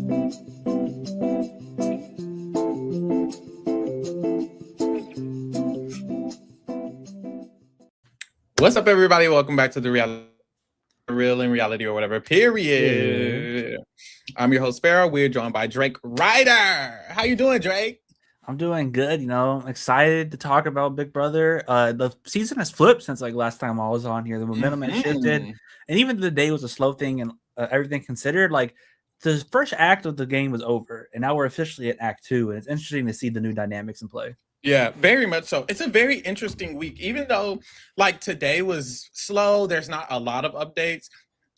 What's up, everybody? Welcome back to the Real in Reality or whatever, period. I'm your host, Pharaoh. We're joined by Drake Ryder. How you doing, Drake? I'm doing good. Excited to talk about Big Brother. The season has flipped since like last time I was on here. The momentum has shifted, and even the day was a slow thing, and everything considered, like the first act of the game was over, and now we're officially at Act 2, and it's interesting to see the new dynamics in play. Yeah, very much so. It's a very interesting week, even though like today was slow. There's not a lot of updates.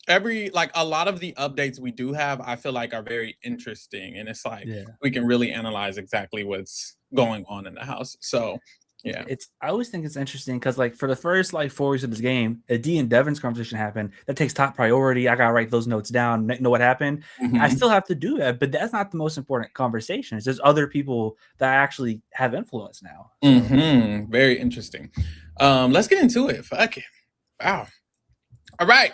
A lot of the updates we do have, I feel like are very interesting, and it's like we can really analyze exactly what's going on in the house. So yeah, I always think it's interesting because like for the first like 4 weeks of this game, a D and Devin's conversation happened. That takes top priority. I gotta write those notes down, know what happened. I still have to do that, but that's not the most important conversation. It's just other people that actually have influence now. So. Very interesting. Let's get into it. Fuck it. Wow. All right.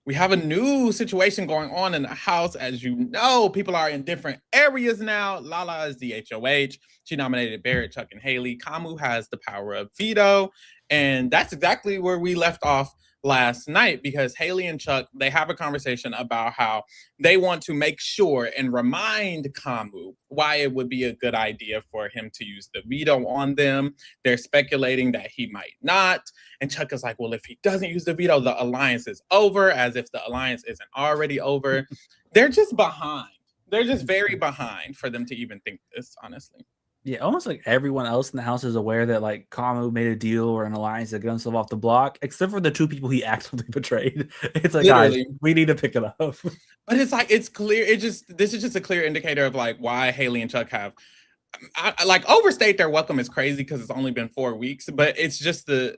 We have a new situation going on in the house. As you know, people are in different areas now. Lala is the HOH. She nominated Barrett, Chuck, and Haley. Kamu has the power of veto. And that's exactly where we left off last night, because Haley and Chuck, they have a conversation about how they want to make sure and remind Kamu why it would be a good idea for him to use the veto on them. They're speculating that he might not. And Chuck is like, well, if he doesn't use the veto, the alliance is over, as if the alliance isn't already over. They're just behind. They're just very behind for them to even think this, honestly. Yeah, almost like everyone else in the house is aware that like Kamu made a deal or an alliance to get himself off the block, except for the two people he actively betrayed. It's like, literally, guys, we need to pick it up. But it's like, it's clear. This is just a clear indicator of like why Haley and Chuck have like overstate their welcome is crazy because it's only been 4 weeks, but it's just the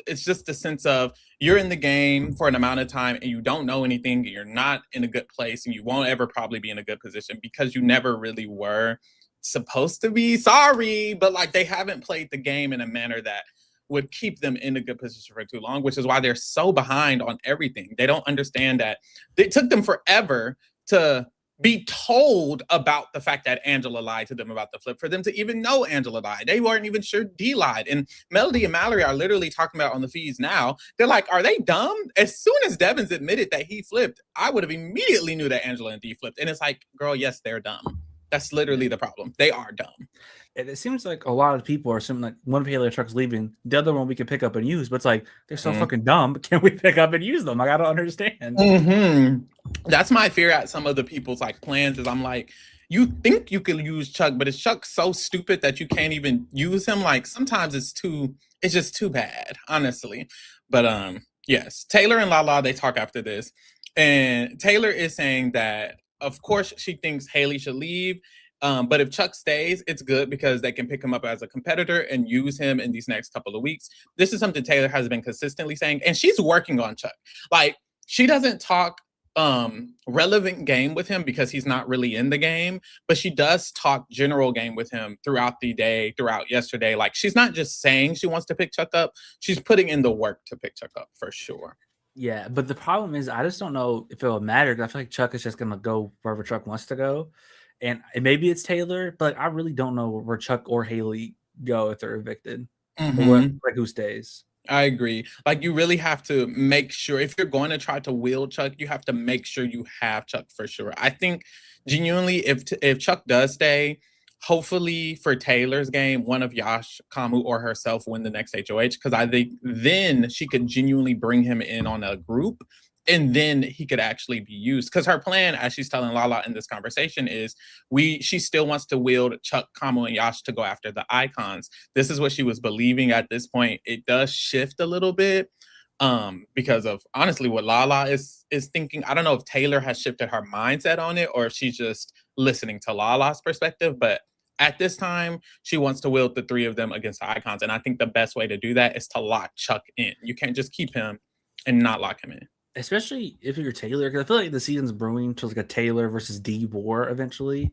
sense of you're in the game for an amount of time and you don't know anything. You're not in a good place and you won't ever probably be in a good position because you never really were supposed to be. Sorry, but like they haven't played the game in a manner that would keep them in a good position for too long, which is why they're so behind on everything. They don't understand that it took them forever to be told about the fact that Angela lied to them about the flip, for them to even know Angela lied. They weren't even sure D lied. And Melody and Mallory are literally talking about on the feeds now. They're like, are they dumb? As soon as Devins admitted that he flipped, I would have immediately knew that Angela and D flipped. And it's like, girl, yes, they're dumb. That's literally the problem. They are dumb. And it seems like a lot of people are assuming like one of Haley Truck's leaving, the other one we can pick up and use, but it's like they're so fucking dumb. Can we pick up and use them? Like, I don't understand. That's my fear at some of the people's like plans is I'm like, you think you can use Chuck, but is Chuck so stupid that you can't even use him? Like sometimes it's just too bad, honestly. But yes, Taylor and Lala, they talk after this, and Taylor is saying that of course she thinks Haley should leave. But if Chuck stays, it's good because they can pick him up as a competitor and use him in these next couple of weeks. This is something Taylor has been consistently saying, and she's working on Chuck. Like, she doesn't talk relevant game with him because he's not really in the game, but she does talk general game with him throughout the day, throughout yesterday. Like, she's not just saying she wants to pick Chuck up, she's putting in the work to pick Chuck up for sure. Yeah, but the problem is I just don't know if it will matter because I feel like Chuck is just gonna go wherever Chuck wants to go. And maybe it's Taylor, but I really don't know where Chuck or Haley go if they're evicted. Like who stays. I agree. Like, you really have to make sure if you're going to try to wheel Chuck, you have to make sure you have Chuck for sure. I think genuinely, if Chuck does stay, hopefully for Taylor's game, one of Yash, Kamu, or herself win the next HOH, because I think then she could genuinely bring him in on a group. And then he could actually be used. Because her plan, as she's telling Lala in this conversation, is she still wants to wield Chuck, Kamu, and Yash to go after the icons. This is what she was believing at this point. It does shift a little bit because of, honestly, what Lala is thinking. I don't know if Taylor has shifted her mindset on it or if she's just listening to Lala's perspective. But at this time, she wants to wield the three of them against the icons. And I think the best way to do that is to lock Chuck in. You can't just keep him and not lock him in. Especially if you're Taylor, because I feel like the season's brewing to like a Taylor versus D war eventually.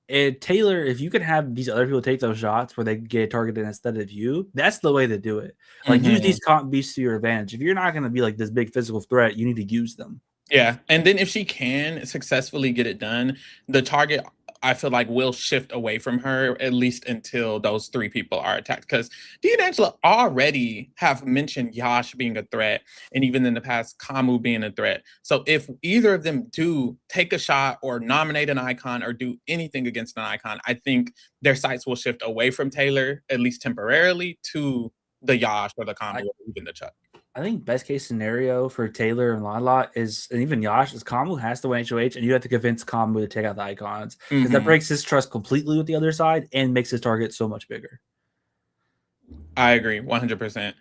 And Taylor, if you can have these other people take those shots where they get targeted instead of you, that's the way to do it. Like, use these comp beasts to your advantage. If you're not going to be like this big physical threat, you need to use them. Yeah, and then if she can successfully get it done, the target I feel like will shift away from her, at least until those three people are attacked. Because Dee and Angela already have mentioned Yash being a threat, and even in the past, Kamu being a threat. So if either of them do take a shot or nominate an icon or do anything against an icon, I think their sights will shift away from Taylor, at least temporarily, to the Yash or the Kamu or even the Chuck. I think best case scenario for Taylor and Lala is, and even Yash, is Kamu has to win HOH, and you have to convince Kamu to take out the icons because that breaks his trust completely with the other side and makes his target so much bigger. I agree 100%.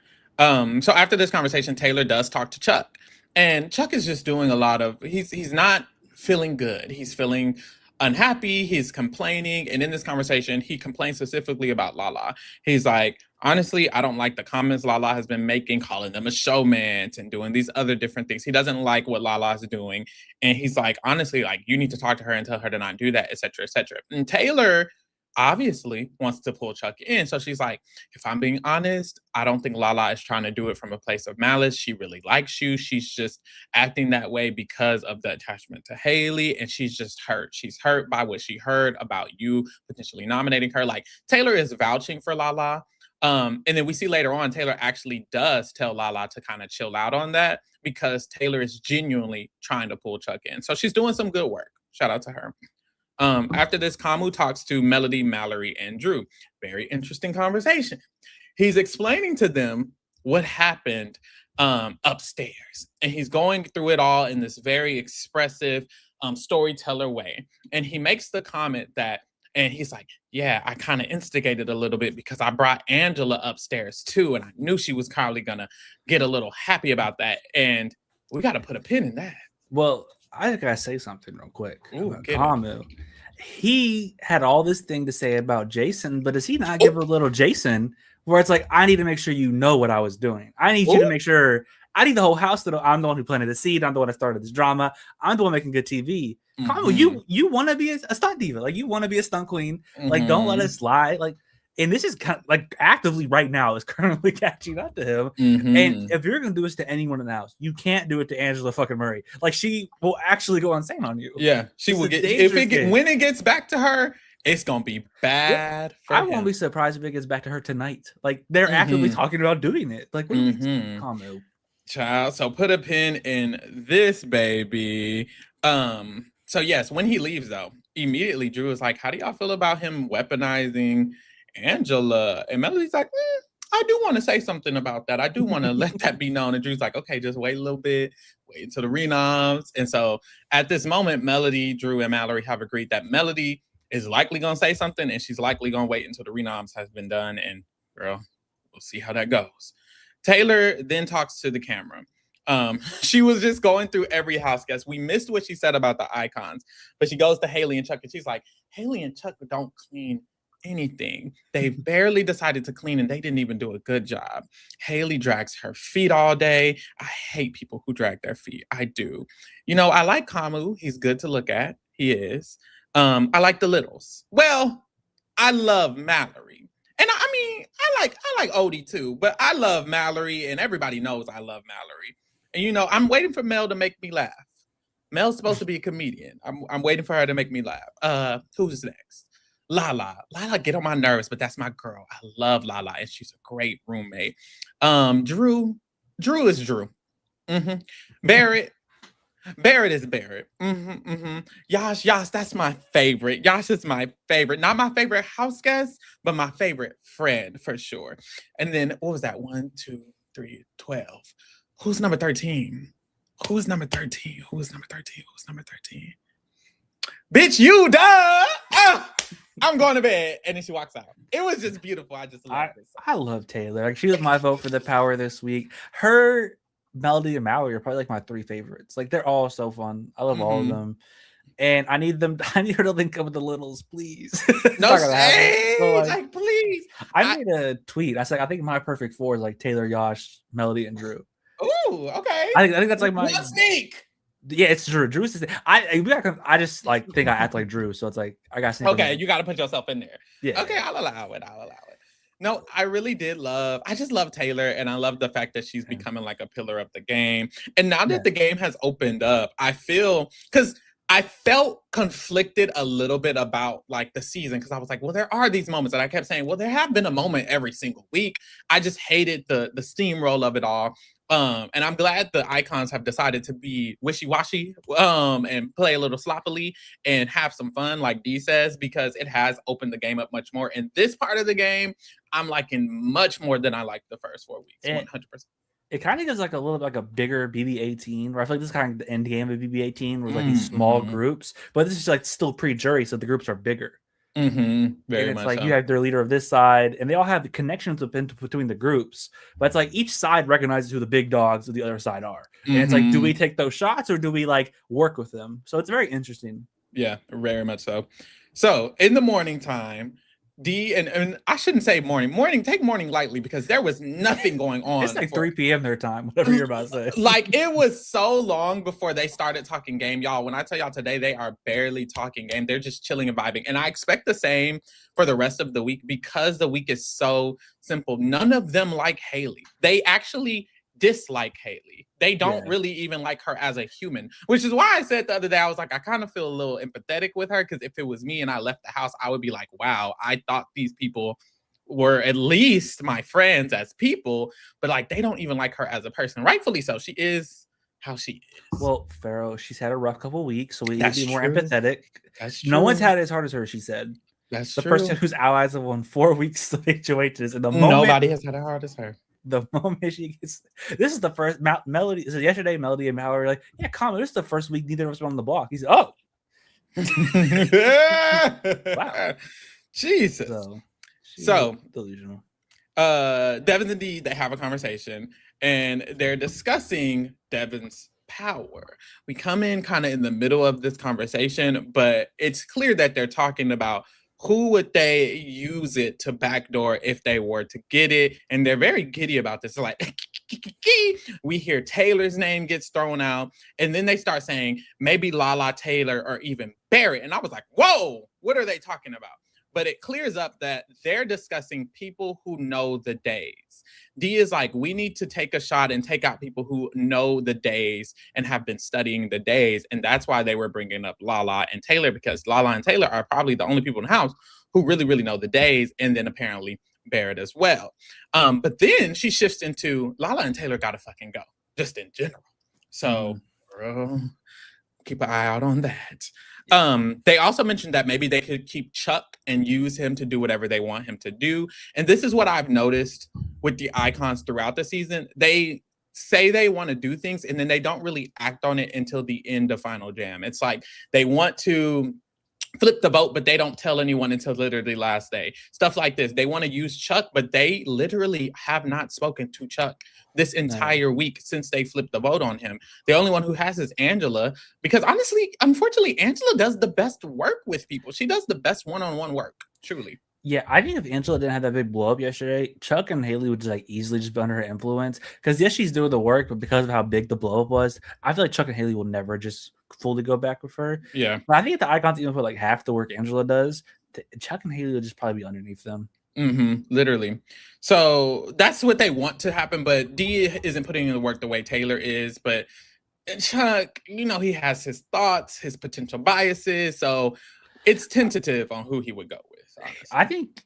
So after this conversation, Taylor does talk to Chuck, and Chuck is just doing a lot of, he's not feeling good. He's feeling unhappy. He's complaining. And in this conversation, he complains specifically about Lala. He's like, honestly, I don't like the comments Lala has been making, calling them a showman and doing these other different things. He doesn't like what Lala is doing. And he's like, honestly, like, you need to talk to her and tell her to not do that, et cetera, et cetera. And Taylor obviously wants to pull Chuck in. So she's like, if I'm being honest, I don't think Lala is trying to do it from a place of malice. She really likes you. She's just acting that way because of the attachment to Haley, and she's just hurt. She's hurt by what she heard about you potentially nominating her. Like, Taylor is vouching for Lala. And then we see later on, Taylor actually does tell Lala to kind of chill out on that because Taylor is genuinely trying to pull Chuck in. So she's doing some good work. Shout out to her. After this, Kamu talks to Melody, Mallory, and Drew. Very interesting conversation. He's explaining to them what happened upstairs. And he's going through it all in this very expressive storyteller way. And he makes the comment that, and he's like, yeah, I kind of instigated a little bit because I brought Angela upstairs too. And I knew she was probably going to get a little happy about that. And we got to put a pin in that. Well, I gotta say something real quick about Kamu. He had all this thing to say about Jason, but does he not give a little Jason where it's like, I need to make sure you know what I was doing. I need you to make sure. I need the whole house to know I'm the one who planted the seed. I'm the one that started this drama. I'm the one making good TV. Kamu, you want to be a stunt diva. Like, you want to be a stunt queen. Like, don't let us lie. Like, and this is kind of, like, actively right now is currently catching up to him. And if you're gonna do this to anyone in the house, you can't do it to Angela fucking Murray. Like, she will actually go insane on you. Yeah, she will get when it gets back to her, it's gonna be bad. I won't be surprised if it gets back to her tonight. Like, they're actively talking about doing it. Like, what do you Kamu? Child, so put a pin in this, baby. So yes, when he leaves though, immediately Drew is like, how do y'all feel about him weaponizing Angela? And Melody's like, I do want to say something about that. I do want to let that be known. And Drew's like, okay, just wait a little bit, wait until the renoms. And so at this moment, Melody, Drew, and Mallory have agreed that Melody is likely going to say something, and she's likely going to wait until the renoms has been done. And girl, we'll see how that goes. Taylor then talks to the camera. She was just going through every house guest. We missed what she said about the icons, but she goes to Haley and Chuck, and she's like, Haley and Chuck don't clean anything. They barely decided to clean, and they didn't even do a good job. Haley drags her feet all day. I hate people who drag their feet. I do. You know, I like Kamu. He's good to look at. He is. I like the littles. Well, I love Mallory. And I mean, I like Odie too, but I love Mallory, and everybody knows I love Mallory. And you know, I'm waiting for Mel to make me laugh. Mel's supposed to be a comedian. I'm waiting for her to make me laugh. Who's next? Lala. Lala get on my nerves, but that's my girl. I love Lala, and she's a great roommate. Drew is Drew. Barrett is Barrett. Yash, that's my favorite. Yash is my favorite. Not my favorite house guest, but my favorite friend for sure. And then what was that? 1, 2, 3, 12. Who's number 13? Who's number 13? Who's number 13? Who's number 13? Bitch, you duh! I'm going to bed. And then she walks out. It was just beautiful. I just love it. I love Taylor. Like, she was my vote for the power this week. Her, Melody, and Mallory are probably like my 3 favorites. Like, they're all so fun. I love all of them. And I need her to link up with the littles, please. No shade. So, like, please. I made a tweet. I said, I think my perfect 4 is like Taylor, Yash, Melody, and Drew. Ooh, okay. I think that's like my sneak. Yeah, it's Drew. Drew's I just like think I act like Drew, so it's like I got sneak. Okay, you got to put yourself in there. Yeah. Okay, I'll allow it. No, I really did I just love Taylor, and I love the fact that she's becoming like a pillar of the game. And now that the game has opened up, I feel, because I felt conflicted a little bit about like the season because I was like, well, there are these moments, and I kept saying, well, there have been a moment every single week. I just hated the steamroll of it all. And I'm glad the icons have decided to be wishy-washy and play a little sloppily and have some fun, like Dee says, because it has opened the game up much more. And this part of the game, I'm liking much more than I liked the first 4 weeks, 100%. It kind of gives like a little like a bigger BB-18, where I feel like this is kind of the end game of BB-18, where like these small groups, but this is like still pre-jury, so the groups are bigger. Very and it's much like so. You have their leader of this side, and they all have the connections between the groups, but it's like each side recognizes who the big dogs of the other side are, and it's like, do we take those shots or do we like work with them? So it's very interesting. Yeah, very much so. So in the morning time, Dee and I shouldn't say morning, take morning lightly because there was nothing going on. It's like 3 p.m. their time, whatever you're about to say. Like, it was so long before they started talking game, y'all. When I tell y'all today, they are barely talking game. They're just chilling and vibing. And I expect the same for the rest of the week because the week is so simple. None of them like Haley. They actually dislike Haley. They don't really even like her as a human, which is why I said the other day, I was like, I kind of feel a little empathetic with her, because if it was me and I left the house, I would be like, wow, I thought these people were at least my friends as people, but like they don't even like her as a person. Rightfully so. She is how she is. Well, Pharaoh, she's had a rough couple weeks, so we need to be more true. empathetic. That's true. No one's had it as hard as her, she said. That's the true. person whose allies have won 4 weeks of HOHs, and the moment nobody has had it hard as her. The moment she gets, this is the first Melody. So yesterday, Melody and Mallory were like, "Yeah, Kama, this is the first week neither of us were on the block." He said, "Oh, wow, Jesus." So delusional. Devin and Dee, they have a conversation and they're discussing Devin's power. We come in kind of in the middle of this conversation, but it's clear that they're talking about who would they use it to backdoor if they were to get it. And they're very giddy about this. They're like, we hear Taylor's name gets thrown out. And then they start saying maybe Lala Taylor or even Barrett. And I was like, whoa, what are they talking about? But it clears up that they're discussing people who know the days. Dee is like, we need to take a shot and take out people who know the days and have been studying the days. And that's why they were bringing up Lala and Taylor, because Lala and Taylor are probably the only people in the house who really, really know the days. And then apparently Barrett as well. But then she shifts into Lala and Taylor gotta fucking go, just in general. So, keep an eye out on that. They also mentioned that maybe they could keep Chuck and use him to do whatever they want him to do. And this is what I've noticed with the icons throughout the season. They say they want to do things and then they don't really act on it until the end of Final Jam. It's like they want to flip the vote, but they don't tell anyone until literally last day. Stuff like this. They want to use Chuck, but they literally have not spoken to Chuck this entire week since they flipped the vote on him. The only one who has is Angela, because honestly, unfortunately, Angela does the best work with people. She does the best one-on-one work, truly. Yeah, I think if Angela didn't have that big blow up yesterday, Chuck and Haley would just like easily just be under her influence. Because yes, she's doing the work, but because of how big the blow up was, I feel like Chuck and Haley will never just fully go back with her. Yeah, but I think if the icons even put like half the work Angela does, Chuck and Haley will just probably be underneath them. Literally. So that's what they want to happen, but Dee isn't putting in the work the way Taylor is. But Chuck, you know, he has his thoughts, his potential biases, so it's tentative on who he would go with. Honestly. I think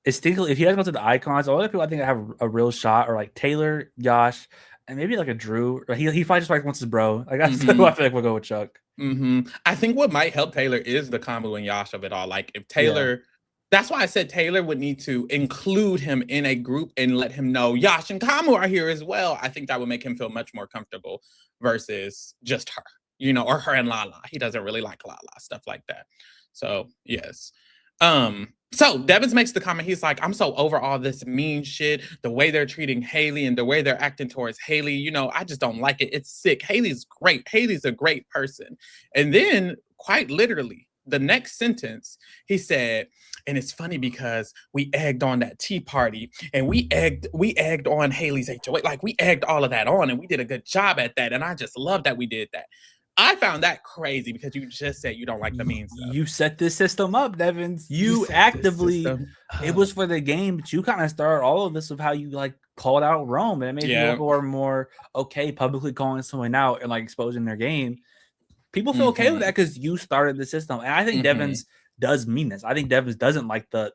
it's still, if he has gone to the icons, all the people I think have a real shot are like Taylor, Josh, and maybe like a Drew. He probably just like wants his bro. Like that's who I feel like we'll go with Chuck. I think what might help Taylor is the Kamu and Yash of it all. Like if Taylor, that's why I said Taylor would need to include him in a group and let him know Yash and Kamu are here as well. I think that would make him feel much more comfortable versus just her, you know, or her and Lala. He doesn't really like Lala, stuff like that. So yes. So Devins makes the comment, he's like, I'm so over all this mean shit, the way they're treating Haley and the way they're acting towards Haley, you know, I just don't like it. It's sick. Haley's great. Haley's a great person. And then quite literally, the next sentence, he said, and it's funny because we egged on that tea party and we egged on Haley's HOA. Like we egged all of that on and we did a good job at that. And I just love that we did that. I found that crazy because you just said you don't like the mean stuff. You set this system up, Devins. You actively, it was for the game, but you kind of started all of this with how you like called out Rome, and it made people who are more okay publicly calling someone out and like exposing their game. People feel okay with that because you started the system. And I think Devins does mean this. I think Devins doesn't like the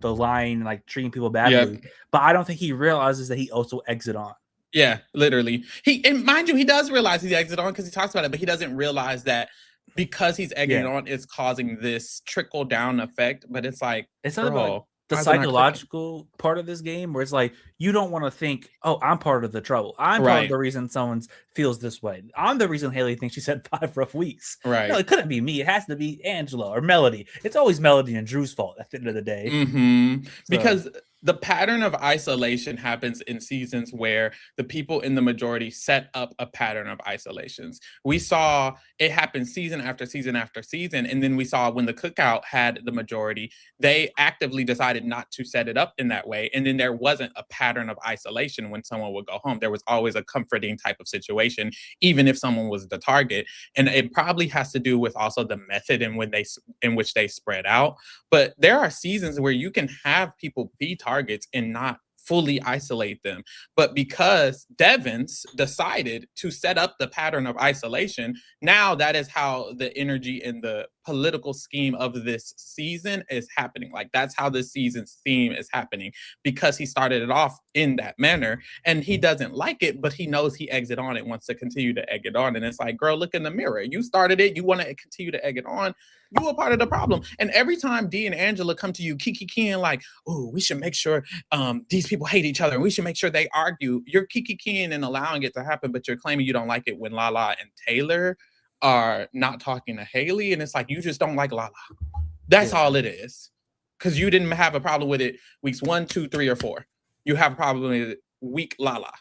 line, like treating people badly. Yep. But I don't think he realizes that he also exit on. Yeah, literally. And mind you, he does realize he's exit on because he talks about it, but he doesn't realize that because he's egging on, it's causing this trickle down effect. But it's like, it's not about the why is it not clicking? psychological part of this game where it's like you don't want to think, oh, I'm part of the trouble. I'm part of the reason someone feels this way. I'm the reason Haley thinks she's had 5 rough weeks. Right. No, it couldn't be me. It has to be Angela or Melody. It's always Melody and Drew's fault at the end of the day. Because the pattern of isolation happens in seasons where the people in the majority set up a pattern of isolations. We saw it happen season after season after season. And then we saw when the cookout had the majority, they actively decided not to set it up in that way. And then there wasn't a pattern of isolation when someone would go home. There was always a comforting type of situation, even if someone was the target. And it probably has to do with also the method in which they spread out. But there are seasons where you can have people be targets and not fully isolate them. But because Devins decided to set up the pattern of isolation, now that is how the energy and the political scheme of this season is happening. Like that's how this season's theme is happening because he started it off in that manner and he doesn't like it, but he knows he eggs it on and wants to continue to egg it on. And it's like, girl, look in the mirror. You started it. You want to continue to egg it on. You are part of the problem. And every time Dee and Angela come to you, kiki-keying like, oh, we should make sure these people hate each other and we should make sure they argue. You're kiki-keying and allowing it to happen, but you're claiming you don't like it when Lala and Taylor are not talking to Haley. And it's like, you just don't like Lala. That's all it is. Because you didn't have a problem with it weeks 1, 2, 3, or 4. You have a problem with it week Lala.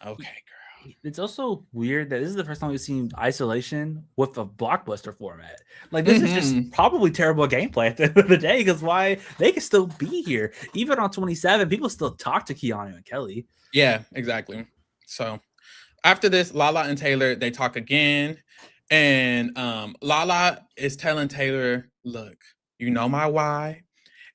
Okay, girl. It's also weird that this is the first time we've seen isolation with a blockbuster format. Like this is just probably terrible gameplay at the end of the day because why they can still be here. Even on 27, people still talk to Keanu and Kelly. Yeah, exactly. So after this, Lala and Taylor, they talk again. And Lala is telling Taylor, look, you know my why.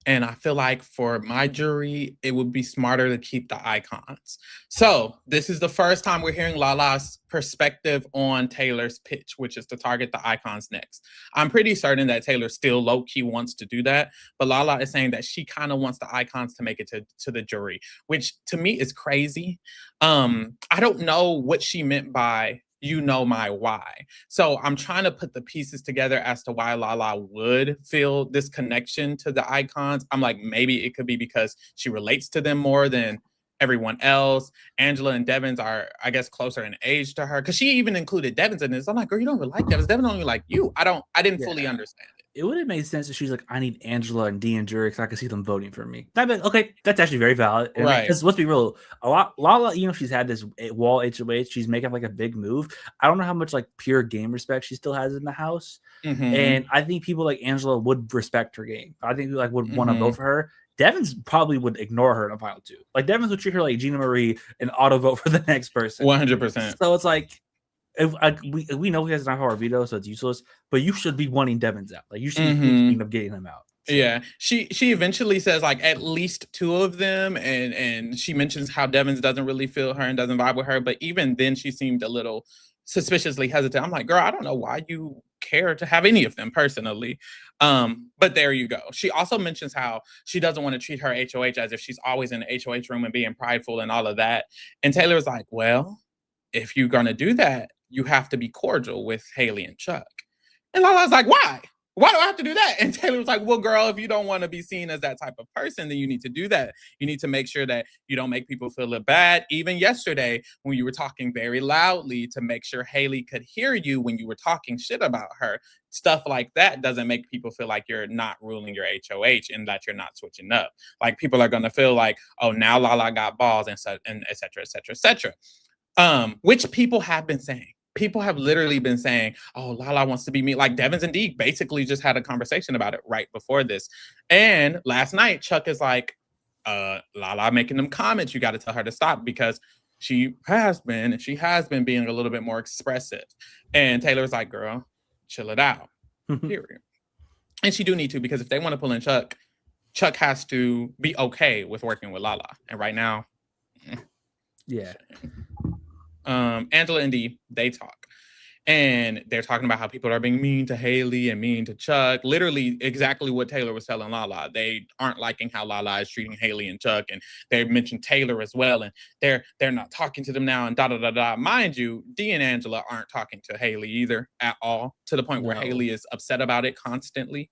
And I feel like for my jury, it would be smarter to keep the icons. So this is the first time we're hearing Lala's perspective on Taylor's pitch, which is to target the icons next. I'm pretty certain that Taylor still low-key wants to do that. But Lala is saying that she kind of wants the icons to make it to the jury, which to me is crazy. I don't know what she meant by you know my why. So I'm trying to put the pieces together as to why Lala would feel this connection to the icons. I'm like, maybe it could be because she relates to them more than everyone else. Angela and Devins are, I guess, closer in age to her. Because she even included Devins in this. I'm like, girl, you don't really like Devins. Devins only like you. I didn't fully understand it. It would have made sense if she's like, I need Angela and Dee and jury because I could see them voting for me. Okay, that's actually very valid. Right. Because let's be real, Lala, you know, she's had this wall HOH. She's making like a big move. I don't know how much like pure game respect she still has in the house. And I think people like Angela would respect her game. I think like would want to vote for her. Devins probably would ignore her in a final 2. Like Devins would treat her like Gina Marie and auto vote for the next person. 100%. So it's like, we know he has 9-power veto, so it's useless. But you should be wanting Devins out. Like you should be thinking of getting him out. So. Yeah, she eventually says like at least 2 of them, and she mentions how Devins doesn't really feel her and doesn't vibe with her. But even then, she seemed a little suspiciously hesitant. I'm like, girl, I don't know why you care to have any of them personally. But there you go. She also mentions how she doesn't want to treat her HOH as if she's always in the HOH room and being prideful and all of that. And Taylor was like, well, if you're gonna do that, you have to be cordial with Haley and Chuck. And Lala's like, why? Why do I have to do that? And Taylor was like, well, girl, if you don't want to be seen as that type of person, then you need to do that. You need to make sure that you don't make people feel bad. Even yesterday, when you were talking very loudly to make sure Haley could hear you when you were talking shit about her, stuff like that doesn't make people feel like you're not ruling your HOH and that you're not switching up. Like people are going to feel like, oh, now Lala got balls and et cetera, et cetera, et cetera. Which people have been saying. People have literally been saying, oh, Lala wants to be me. Like Devins and Dee basically just had a conversation about it right before this. And last night, Chuck is like, Lala making them comments. You got to tell her to stop because she has been being a little bit more expressive. And Taylor's like, girl, chill it out. Period. And she do need to, because if they want to pull in Chuck, Chuck has to be okay with working with Lala. And right now, yeah. Angela and Dee, they talk. And they're talking about how people are being mean to Haley and mean to Chuck. Literally exactly what Taylor was telling Lala. They aren't liking how Lala is treating Haley and Chuck. And they mentioned Taylor as well. And they're not talking to them now and da-da-da-da. Mind you, Dee and Angela aren't talking to Haley either at all, to the point where Haley is upset about it constantly.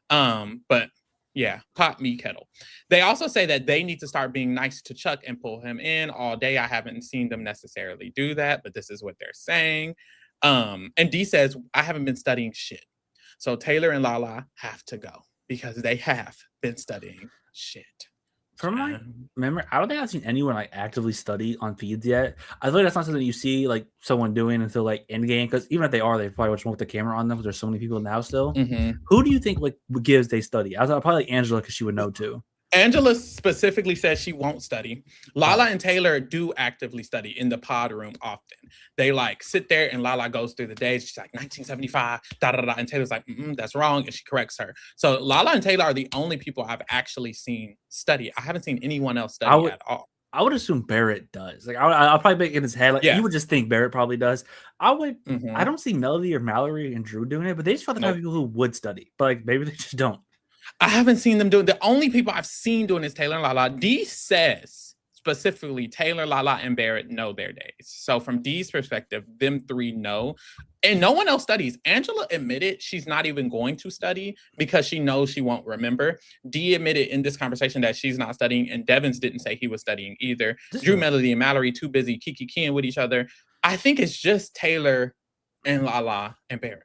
But yeah, pot me kettle. They also say that they need to start being nice to Chuck and pull him in all day. I haven't seen them necessarily do that, but this is what they're saying. And Dee says, I haven't been studying shit. So Taylor and Lala have to go because they have been studying shit. From my memory, I don't think I've seen anyone like actively study on feeds yet. I feel like that's not something you see like someone doing until like end game, because even if they are, they probably watch more with the camera on them because there's so many people now still. Who do you think like gives they study? I thought probably like Angela, because she would know too. Angela specifically says she won't study. Lala and Taylor do actively study in the pod room often. They like sit there and Lala goes through the days. She's like 1975, da da da, and Taylor's like, that's wrong, and she corrects her. So Lala and Taylor are the only people I've actually seen study. I haven't seen anyone else study at all. I would assume Barrett does. Like I'll probably make in his head. Like you would just think Barrett probably does. I would. I don't see Melody or Mallory and Drew doing it, but they just felt like people who would study, but like maybe they just don't. I haven't seen them do it. The only people I've seen doing is Taylor and Lala. Dee says specifically Taylor, Lala, and Barrett know their days. So from Dee's perspective, them three know. And no one else studies. Angela admitted she's not even going to study because she knows she won't remember. Dee admitted in this conversation that she's not studying, and Devins didn't say he was studying either. Drew, Melody, and Mallory too busy kiki-keying with each other. I think it's just Taylor and Lala and Barrett.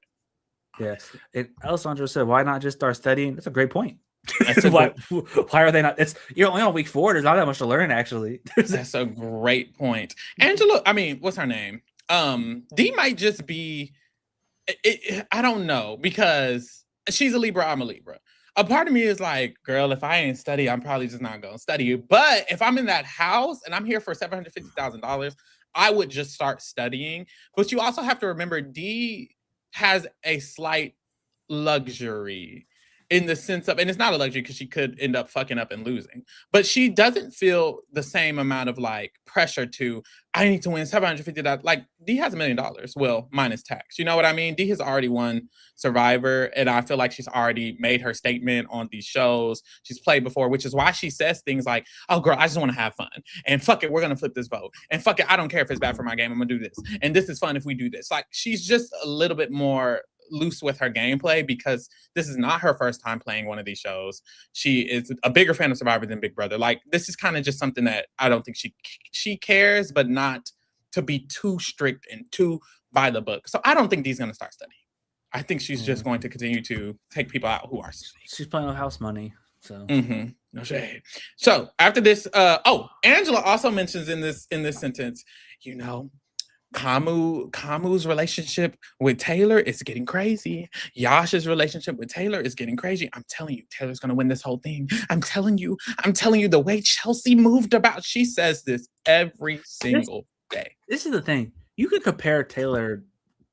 Yes. Alessandro said, why not just start studying? That's a great point. Why are they not? You're only on week 4. There's not that much to learn, actually. That's a great point. Angela, I mean, what's her name? Dee might just be, I don't know, because she's a Libra, I'm a Libra. A part of me is like, girl, if I ain't study, I'm probably just not going to study. But if I'm in that house and I'm here for $750,000, I would just start studying. But you also have to remember, Dee has a slight luxury in the sense of, and it's not a luxury because she could end up fucking up and losing, but she doesn't feel the same amount of like pressure to, I need to win $750,000. Like Dee has $1 million, well, minus tax. You know what I mean? Dee has already won Survivor, and I feel like she's already made her statement on these shows. She's played before, which is why she says things like, oh girl, I just want to have fun, and fuck it, we're gonna flip this vote, and fuck it, I don't care if it's bad for my game, I'm gonna do this, and this is fun if we do this. Like she's just a little bit more loose with her gameplay because this is not her first time playing one of these shows. She is a bigger fan of Survivor than Big Brother. Like this is kind of just something that I don't think she cares, but not to be too strict and too by the book. So I don't think Dee's gonna start studying. I think she's just going to continue to take people out who are studying. She's playing with house money. So no shade. So after this, Angela also mentions in this sentence, you know, Kamu's relationship with Taylor is getting crazy. Yash's relationship with Taylor is getting crazy. I'm telling you, Taylor's gonna win this whole thing. I'm telling you, the way Chelsea moved about. She says this every single day. This is the thing. You could compare Taylor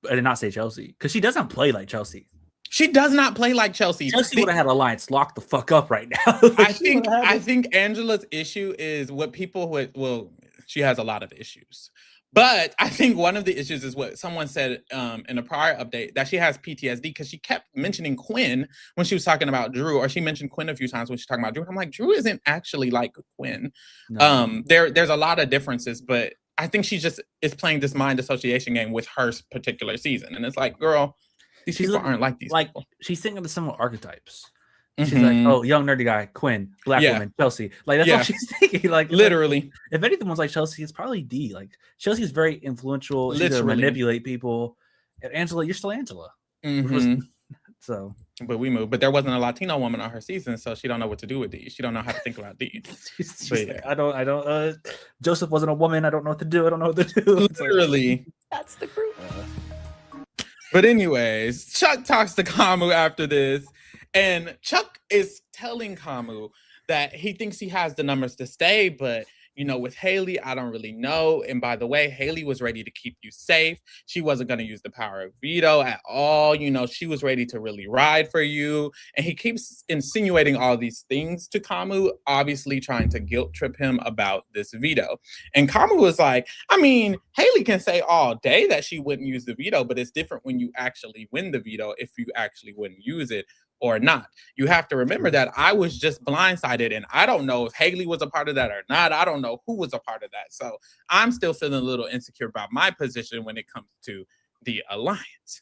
and not say Chelsea, because she doesn't play like Chelsea. She does not play like Chelsea. Chelsea would have had Alliance locked the fuck up right now. I think Angela's issue is what people would, well, she has a lot of issues. But I think one of the issues is what someone said in a prior update, that she has PTSD because she kept mentioning Quinn when she was talking about Drew, or she mentioned Quinn a few times when she's talking about Drew. I'm like, Drew isn't actually like Quinn. No. There's a lot of differences, but I think she just is playing this mind association game with her particular season. And it's like, girl, these people aren't like these people. She's thinking of similar archetypes. She's like, oh, young nerdy guy, Quinn, black woman, Chelsea. Like that's what she's thinking. Like literally, if anything was like Chelsea, it's probably D. Like Chelsea is very influential. She can manipulate people. And Angela, you're still Angela. So, but we moved. But there wasn't a Latino woman on her season, so she don't know what to do with D. She don't know how to think about D. she's like, I don't. Joseph wasn't a woman. I don't know what to do. I don't know what to do. Literally, that's the group. But anyways, Chuck talks to Kamu after this. And Chuck is telling Kamu that he thinks he has the numbers to stay, but with Haley, I don't really know. And by the way, Haley was ready to keep you safe. She wasn't going to use the power of veto at all. She was ready to really ride for you. And he keeps insinuating all these things to Kamu, obviously trying to guilt trip him about this veto. And Kamu was like, I mean, Haley can say all day that she wouldn't use the veto, but it's different when you actually win the veto if you actually wouldn't use it or not. You have to remember that I was just blindsided, and I don't know if Haley was a part of that or not. I don't know who was a part of that. So I'm still feeling a little insecure about my position when it comes to the alliance.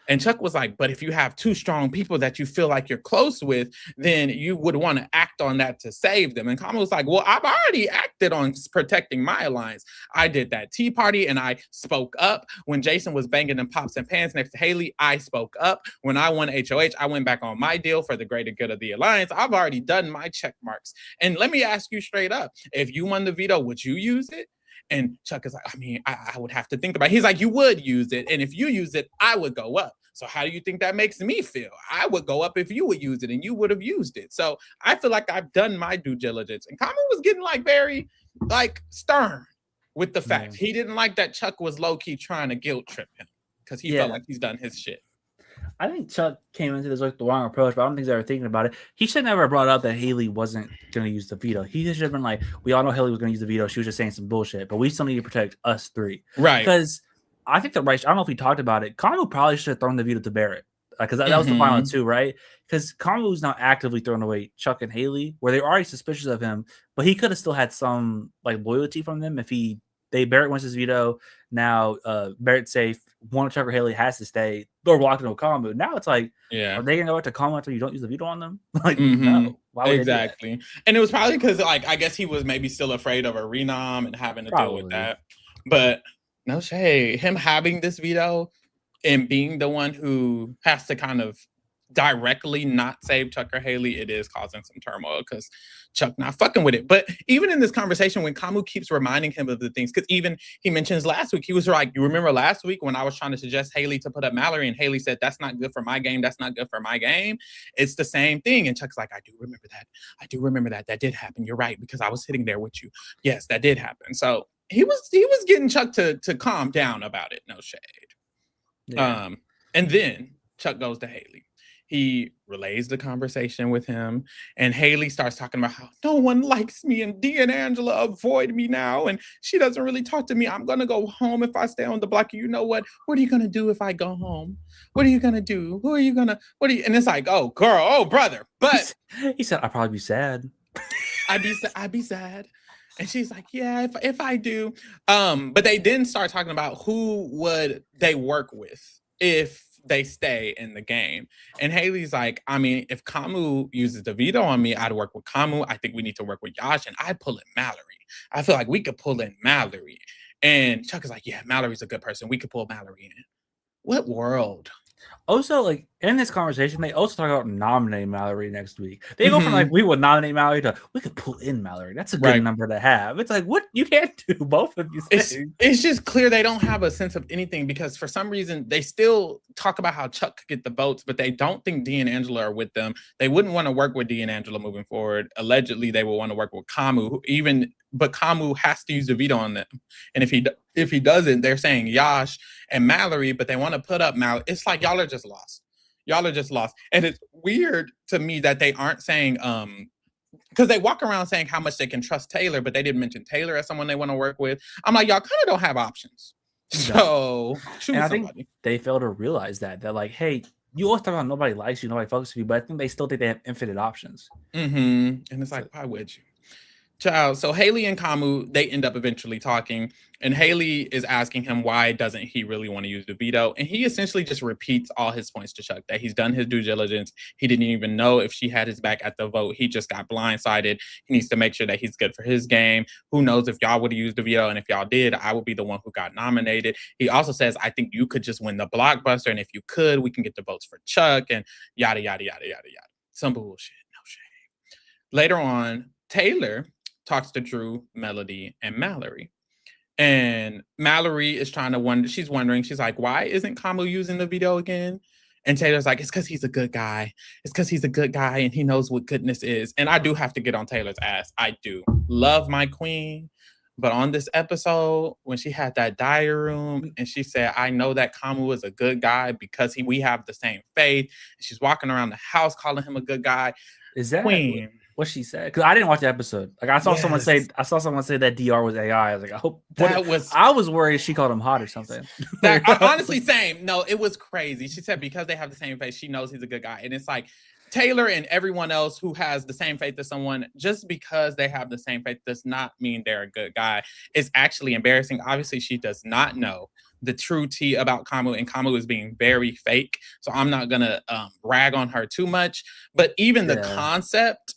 And Chuck was like, but if you have two strong people that you feel like you're close with, then you would want to act on that to save them. And Kama was like, well, I've already acted on protecting my alliance. I did that tea party and I spoke up. When Jason was banging them pops and pans next to Haley, I spoke up. When I won HOH, I went back on my deal for the greater good of the alliance. I've already done my check marks. And let me ask you straight up, if you won the veto, would you use it? And Chuck is like, I mean, I would have to think about it. He's like, you would use it. And if you use it, I would go up. So how do you think that makes me feel? I would go up if you would use it and you would have used it. So I feel like I've done my due diligence. And Common was getting like very like stern with the fact. He didn't like that Chuck was low-key trying to guilt trip him because he felt like he's done his shit. I think Chuck came into this like the wrong approach, but I don't think they were thinking about it. He should never brought up that Haley wasn't going to use the veto. He should have been like, we all know Haley was going to use the veto. She was just saying some bullshit, but we still need to protect us three. Right. Because I think I don't know if we talked about it. Kamu probably should have thrown the veto to Barrett. Because that was the final two, right? Because Kamu's not actively throwing away Chuck and Haley, where they were already suspicious of him, but he could have still had some like loyalty from them if Barrett wants his veto. Now Barrett's safe. One of Chuck or Haley has to stay. They're locked into Kamu. Now it's like, are they gonna go back to Kamu after you don't use the veto on them? Like, no. Why would exactly. And it was probably because like I guess he was maybe still afraid of a renom and having to deal with that. But no shade. Him having this veto and being the one who has to kind of directly not save Chuck or Haley, it is causing some turmoil because Chuck not fucking with it. But even in this conversation, when Kamu keeps reminding him of the things, because even he mentions last week, he was like, you remember last week when I was trying to suggest Haley to put up Mallory and Haley said, that's not good for my game. That's not good for my game. It's the same thing. And Chuck's like, I do remember that. I do remember that. That did happen. You're right. Because I was sitting there with you. Yes, that did happen. So he was getting Chuck to calm down about it. No shade. Yeah. And then Chuck goes to Haley. He relays the conversation with him, and Haley starts talking about how no one likes me, and Dee and Angela avoid me now, and she doesn't really talk to me. I'm gonna go home if I stay on the block. You know what? What are you gonna do if I go home? What are you gonna do? Who are you gonna? What are you? And it's like, oh, girl, oh, brother. But he said, I'd probably be sad. I'd be sad. And she's like, yeah, if I do. But they didn't start talking about who would they work with if they stay in the game. And Haley's like, I mean, if Kamu uses the veto on me, I'd work with Kamu. I think we need to work with Yash, and I'd pull in Mallory. I feel like we could pull in Mallory. And Chuck is like, yeah, Mallory's a good person. We could pull Mallory in. What world? Also, like in this conversation, they also talk about nominating Mallory next week. They go from like we would nominate Mallory to we could pull in Mallory. That's a good number to have. It's like what you can't do both of these things. It's just clear they don't have a sense of anything because for some reason they still talk about how Chuck could get the votes, but they don't think Dee and Angela are with them. They wouldn't want to work with Dee and Angela moving forward. Allegedly, they will want to work with Kamu, but Kamu has to use the veto on them. And if he doesn't, they're saying Yash and Mallory, but they want to put up Mallory. It's like y'all are just lost. Y'all are just lost. And it's weird to me that they aren't saying, because they walk around saying how much they can trust Taylor, but they didn't mention Taylor as someone they want to work with. I'm like, y'all kind of don't have options. So choose somebody. I think they fail to realize that like, hey, you always talk about nobody likes you, nobody focuses you, but I think they still think they have infinite options. And it's like, why would you? Child. So Haley and Kamu, they end up eventually talking, and Haley is asking him why doesn't he really want to use the veto, and he essentially just repeats all his points to Chuck that he's done his due diligence. He didn't even know if she had his back at the vote. He just got blindsided. He needs to make sure that he's good for his game. Who knows if y'all would have used the veto, and if y'all did, I would be the one who got nominated. He also says, I think you could just win the blockbuster, and if you could, we can get the votes for Chuck, and yada, yada, yada, yada, yada. Some bullshit, no shade. Later on, Taylor talks to Drew, Melody, and Mallory. And Mallory is trying to wonder, she's wondering, she's like, why isn't Kamu using the veto again? And Taylor's like, it's because he's a good guy. It's because he's a good guy and he knows what goodness is. And I do have to get on Taylor's ass. I do love my queen. But on this episode, when she had that diary room and she said, I know that Kamu is a good guy because we have the same faith. And she's walking around the house calling him a good guy. Is that Queen? What she said? Because I didn't watch the episode. Like I saw someone say that DR was AI. I was like, I hope I was worried she called him hot or something. Honestly, same. No, it was crazy. She said because they have the same faith, she knows he's a good guy. And it's like Taylor and everyone else who has the same faith as someone, just because they have the same faith does not mean they're a good guy. It's actually embarrassing. Obviously, she does not know the true tea about Kamu, and Kamu is being very fake. So I'm not gonna rag on her too much. But even the concept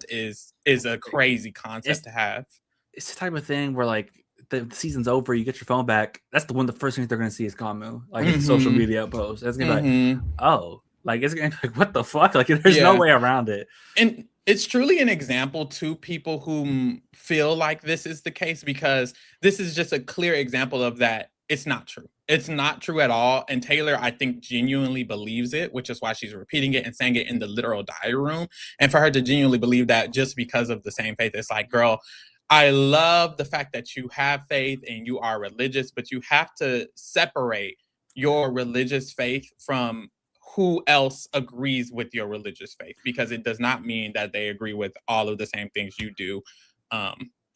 is a crazy concept to have. It's the type of thing where like the season's over, you get your phone back. That's the first thing they're gonna see is Kamu, like social media posts. It's gonna be like, oh. Like it's gonna be like, what the fuck? Like there's no way around it. And it's truly an example to people who feel like this is the case, because this is just a clear example of that. It's not true. It's not true at all. And Taylor, I think, genuinely believes it, which is why she's repeating it and saying it in the literal diary room. And for her to genuinely believe that just because of the same faith, it's like, girl, I love the fact that you have faith and you are religious, but you have to separate your religious faith from who else agrees with your religious faith, because it does not mean that they agree with all of the same things you do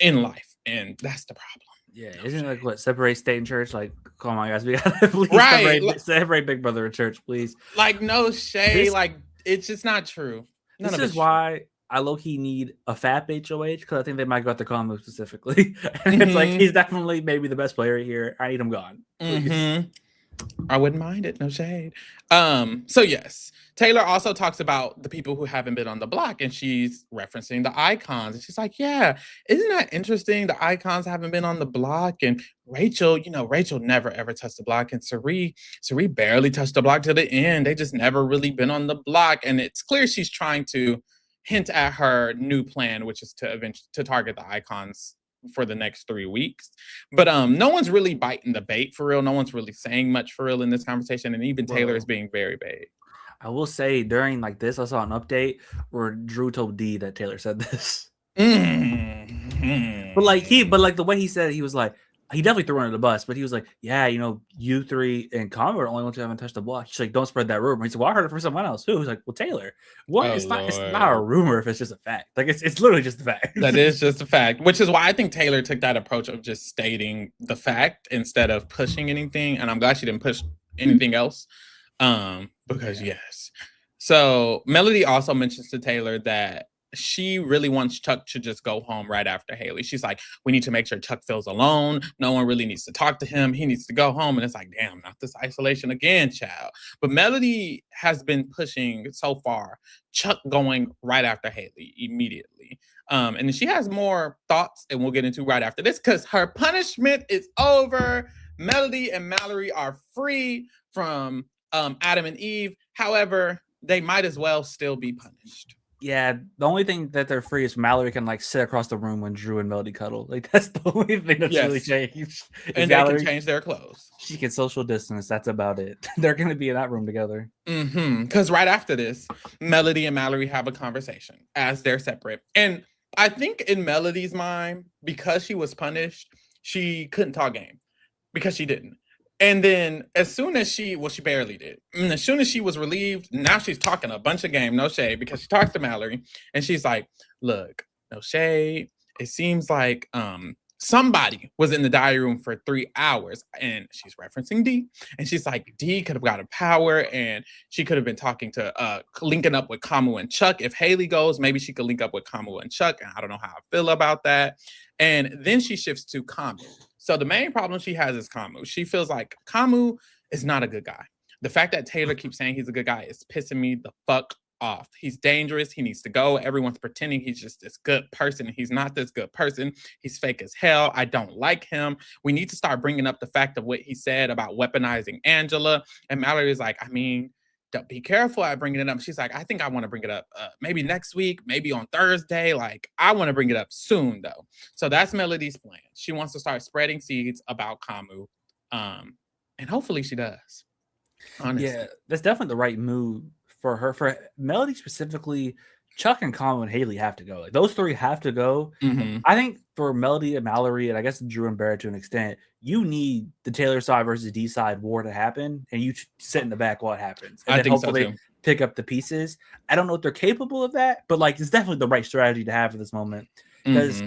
in life. And that's the problem. Yeah, isn't it like what separates state and church? Like, come on, guys, we gotta please separate Big Brother and church, please. Like, no shade, like it's just not true. This is why I low-key need a FAP HOH, because I think they might go after Kamu specifically. And it's like he's definitely maybe the best player here. I need him gone. I wouldn't mind it, no shade. So yes, Taylor also talks about the people who haven't been on the block, and she's referencing the icons. And she's like, yeah, isn't that interesting? The icons haven't been on the block. And Rachel, Rachel never ever touched the block. And Cirie barely touched the block to the end. They just never really been on the block. And it's clear she's trying to hint at her new plan, which is to target the icons for the next 3 weeks. But no one's really biting the bait for real. No one's really saying much for real in this conversation. And even Taylor is being very vague. I will say during like this, I saw an update where Drew told D that Taylor said this. But like the way he said it, he was like, he definitely threw under the bus, but he was like, yeah, you three and Conrad are the only ones who haven't touched the block. She's like, don't spread that rumor. He said, well, I heard it from someone else. Who? He's like, well, Taylor. What? It's not a rumor if it's just a fact. Like it's literally just a fact. That is just a fact, which is why I think Taylor took that approach of just stating the fact instead of pushing anything. And I'm glad she didn't push anything else. Because yes. So Melody also mentions to Taylor that she really wants Chuck to just go home right after Haley. She's like, we need to make sure Chuck feels alone. No one really needs to talk to him. He needs to go home. And it's like, damn, not this isolation again, child. But Melody has been pushing so far Chuck going right after Haley immediately. And she has more thoughts, and we'll get into right after this, because her punishment is over. Melody and Mallory are free from Adam and Eve. However, they might as well still be punished. Yeah, the only thing that they're free is Mallory can like sit across the room when Drew and Melody cuddle. Like that's the only thing that's really changed. And Mallory, they can change their clothes. She can social distance. That's about it. They're going to be in that room together. Because right after this, Melody and Mallory have a conversation as they're separate. And I think in Melody's mind, because she was punished, she couldn't talk game because she didn't. And then as soon as she barely did. And as soon as she was relieved, now she's talking a bunch of game, no shade, because she talks to Mallory and she's like, look, no shade. It seems like somebody was in the diary room for 3 hours, and she's referencing D. And she's like, D could have got a power, and she could have been talking to linking up with Kamu and Chuck. If Haley goes, maybe she could link up with Kamu and Chuck. And I don't know how I feel about that. And then she shifts to Kamu. So the main problem she has is Kamu. She feels like Kamu is not a good guy. The fact that Taylor keeps saying he's a good guy is pissing me the fuck off. He's dangerous. He needs to go. Everyone's pretending he's just this good person. He's not this good person. He's fake as hell. I don't like him. We need to start bringing up the fact of what he said about weaponizing Angela. And Mallory is like, I mean, don't be careful at bringing it up. She's like, I think I want to bring it up maybe next week, maybe on Thursday. Like, I want to bring it up soon, though. So that's Melody's plan. She wants to start spreading seeds about Kamu. And hopefully she does. Yeah, honestly. that's definitely the right move for her. For Melody specifically, Chuck and Kamu and Haley have to go. Like those three have to go. Hmm. I think for Melody and Mallory, and I guess Drew and Barrett to an extent, you need the Taylor side versus D side war to happen, and you sit in the back while it happens, and I then think so hopefully too. pick up the pieces. I don't know if they're capable of that, but like it's definitely the right strategy to have at this moment because Hmm.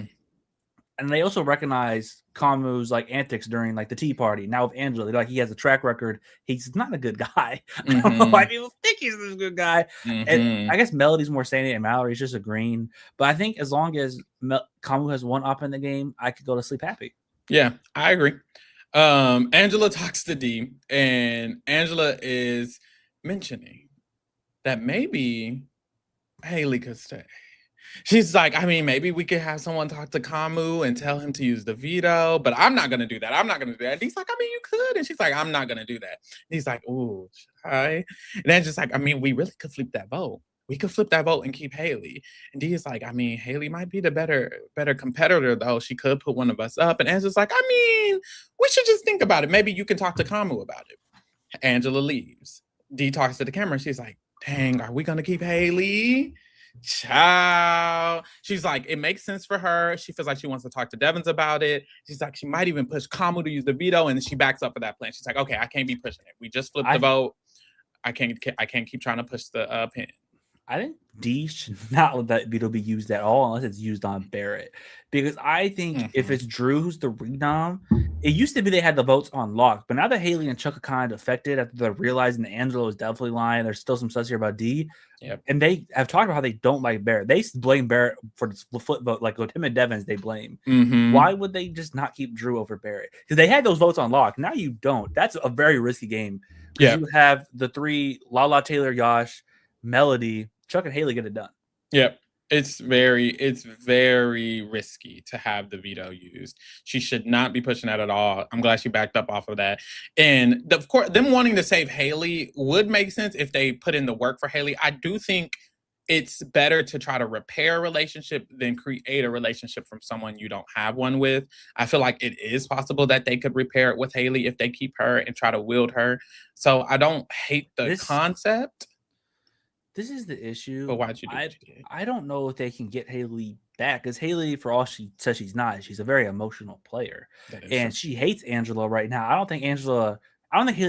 and they also recognize Kamu's like antics during like the tea party. Now with Angela, like he has a track record. He's not a good guy. I don't know why Hmm. people think he's this good guy. And Hmm. I guess Melody's more saying it, and Mallory's just agreeing. But I think as long as Kamu has one up in the game, I could go to sleep happy. Yeah, I agree. Angela talks to D, and Angela is mentioning that maybe Haley could stay. She's like, I mean, maybe we could have someone talk to Kamu and tell him to use the veto, but I'm not gonna do that. I'm not gonna do that. And he's like, I mean, you could. And she's like, I'm not gonna do that. And he's like, ooh, should I? And then just like, I mean, we really could flip that vote. We could flip that vote and keep Haley. And D is like, I mean, Haley might be the better competitor, though. She could put one of us up. And Angela's like, I mean, we should just think about it. Maybe you can talk to Kamu about it. Angela leaves. D talks to the camera. She's like, dang, are we gonna keep Haley? Ciao. She's like, it makes sense for her. She feels like she wants to talk to Devins about it. She's like, she might even push Kamu to use the veto, and then she backs up for that plan. She's like, okay, I can't be pushing it. We just flipped the I vote. I can't keep trying to push the pin. I think D should not let that veto be used at all unless it's used on Barrett. Because I think if it's Mm-hmm. Drew who's the renom, it used to be they had the votes on lock, but now that Haley and Chuck are kind of affected after they're realizing that Angelo is definitely lying, there's still some stuff here about D. Yep. And they have talked about how they don't like Barrett. They blame Barrett for the flip vote, like with him and Devins, they blame. Mm-hmm. Why would they just not keep Drew over Barrett? Because they had those votes on lock. Now you don't. That's a very risky game because Yep. you have the three Lala, Taylor, Yash, Melody, Chuck, and Haley get it done. Yep. It's very risky to have the veto used. She should not be pushing that at all. I'm glad she backed up off of that. And of course, them wanting to save Haley would make sense if they put in the work for Haley. I do think it's better to try to repair a relationship than create a relationship from someone you don't have one with. I feel like it is possible that they could repair it with Haley if they keep her and try to wield her. So I don't hate the This concept, this is the issue. but why'd you do I what you did? I don't know if they can get Haley back because Haley, for all she says she's not, she's a very emotional player, That is true. and she hates Angela right now. I don't think Haley's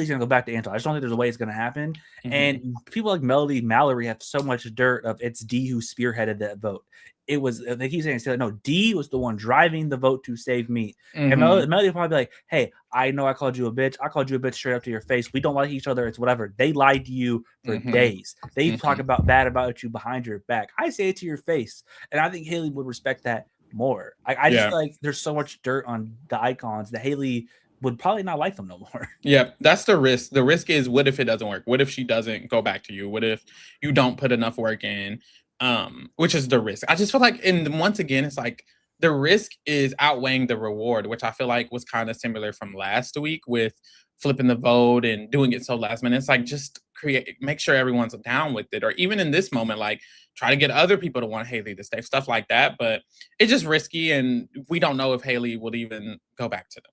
gonna go back to Angela. I just don't think there's a way it's gonna happen. Mhm. And people like Melody, Mallory have so much dirt of it's D who spearheaded that vote. It was they keep saying no, D was the one driving the vote to save me. And Mhm. Melody will probably be like, hey, I know I called you a bitch. I called you a bitch straight up to your face. We don't like each other. It's whatever. They lied to you for Mhm. days. They talk Mhm. about bad about you behind your back. I say it to your face. And I think Haley would respect that more. I just Yeah. feel like there's so much dirt on the icons that Haley would probably not like them no more. Yeah, that's the risk. The risk is what if it doesn't work? What if she doesn't go back to you? What if you don't put enough work in? Which is the risk. I just feel like and once again, it's like the risk is outweighing the reward, which I feel like was kind of similar from last week with flipping the vote and doing it so last minute. It's like just make sure everyone's down with it. Or even in this moment, like try to get other people to want Haley to stay, stuff like that. But it's just risky and we don't know if Haley will even go back to them.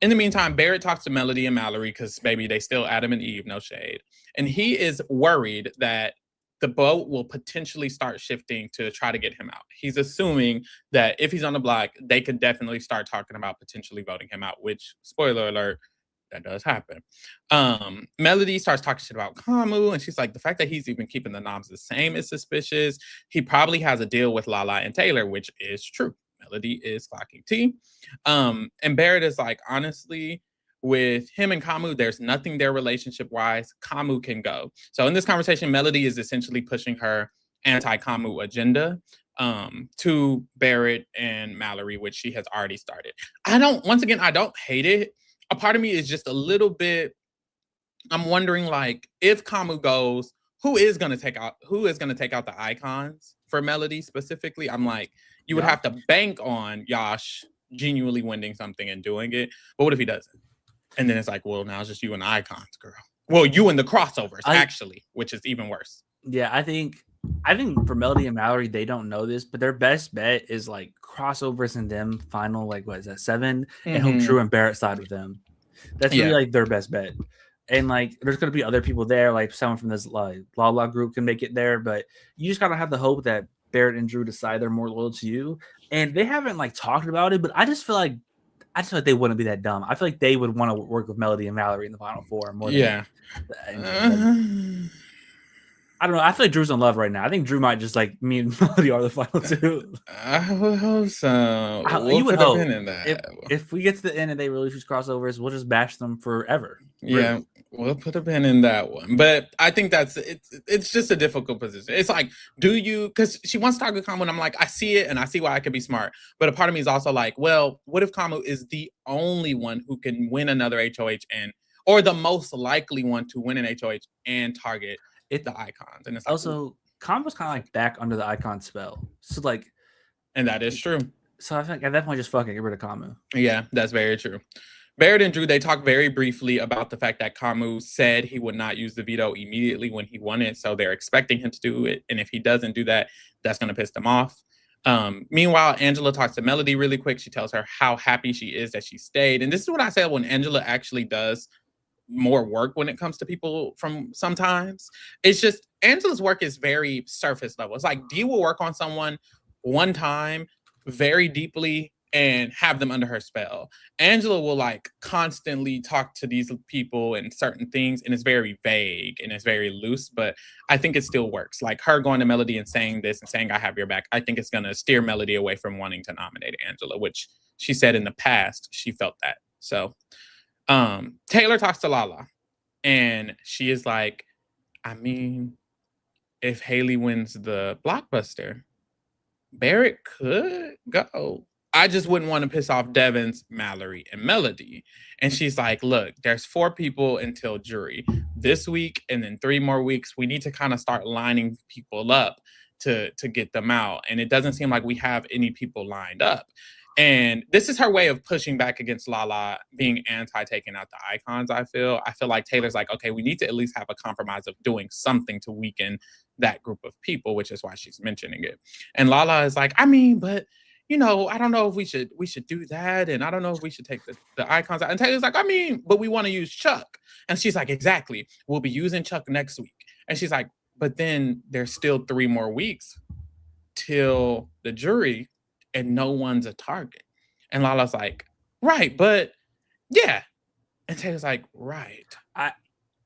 In the meantime, Barrett talks to Melody and Mallory because baby, they still Adam and Eve, no shade. And he is worried that the boat will potentially start shifting to try to get him out. He's assuming that if he's on the block, they could definitely start talking about potentially voting him out, which spoiler alert, that does happen. Melody starts talking shit about Kamu, and she's like, the fact that he's even keeping the noms the same is suspicious. He probably has a deal with Lala and Taylor, which is true. Melody is clocking T. And Barrett is like, honestly, with him and Kamu, there's nothing there relationship wise. Kamu can go. So in this conversation, Melody is essentially pushing her anti-Kamu agenda to Barrett and Mallory, which she has already started. Once again, I don't hate it. A part of me is just a little bit, I'm wondering like if Kamu goes, who is gonna take out the icons for Melody specifically? I'm like, you would Yeah. have to bank on Yash genuinely winning something and doing it. But what if he doesn't? And then it's like, well, now it's just you and the icons, girl. Well, you and the crossovers, actually, which is even worse. Yeah, I think for Melody and Mallory, they don't know this, but their best bet is like crossovers and them final, like what is that, 7, and hope Mm-hmm. Drew and Barrett side with them. That's really Yeah. like their best bet. and like there's gonna be other people there, like someone from this La group can make it there, but you just gotta have the hope that Barrett and Drew decide they're more loyal to you. And they haven't like talked about it, but I just feel like they wouldn't be that dumb. I feel like they would want to work with Melody and Mallory in the final four more than I don't know. I feel like Drew's in love right now. I think Drew might just like me and Melody are the final two. I would hope so. You would hope in that. If we get to the end and they release these crossovers, we'll just bash them forever. Really. Yeah, we'll put a pin in that one. But I think it's just a difficult position. It's like, do you, because she wants to talk with Kamu, and I'm like, I see it and I see why I could be smart. But a part of me is also like, well, what if Kamu is the only one who can win another HOH or the most likely one to win an HOH and target the icons? And it's like, also Kamu's kind of like back under the icon spell. So like, and that is true. So I think at that point, just fucking get rid of Kamu. Yeah, that's very true. Barrett and Drew, they talk very briefly about the fact that Kamu said he would not use the veto immediately when he won it. So they're expecting him to do it. And if he doesn't do that, that's going to piss them off. Meanwhile, Angela talks to Melody really quick. She tells her how happy she is that she stayed. And this is what I said when Angela actually does more work when it comes to people from sometimes. It's just Angela's work is very surface level. It's like Dee will work on someone one time very deeply and have them under her spell. Angela will like constantly talk to these people and certain things, and it's very vague and it's very loose, but I think it still works. Like her going to Melody and saying this and saying I have your back, I think it's going to steer Melody away from wanting to nominate Angela, which she said in the past she felt that. So Taylor talks to Lala and she is like, I mean, if Haley wins the blockbuster, Barrett could go. I just wouldn't want to piss off Devins, Mallory, and Melody. And she's like, look, there's 4 people until jury this week and then 3 more weeks. We need to kind of start lining people up to get them out. And it doesn't seem like we have any people lined up. And this is her way of pushing back against Lala being anti-taking out the icons, I feel. I feel like Taylor's like, okay, we need to at least have a compromise of doing something to weaken that group of people, which is why she's mentioning it. And Lala is like, I mean, but you know, I don't know if we should do that. And I don't know if we should take the icons out. And Taylor's like, I mean, but we want to use Chuck. And she's like, exactly. We'll be using Chuck next week. And she's like, but then there's still 3 more weeks till the jury and no one's a target. And Lala's like, right, but yeah. And Taylor's like, right. I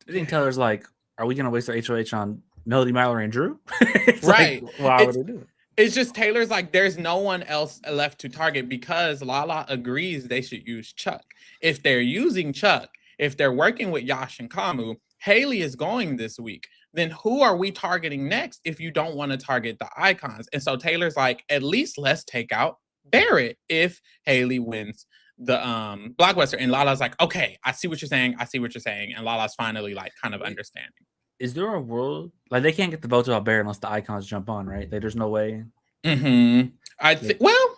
think Taylor's like, are we going to waste our HOH on Melody, Mallory, and Drew? Right. Like, why would they do it? It's just Taylor's like, there's no one else left to target because Lala agrees they should use Chuck. If they're using Chuck, if they're working with Yash and Kamu, Haley is going this week. Then who are we targeting next if you don't want to target the icons? And so Taylor's like, at least let's take out Barrett if Haley wins the blockbuster. And Lala's like, okay, I see what you're saying. I see what you're saying. And Lala's finally like kind of understanding. Is there a world like they can't get the votes about Barrett unless the icons jump on, right? There's no way. I think well,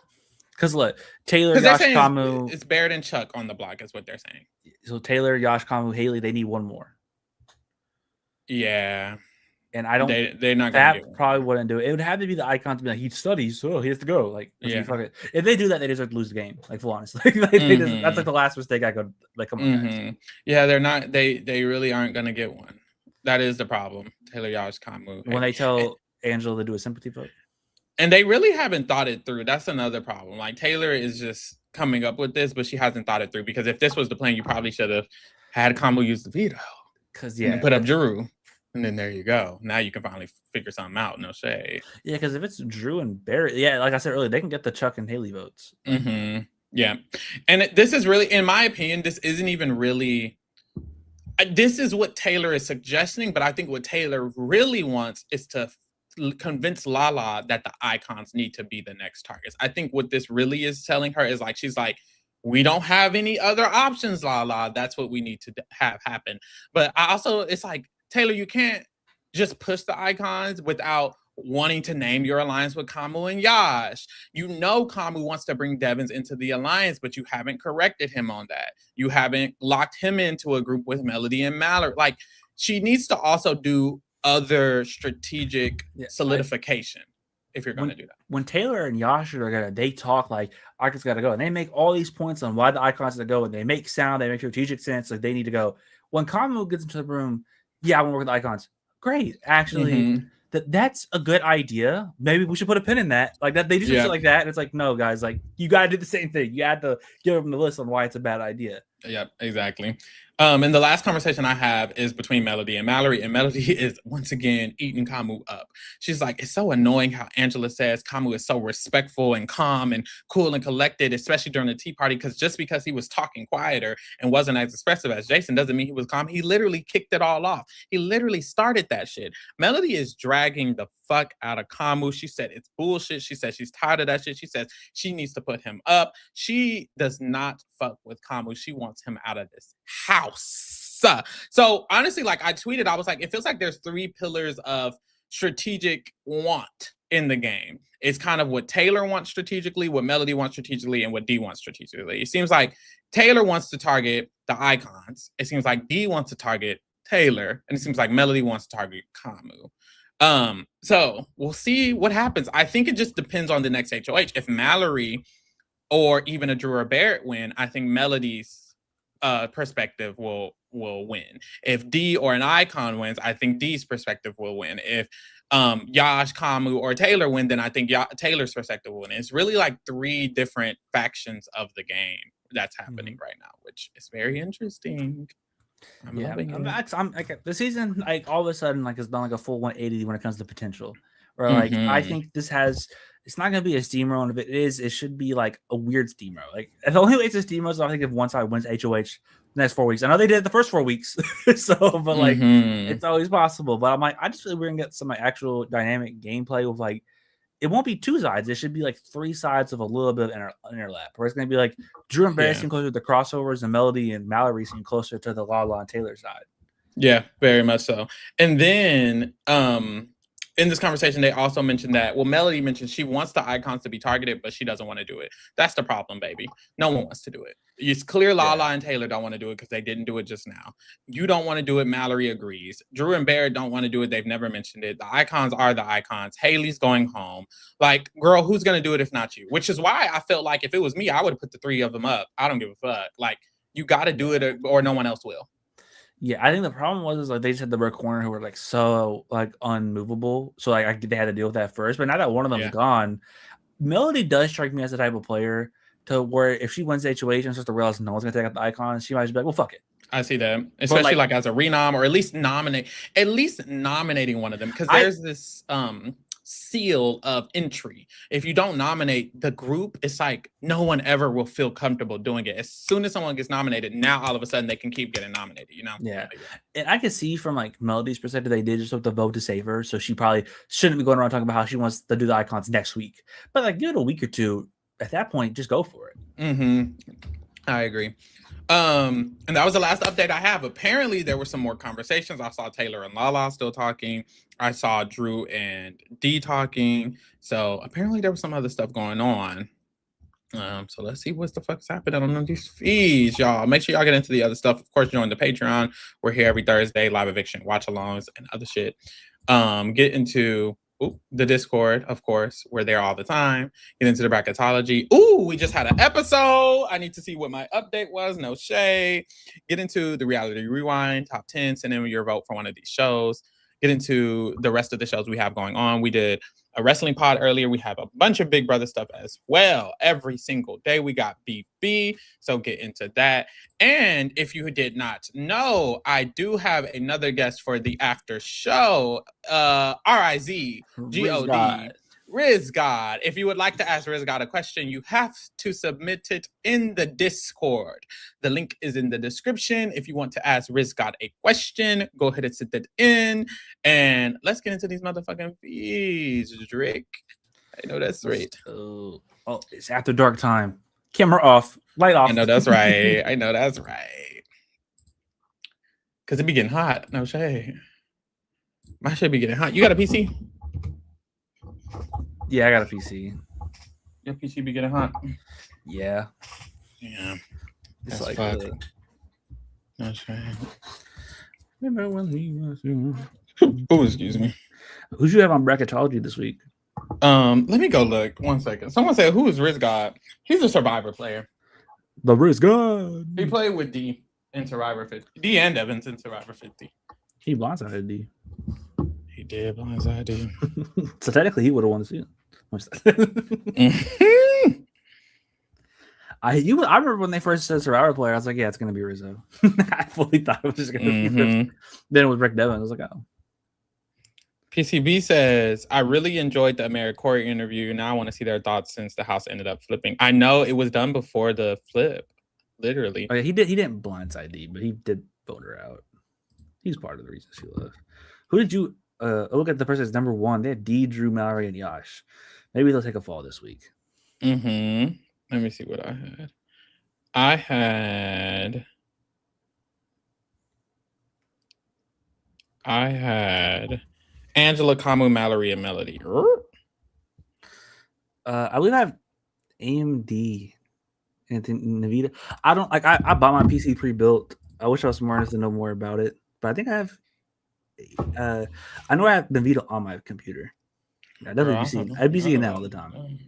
because look, Taylor, Yash, Kamu, it's Barrett and Chuck on the block, is what they're saying. So Taylor, Yash, Kamu, Haley, they need one more. Yeah, and I don't. They're not. That probably wouldn't do it. It would have to be the icon to be like he studies, so he has to go. Like, yeah. If they do that, they deserve to lose the game. Like, full honestly, that's like the last mistake I could. Like, come on, guys. Yeah, they're not. They really aren't gonna get one. That is the problem. Taylor, Yash, Kamu. When they tell Angela to do a sympathy vote. And they really haven't thought it through. That's another problem. Like Taylor is just coming up with this, but she hasn't thought it through. Because if this was the plan, you probably should have had Kamu use the veto. Because put up Drew, and then there you go. Now you can finally figure something out. No shade. Yeah, because if it's Drew and Barrett, like I said earlier, they can get the Chuck and Haley votes. Yeah, and this is really, in my opinion, this isn't even really. This is what Taylor is suggesting, but I think what Taylor really wants is to convince Lala that the icons need to be the next targets. I think what this really is telling her is like, she's like, we don't have any other options, Lala. That's what we need to have happen. But I also, it's like, Taylor, you can't just push the icons without wanting to name your alliance with Kamu and Yash. You know Kamu wants to bring Devins into the alliance, but you haven't corrected him on that. You haven't locked him into a group with Melody and Mallory. Like, she needs to also do other strategic solidification if you're going to do that. When Taylor and Yash are gonna, they talk like icons got to go, and they make all these points on why the icons have to go, and they make sound, they make strategic sense, like they need to go. when Kamu gets into the room, yeah, I want to work with the icons. Great, actually, that's a good idea. Maybe we should put a pin in that. Like that, they do some shit like that, and it's like, no, guys, like you gotta do the same thing. You had to give them the list on why it's a bad idea. Yep, exactly. And the last conversation I have is between Melody and Mallory, and Melody is once again eating Kamu up. She's like, it's so annoying how Angela says Kamu is so respectful and calm and cool and collected, especially during the tea party, just because he was talking quieter and wasn't as expressive as Jason doesn't mean he was calm. He literally kicked it all off. He literally started that shit. Melody is dragging the fuck out of Kamu. She said it's bullshit. She said she's tired of that shit. She says she needs to put him up. She does not fuck with Kamu. She wants him out of this house. So honestly, like I tweeted, I was like, it feels like there's 3 pillars of strategic want in the game. It's kind of what Taylor wants strategically, what Melody wants strategically, and what D wants strategically. It seems like Taylor wants to target the icons. It seems like D wants to target Taylor, and it seems like Melody wants to target Kamu. So we'll see what happens. I think it just depends on the next HOH. If Mallory or even a Drew or Barrett win, I think Melody's perspective will win. If D or an icon wins, I think D's perspective will win. If Yash, Kamu, or Taylor win, then I think Taylor's perspective will win. It's really like 3 different factions of the game that's happening right now, which is very interesting. I'm loving it. I'm like the season, like all of a sudden, like it's done like a full 180 when it comes to potential. Or like I think this has, it's not gonna be a steamroll, and if it is, it should be like a weird steamroll. Like if the only way it's a steamroll is I think if one side wins HOH the next 4 weeks. I know they did it the first 4 weeks, so but like it's always possible. But I'm like, I just feel like we're gonna get some like actual dynamic gameplay with like. It won't be 2 sides. It should be like 3 sides of a little bit of interlap. Where it's going to be like Drew and Barry seem closer to the crossovers, and Melody and Mallory seem closer to the Lala and Taylor side. Yeah, very much so. And then in this conversation, they also mentioned that, well, Melody mentioned she wants the icons to be targeted, but she doesn't want to do it. That's the problem, baby. No one wants to do it. It's clear Lala and Taylor don't want to do it because they didn't do it just now. You don't want to do it. Mallory agrees. Drew and Barrett don't want to do it. They've never mentioned it. The icons are the icons. Haley's going home. Like, girl, who's going to do it if not you? Which is why I felt like if it was me, I would have put the 3 of them up. I don't give a fuck. Like, you got to do it or no one else will. Yeah, I think the problem was like they just had the red corner who were like so like unmovable. So like they had to deal with that first. But now that one of them's gone, Melody does strike me as the type of player to where if she wins HOH and starts to realize no one's gonna take out the icons, she might just be like, well, fuck it. I see that, especially like as a renom, or at least nominating one of them, because there's this seal of entry. If you don't nominate the group, it's like no one ever will feel comfortable doing it. As soon as someone gets nominated, now all of a sudden they can keep getting nominated, you know? Yeah. And I can see from like Melody's perspective, they did just have to vote to save her. So she probably shouldn't be going around talking about how she wants to do the icons next week. But like give it a week or 2. At that point, just go for it. I agree. And that was the last update I have. Apparently there were some more conversations. I saw Taylor and Lala still talking. I saw Drew and D talking. So apparently there was some other stuff going on. So let's see what the fuck's happening on these feeds, y'all. Make sure y'all get into the other stuff. Of course, join the Patreon. We're here every Thursday, live eviction, watch alongs, and other shit. Get into the Discord, of course. We're there all the time. Get into the bracketology. We just had an episode. I need to see what my update was. No shade. Get into the reality rewind, top 10. Send in your vote for one of these shows. Get into the rest of the shows we have going on. We did a wrestling pod earlier. We have a bunch of Big Brother stuff as well. Every single day we got BB. So get into that. And if you did not know, I do have another guest for the after show. RIZGOD. Riz God. If you would like to ask Riz God a question, you have to submit it in the Discord. The link is in the description. If you want to ask Riz God a question, go ahead and sit that in. And let's get into these motherfucking feeds, Drake. I know that's right. Oh, it's after dark time. Camera off. Light off. I know that's right. I know that's right. Because it be getting hot. No shade. My shit be getting hot. You got a PC? Yeah, I got a PC. Your PC be getting hot? Yeah. Yeah. It's that's like fuck. That's right. Remember when we was Excuse me. Who'd you have on bracketology this week? Let me go look. 1 second. Someone said, who is Riz God? He's a Survivor player. The Riz God. He played with D in Survivor 50. D and Evans in Survivor 50. He blindsided D. He did blindside D. So technically, he would have won the season. I remember when they first said Survivor player, I was like, yeah, it's gonna be Rizzo. I fully thought it was just gonna be Rizzo. Then it was Rick Devin. I was like, oh. PCB says, I really enjoyed the AmeriCorey interview. Now I want to see their thoughts since the house ended up flipping. I know it was done before the flip, literally. Oh, yeah, he didn't blindside D, but he did vote her out. He's part of the reason she left. Who did you look at the person that's number one? They had D, Drew, Mallory, and Yash. Maybe they'll take a fall this week. Let me see what I had. I had Angela, Kamu, Mallory, and Melody. I believe I have AMD and Navita. I don't like. I bought my PC pre-built. I wish I was smart enough to know more about it, but I think I have. I know I have Navita on my computer. I'd be seeing that all the time.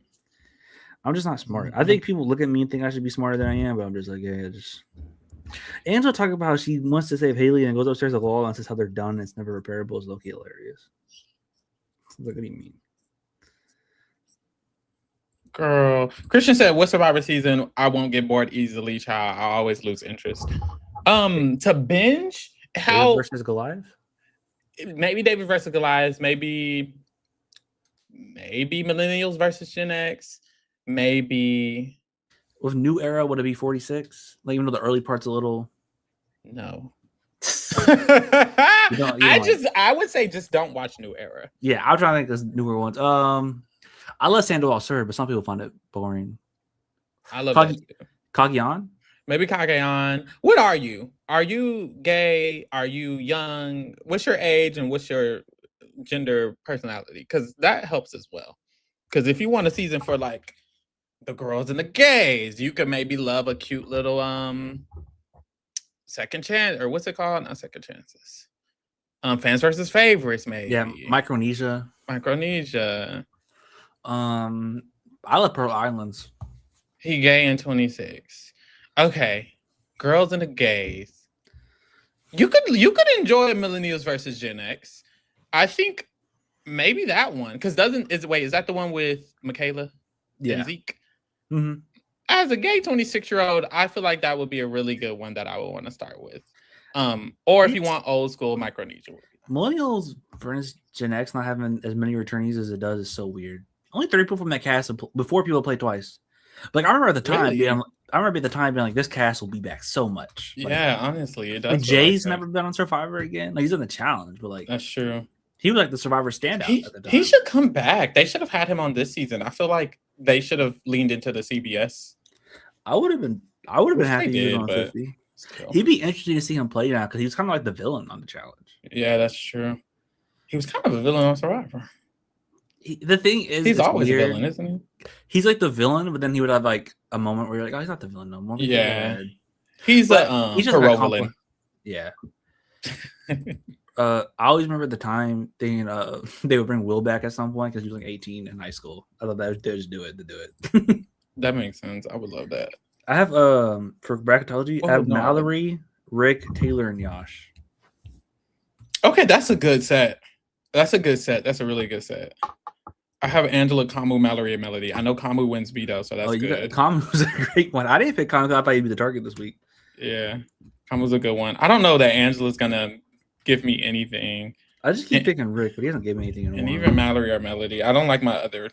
I'm just not smart. I think people look at me and think I should be smarter than I am, but I'm just like, yeah, just. Angela talking about how she wants to save Haley and goes upstairs to Law and says how they're done and it's never repairable is low-key hilarious. Like, what do you mean? Girl. Christian said, what Survivor season? I won't get bored easily, child. I always lose interest. To binge? How David versus Goliath? Maybe David versus Goliath. Maybe Millennials versus Gen X. Maybe with New Era, would it be 46? Like, even though the early part's a little. No. you don't I would say just don't watch New Era. Yeah, I'm trying to think of newer ones. I love Sandoval Sir, but some people find it boring. I love that too. Kagian? Maybe Kageon. What are you? Are you gay? Are you young? What's your age and what's your gender personality? Because that helps as well. Because if you want a season for like the girls and the gays, you could maybe love a cute little second chance, or what's it called? Not second chances. Fans versus favorites, maybe. Yeah, Micronesia. I love Pearl Islands. He gay in 26. Okay, girls and the gays. You could enjoy Millennials versus Gen X. I think maybe that one, because is that the one with Michaela and Zeke? Mm-hmm. As a gay 26-year-old, I feel like that would be a really good one that I would want to start with. Or if you want old school, Micronesia. Millennials versus Gen X not having as many returnees as it does is so weird. Only 30 people from that cast before people play twice. Like, I remember at the time being like, this cast will be back so much. Like, yeah, honestly, it does. Like, Jay's never been on Survivor again. Like, he's in the challenge, but like, that's true. He was like the Survivor standout at the time. He should come back. They should have had him on this season. I feel like they should have leaned into the CBS. I would have been happy he was on 50. Still. He'd be interesting to see him play now because he was kind of like the villain on the challenge. Yeah, that's true. He was kind of a villain on Survivor. The thing is, he's always weird. A villain, isn't he? He's like the villain, but then he would have like a moment where you're like, "Oh, he's not the villain no more." Yeah, he's he's just a villain. Yeah. I always remember the time thinking they would bring Will back at some point because he was like 18 in high school. I thought they just do it. That makes sense. I would love that. I have for bracketology, I have Mallory, Rick, Taylor, and Yash. Okay, that's a good set. That's a really good set. I have Angela, Kamu, Mallory, and Melody. I know Kamu wins veto, so that's good. Kamu's a great one. I didn't pick Kamu. I thought he'd be the target this week. Yeah, Kamu's a good one. I don't know that Angela's gonna give me anything. I just keep picking Rick, but he doesn't give me anything anymore. And even Mallory or Melody. I don't like my other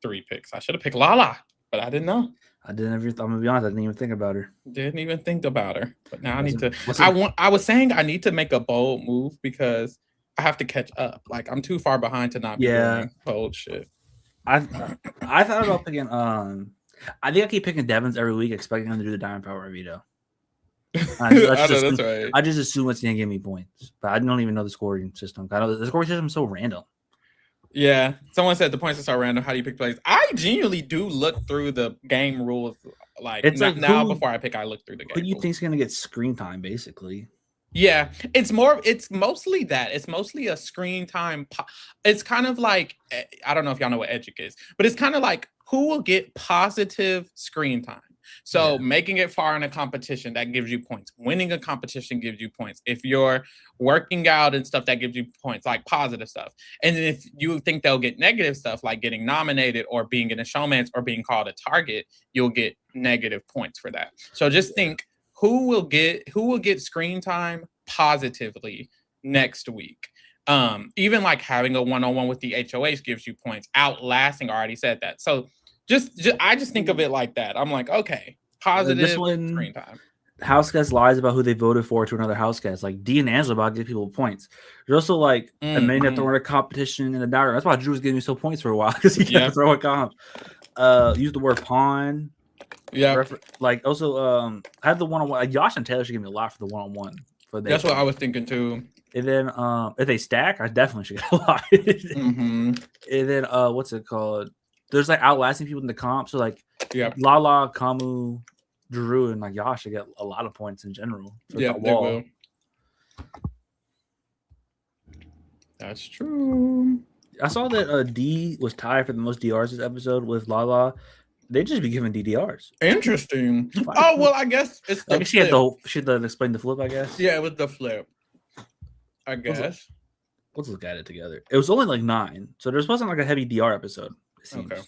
3 picks. I should have picked Lala, but I didn't know. I'm gonna be honest. I didn't even think about her. Didn't even think about her. But now I need to. I was saying I need to make a bold move because I have to catch up. Like, I'm too far behind to not be doing bold shit. I thought about picking. I think I keep picking Devins every week, expecting him to do the Diamond Power veto. That's right. I just assume it's gonna give me points, but I don't even know the scoring system. I know the scoring system is so random. Yeah, someone said the points are so random. How do you pick plays? I genuinely do look through the game rules. Like, it's like now before I pick, I look through the game. Who do you think's gonna get screen time, basically? Yeah, it's mostly that. It's mostly a screen time. It's kind of like, I don't know if y'all know what Educ is, but it's kind of like who will get positive screen time. So making it far in a competition, that gives you points. Winning a competition gives you points. If you're working out and stuff, that gives you points, like positive stuff. And if you think they'll get negative stuff, like getting nominated or being in a showman's or being called a target, you'll get negative points for that. So just think who will get screen time positively next week. Even like having a one-on-one with the HOH gives you points. Outlasting, I already said that. So I just think of it like that. I'm like, okay, positive screen time. House guest lies about who they voted for to another house guest. Like D and Angela about to give people points. There's also like a man that throwing a competition in the diary. That's why Drew was giving me so points for a while because he kept throwing comp. Used the word pawn. Yeah. Like also I had the one-on-one. Josh and Taylor should give me a lot for the one-on-one. That's what I was thinking too. And then if they stack, I definitely should get a lot. And then what's it called? There's like outlasting people in the comp. So like Lala, Kamu, Drew, and like Yash should get a lot of points in general. Yeah, they will. That's true. I saw that D was tied for the most DRs this episode with Lala. They just be giving DDRs. Interesting. Oh well, I guess it's the she had to explain the flip. I guess. Yeah, it was the flip. I guess. Let's look at it together. It was only like 9, so there wasn't like a heavy DR episode. It seems. Okay.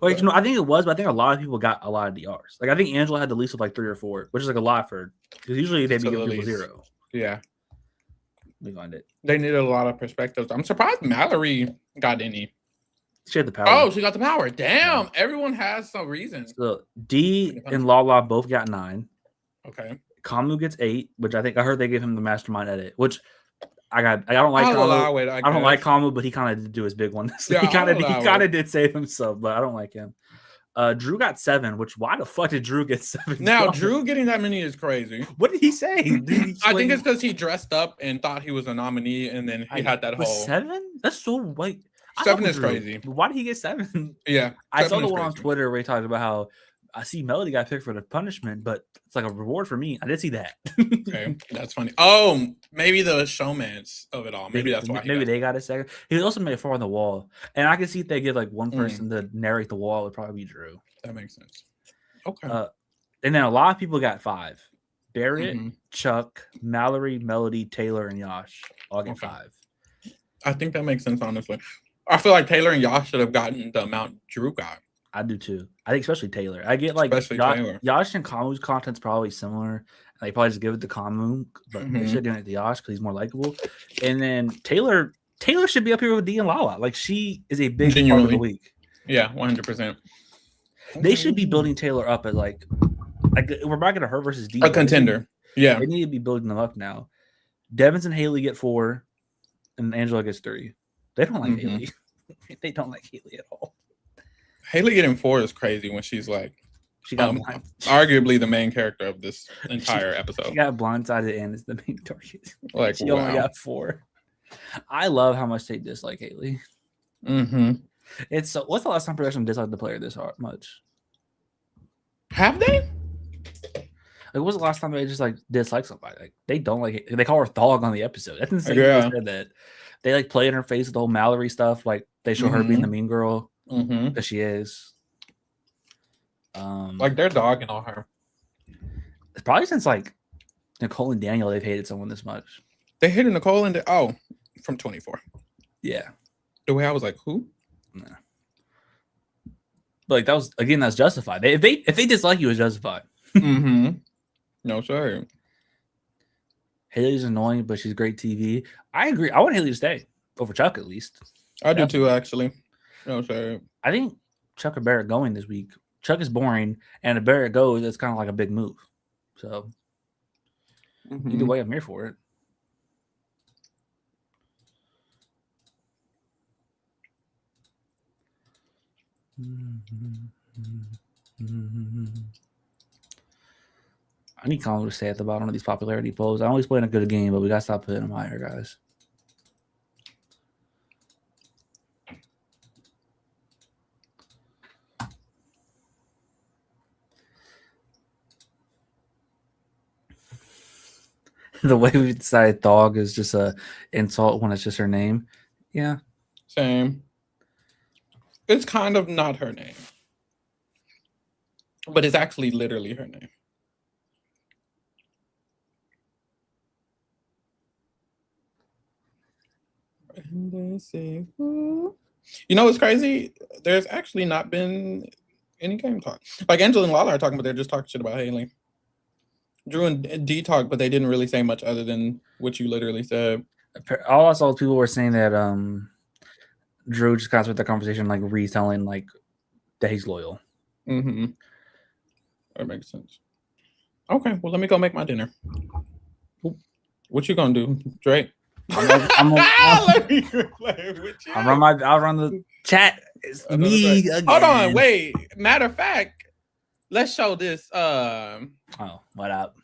Like I think it was, but I think a lot of people got a lot of DRs. Like I think Angela had the least of like 3 or 4, which is like a lot for because usually they'd be giving people 0. Yeah. Let me find it. They needed a lot of perspectives. I'm surprised Mallory got any. She had the power. Oh, she got the power. Damn. Yeah. Everyone has some reasons. So D and Lala both got 9. Okay. Kamu gets 8, which I heard they gave him the mastermind edit, which I don't like Kamu. I don't like Kamu, but he kind of did do his big one. Yeah, he kind of did save himself, but I don't like him. Drew got 7, which why the fuck did Drew get 7? Now Drew getting that many is crazy. What did he say? I think it's because he dressed up and thought he was a nominee, and then he had that whole 7. That's so white. 7 is crazy. Why did he get 7? Yeah, I saw the one on Twitter where he talked about how I see Melody got picked for the punishment, but it's like a reward for me. I did see that. Okay, that's funny. Oh, maybe the showman's of it all. Maybe that's why. Maybe they got a second. He was also made 4 on the wall, and I can see if they give like one person to narrate the wall, it would probably be Drew. That makes sense. Okay. And then a lot of people got 5. Barrett, Chuck, Mallory, Melody, Taylor, and Yash all get 5. I think that makes sense. Honestly, I feel like Taylor and Yash should have gotten the amount Drew got. I do too. I think especially Taylor. I get like Yash and Kamu's content's probably similar. They probably just give it to Kamu, but they should give it to Yash because he's more likable. And then Taylor should be up here with D and Lala. Like she is a big part of the week. Yeah, 100%. They should be building Taylor up as like we're back at her versus D. A contender. Yeah. They need to be building them up now. Devins and Haley get 4, and Angela gets 3. They don't like Haley. They don't like Haley at all. Haley getting 4 is crazy when she's like she got arguably the main character of this entire episode. She got blindsided and is the main target. Like she only got 4. I love how much they dislike Haley. It's what's the last time production disliked the player this much? Have they? Like, what was the last time they just like dislike somebody? Like they don't like it. They call her Thog on the episode. That's insane. They said that. They like play in her face with the whole Mallory stuff. Like they show her being the mean girl that she is. Like they're dogging on her. It's probably since like Nicole and Daniel they've hated someone this much. They hated Nicole and from 24. Yeah. The way I was like, who? Nah. But like that's justified. If they dislike you, it's justified. No, sorry. Haley's annoying, but she's great TV. I agree. I want Haley to stay over Chuck at least. I do too, actually. No, sorry. I think Chuck or Barrett going this week. Chuck is boring, and if Barrett goes, it's kind of like a big move. So either way, I'm here for it. I need Colin to stay at the bottom of these popularity polls. I know he's playing a good game, but we gotta stop putting him higher, guys. The way we decided dog is just a insult when it's just her name. Yeah. Same. It's kind of not her name. but it's actually literally her name. You know what's crazy? There's actually not been any game talk. Like Angela and Lala are talking, but they're just talking shit about Haley. Drew and D talk, but they didn't really say much other than what you literally said. All I saw people were saying that Drew just got with the conversation, like retelling like that he's loyal. Mm-hmm. That makes sense. Okay, well let me go make my dinner. What you gonna do, Drake? I'll run the chat. It's me again. Hold on, wait. Matter of fact, let's show this. Oh, what up?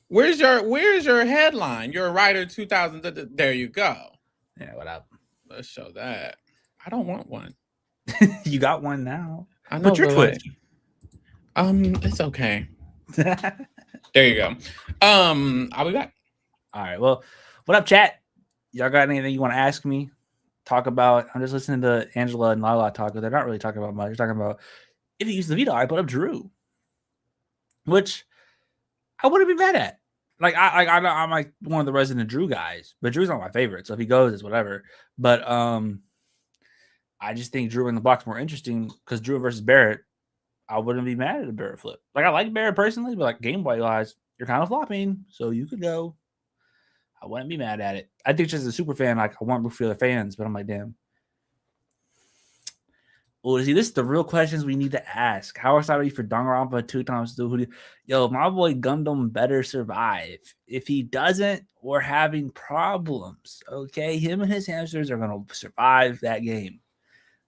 Where's your headline? You're a writer 2000. There you go. Yeah, what up? Let's show that. I don't want one. You got one now. I know. But your Twitch. It's okay. There you go. I'll be back. All right. Well, what up, chat? Y'all got anything you want to ask me? Talk about? I'm just listening to Angela and Lala talk, but they're not really talking about much. They're talking about if you use the veto, I put up Drew, which I wouldn't be mad at. Like I'm like one of the resident Drew guys, but Drew's not my favorite. So if he goes, it's whatever. But I just think Drew in the box more interesting because Drew versus Barrett. I wouldn't be mad at a Barrett flip. Like I like Barrett personally, but like game boy wise, you're kind of flopping, so you could go. I wouldn't be mad at it. I think just as a super fan, like I want root for the other fans, but I'm like, damn. Well, see, this is the real questions we need to ask. How excited are you for Danganronpa 2x2? Yo, my boy Gundam better survive. If he doesn't, we're having problems. Okay, him and his hamsters are gonna survive that game.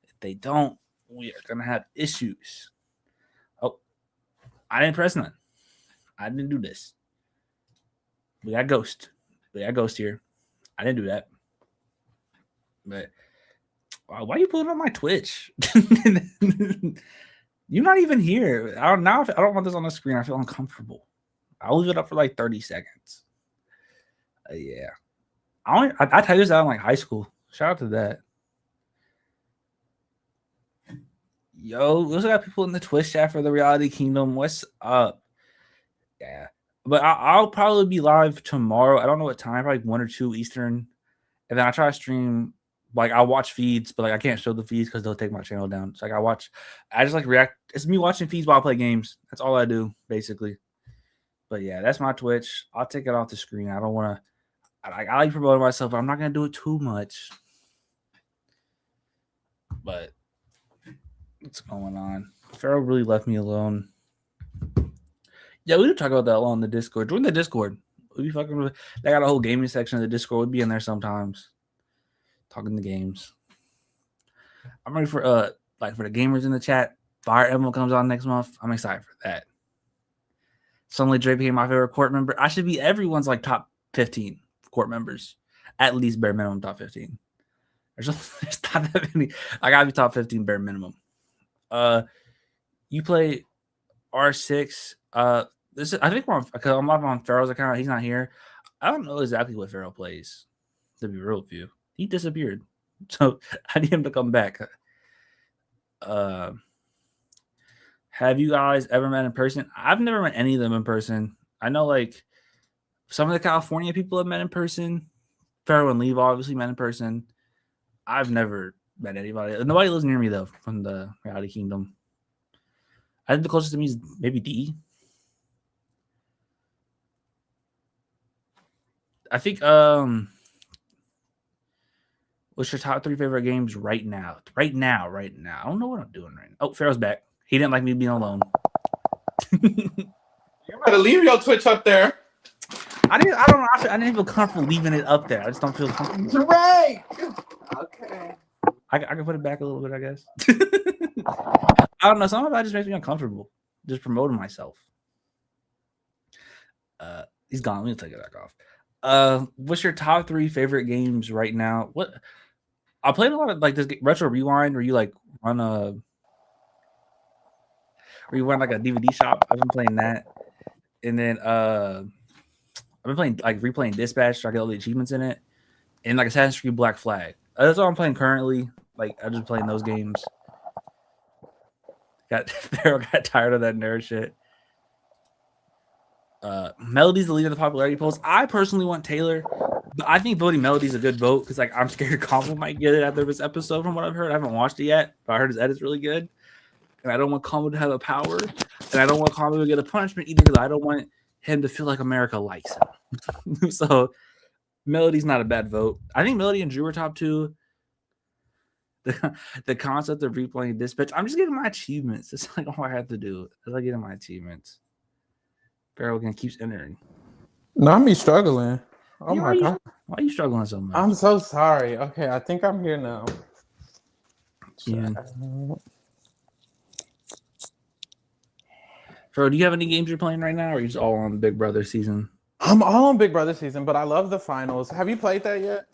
If they don't, we are gonna have issues. Oh, I didn't press none. I didn't do this. We got Ghost. We got Ghost here. I didn't do that. But why are you pulling on my Twitch? You're not even here. I don't want this on the screen. I feel uncomfortable. I'll leave it up for like 30 seconds. Yeah. I typed this out in like high school. Shout out to that. Yo, we also got people in the Twitch chat for the Reality Kingdom. What's up? Yeah. But I'll probably be live tomorrow. I don't know what time, probably 1 or 2 Eastern. And then I try to stream, like I'll watch feeds, but like I can't show the feeds because they'll take my channel down. So like I just like react. It's me watching feeds while I play games. That's all I do, basically. But yeah, that's my Twitch. I'll take it off the screen. I don't want to. I like promoting myself, but I'm not gonna do it too much. But what's going on? Pharaoh really left me alone. Yeah, we could talk about that all on the Discord. Join the Discord. We'll be fucking with. They got a whole gaming section of the Discord. We'll be in there sometimes, talking the games. I'm ready for like for the gamers in the chat. Fire Emblem comes out next month. I'm excited for that. Suddenly Drake became my favorite court member. I should be everyone's like top 15 court members, at least bare minimum top 15. There's not that many. I gotta be top 15 bare minimum. You play R6. This is, I think because I'm live on Pharaoh's account. He's not here. I don't know exactly what Pharaoh plays. To be real with you, he disappeared, so I need him to come back. Have you guys ever met in person? I've never met any of them in person. I know like some of the California people have met in person. Pharaoh and Leave obviously met in person. I've never met anybody. Nobody lives near me though from the Reality Kingdom. I think the closest to me is maybe D. I think what's your top 3 favorite games right now? Right now. I don't know what I'm doing right now. Oh, Pharaoh's back. He didn't like me being alone. You better leave your Twitch up there. I didn't feel comfortable leaving it up there. I just don't feel comfortable. Right. Okay. I can put it back a little bit, I guess. I don't know. Some of that just makes me uncomfortable. Just promoting myself. He's gone. Let me take it back off. What's your top 3 favorite games right now? What I played a lot of like this Retro Rewind where you like run like a DVD shop. I've been playing that. And then I've been playing like replaying Dispatch so I get all the achievements in it. And like Assassin's Creed Black Flag. That's all I'm playing currently. Like I'm just playing those games. Pharaoh got tired of that nerd shit. Melody's the leader of the popularity polls. I personally want Taylor, but I think voting Melody's a good vote because like I'm scared Kamala might get it after this episode. From what I've heard, I haven't watched it yet, but I heard his edit's really good, and I don't want Kamala to have a power, and I don't want Kamala to get a punishment either because I don't want him to feel like America likes him. So Melody's not a bad vote. I think Melody and Drew are top 2. The concept of replaying Dispatch. I'm just getting my achievements. It's like all I have to do. It's like getting my achievements. Pharaoh again keeps entering. No, I'm struggling. Oh my god. Why are you struggling so much? I'm so sorry. Okay, I think I'm here now. Yeah. Pharaoh, do you have any games you're playing right now, or are you just all on Big Brother season? I'm all on Big Brother season, but I love the finals. Have you played that yet?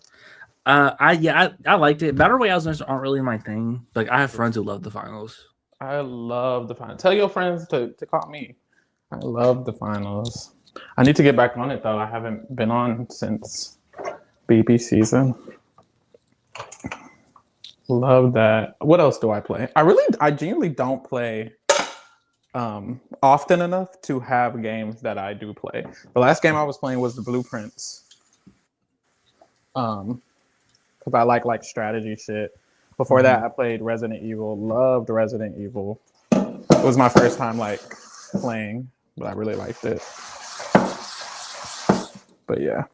I liked it. Battle Royales aren't really my thing. Like I have friends who love the finals. I love the finals. Tell your friends to call me. I love the finals. I need to get back on it though. I haven't been on since BB season. Love that. What else do I play? I genuinely don't play often enough to have games that I do play. The last game I was playing was the Blueprints. Because I like strategy shit. Before that, I played Resident Evil. Loved Resident Evil. It was my first time like playing, but I really liked it. But yeah,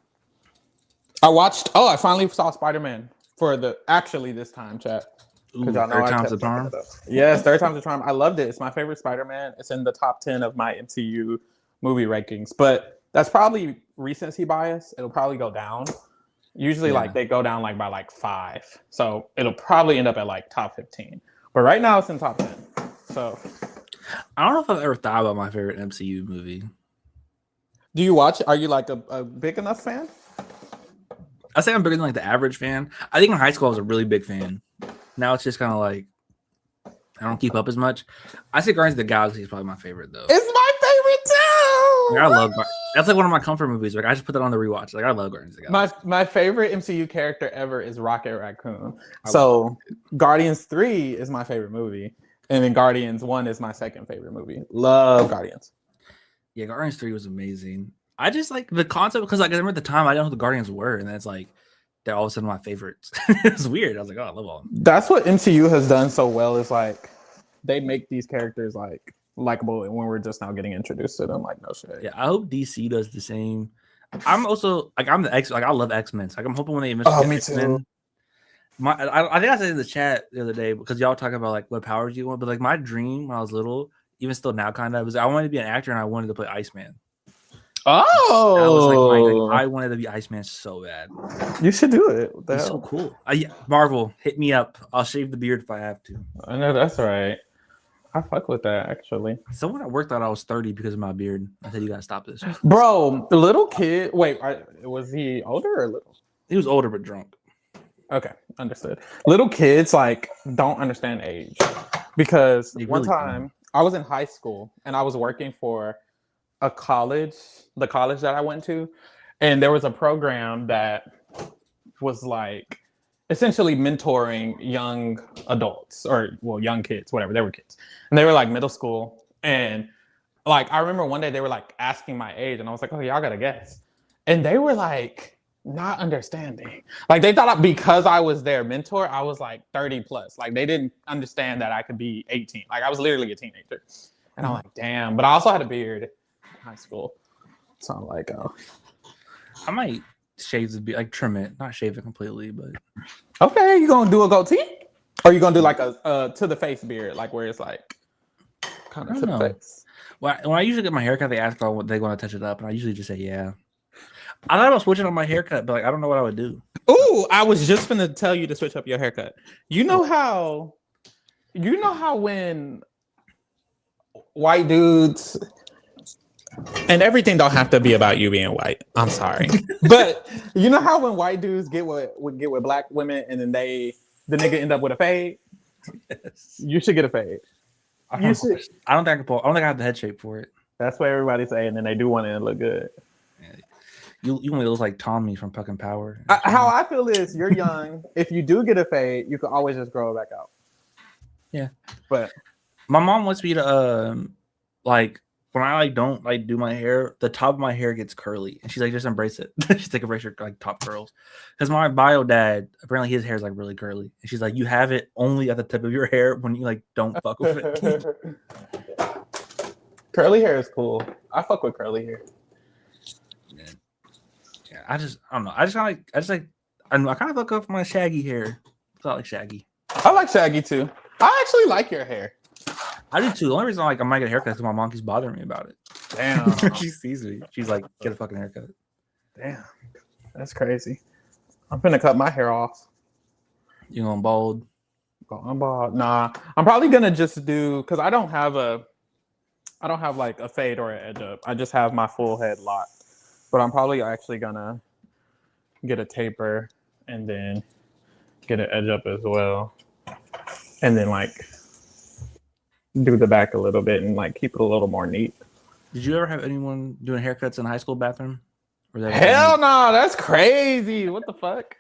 I finally saw Spider-Man for this time, chat. Ooh, third time's the charm. Yes, third time's the charm. I loved it. It's my favorite Spider-Man. It's in the top 10 of my MCU movie rankings, but that's probably recency bias. It'll probably go down. Usually like they go down like by like 5. So it'll probably end up at like top 15. But right now it's in top 10. So I don't know if I've ever thought about my favorite MCU movie. Do you watch it? Are you like a big enough fan? I say I'm bigger than like the average fan. I think in high school I was a really big fan. Now it's just kind of like I don't keep up as much. I say Guardians of the Galaxy is probably my favorite though. It's my favorite too. Like, I love that's like one of my comfort movies. Like I just put that on the rewatch. Like I love Guardians of the Galaxy. My favorite MCU character ever is Rocket Raccoon. So Guardians 3 is my favorite movie, and then Guardians 1 is my second favorite movie. Love Guardians. Yeah, Guardians 3 was amazing. I just like the concept because like I remember at the time I didn't know who the Guardians were, and then it's like they're all of a sudden my favorites. It's weird. I was like, oh, I love all of them. That's what MCU has done so well. Is like they make these characters like likable, and when we're just now getting introduced to them, like no shit. Yeah, I hope DC does the same. I'm also like I'm the X. Like I love X-Men. So, like I'm hoping when they eventually me X-Men, too. I think I said in the chat the other day because y'all talking about like what powers you want, but like my dream when I was little, even still now, kind of was I wanted to be an actor and I wanted to play Iceman. Oh, I wanted to be Iceman so bad. You should do it. What the He's hell? so cool. Marvel, hit me up. I'll shave the beard if I have to. I know that's right. I fuck with that actually. Someone at work thought I was 30 because of my beard. I said you gotta stop this, bro. The little kid. Wait, was he older or little? He was older but drunk. Okay, understood. Little kids like don't understand age because one time I was in high school and I was working for a college, the college that I went to, and there was a program that was like essentially mentoring young adults or young kids, whatever, they were kids, and they were like middle school. And like I remember one day they were like asking my age, and I was like, oh, y'all gotta guess, and they were like not understanding. Like they thought because I was their mentor, I was like 30 plus. Like they didn't understand that I could be 18. Like I was literally a teenager, and I'm like, damn. But I also had a beard. High school, so I'm like, oh, I might shave the beard, like trim it, not shave it completely, but okay. You gonna do a goatee, or you gonna do like a to the face beard, like where it's like kind of to the face? When I usually get my haircut, they ask what they want to touch it up, and I usually just say yeah. I thought about switching on my haircut, but like I don't know what I would do. Ooh, I was just gonna tell you to switch up your haircut. You know how when white dudes. And everything don't have to be about you being white. I'm sorry, but you know how when white dudes get with black women and then the nigga end up with a fade. Yes. You should get a fade. I don't think I can pull. I don't think I have the head shape for it. That's what everybody's saying, and then they do want it to look good. Yeah. You want to look like Tommy from fucking Power. How I feel is you're young. If you do get a fade, you can always just grow it back out. Yeah, but. My mom wants me to like when I like don't like do my hair, the top of my hair gets curly, and she's like, just embrace it. She's like, embrace your like top curls, because my bio dad apparently his hair is like really curly, and she's like, you have it only at the tip of your hair when you like don't fuck with it. Curly hair is cool. I fuck with curly hair. Yeah, I don't know. I kind of look up my shaggy hair. I like shaggy. I like shaggy too. I actually like your hair. I do too. The only reason I might get a haircut is because my mom keeps bothering me about it. Damn. She sees me. She's like, get a fucking haircut. Damn. That's crazy. I'm gonna cut my hair off. You going bald? Going bald. Nah. I'm probably gonna just do because I don't have like a fade or an edge up. I just have my full head locked. But I'm probably actually gonna get a taper and then get an edge up as well. And then like do the back a little bit and like keep it a little more neat. Did you ever have anyone doing haircuts in the high school bathroom? Hell no, that's crazy. What the fuck?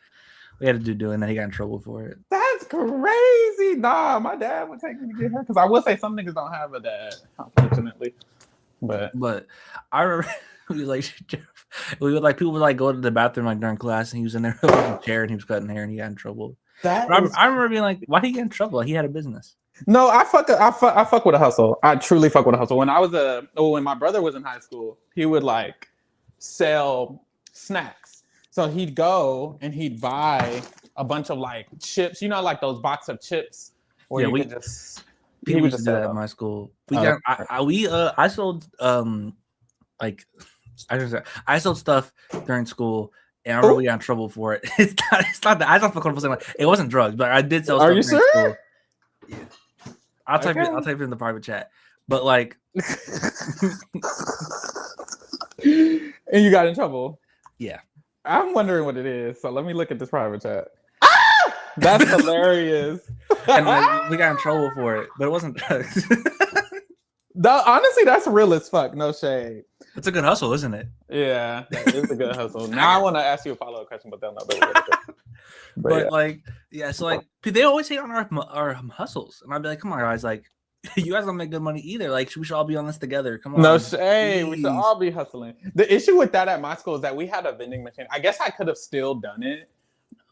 We had a dude doing that. He got in trouble for it. That's crazy. Nah, my dad would take me to get hair because I will say some niggas don't have a dad, unfortunately. But I remember we would like people would like go to the bathroom like during class, and he was in there with a chair and he was cutting hair and he got in trouble. I remember being like, why did he get in trouble? Like, he had a business. No, I fuck with a hustle. I truly fuck with a hustle. When my brother was in high school, he would like sell snacks. So he'd go and he'd buy a bunch of like chips, you know, like those box of chips. Yeah, we used to do that at my school. I sold I sold stuff during school. And I really got in trouble for it. It's not that I don't feel comfortable saying like it wasn't drugs, but I did sell stuff. Are you sure? School. Yeah. I'll type it in the private chat. But like and you got in trouble. Yeah. I'm wondering what it is. So let me look at this private chat. That's hilarious. And like, we got in trouble for it, but it wasn't drugs. Honestly, that's real as fuck. No shade. It's a good hustle, isn't it? Yeah, that is a good hustle. Now I want to ask you a follow-up question, but they'll know. But so like they always hate on our hustles, and I'd be like, come on, guys, like you guys don't make good money either. Like we should all be on this together. Come on. No shade. We should all be hustling. The issue with that at my school is that we had a vending machine. I guess I could have still done it.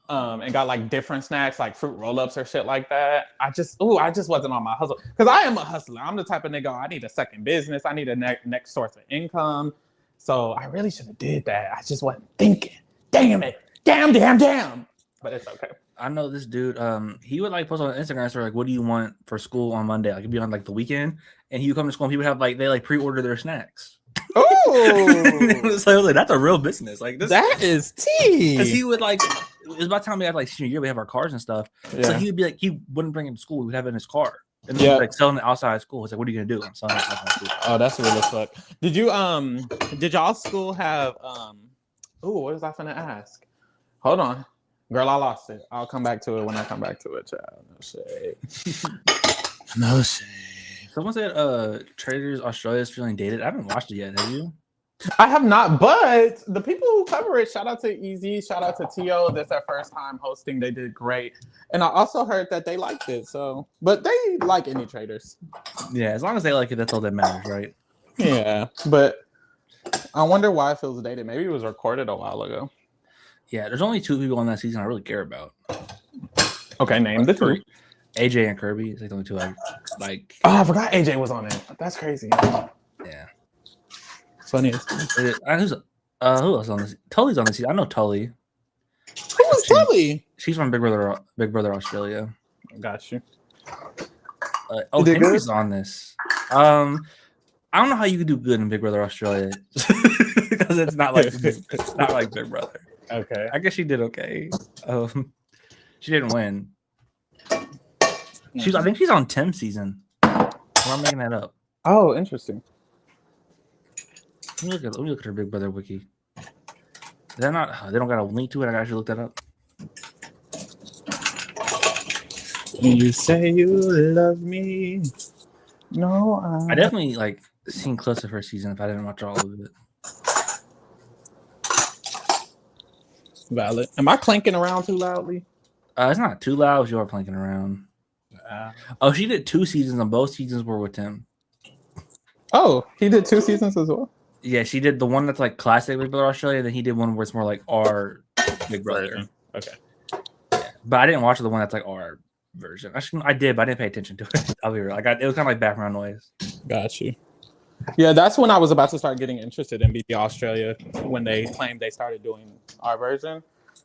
And got like different snacks like fruit roll-ups or shit like that. I just wasn't on my hustle because I am a hustler. I'm the type of nigga, I need a second business. I need a next source of income. So I really should have did that. I just wasn't thinking. Damn it. Damn. But it's okay. I know this dude, he would like post on Instagram story like, what do you want for school on Monday? Like it'd be on like the weekend, and he would come to school and he would have like they like pre-order their snacks. Oh, so like, that's a real business. Like that is tea. Because he would like it was about the time we had like senior year, we have our cars and stuff. Yeah. So he would be like, he wouldn't bring it to school, he would have it in his car. And then like selling it outside of school. He's like, what are you gonna do? I'm selling it outside of school. Oh, that's real as fuck. Did y'all school have what was I finna ask? Hold on. Girl, I lost it. I'll come back to it when I come back to it, child. No shade. No shade. Someone said Traders Australia is feeling dated. I haven't watched it yet. Have you? I have not, but the people who cover it, shout out to EZ, shout out to Tio. That's their first time hosting. They did great. And I also heard that they liked it. So, but they like any traders. Yeah, as long as they like it, that's all that matters, right? Yeah, but I wonder why it feels dated. Maybe it was recorded a while ago. Yeah, there's only 2 people on that season I really care about. Okay, name the 2. AJ and Kirby. It's like the only 2 I like. Oh, I forgot AJ was on it. That's crazy. Yeah. Funny. Who else on this? Tully's on this season. I know Tully. Who was Tully? She's from Big Brother Australia. Got you. Henry's on this. I don't know how you could do good in Big Brother Australia because it's not like Big Brother. Okay. I guess she did okay. She didn't win. I think she's on Tim's season. Or I'm making that up. Oh, interesting. Let me look at her Big Brother wiki. They don't got a link to it. I gotta actually look that up. You say you love me. No, I definitely like seen clips of her season if I didn't watch all of it. Valid. Am I clanking around too loudly? It's not too loud if you are clanking around. Oh, she did 2 seasons, and both seasons were with Tim. Oh, he did 2 seasons as well. Yeah, she did the one that's like classic Big Brother Australia, then he did one where it's more like our Big Brother. Okay. Yeah, but I didn't watch the one that's like our version. I did, but I didn't pay attention to it. I'll be real. It was kind of like background noise. Got you. Yeah, that's when I was about to start getting interested in BB Australia when they claimed they started doing our version.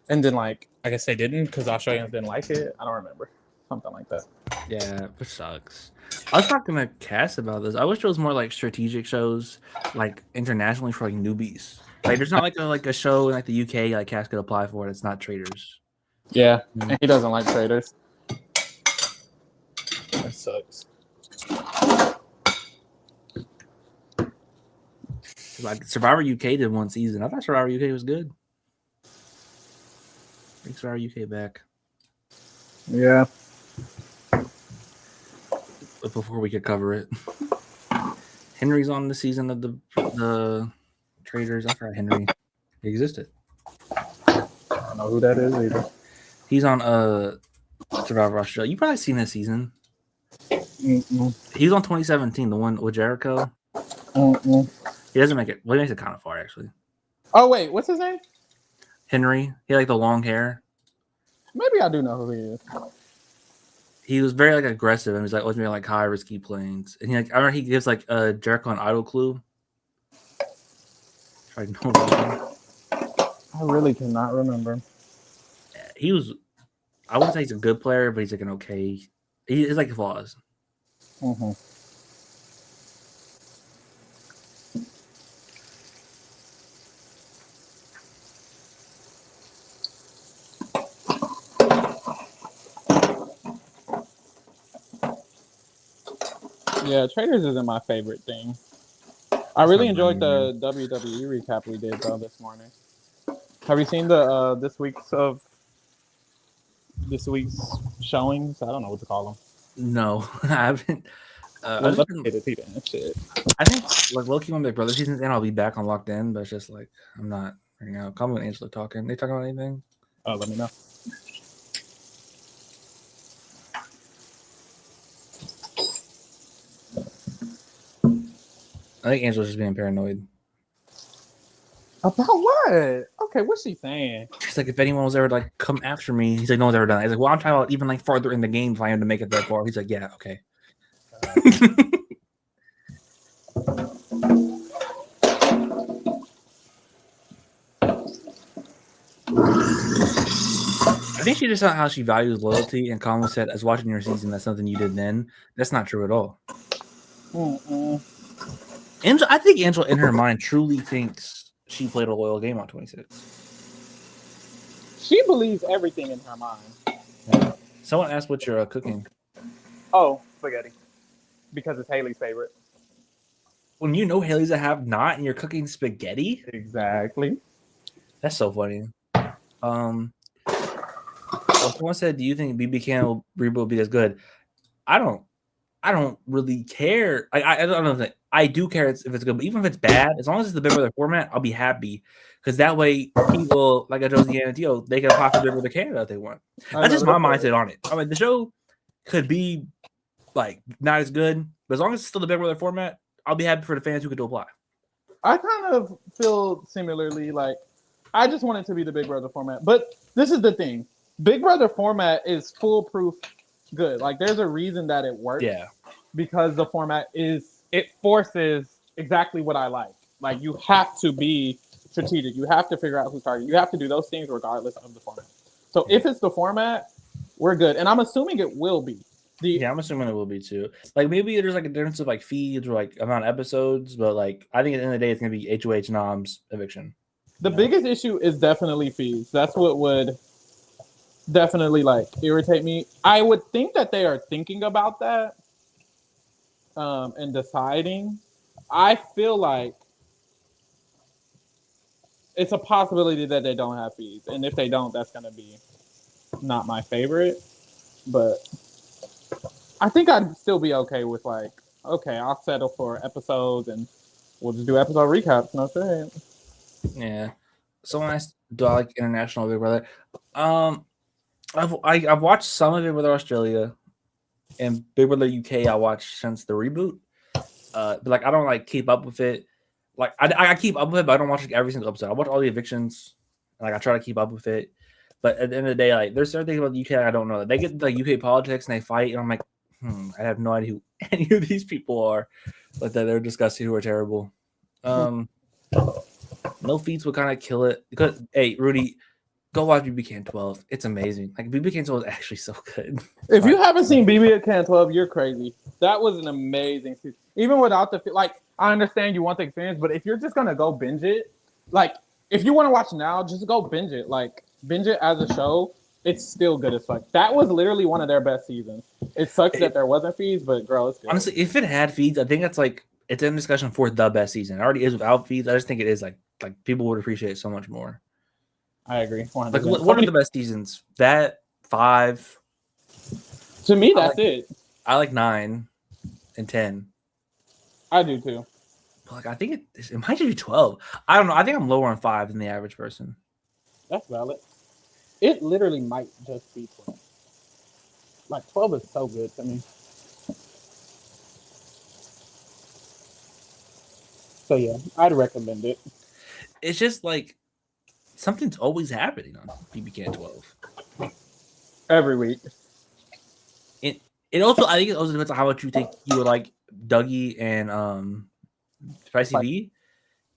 And then, like, I guess they didn't because Australians didn't like it. I don't remember. Something like that. Yeah, it sucks. I was talking to Cass about this. I wish there was more like strategic shows, like internationally for like newbies. Like, there's not like a show in like the UK like Cass could apply for. It's not traders. Yeah, and he doesn't like traders. That sucks. Like Survivor UK did 1 season. I thought Survivor UK was good. Bring Survivor UK back. Yeah. But before we could cover it, Henry's on the season of the traders. I forgot Henry existed. I don't know who that is either. He's on Survivor Australia. You probably seen this season. Mm-mm. He's on 2017, the one with Jericho. Mm-mm. He doesn't make it. Well, he makes it kind of far actually. Oh wait, what's his name? Henry. He had like the long hair. Maybe I do know who he is. He was very like aggressive and he's like always making like high risky plays. And he like I remember he gives like a Jericho an idol clue. I really cannot remember. He was. I wouldn't say he's a good player, but he's like an okay. He's like flaws. Mm-hmm. Yeah, traders isn't my favorite thing. I really enjoyed the WWE recap we did though this morning. Have you seen the this week's showings? I don't know what to call them. No, I haven't. I think like Loki when Big Brother season's in, I'll be back on Locked In, but it's just like I'm not right now. Call me when Angela talking. They talking about anything? Oh, let me know. I think Angela's just being paranoid. About what? Okay, what's she saying? She's like, if anyone was ever like come after me, he's like, no one's ever done it. He's like, well, I'm talking about even like farther in the game if I am to make it that far. He's like, yeah, okay. I think she just saw how she values loyalty, and Colin said, as watching your season, that's something you did then. That's not true at all. Angela, I think Angela in her mind truly thinks she played a loyal game on 26. She believes everything in her mind. Yeah. Someone asked what you're cooking. Oh, spaghetti. Because it's Haley's favorite. When you know Haley's a have not and you're cooking spaghetti? Exactly. That's so funny. Someone said, do you think BB reboot will be as good? I don't really care. I don't know. I do care if it's good, but even if it's bad, as long as it's the Big Brother format, I'll be happy because that way people like a Josie and Tio, they can apply for Big Brother Canada if they want. That's just my mindset on it. I mean, the show could be like not as good, but as long as it's still the Big Brother format, I'll be happy for the fans who could apply. I kind of feel similarly. Like I just want it to be the Big Brother format, but this is the thing: Big Brother format is foolproof good. Like there's a reason that it works. Yeah. Because the format it forces exactly what I like. Like you have to be strategic. You have to figure out who's targeting. You have to do those things regardless of the format. So if it's the format, we're good. And I'm assuming it will be. Yeah, I'm assuming it will be too. Like maybe there's like a difference of like feeds or like amount of episodes, but like I think at the end of the day it's gonna be HOH Nom's eviction. The biggest issue is definitely fees. That's what would definitely like irritate me. I would think that they are thinking about that. And deciding, I feel like it's a possibility that they don't have fees, and if they don't, that's gonna be not my favorite. But I think I'd still be okay with like, okay, I'll settle for episodes, and we'll just do episode recaps. No shit. Yeah. Someone asked, do I like international Big Brother? I've watched some of it with Australia. And Big Brother UK I watched since the reboot. But like I don't like keep up with it. Like I keep up with it, but I don't watch like every single episode. I watch all the evictions. Like I try to keep up with it. But at the end of the day, like there's certain things about the UK I don't know. They get like UK politics and they fight, and I'm like, I have no idea who any of these people are. But that they're disgusting, who are terrible. No feats would kind of kill it. Because hey, Rudy, go watch BB Can 12. It's amazing. Like BB Can 12 is actually so good. If you haven't seen BB Can 12, you're crazy. That was an amazing season. Even without the like, I understand you want the experience, but if you're just gonna go binge it, like if you want to watch now, just go binge it. Like binge it as a show. It's still good as fuck. That was literally one of their best seasons. It sucks that there wasn't feeds, but girl, it's good. Honestly, if it had feeds, I think that's like it's in discussion for the best season. It already is without feeds. I just think it is like people would appreciate it so much more. I agree. 100%. Like what are the best seasons? That 5. To me, that's it. I like 9 and 10. I do too. But like I think it might just be 12. I don't know. I think I'm lower on 5 than the average person. That's valid. It literally might just be 12. Like 12 is so good to me. So yeah, I'd recommend it. It's just like something's always happening on BB Can 12 every week. It also I think it also depends on how much you think you would like Dougie and Spicy V,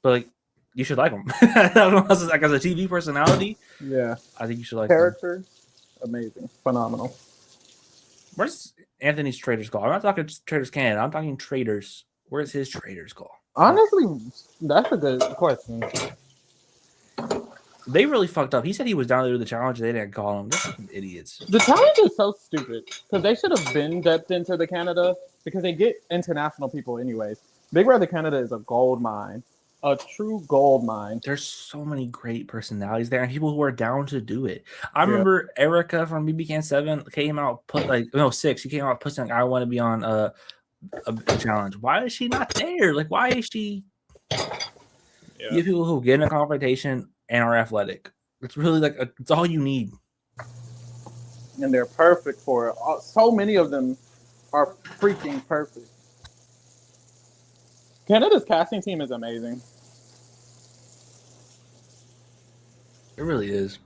but like you should like them. I don't know, like as a TV personality. Yeah, I think you should like character. Amazing, phenomenal. Where's Anthony's Traders Call? I'm not talking Traders Canada. I'm talking Traders. Where's his Traders Call? Honestly, that's a good question. They really fucked up. He said he was down to do the challenge. They didn't call him. They're fucking idiots. The challenge is so stupid because they should have been dipped into the Canada because they get international people anyways. Big Brother Canada is a gold mine, a true gold mine. There's so many great personalities there and people who are down to do it. I remember Erica from BB Can 7 came out, 6. She came out pushing, I want to be on a challenge. Why is she not there? Like, why is she? You have people who get in a confrontation and are athletic. It's really like it's all you need. And they're perfect for it. So many of them are freaking perfect. Canada's casting team is amazing. It really is.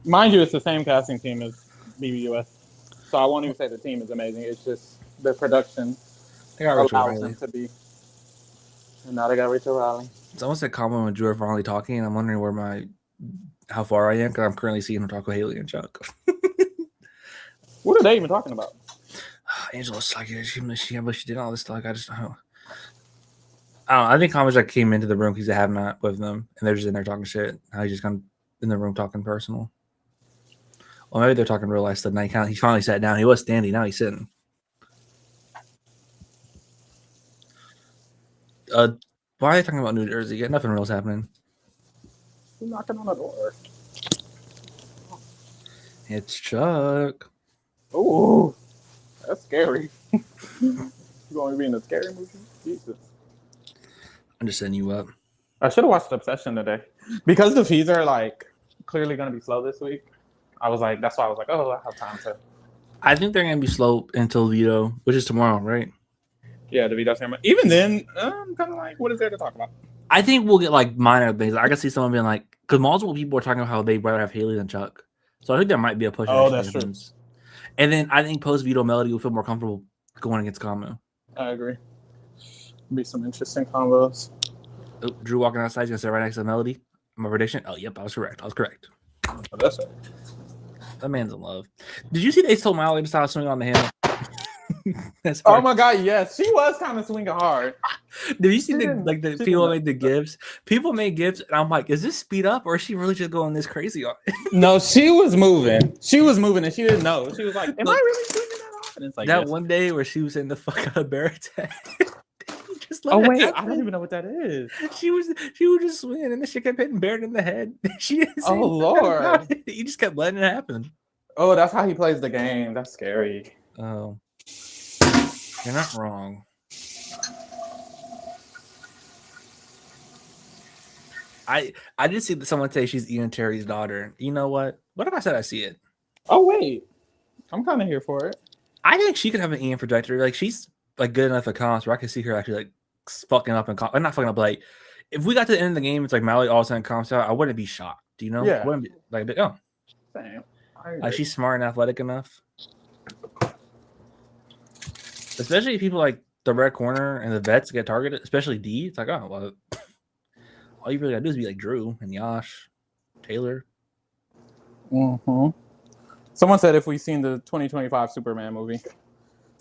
Mind you, it's the same casting team as BBUS. So I won't even say the team is amazing. It's just the production allows them to be. And now they got Rachel Riley. It's almost a comment when Drew are finally talking, and I'm wondering how far I am because I'm currently seeing him talk with Haley and Chuck. What are they even talking about? Angela's like, she did all this stuff. Like, I don't know. I think Commons came into the room because they have not with them, and they're just in there talking shit. Now he's just kind of in the room talking personal. Well, maybe they're talking real life stuff. Now he finally sat down. He was standing. Now he's sitting. Why are they talking about New Jersey? Yeah, nothing real's happening. Who's knocking on the door? It's Chuck. Ooh, that's scary. You going to be in a scary movie? Jesus. I'm just setting you up. I should have watched Obsession today. Because the fees are like clearly going to be slow this week. That's why I was like, oh, I have time to. I think they're going to be slow until Veto, which is tomorrow, right? Yeah, the Veto ceremony. Even then, I'm kind of like, what is there to talk about? I think we'll get like minor things. I can see someone being like, because multiple people are talking about how they'd rather have Haley than Chuck. So I think there might be a push. Oh, that's true. And then I think post Veto Melody will feel more comfortable going against Kamu. I agree. Be some interesting combos. Oh, Drew walking outside is gonna sit right next to Melody. My prediction. Oh, yep, I was correct. Oh, that's it. That man's in love. Did you see they told Miley to stop swinging on the hammer? Oh my god, yes, she was kind of swinging hard. Did you see the people made the gifs? People made gifs, and I'm like, is this speed up or is she really just going this crazy on it? No, she was moving. She was moving, and she didn't know. She was like, "Am I really swinging that off?" And it's like that one day where she was in the fuck out of bear attack. Oh wait, I don't even know what that is. She was just swinging, and the shit kept hitting Barrett in the head. She didn't say Lord, he just kept letting it happen. Oh, that's how he plays the game. That's scary. Oh, you're not wrong. I did see someone say she's Ian Terry's daughter. You know what? What if I said I see it? Oh wait, I'm kind of here for it. I think she could have an EM trajectory. Like she's like good enough at comps where I could see her actually like fucking up in comp. Not fucking up, but like if we got to the end of the game, it's like Mally all of a sudden comps out. I wouldn't be shocked. Do you know? Yeah. I wouldn't be like, oh, Same. like she's smart and athletic enough. Especially if people like the red corner and the vets get targeted, especially D. It's like, oh well, all you really gotta do is be like Drew and Yash, Taylor. Mm-hmm. Someone said if we've seen the 2025 Superman movie.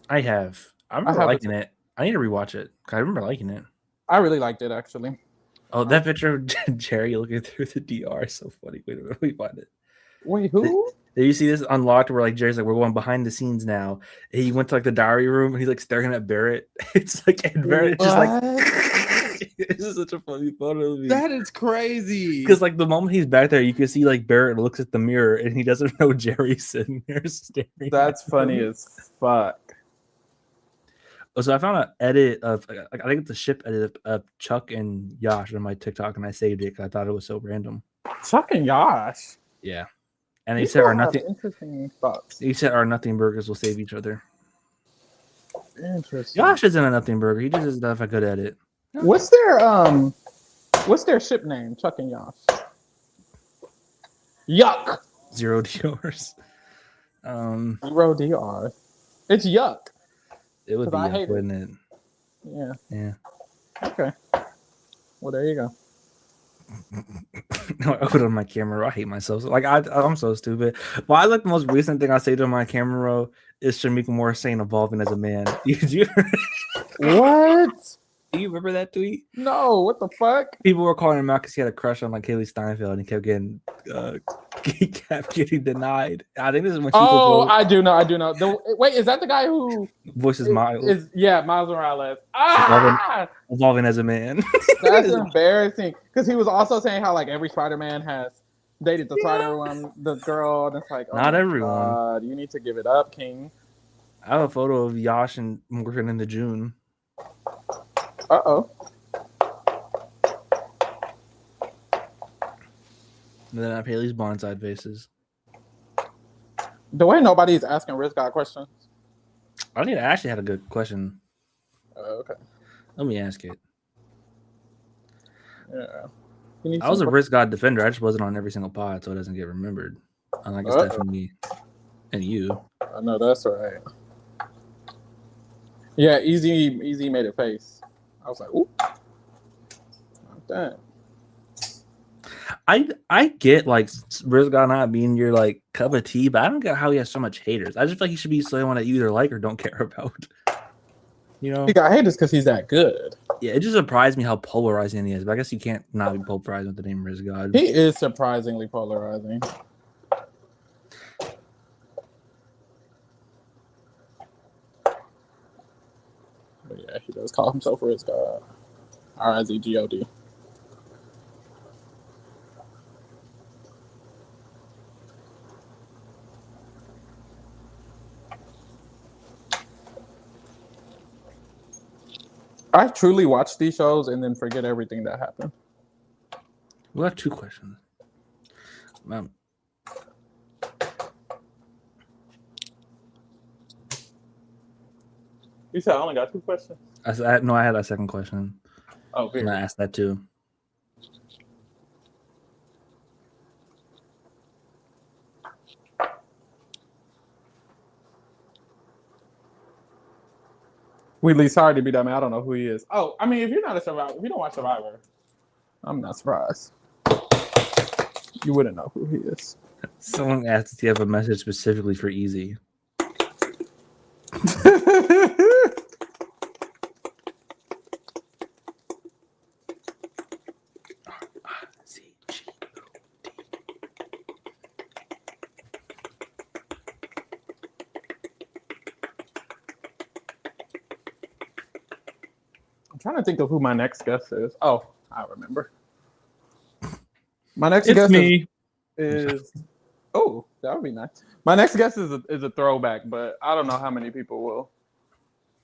I have. I remember liking it. I need to rewatch it. I remember liking it. I really liked it actually. Oh, that picture of Jerry looking through the DR is so funny. Wait a minute, let me find it. Wait, who? Did you see this unlocked where like Jerry's like, we're going behind the scenes now? And he went to like the diary room and he's like staring at Barrett. It's like, and Barrett just like, this is such a funny photo of me. That is crazy. Because like the moment he's back there, you can see like Barrett looks at the mirror and he doesn't know Jerry's sitting there staring. That's funny as fuck. Oh, so I found an edit of, like, I think it's a ship edit of Chuck and Yash on my TikTok, and I saved it because I thought it was so random. Chuck and Yash. Yeah. And he said our nothing. Interesting thoughts. He said our nothing burgers will save each other. Interesting. Yash isn't a nothing burger. He just doesn't have a good edit. What's their ship name? Chuck and Yash. Yuck. Zero DRs. Zero DR. It's yuck. It would be, I hate wouldn't it? Yeah. Yeah. Okay. Well, there you go. No, I put it on my camera. I hate myself. Like I'm so stupid. But I like the most recent thing I say to my camera row is Shamika Moore saying evolving as a man. What? Do you remember that tweet? No, what the fuck? People were calling him out because he had a crush on like Haley Steinfeld and he kept getting he kept getting denied. I think this is when she I do know. Wait, is that the guy who voices Miles? Miles Morales. Ah! Evolving as a man. That's embarrassing. Because he was also saying how like every Spider-Man has dated the Spider-Man, the girl, and it's like, oh not my everyone. God, you need to give it up, King. I have a photo of Yash and Morgan in the June. Uh-oh. And then I have Haley's blindside faces. The way nobody's asking Riz God questions. I actually had a good question. Okay. Let me ask it. Yeah. I was a Riz God defender. I just wasn't on every single pod, so it doesn't get remembered. Unlike Stephanie and you. I know that's right. Yeah, Easy made it face. I was like, ooh. Damn. I get like Riz God not being your like cup of tea, but I don't get how he has so much haters. I just feel like he should be someone that you either like or don't care about. You know, he got haters because he's that good. Yeah, it just surprised me how polarizing he is. But I guess you can't not be polarized with the name Riz God. He is surprisingly polarizing. But yeah, he does call himself Riz God. R-I-Z-G-O-D. I truly watch these shows and then forget everything that happened. We'll have two questions. You said I only got two questions? I had a second question. Oh, and I asked that too. Wheatley's sorry to be that man. I don't know who he is. Oh, I mean, if you're not a Survivor, if you don't watch Survivor, I'm not surprised. You wouldn't know who he is. Someone asked if you have a message specifically for Easy. I'm trying to think of who my next guest is. Oh, I remember. My next guest is oh, that would be nice. My next guest is a throwback, but I don't know how many people will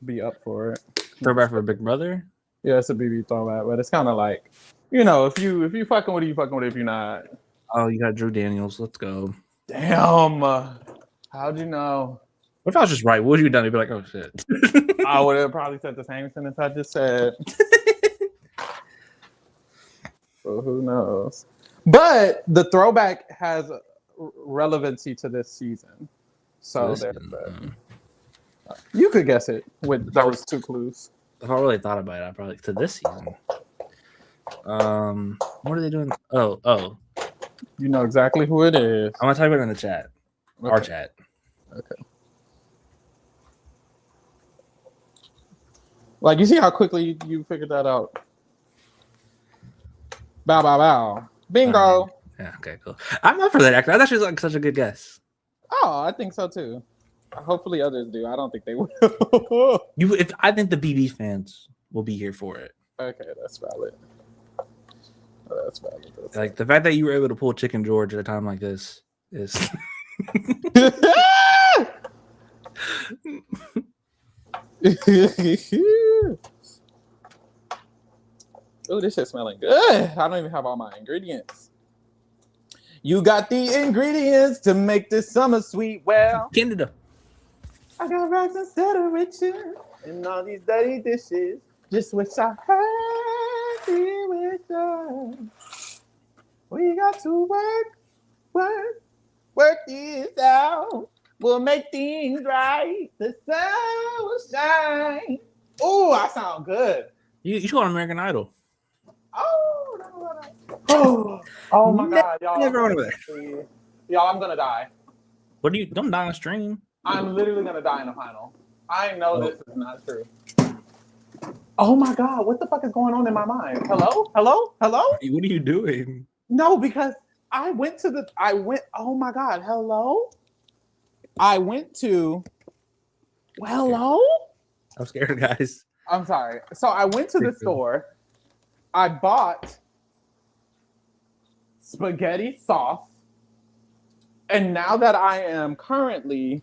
be up for it. Throwback for Big Brother? Yeah, it's a BB throwback, but it's kind of like, you know, if you fucking with it, you fucking with it. If you're not, oh, you got Drew Daniels. Let's go. Damn. How'd you know? What if I was just right? What would you have done? You'd be like, oh shit. I would have probably said the same sentence I just said. Well, who knows? But the throwback has relevancy to this season. So you could guess it with those two clues. If I really thought about it, I probably to this season. What are they doing? Oh. You know exactly who it is. I'm gonna type it in the chat. Okay. Our chat. Okay. Like, you see how quickly you figured that out? Bow, bow, bow. Bingo. Yeah, okay, cool. I'm up for that actor. That's actually like such a good guess. Oh, I think so too. Hopefully others do. I don't think they will. I think the BB fans will be here for it. Okay, that's valid. That's valid. Like the fact that you were able to pull Chicken George at a time like this is. Oh, this shit's smelling good. I don't even have all my ingredients. You got the ingredients to make this summer sweet. Well, Canada. I got rice instead of riches and all these dirty dishes. Just wish I had you with us. We got to work this out. We'll make things right. The sun will shine. Oh, I sound good. You should go on American Idol. Oh my God, y'all. Never over there. Y'all, I'm gonna die. Don't die on stream. I'm literally gonna die in the final. I know this is not true. Oh my God, what the fuck is going on in my mind? Hello? What are you doing? No, because oh my God, hello? Hello? I'm scared, guys. I'm sorry. So I went to the store. I bought spaghetti sauce. And now that I am currently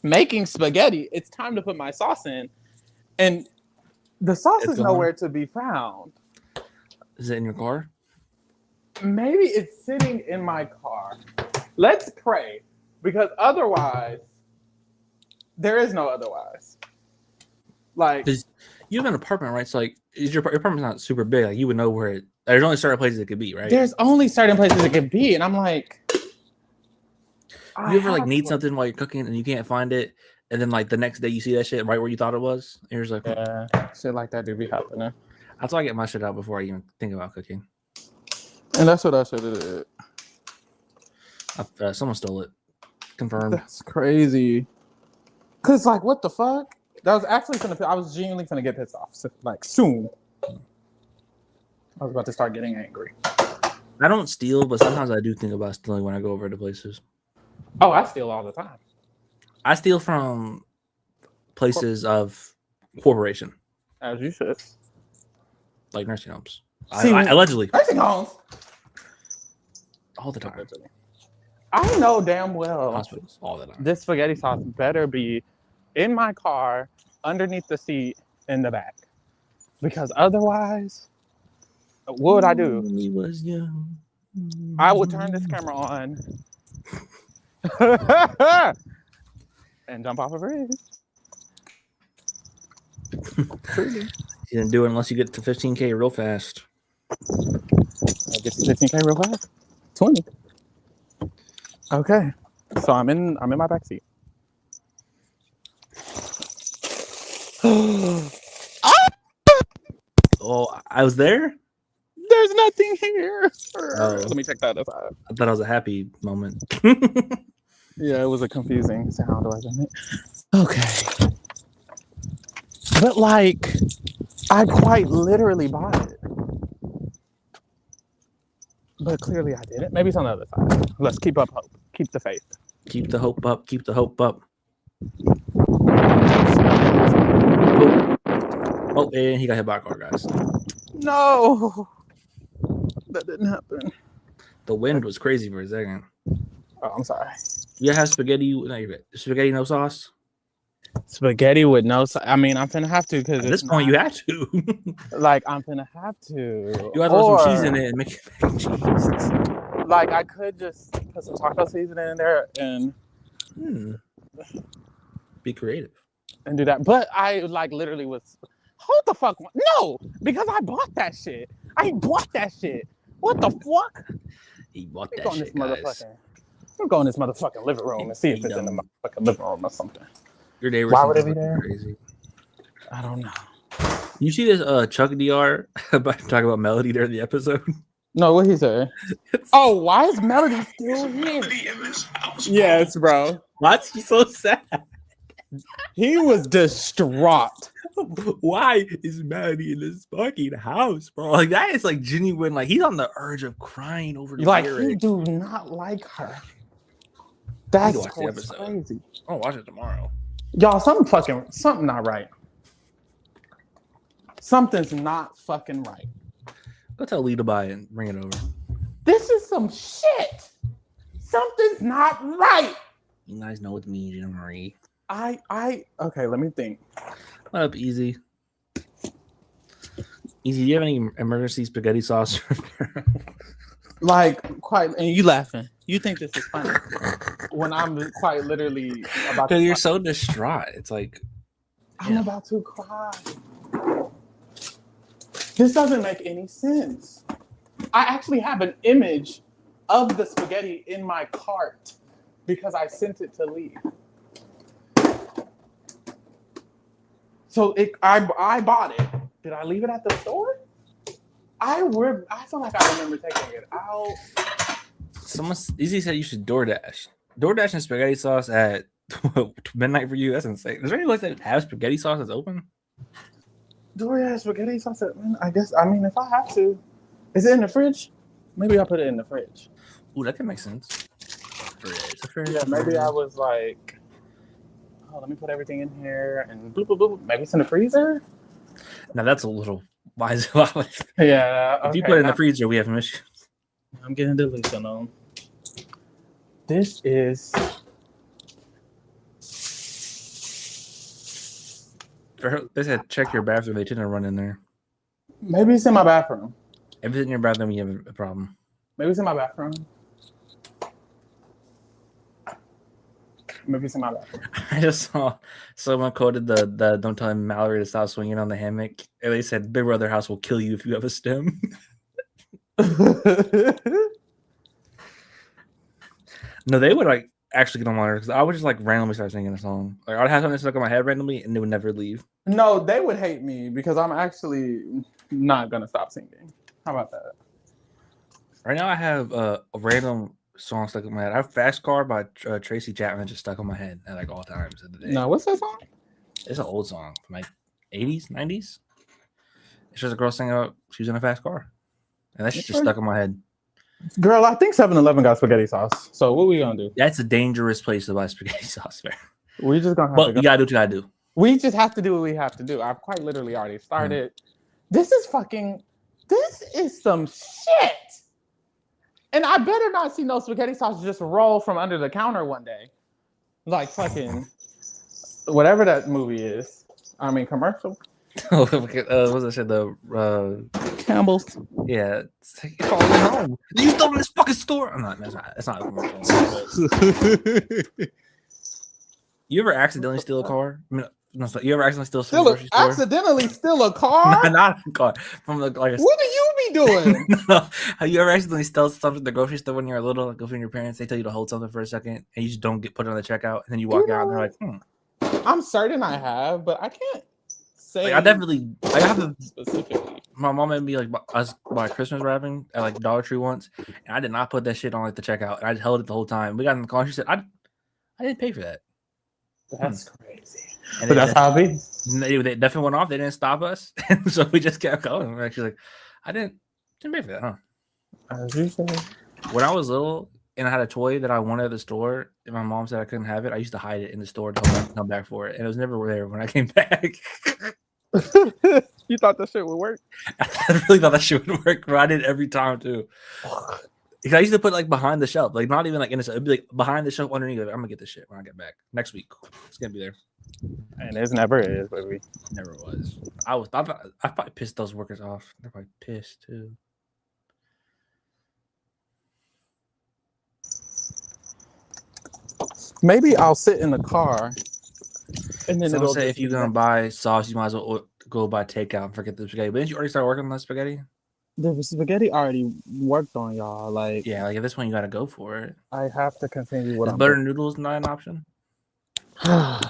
making spaghetti, it's time to put my sauce in. And the sauce is nowhere to be found. Is it in your car? Maybe it's sitting in my car. Let's pray. Because otherwise, there is no otherwise. Like, you have an apartment, right? So, like, your apartment's not super big. Like, you would know where there's only certain places it could be, right? There's only certain places it could be, and I'm like, you ever like need something while you're cooking and you can't find it, and then like the next day you see that shit right where you thought it was, and you're just like, yeah, shit like that do be happening. That's why I get my shit out before I even think about cooking. And that's what I should have did. Someone stole it. Confirmed. That's crazy. Cause like, what the fuck? That was actually I was genuinely gonna get pissed off. Like soon. I was about to start getting angry. I don't steal, but sometimes I do think about stealing when I go over to places. Oh, I steal all the time. I steal from places of corporation. As you should. Like nursing homes. See, allegedly. Nursing homes? All the time. I know damn well hospitals all the time. This spaghetti sauce better be in my car, underneath the seat, in the back. Because otherwise, what would I do? He was young. I would turn this camera on and jump off a bridge. You didn't do it unless you get to 15K real fast. I get to 15K real fast. 20. Okay, so I'm in my back seat. Oh, I was there? There's nothing here. Oh. Let me check that aside. I thought it was a happy moment. Yeah, it was a confusing sound, wasn't it? Okay. But like, I quite literally bought it. But clearly I didn't. Maybe it's on the other side. Let's keep up hope. Keep the faith. Keep the hope up. Keep the hope up. Oh, and he got hit by a car, guys. No. That didn't happen. The wind was crazy for a second. Oh, I'm sorry. You have spaghetti? No, you're good. Spaghetti, no sauce? Spaghetti with no sauce. I mean, I'm finna have to because at this point you have to. Like, I'm finna have to. You have to put some cheese in it and make it mac and cheese. Like, I could just put some taco seasoning in there and be creative and do that. But I like literally was, hold the fuck, no, because I bought that shit. I bought that shit. What the fuck? He bought Let me that go in shit, this guys. motherfucking. Let me go in this motherfucking living room and see if it's in the motherfucking living room or something. Your neighbor Why would it be there? Crazy. I don't know. You see this Chuck DR about talking about Melody during the episode? No, what he said? Oh, why is Melody still here? Yes, bro. Why's he so sad? He was distraught. Why is Melody in this fucking house, bro? Like that is like genuine. Like he's on the urge of crying over the like lyrics. he do not like her. That's crazy. I'll watch it tomorrow. Y'all, something not right. Something's not fucking right. Go tell Lee to buy it and bring it over. This is some shit. Something's not right. You guys know what it means, Gina Marie. Okay, let me think. What up, Easy? Easy, do you have any emergency spaghetti sauce? Like, quite, and you laughing. You think this is funny. When I'm quite literally about to Because you're so distraught. It's like, I'm about to cry. This doesn't make any sense. I actually have an image of the spaghetti in my cart because I sent it to Lee. So I bought it. Did I leave it at the store? I feel like I remember taking it out. Easy said you should DoorDash. DoorDash and spaghetti sauce at midnight for you. That's insane. Is there any place that have spaghetti sauce that's open? DoorDash spaghetti sauce. I guess. I mean, if I have to, is it in the fridge? Maybe I'll put it in the fridge. Ooh, that can make sense. Fridge. Yeah, maybe I was like, oh, let me put everything in here and bloop, bloop, bloop. Maybe it's in the freezer. Now that's a little wise. Yeah. If you put it in the freezer, we have an issue. I'm getting delusional. This is. They said check your bathroom. They didn't run in there. Maybe it's in my bathroom. If it's in your bathroom, you have a problem. Maybe it's in my bathroom. Maybe it's in my bathroom. I just saw someone quoted the don't tell Mallory to stop swinging on the hammock. And they said, Big Brother house will kill you if you have a stem. No, they would like actually get on my nerves because I would just like randomly start singing a song. Like I'd have something stuck in my head randomly and it would never leave. No, they would hate me because I'm actually not gonna stop singing. How about that? Right now I have a random song stuck in my head. I have Fast Car by Tracy Chapman just stuck on my head at like all times of the day. No, what's that song? It's an old song from like 80s, 90s. It's just a girl singing about she was in a fast car. And that's just stuck in my head. Girl, I think 7-Eleven got spaghetti sauce. So what we gonna do? That's a dangerous place to buy spaghetti sauce, man. We just gonna have to go. You gotta do what you gotta do. We just have to do what we have to do. I've quite literally already started. This is some shit. And I better not see no spaghetti sauce just roll from under the counter one day. Like fucking whatever that movie is. I mean commercial. What's that shit? The Campbell's. Yeah. It's like, you're falling home. You stole in this fucking store. I'm not. That's not a commercial. You ever accidentally steal a car? I mean, no, you ever accidentally steal a car? Not a car. From the like. What do you be doing? No. Have you ever accidentally stole something at the grocery store when you're little? Like go from your parents, they tell you to hold something for a second, and you just don't put it on the checkout, and then you walk out, and they're like, I'm certain I have, but I can't say. Like, I have to specifically. My mom made me like us buy Christmas wrapping at like Dollar Tree once, and I did not put that shit on like the checkout, and I just held it the whole time. We got in the car, and she said, "I didn't pay for that." That's crazy. And but that's how it be. They definitely went off. They didn't stop us, and so we just kept going. We're actually like, I didn't pay for that, huh? As you say. When I was little and I had a toy that I wanted at the store, and my mom said I couldn't have it, I used to hide it in the store until I come back for it, and it was never there when I came back. You thought that shit would work? I really thought that shit would work, but I did every time too. Because I used to put like behind the shelf, like not even like in the shelf. It'd be like behind the shelf underneath. Like, I'm gonna get this shit when I get back next week. It's gonna be there. And it never is, baby. Never was. I probably pissed those workers off. They're probably pissed too. Maybe I'll sit in the car And then Someone it'll say just if you're be gonna buy sauce, you might as well go buy takeout and forget the spaghetti. But didn't you already start working on the spaghetti? the spaghetti already worked on, y'all. Like, Yeah, like at this point you gotta go for it. I have to continue what Is I'm butter doing. noodles not an option? I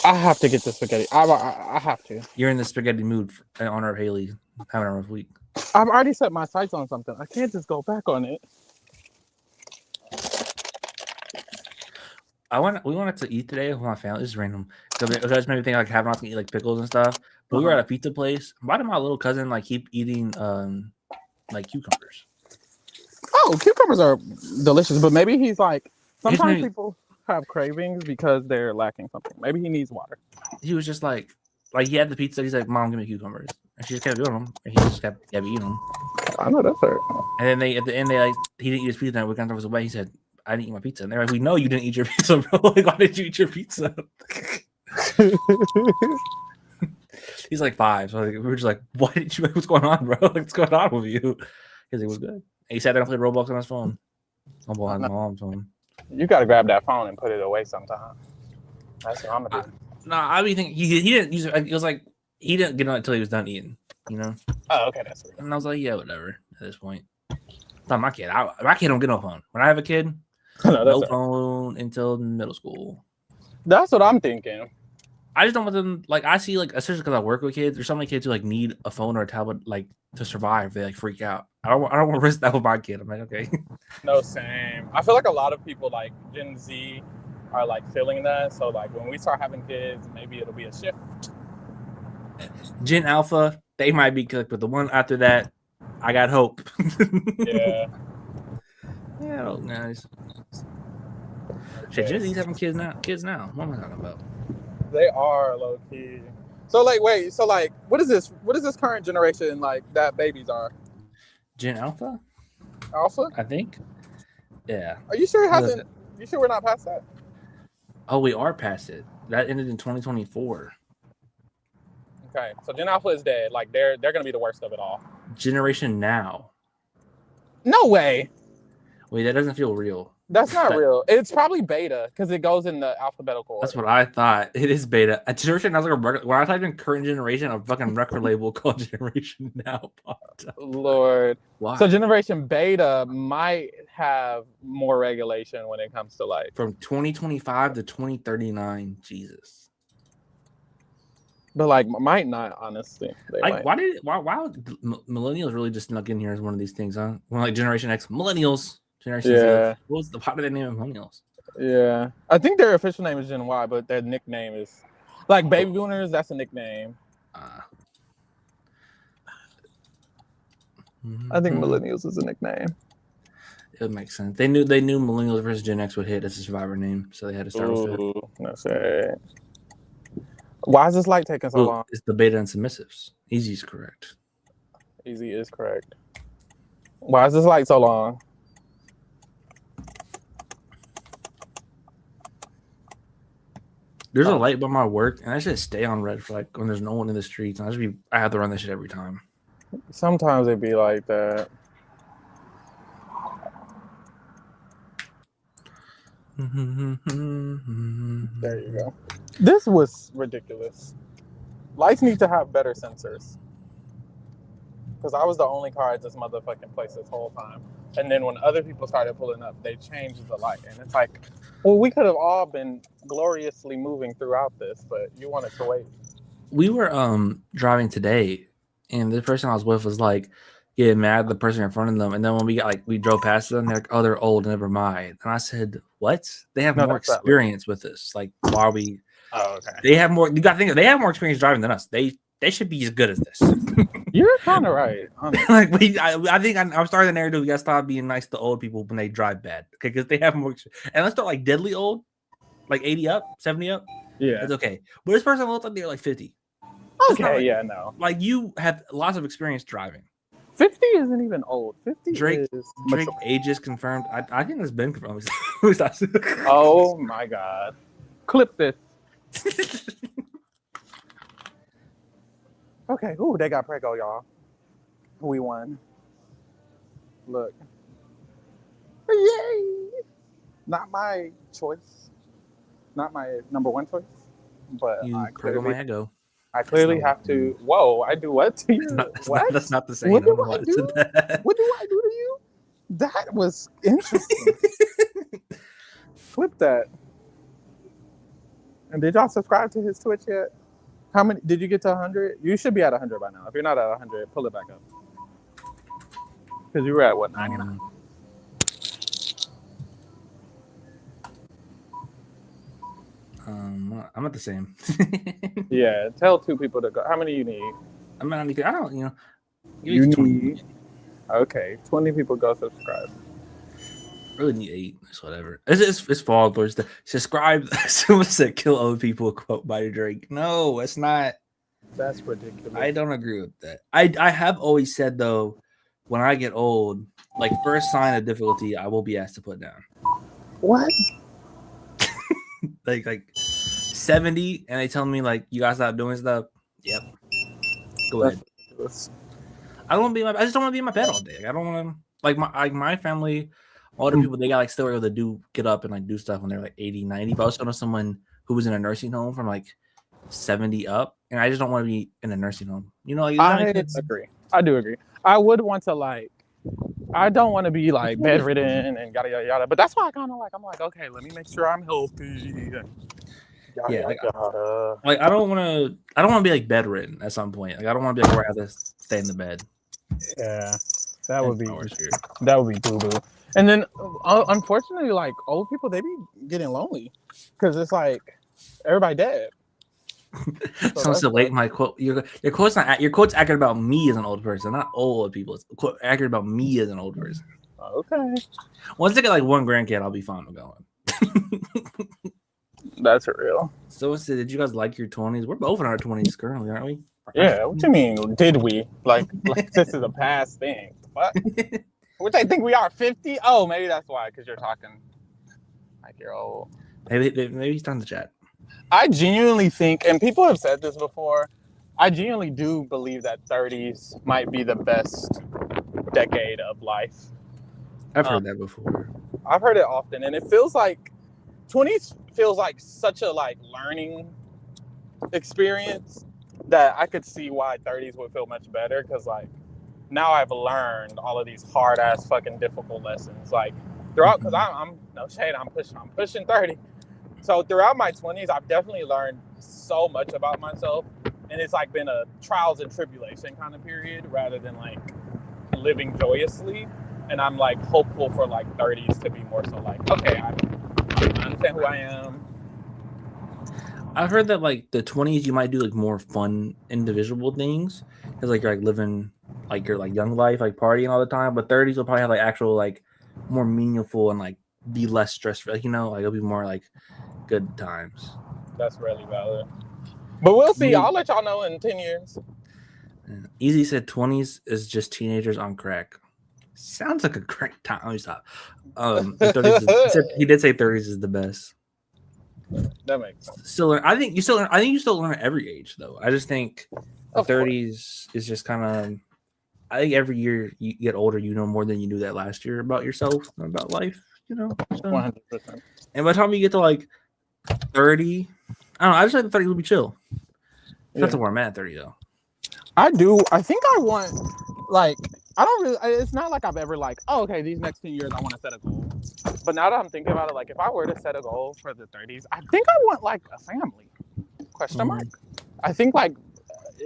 have to get the spaghetti. I have to. You're in the spaghetti mood in honor of Haley having a rough week. I've already set my sights on something. I can't just go back on it. We wanted to eat today with my family. This is random. It just made me think like having not to eat like pickles and stuff. But we were at a pizza place. Why did my little cousin like keep eating like cucumbers? Oh, cucumbers are delicious, but maybe he's like sometimes Maybe, people have cravings because they're lacking something. Maybe he needs water. he was just like he had the pizza. He's like, "Mom, give me cucumbers," and she just kept doing them. And he just kept eating them. I know that's hurt. And then at the end they like he didn't eat his pizza. And we kind of was away. He said, "I didn't eat my pizza." And they're like, "We know you didn't eat your pizza, bro. Like, why did you eat your pizza?" He's like 5, so we were just like, "Why did you? What's going on, bro? Like, what's going on with you?" Because it was good. And he sat there and played Roblox on his phone. On my mom's phone. You gotta grab that phone and put it away sometime. That's what I'm gonna do. I mean, think he didn't use it. It was like he didn't get on it until he was done eating. You know. Oh, okay, that's it. And I was like, yeah, whatever. At this point, it's not my kid. My kid don't get no phone. When I have a kid, no phone until middle school. That's what I'm thinking. I just don't want them. Like I see, like especially because I work with kids. There's so many kids who like need a phone or a tablet like to survive. They like freak out. I don't want to risk that with my kid. I'm like, okay. No, same. I feel like a lot of people like Gen Z are like feeling that. So like when we start having kids, maybe it'll be a shift. Gen Alpha, they might be cooked, but the one after that, I got hope. Yeah. Yeah, nice. Shit, Gen Z's having kids now. What am I talking about? They are low key. So like, wait. So like, what is this? What is this current generation like that babies are? Gen Alpha? Alpha? I think. Yeah. Are you sure it hasn't? You sure we're not past that? Oh, we are past it. That ended in 2024. Okay, so Gen Alpha is dead. Like they're gonna be the worst of it all. Generation Now. No way. Wait, that doesn't feel real. That's not real. It's probably beta because it goes in the alphabetical order. That's what I thought. It is beta. A generation Now is like a record. When I typed in current generation, a fucking record label called Generation Now popped up. Lord. Why? So Generation Beta might have more regulation when it comes to like from 2025 to 2039. Jesus. But like might not, honestly. Like why would millennials really just snuck in here as one of these things, huh? When like Generation X, millennials, Generation Z. How do they name millennials? Yeah, I think their official name is Gen Y, but their nickname is like baby boomers. That's a nickname. I think millennials is a nickname. It would make sense. They knew millennials versus Gen X would hit as a survivor name, so they had to start with it. That's it. Why is this light taking so long? It's the beta and submissives. Easy is correct. Easy is correct. Why is this light so long? There's a light by my work, and I just stay on red for like when there's no one in the streets. And I have to run this shit every time. Sometimes it be like that. There you go. This was ridiculous. Lights need to have better sensors. Because I was the only car at this motherfucking place this whole time. And then when other people started pulling up, they changed the light. And it's like, well, we could have all been gloriously moving throughout this, but you wanted to wait. We were driving today, and the person I was with was like getting mad at the person in front of them. And then when we drove past them, they're like, oh, they're old, never mind. And I said, what? They have more experience with this. Like, why are we? Oh, okay. They have more. You got to think they have more experience driving than us. They should be as good as this. You're kind of right. Like I think I'm starting the narrative. We got to stop being nice to old people when they drive bad, because they have more. And let's start like deadly old, like 80 up, 70 up. Yeah, it's okay. But this person looks like they're like 50. Okay, yeah, no. Like you have lots of experience driving. 50 isn't even old. 50 Drake is age is confirmed. I think it's been confirmed. Oh my god! Clip this. Okay. Ooh, they got Prego, y'all. We won. Look. Yay! Not my choice. not my number one choice, but You purgle my ego. I clearly have to. Whoa! I do what to you? That's not the same. What do I do? What do I do to you? That was interesting. Flip that. And did y'all subscribe to his Twitch yet? How many? Did you get to 100? You should be at 100 by now. If you're not at 100, pull it back up. Because you were at what, 99? I'm at the same. Yeah, tell 2 people to go. How many you need? I mean, I don't, You need. Okay, 20 people go subscribe. Really need 8. It's whatever. It's followers. Subscribe. Someone said kill old people. Quote by Drake. No, it's not. That's ridiculous. I don't agree with that. I have always said though, when I get old, like first sign of difficulty, I will be asked to put down. What? like 70, and they tell me like you guys stop doing stuff. Yep. Go ahead. I don't want to be. I just don't want to be in my bed all day. I don't want to my family. All the people they got like still able to get up and like do stuff when they're like 80, 90. But I also know someone who was in a nursing home from like 70 up, and I just don't want to be in a nursing home. Like, I agree. I do agree. I would want to I don't want to be like bedridden and yada yada yada. But that's why I kind of I'm like, okay, let me make sure I'm healthy. And yada, yada. Like I don't want to be like bedridden at some point. Like I don't want to be like where I have to stay in the bed. Yeah, that would be boo boo. And then, unfortunately, like old people, they be getting lonely because it's like everybody dead. Someone said, "Wait, my quote. Your quote's not. Your quote's accurate about me as an old person, not old people. It's accurate about me as an old person." Okay. Once I get like 1 grandkid, I'll be fine with going. That's real. So, did you guys like your 20s? We're both in our 20s currently, aren't we? Yeah. What you mean? Did we? Like this is a past thing. What? Which I think we are 50. Oh, maybe that's why. Because you're talking like you're old. Maybe he's done the chat. I genuinely think, and people have said this before, I genuinely do believe that 30s might be the best decade of life. I've heard that before. I've heard it often, and it feels like 20s feels like such a learning experience that I could see why 30s would feel much better because now I've learned all of these hard ass fucking difficult lessons throughout because I'm no shade, I'm pushing 30. So throughout my 20s, I've definitely learned so much about myself, and it's been a trials and tribulation kind of period rather than living joyously. And I'm hopeful for 30s to be more so okay, I understand who I am. I've heard that the 20s you might do more fun individual things because you're living your young life, partying all the time. But 30s will probably have actual more meaningful and be less stressful. It'll be more good times. That's really valid. But we'll see. I'll let y'all know in 10 years. Easy said 20s is just teenagers on crack. Sounds like a great time. Let me stop. He did say 30s is the best. That makes sense. I think you still learn at every age though. I just think 30s is just kind of. I think every year you get older, you know more than you knew that last year about yourself and about life. So, 100%. And by the time you get to 30, I don't know. I just think 30 will be chill. That's where I'm at 30 though. I do. I think I want I don't really. It's not I've ever oh, okay, these next 10 years I want to set a goal. But now that I'm thinking about it, if I were to set a goal for the 30s, I think I want a family. Question mark. I think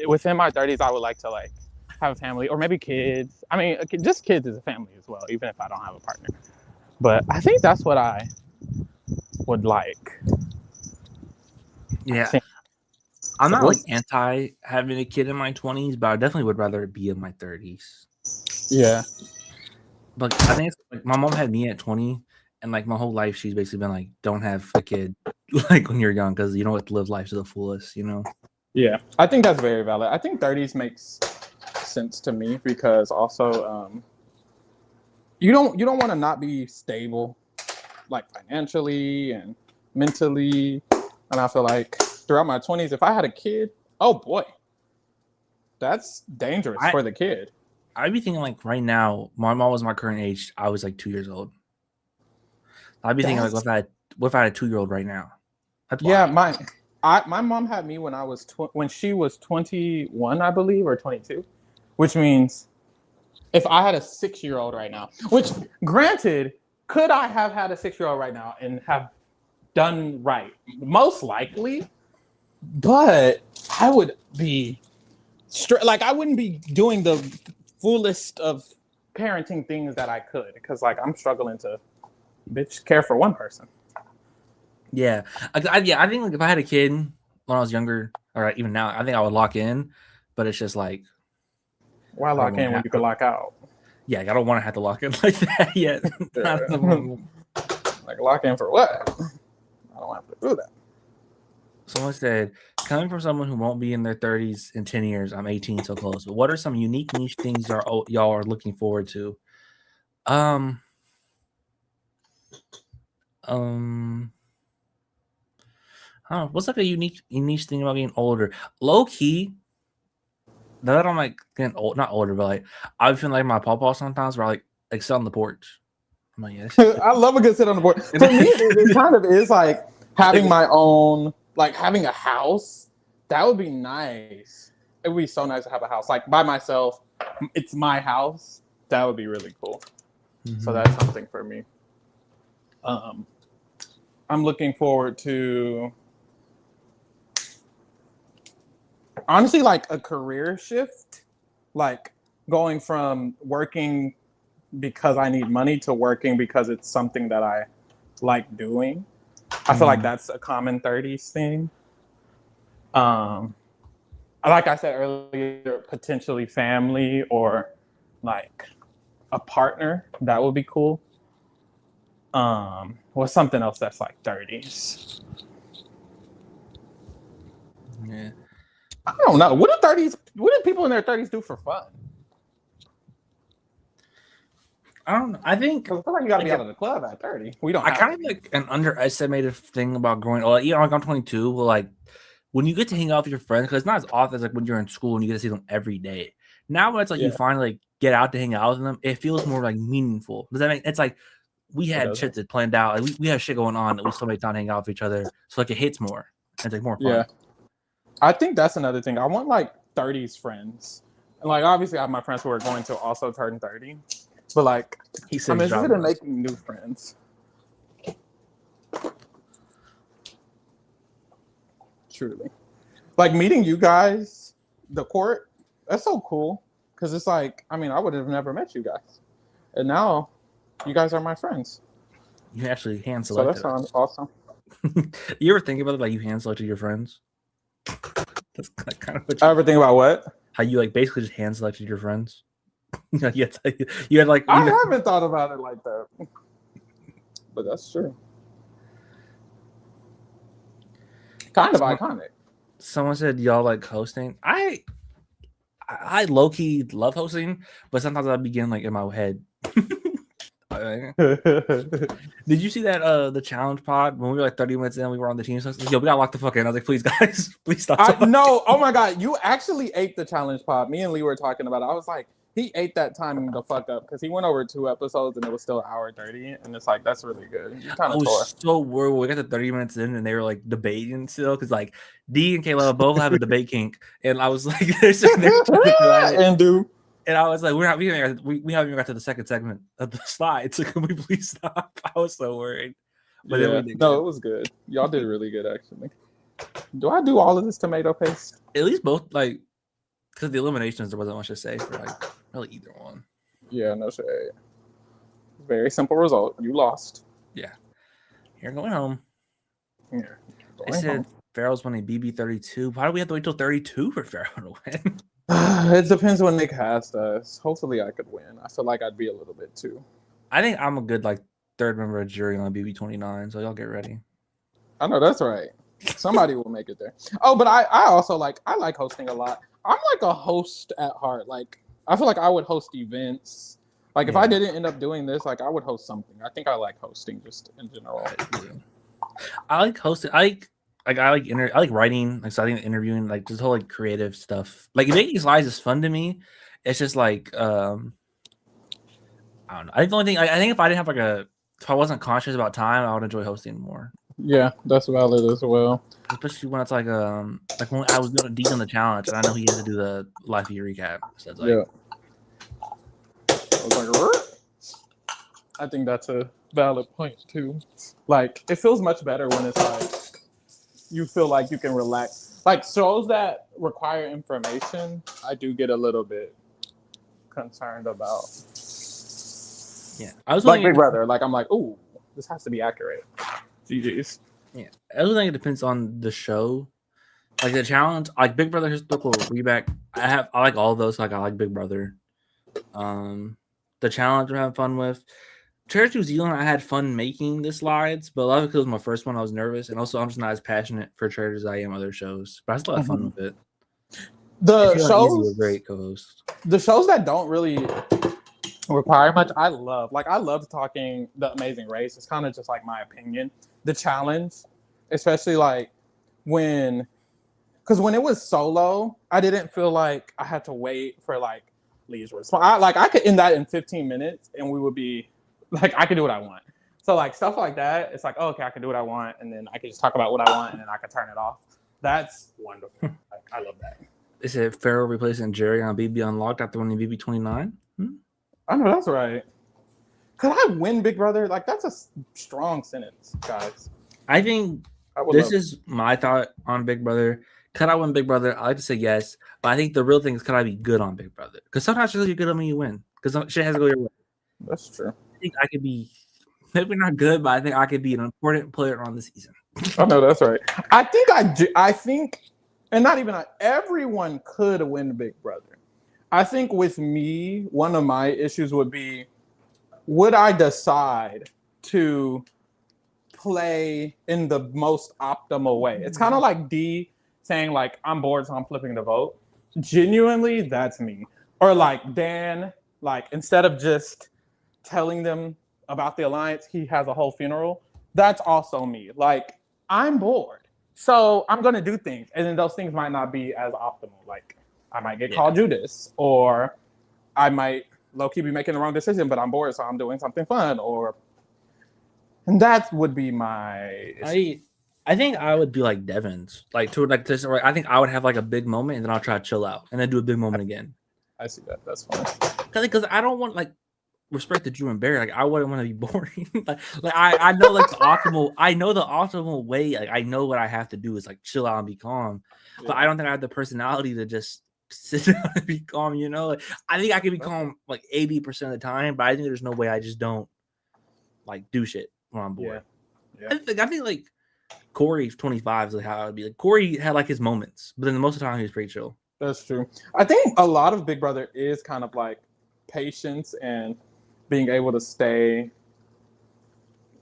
within my 30s, I would like to have a family or maybe kids. I mean, just kids is a family as well, even if I don't have a partner. But I think that's what I would like. Yeah. I'm not anti having a kid in my 20s, but I definitely would rather it be in my 30s. Yeah. But I think it's my mom had me at 20, and my whole life she's basically been don't have a kid when you're young because you don't have to live life to the fullest, Yeah, I think that's very valid. I think 30s makes sense to me because also you don't want to not be stable financially and mentally, and I feel throughout my 20s, if I had a kid, oh boy, that's dangerous for the kid. I'd be thinking right now, my mom was my current age. I was 2 years old. I'd be thinking what if I had a 2-year-old right now? That's Yeah, wild. my mom had me when I was when she was 21, I believe, or 22, which means if I had a 6-year-old right now, which granted, could I have had a 6-year-old right now and have done right? Most likely, but I would be like I wouldn't be doing the fullest of parenting things that I could because like I'm struggling to bitch care for one person. Yeah, I think like if I had a kid when I was younger, or even now, I think I would lock in. But it's just like Why I don't lock want in when you can lock out? Yeah, I don't want to have to lock in like that yet. Like lock in for what? I don't have to do that. Someone said, coming from someone who won't be in their 30s in 10 years, I'm 18, so close. But what are some unique niche things y'all are looking forward to? Um, I don't know. What's like a unique thing about getting older? Low key, now that I'm like getting old, not older, but like I feel like my pawpaw sometimes where I like sit on the porch. I'm like, yeah, I love a good sit on the porch. For me, it kind of is like having my own, like having a house. That would be nice. It would be so nice to have a house, like by myself. It's my house. That would be really cool. Mm-hmm. So that's something for me. I'm looking forward to honestly like a career shift, like going from working because I need money to working because it's something that I like doing. I feel like that's a common 30s thing. Like I said earlier, potentially family or like a partner. That would be cool. What's something else that's like 30s? Yeah. I don't know. What do people in their 30s do for fun? I don't know. I think I feel like you gotta be out of the club at 30. We don't. I kind of like an underestimated thing about growing old. You know, like I'm 22, but like when you get to hang out with your friends, because it's not as often as like when you're in school and you get to see them every day. Now when it's like you finally like get out to hang out with them, it feels more like meaningful. Does that make? It's like we had shit that planned out. Like we have shit going on that we still make time to hang out with each other. So like it hits more. It's like more fun. Yeah. I think that's another thing. I want like 30s friends. And like obviously I have my friends who are going to also turn 30. But like I'm interested in making new friends. Truly. Like meeting you guys, the court, that's so cool. Cause it's like, I mean, I would have never met you guys. And now you guys are my friends. You actually hand selected. So that sounds awesome. You ever think about it like you hand selected your friends? That's kind of what I ever think about what? How you like basically just hand selected your friends? You had like I haven't thought about it like that. But that's true. Kind of iconic. Someone said y'all like hosting. I low key love hosting, but sometimes I begin like in my head. Did you see that the challenge pod when we were like 30 minutes in? We were on the team. So like, yo, we gotta lock the fuck in. I was like, please guys, please stop. No, oh my god, you actually ate the challenge pod. Me and Lee were talking about it. I was like, he ate that time the fuck up because he went over 2 episodes and it was still 1:30, and it's like that's really good. I was so worried when we got to 30 minutes in and they were like debating still because like D and Kayla both have a debate kink, and I was like, and I was like, we haven't even got to the second segment of the slides. So can we please stop? I was so worried. But yeah, it was good. Y'all did really good actually. Do I do all of this tomato paste? At least both, like, because the eliminations there wasn't much to say for like really either one. Yeah, no shade. Very simple result. You lost. Yeah. You're going home. Yeah. They said Pharaoh's winning BB32. Why do we have to wait till 32 for Pharaoh to win? It depends when they cast us. Hopefully I could win. I feel like I'd be a little bit too. I think I'm a good like third member of jury on BB29, so y'all get ready. I know that's right. Somebody will make it there. Oh, but I also like hosting a lot. I'm like a host at heart. Like I feel like I would host events. Like if I didn't end up doing this, like I would host something. I think I like hosting just in general. I like hosting. I like writing, like starting interviewing, like this whole like creative stuff. Like making slides is fun to me. It's just like I don't know. I think the only thing I think if I didn't have if I wasn't conscious about time, I would enjoy hosting more. Yeah, that's valid as well. Especially when it's like when I was doing a D on the challenge, and I know he has to do the live feed recap. So it's like, Yeah. I was like, "Rrr." I think that's a valid point too. Like, it feels much better when it's like you feel like you can relax. Like shows that require information, I do get a little bit concerned about. yeah, I was Like Big Brother. Like I'm like, ooh, this has to be accurate. GG's. Yeah, I also think it depends on the show. Like the challenge, like Big Brother Historical Reback. I like all of those. Like I like Big Brother. The challenge I'm having fun with. Church New Zealand, I had fun making the slides, but a lot of it was my first one. I was nervous, and also I'm just not as passionate for church as I am other shows. But I still have fun with it. The shows, great co-host. The shows that don't really require much, I love. Like I loved talking The Amazing Race. It's kind of just like my opinion. The challenge, especially like because when it was solo, I didn't feel like I had to wait for like Lee's response. I could end that in 15 minutes, and we would be like, I could do what I want. So like stuff like that, it's like, oh, okay, I can do what I want, and then I can just talk about what I want, and then I can turn it off. That's wonderful. Like, I love that. Is it Pharaoh replacing Jerry on BB Unlocked after winning BB 29? I know that's right. Could I win Big Brother? Like that's a strong sentence, guys. I think this is my thought on Big Brother. Could I win Big Brother? I like to say yes, but I think the real thing is, could I be good on Big Brother? Because sometimes you're good on me, you win. Because shit has to go your way. That's true. I think I could be maybe not good, but I think I could be an important player on the season. I know that's right. I think I do. I think, and not even everyone could win Big Brother. I think with me, one of my issues would be, would I decide to play in the most optimal way? It's kind of like D saying like, I'm bored, so I'm flipping the vote. Genuinely, that's me. Or like Dan, like instead of just telling them about the alliance, he has a whole funeral. That's also me. Like, I'm bored, so I'm gonna do things, and then those things might not be as optimal. Like, I might get called Judas, or I might low-key be making the wrong decision, but I'm bored, so I'm doing something fun, and that would be my issue. I think I would be like Devin's, like to like this. I think I would have like a big moment, and then I'll try to chill out, and then do a big moment again. I see that. That's fine. Because I don't want like respect to Drew and Barry. Like I wouldn't want to be boring. like I know like the optimal. I know the optimal way. Like I know what I have to do is like chill out and be calm. Yeah. But I don't think I have the personality to just sit down and be calm. You know, like, I think I can be calm like 80% of the time, but I think there's no way I just don't like do shit when I'm bored. Yeah. I think like Corey's 25 is like how I would be. Like Corey had like his moments, but then most of the time he was pretty chill. That's true. I think a lot of Big Brother is kind of like patience and being able to stay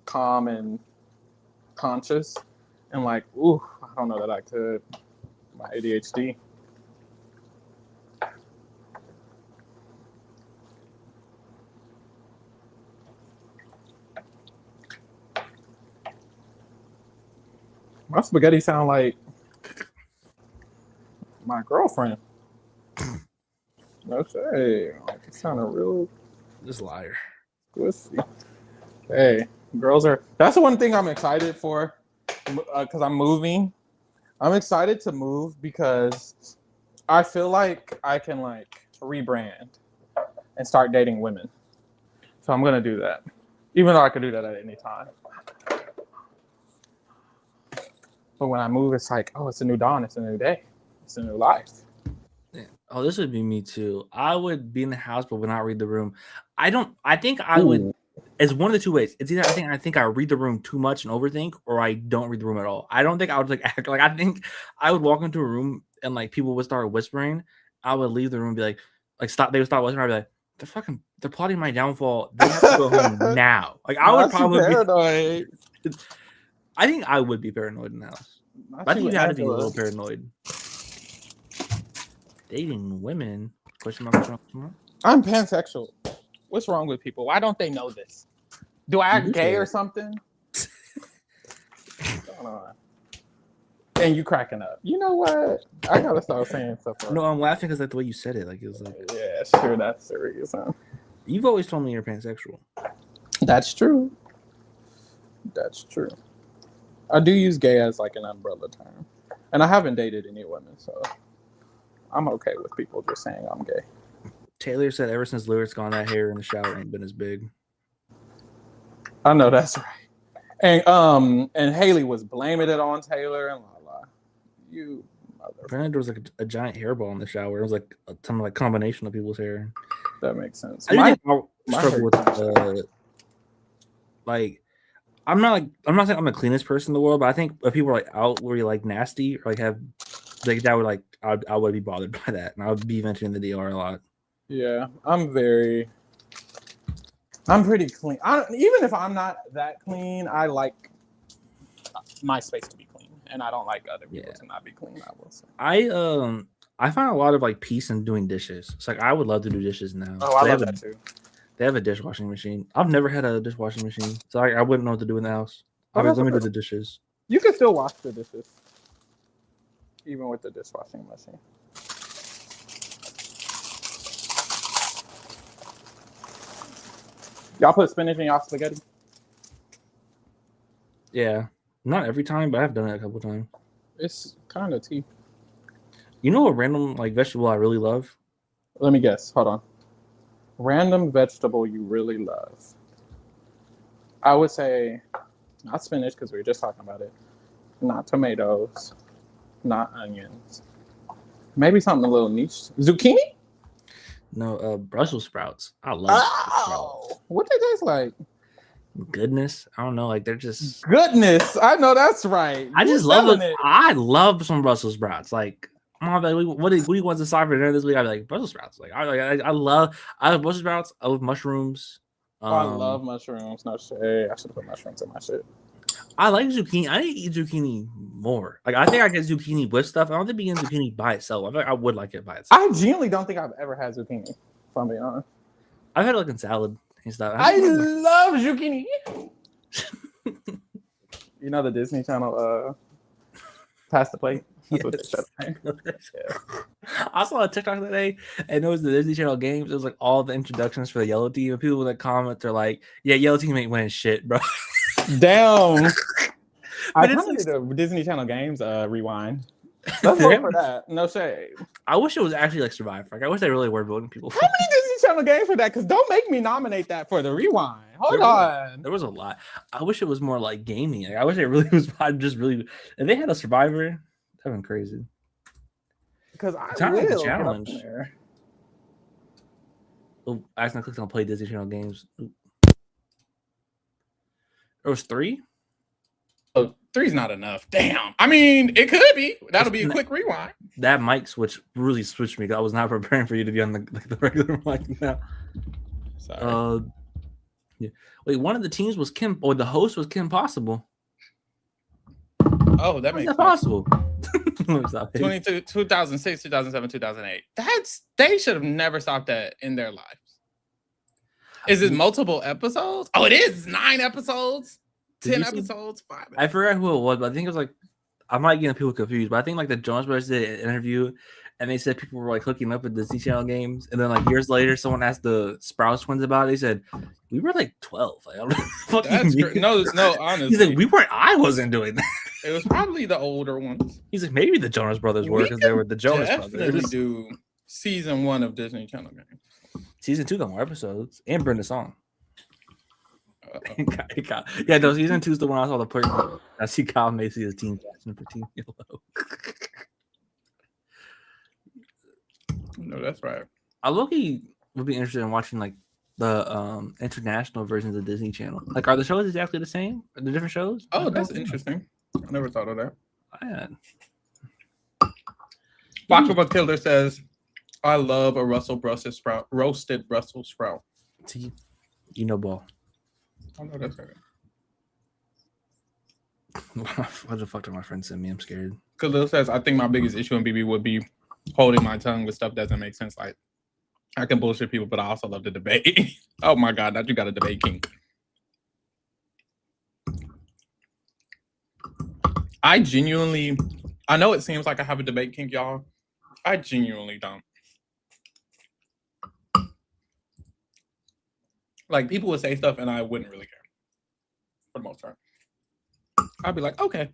calm and conscious, and like, ooh, I don't know that I could. My ADHD. My spaghetti sound like my girlfriend. No shade. It sounded real. This liar. Let's see. Hey, girls are. That's the one thing I'm excited for, because I'm moving. I'm excited to move because I feel like I can like rebrand and start dating women. So I'm gonna do that, even though I could do that at any time. But when I move, it's like, oh, it's a new dawn. It's a new day. It's a new life. Yeah. Oh, this would be me too. I would be in the house, but would not read the room. I think I would. It's one of the two ways. It's either I think I read the room too much and overthink, or I don't read the room at all. I don't think I would like act like. I think I would walk into a room and like people would start whispering. I would leave the room and be like stop. They would stop whispering. I'd be like, they're plotting my downfall. They have to go home now. Like I would probably paranoid. I think I would be paranoid in the house. I think you had to be a little paranoid. Dating women? Question mark? I'm pansexual. What's wrong with people? Why don't they know this? Do I act gay or something? Hold on. And you cracking up. You know what? I gotta start saying stuff. No, I'm laughing because that's the way you said it. Like it was like, yeah, sure, that's serious. Huh? You've always told me you're pansexual. That's true. That's true. I do use gay as like an umbrella term, and I haven't dated any women, so I'm okay with people just saying I'm gay. Taylor said ever since Lyrics gone, that hair in the shower ain't been as big. I know that's right. And Haley was blaming it on Taylor and Lala. You Apparently there was like a giant hairball in the shower. It was like a ton of like combination of people's hair. That makes sense. I struggle with like I'm not saying I'm the cleanest person in the world, but I think if people are like out where you like nasty or like have like that would like I would be bothered by that, and I would be venturing the DR a lot. Yeah, I'm pretty clean. Even if I'm not that clean, I like my space to be clean, and I don't like other people to not be clean. I will say. I find a lot of like peace in doing dishes. It's like I would love to do dishes now. Oh, I love that too. They have a dishwashing machine. I've never had a dishwashing machine, so I wouldn't know what to do in the house. Let me do the dishes. You can still wash the dishes, even with the dishwashing machine. Y'all put spinach in y'all spaghetti? Yeah. Not every time, but I've done it a couple times. It's kind of tea. You know a random like vegetable I really love? Let me guess. Hold on. Random vegetable you really love. I would say not spinach because we were just talking about it. Not tomatoes. Not onions. Maybe something a little niche. Zucchini? No, Brussels sprouts. I love sprouts. What they taste like? Goodness. I don't know. Like they're just goodness. I know that's right. I just love it. I love some Brussels sprouts. Like, I'm like, what do you want to decide for dinner this week? I'd be like Brussels sprouts. Like I love Brussels sprouts. I love mushrooms. I love mushrooms. No shit. I should put mushrooms in my shit. I like zucchini. I need to eat zucchini more. Like I think I get zucchini with stuff. I don't think being zucchini by itself. I feel like I would like it by itself. I genuinely don't think I've ever had zucchini. If I'm being honest. I've had it like in salad and stuff. I love zucchini. You know the Disney Channel Pass the Plate? That's what they said. I saw a TikTok today, and it was the Disney Channel games. It was like all the introductions for the yellow team, and people in the comments are like, "Yeah, yellow team ain't winning shit, bro." Damn. I kind of need the Disney Channel games rewind. Let's vote for that. No shade. I wish it was actually like Survivor. Like I wish they really were voting people for. How many Disney Channel games for that? Because don't make me nominate that for the rewind. Hold on. There was a lot. I wish it was more like gaming. Like, I wish it really was just really. If they had a Survivor, that'd been crazy. Because I will the challenge. Oh, I accidentally clicked on play Disney Channel games. Ooh. There was 3. Oh, 3's not enough. Damn. I mean, it could be. That'll be a quick rewind. That mic switch really switched me. I was not preparing for you to be on the regular mic now. Sorry. Yeah. Wait, one of the teams was Kim, or the host was Kim Possible. Oh, that makes sense. Possible. 2006, 2007, 2008. They should have never stopped that in their lives. Is it multiple episodes? Oh, it is 9 episodes. 10 episodes, 5 episodes. I forgot who it was, but I think it was like I might get people confused, but I think like the Jonas Brothers did an interview and they said people were like hooking up with Disney Channel games, and then like years later, someone asked the Sprouse twins about it. He said we were like 12. Like, I don't know That's no, honestly. He's like I wasn't doing that. It was probably the older ones. He's like maybe the Jonas Brothers were because they were the Jonas Brothers. Definitely do season 1 of Disney Channel games. Season 2 got more episodes and Brenda Song. Yeah, no, season 2 is the one I saw the player. I see Kyle Macy as team captain for Team Yellow. No, that's right. I low-key would be interested in watching like the international versions of Disney Channel. Like, are the shows exactly the same? Are there different shows? Oh, that's interesting. I never thought of that. Foxable Killer says, "I love a roasted Brussels sprout." See, you know, ball. I know that's right. What the fuck did my friend send me? I'm scared. Khalil says, "I think my biggest issue in BB would be holding my tongue with stuff that doesn't make sense. Like, I can bullshit people, but I also love to debate." Oh my God, now you got a debate king. I know it seems like I have a debate king, y'all. I genuinely don't. Like, people would say stuff and I wouldn't really care for the most part. I'd be like, okay.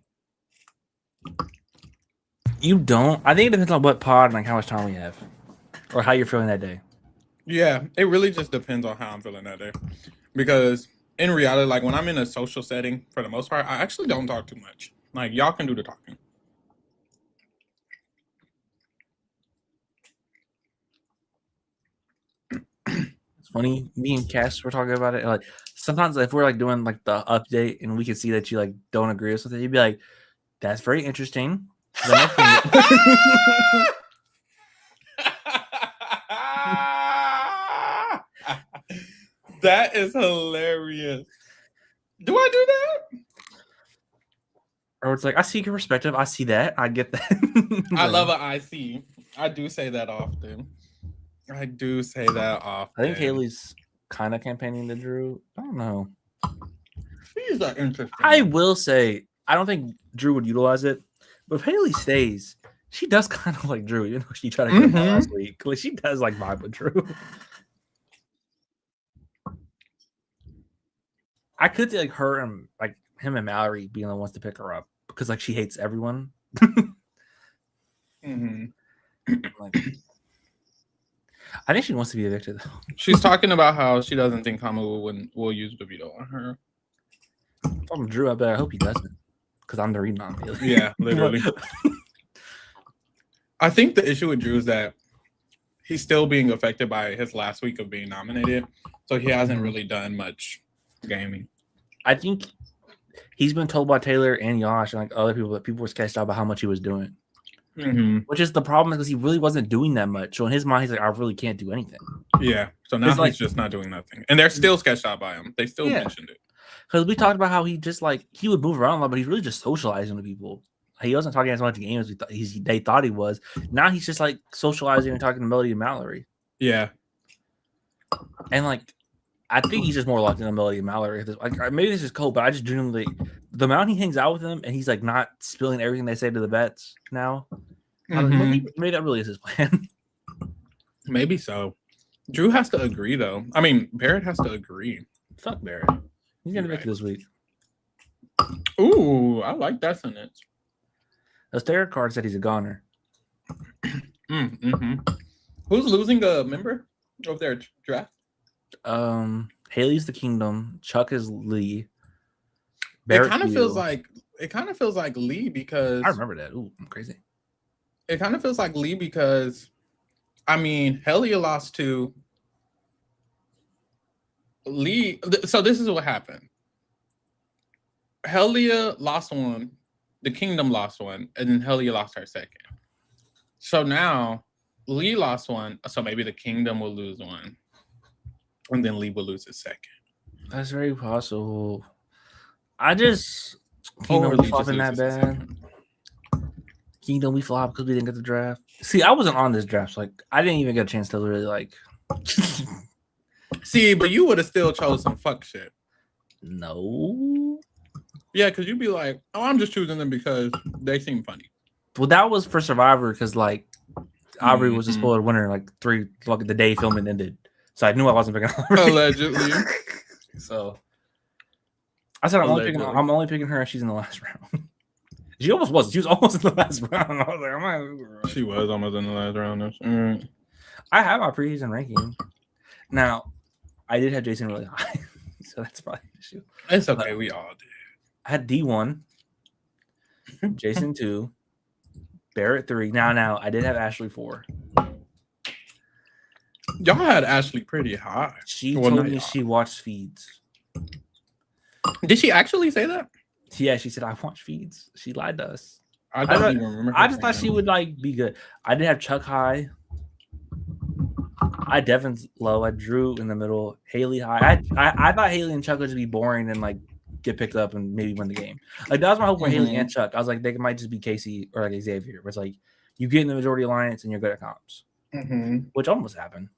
You don't? I think it depends on what pod and like how much time we have, or how you're feeling that day. Yeah, it really just depends on how I'm feeling that day. Because in reality, like when I'm in a social setting, for the most part, I actually don't talk too much. Like y'all can do the talking. It's funny. Me and Cass were talking about it. Like sometimes if we're like doing like the update and we can see that you like don't agree with something, you'd be like, "That's very interesting." That is hilarious. Do I do that? Or it's like, I see your perspective. I see that. I get that. I love an IC. I do say that often. I think Haley's kind of campaigning to Drew. I don't know. She's that interesting. I will say, I don't think Drew would utilize it, but if Haley stays, she does kind of like Drew, even though she tried to get him last week. Like, she does like vibe with Drew. I could see like her and like him and Mallory being the ones to pick her up because like she hates everyone. Like, I think she wants to be evicted though. She's talking about how she doesn't think Kama will use the veto on her. If I'm Drew, I hope he doesn't, because I'm the rebound. Yeah, literally. I think the issue with Drew is that he's still being affected by his last week of being nominated, so he hasn't really done much gaming. I think he's been told by Taylor and Josh and like other people that people were sketched out about how much he was doing. Which is the problem, because he really wasn't doing that much. So in his mind, he's like, I really can't do anything. Yeah. So now he's just not doing nothing. And they're still sketched out by him. They still mentioned it. Because we talked about how he just like, he would move around a lot, but he's really just socializing with people. He wasn't talking as much games as they thought he was. Now he's just like socializing and talking to Melody and Mallory. Yeah. And like, I think he's just more locked into Melody and Mallory. Like, maybe this is cold, but I just genuinely, the amount he hangs out with them and he's like not spilling everything they say to the vets now. Maybe that really is his plan. Maybe so. Drew has to agree though. I mean, Barrett has to agree. Fuck Barrett. He's gonna make it this week. Ooh, I like that sentence. The tarot card said he's a goner. Who's losing a member of their draft? Haley's the Kingdom. Chuck is Lee. Barrett it kind of feels like Lee, because I remember that. Ooh, I'm crazy. It kind of feels like Lee because, I mean, Helia lost to Lee. So this is what happened. Helia lost one, the Kingdom lost one, and then Helia lost her second. So now Lee lost one, so maybe the Kingdom will lose one, and then Lee will lose his second. That's very possible. I just Kingdom was flopping that bad. Kingdom, we flop because we didn't get the draft. See, I wasn't on this draft, so like I didn't even get a chance to really like. See, but you would have still chose some fuck shit. No. Yeah, because you'd be like, "Oh, I'm just choosing them because they seem funny." Well, that was for Survivor because like Aubrey was a spoiled winner like the day filming ended, so I knew I wasn't picking Aubrey. Allegedly. So I said I'm only picking her if she's in the last round. She almost was. She was almost in the last round. I was like, she was almost in the last round. I have my preseason ranking. Now, I did have Jason really high, so that's probably an issue. It's okay. We all did. I had D1, Jason 2, Barrett 3. Now, I did have Ashley 4. Y'all had Ashley pretty high. She told me she watched feeds. Did she actually say that? Yeah, she said I watch feeds. She lied to us. I don't even remember. I just thought she would like be good. I did have Chuck high. I Devin's low. I Drew in the middle. Haley high. I thought Haley and Chuck would just be boring and like get picked up and maybe win the game. Like that was my hope for Haley and Chuck. I was like, they might just be Casey or like Xavier. Where it's like you get in the majority alliance and you're good at comps, which almost happened.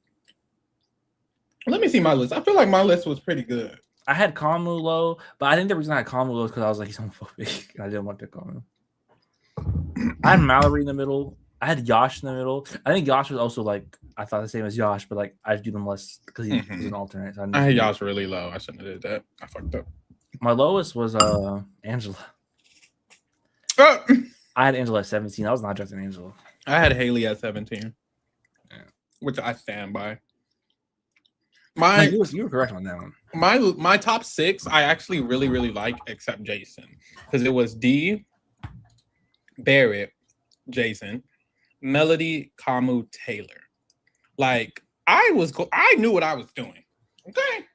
Let me see my list. I feel like my list was pretty good. I had Kamu low, but I think the reason I had Kamu low is because I was like, he's homophobic. I didn't want to pick Kamu. I had Mallory in the middle. I had Yosh in the middle. I think Yosh was also like, I thought the same as Yosh, but like I do them less because he was an alternate. So I had Yosh really low. I shouldn't have did that. I fucked up. My lowest was Angela. Oh. I had Angela at 17. I was not drafting Angela. I had Haley at 17, Yeah. which I stand by. You were correct on that one. My top 6, I actually really, really like, except Jason, because it was D, Barrett, Jason, Melody, Kamu, Taylor. Like I knew what I was doing. Okay,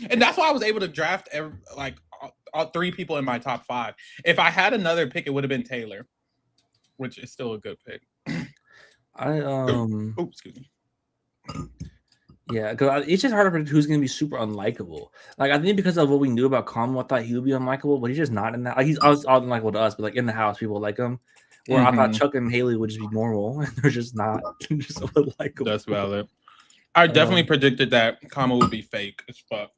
and that's why I was able to draft all 3 people in my top 5. If I had another pick, it would have been Taylor, which is still a good pick. Excuse me. Yeah, because it's just hard to predict who's going to be super unlikable. Like, I think because of what we knew about Kamu, I thought he would be unlikable, but he's just not in that. Like, he's unlikable to us, but like in the house, people like him. Where I thought Chuck and Haley would just be normal, and they're just not. They're just unlikable. That's valid. I definitely predicted that Kamu would be fake as fuck.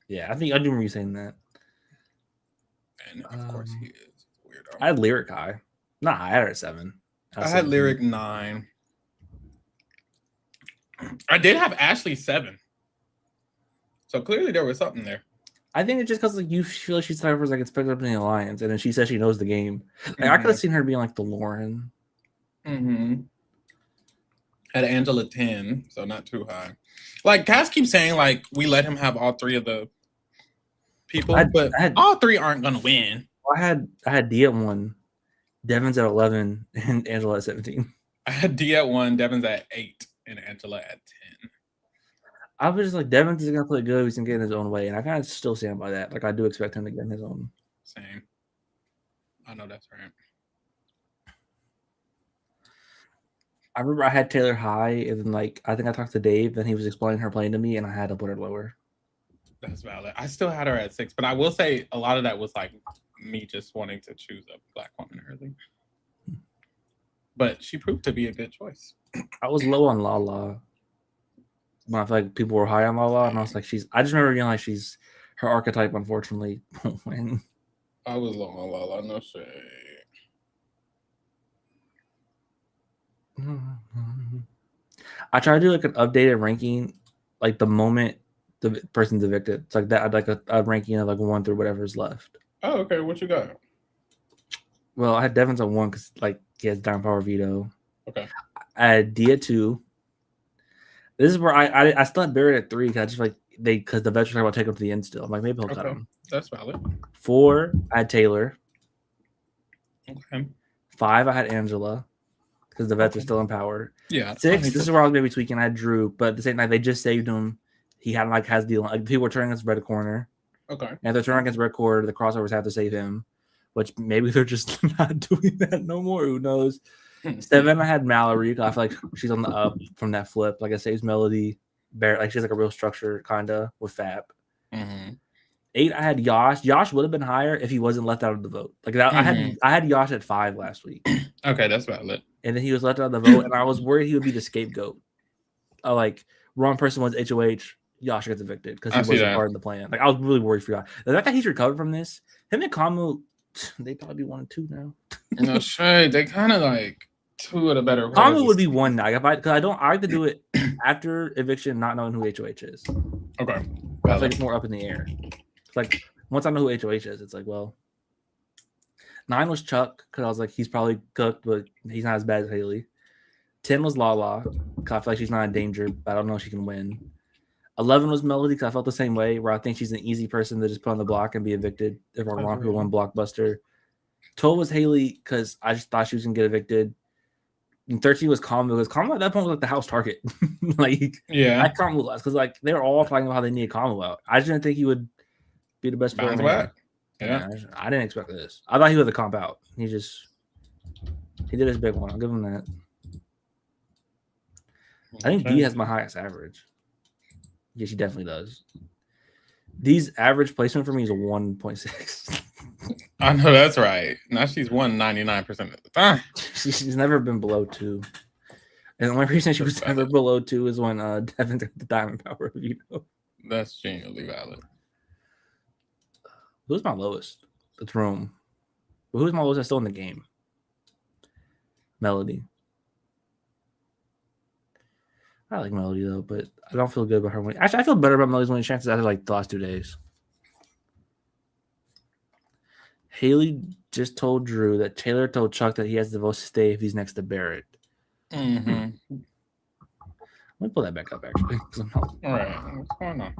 Yeah, I do remember you saying that. And of course he is. Weirdo. I had Lyric high. Not high, I had her at 7. I had Lyric 9. I did have Ashley 7. So clearly there was something there. I think it's just because like you feel like she's the type of person that gets picked up in the alliance, and then she says she knows the game. Like I could have seen her being like the Lauren. Had Angela 10, so not too high. Like Cass keeps saying, like we let him have all 3 of the people, but all 3 aren't gonna win. I had D at 1, Devin's at 11, and Angela at 17. I had D at 1, Devin's at 8, and Angela at 10. I was just like, Devin is gonna play good. He's gonna get in his own way, and I kind of still stand by that. Like, I do expect him to get in his own. Same. I know that's right. I remember I had Taylor high, and then like I think I talked to Dave, and he was explaining her playing to me, and I had to put her lower. That's valid. I still had her at 6, but I will say a lot of that was like me just wanting to choose a black woman early. But she proved to be a good choice. I was low on Lala. I feel like people were high on Lala, and I was like, I just remember being like, she's her archetype, unfortunately, won't win. I was low on Lala, no shade. I try to do like an updated ranking, like the moment the person's evicted. It's like that. I'd like a ranking of like 1 through whatever's left. Oh, okay. What you got? Well, I had Devin's at 1 because like he has down power veto. Okay. I had D at 2. This is where I still had Barrett at 3 because I just like because the veterans are about to take him to the end still. I'm like, maybe he'll cut him. That's valid. 4, I had Taylor. Okay. 5, I had Angela because the vets are still in power. Yeah. 6, this is where I was maybe tweaking. I had Drew, but at the same time, they just saved him. He had has the like people were turning against Red Corner. Okay. And if they're turning against Red Corner, the crossovers have to save him, which maybe they're just not doing that no more. Who knows? 7, I had Mallory. I feel like she's on the up from that flip. Like I saves Melody, Barrett. Like she's like a real structure kinda with Fab. 8, I had Yosh. Yosh would have been higher if he wasn't left out of the vote. Like I had Yosh at 5 last week. Okay, that's valid. And then he was left out of the vote, and I was worried he would be the scapegoat. Like wrong person was HOH. Yosh gets evicted because he wasn't part of the plan. Like I was really worried for Yosh. The fact that he's recovered from this, him and Kamu, they probably be 1 and 2 now. No shade. They kind of like 2 of the better. Kamu would be 1 now. I like to do it after eviction, not knowing who HOH is. Okay. I think it's more up in the air. It's like once I know who HOH is, it's like, well, 9 was Chuck because I was like, he's probably cooked, but he's not as bad as Haley. 10 was Lala because I feel like she's not in danger, but I don't know if she can win. 11 was Melody because I felt the same way, where I think she's an easy person to just put on the block and be evicted if our wrong people won Blockbuster. 12 was Haley because I just thought she was gonna get evicted. And 13 was Kamu because Kamu at that point was like the house target. Like, yeah, I Kamu last because like they were all talking about how they need Kamu out. I just didn't think he would be the best player. Yeah, I didn't expect this. I thought he was a comp out. He did his big one. I'll give him that. I think D has my highest average. Yeah, she definitely does. D's average placement for me is a 1.6. I know that's right. Now she's won 99% of the time. She's never been below 2. And the only reason she was ever below 2 is when Devin took the diamond power veto. That's genuinely valid. Who's my lowest? It's Rome. But who's my lowest that's still in the game? Melody. I like Melody though, but I don't feel good about her winning. Actually, I feel better about Melody's winning chances after like the last 2 days. Haley just told Drew that Taylor told Chuck that he has the votes to stay if he's next to Barrett. Mm-hmm. Let me pull that back up, actually. All right. What's going on?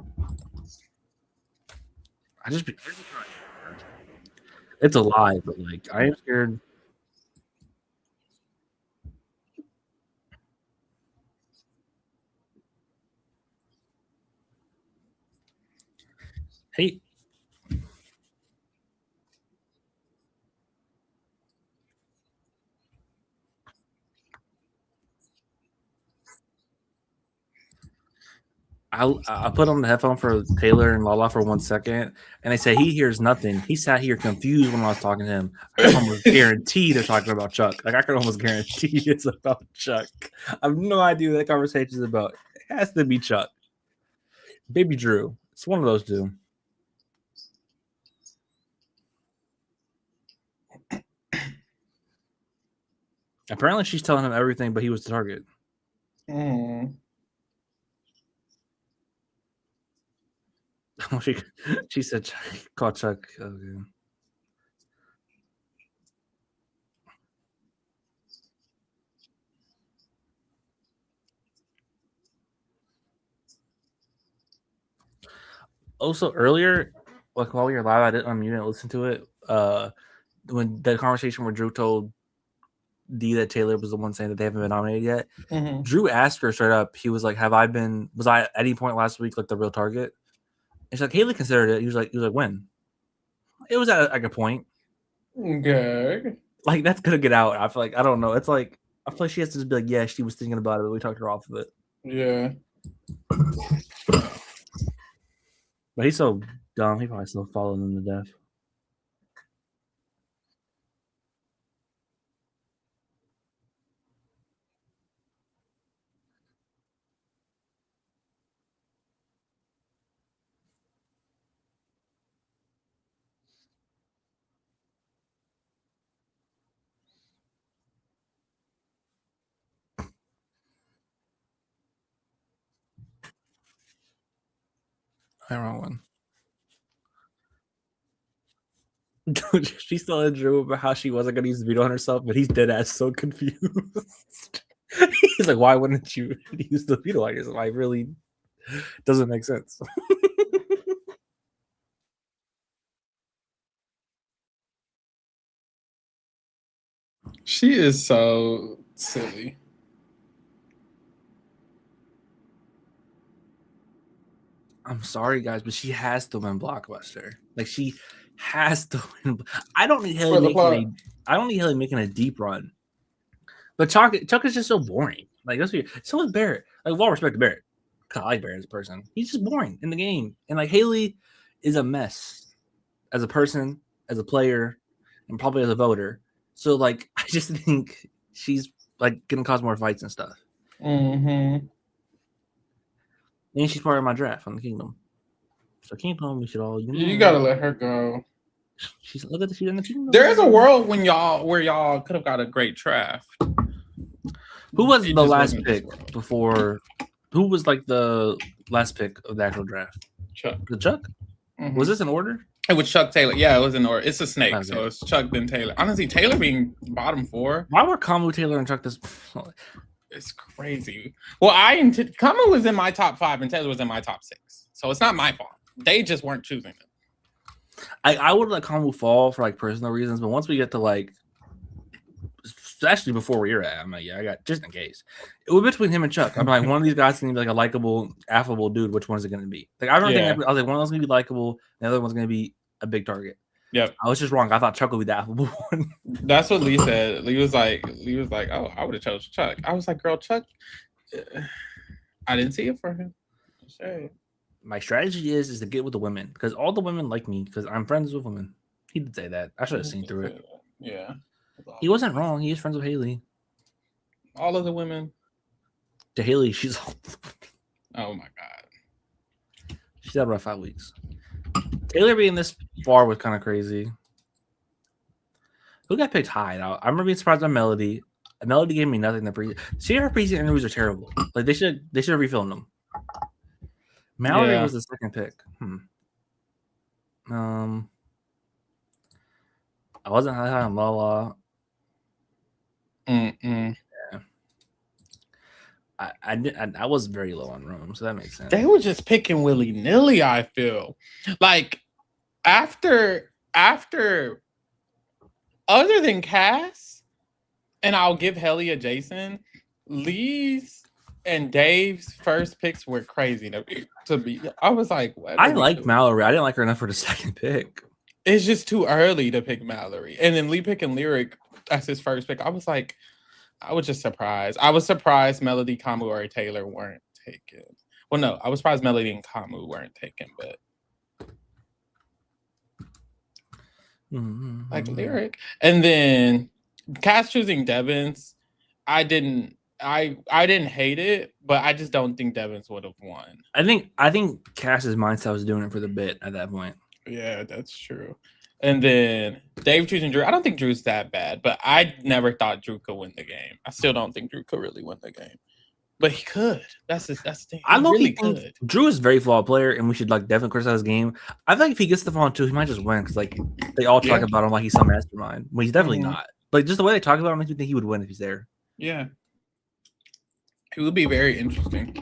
It's a lie, but like I am scared. Hey. I put on the headphone for Taylor and Lala for 1 second, and they say he hears nothing. He sat here confused when I was talking to him. I can almost guarantee they're talking about Chuck. Like I can almost guarantee it's about Chuck. I have no idea what that conversation is about. It has to be Chuck. Baby Drew. It's one of those two. Apparently, she's telling him everything, but he was the target. She said, "Call Chuck." Okay. Also, earlier, like while we were live, I didn't unmute and listen to it. When the conversation where Drew told D that Taylor was the one saying that they haven't been nominated yet, Drew asked her straight up. He was like, was I at any point last week like the real target? And she's like, Haley considered it. He was like, when? It was at like a point. Good. Like that's gonna get out. I feel like I don't know. It's like I feel like she has to just be like, yeah, she was thinking about it, but we talked her off of it. Yeah. But he's so dumb. He probably still following them to death. Wrong one. She's telling Drew about how she wasn't going to use the veto on herself, but he's dead ass so confused. He's like, why wouldn't you use the veto on yourself? Like, really doesn't make sense. She is so silly. I'm sorry, guys, but she has to win Blockbuster. Like she has to win. I don't need Haley making a deep run. But Chuck is just so boring. Like so is Barrett. Like, well respect to Barrett. I like Barrett as a person. He's just boring in the game. And like Haley is a mess as a person, as a player, and probably as a voter. So like I just think she's like gonna cause more fights and stuff. Mm-hmm. And she's part of my draft on the Kingdom. So Kingdom, we should all You gotta let her go. She's in the Kingdom. There is a world where y'all could have got a great draft. Who was the last pick before? Who was like the last pick of the actual draft? Chuck. The Chuck? Mm-hmm. Was this in order? It was Chuck Taylor. Yeah, it was in order. It's a snake, okay. So it's Chuck then Taylor. Honestly, Taylor being bottom 4. Why were Kamu, Taylor, and Chuck this? It's crazy. Well, Kamu was in my top 5 and Taylor was in my top 6. So it's not my fault. They just weren't choosing it. I would let Kamu fall for like personal reasons, but once we get to like, especially before where you're at, I'm like, yeah, I got just in case. It was between him and Chuck. I'm like, one of these guys is gonna be like a likable, affable dude. Which one is it gonna be? Like I was like, one of those gonna be likable, the other one's gonna be a big target. Yep. I was just wrong. I thought Chuck would be the affable one. That's what Lee said. Lee was like, oh, I would have chose Chuck. I was like, girl, Chuck, I didn't see it for him. Sure. My strategy is to get with the women because all the women like me because I'm friends with women. He did say that. I should have seen through it. Yeah. He wasn't wrong. He is friends with Haley. All of the women. To Haley, she's all. Oh my God. She's had rough 5 weeks. Taylor being this far was kind of crazy. Who got picked high? Now, I remember being surprised by Melody. Melody gave me nothing. Her preseason interviews are terrible. Like they should have refilmed them. Mallory was the second pick. I wasn't high on Lala. Mm-mm. Yeah. I was very low on Rome, so that makes sense. They were just picking willy-nilly, I feel. Like, after other than Cass, and I'll give Helly a Jason, Lee's and Dave's first picks were crazy to be. I was like, what? I like Mallory. I didn't like her enough for the second pick. It's just too early to pick Mallory. And then Lee picking Lyric as his first pick. I was like, I was just surprised. I was surprised Melody, Kamu, or Taylor weren't taken. Well, no, I was surprised Melody and Kamu weren't taken, but like Lyric. And then Cass choosing Devins, I didn't hate it, but I just don't think Devins would have won. I think Cass's mindset was doing it for the bit at that point. Yeah, that's true. And then Dave choosing Drew. I don't think Drew's that bad, but I never thought Drew could win the game. I still don't think Drew could really win the game, but he could. That's the thing. I really think Drew is a very flawed player, and we should like definitely criticize his game. I think if he gets the phone too, he might just win because like they all talk about him like he's some mastermind. Well, he's definitely not. Like just the way they talk about him makes me think he would win if he's there. Yeah, he would be very interesting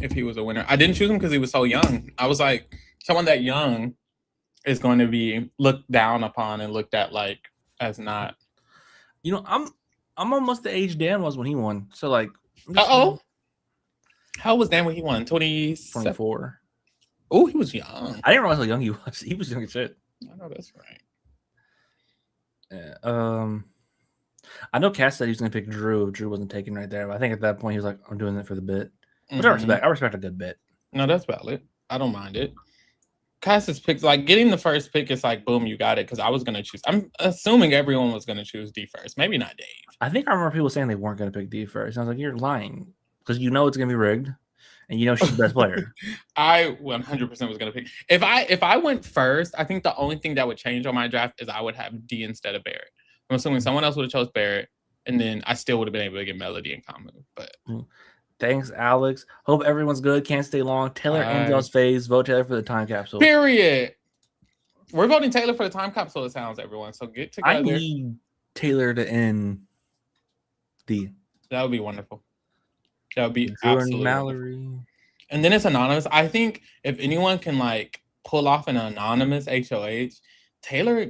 if he was a winner. I didn't choose him because he was so young. I was like, someone that young is going to be looked down upon and looked at like as not. You know, I'm almost the age Dan was when he won. So like, how old was Dan when he won? 24. Oh, he was young. I didn't realize how young he was. He was young as shit. I know that's right. Yeah. I know Cass said he was going to pick Drew if Drew wasn't taken right there. But I think at that point he was like, I'm doing it for the bit. Which I respect a good bit. No, that's valid. I don't mind it. Cass's picks, like getting the first pick is like, boom, you got it. Because I was going to choose. I'm assuming everyone was going to choose D first. Maybe not Dave. I think I remember people saying they weren't going to pick D first. I was like, you're lying. Because you know it's going to be rigged. And you know she's the best player. I 100% was going to pick. If I went first, I think the only thing that would change on my draft is I would have D instead of Barrett. I'm assuming someone else would have chose Barrett. And then I still would have been able to get Melody and Kamu. But thanks, Alex. Hope everyone's good. Can't stay long. Taylor Angel's phase. Vote Taylor for the time capsule. Period. We're voting Taylor for the time capsule, it sounds, everyone. So get together. I need Taylor to end D. That would be wonderful. That would be Jordan absolutely Mallory. Wonderful. And then it's anonymous. I think if anyone can like pull off an anonymous HOH, Taylor,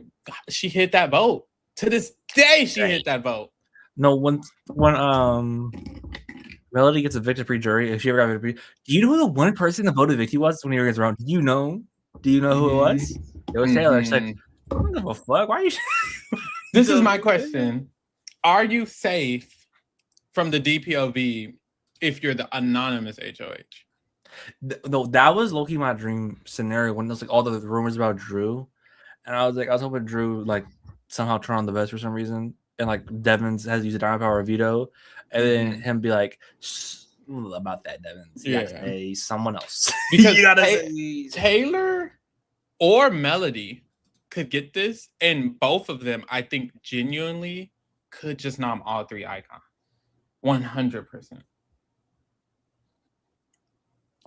she hit that vote. To this day, she hit that vote. No, when Melody gets evicted pre-jury, if she ever got evicted, do you know who the one person that voted Vicky was when he was around? Do you know who it was? It was Taylor. She's like, I don't give a fuck. Why are you? This is my question. Are you safe from the DPOV if you're the anonymous HOH? No, that was low-key my dream scenario when there's like all the rumors about Drew. And I was hoping Drew like somehow turn on the vest for some reason. And like Devins has to use a diamond power veto. And then him be like, about that, Devins. You gotta say someone else. Because Taylor or Melody could get this. And both of them, I think, genuinely could just nom all three icons. 100%.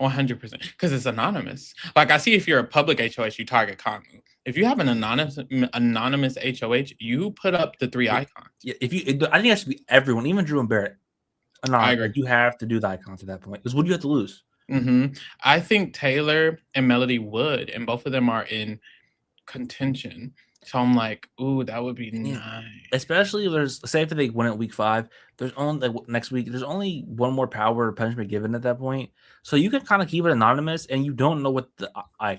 100%. Because it's anonymous. Like, I see if you're a public HOH, you target Kamu. If you have an anonymous HOH, you put up the three icons. Yeah, I think that should be everyone, even Drew and Barrett. I agree. You have to do the icons at that point. Because what do you have to lose? I think Taylor and Melody would, and both of them are in contention. So I'm like, ooh, that would be nice. Especially if there's, say if they win at week 5, there's only next week, there's only one more power or punishment given at that point. So you can kind of keep it anonymous and you don't know what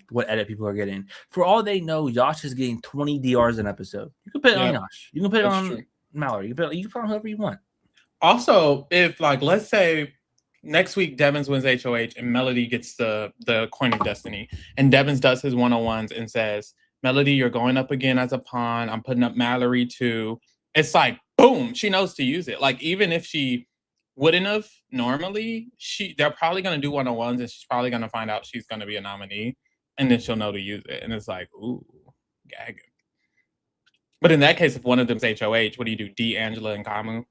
what edit people are getting. For all they know, Yash is getting 20 DRs an episode. You can put it on Yash. You can put it on Mallory. You can put it on whoever you want. Also, if like let's say next week Devins wins HOH and Melody gets the coin of destiny, and Devins does his 101s and says, Melody, you're going up again as a pawn. I'm putting up Mallory too. It's like, boom, she knows to use it. Like, even if she wouldn't have normally, they're probably going to do 101s and she's probably going to find out she's going to be a nominee. And then she'll know to use it. And it's like, ooh, gagging. But in that case, if one of them's HOH, what do you do? D, Angela, and Kamu?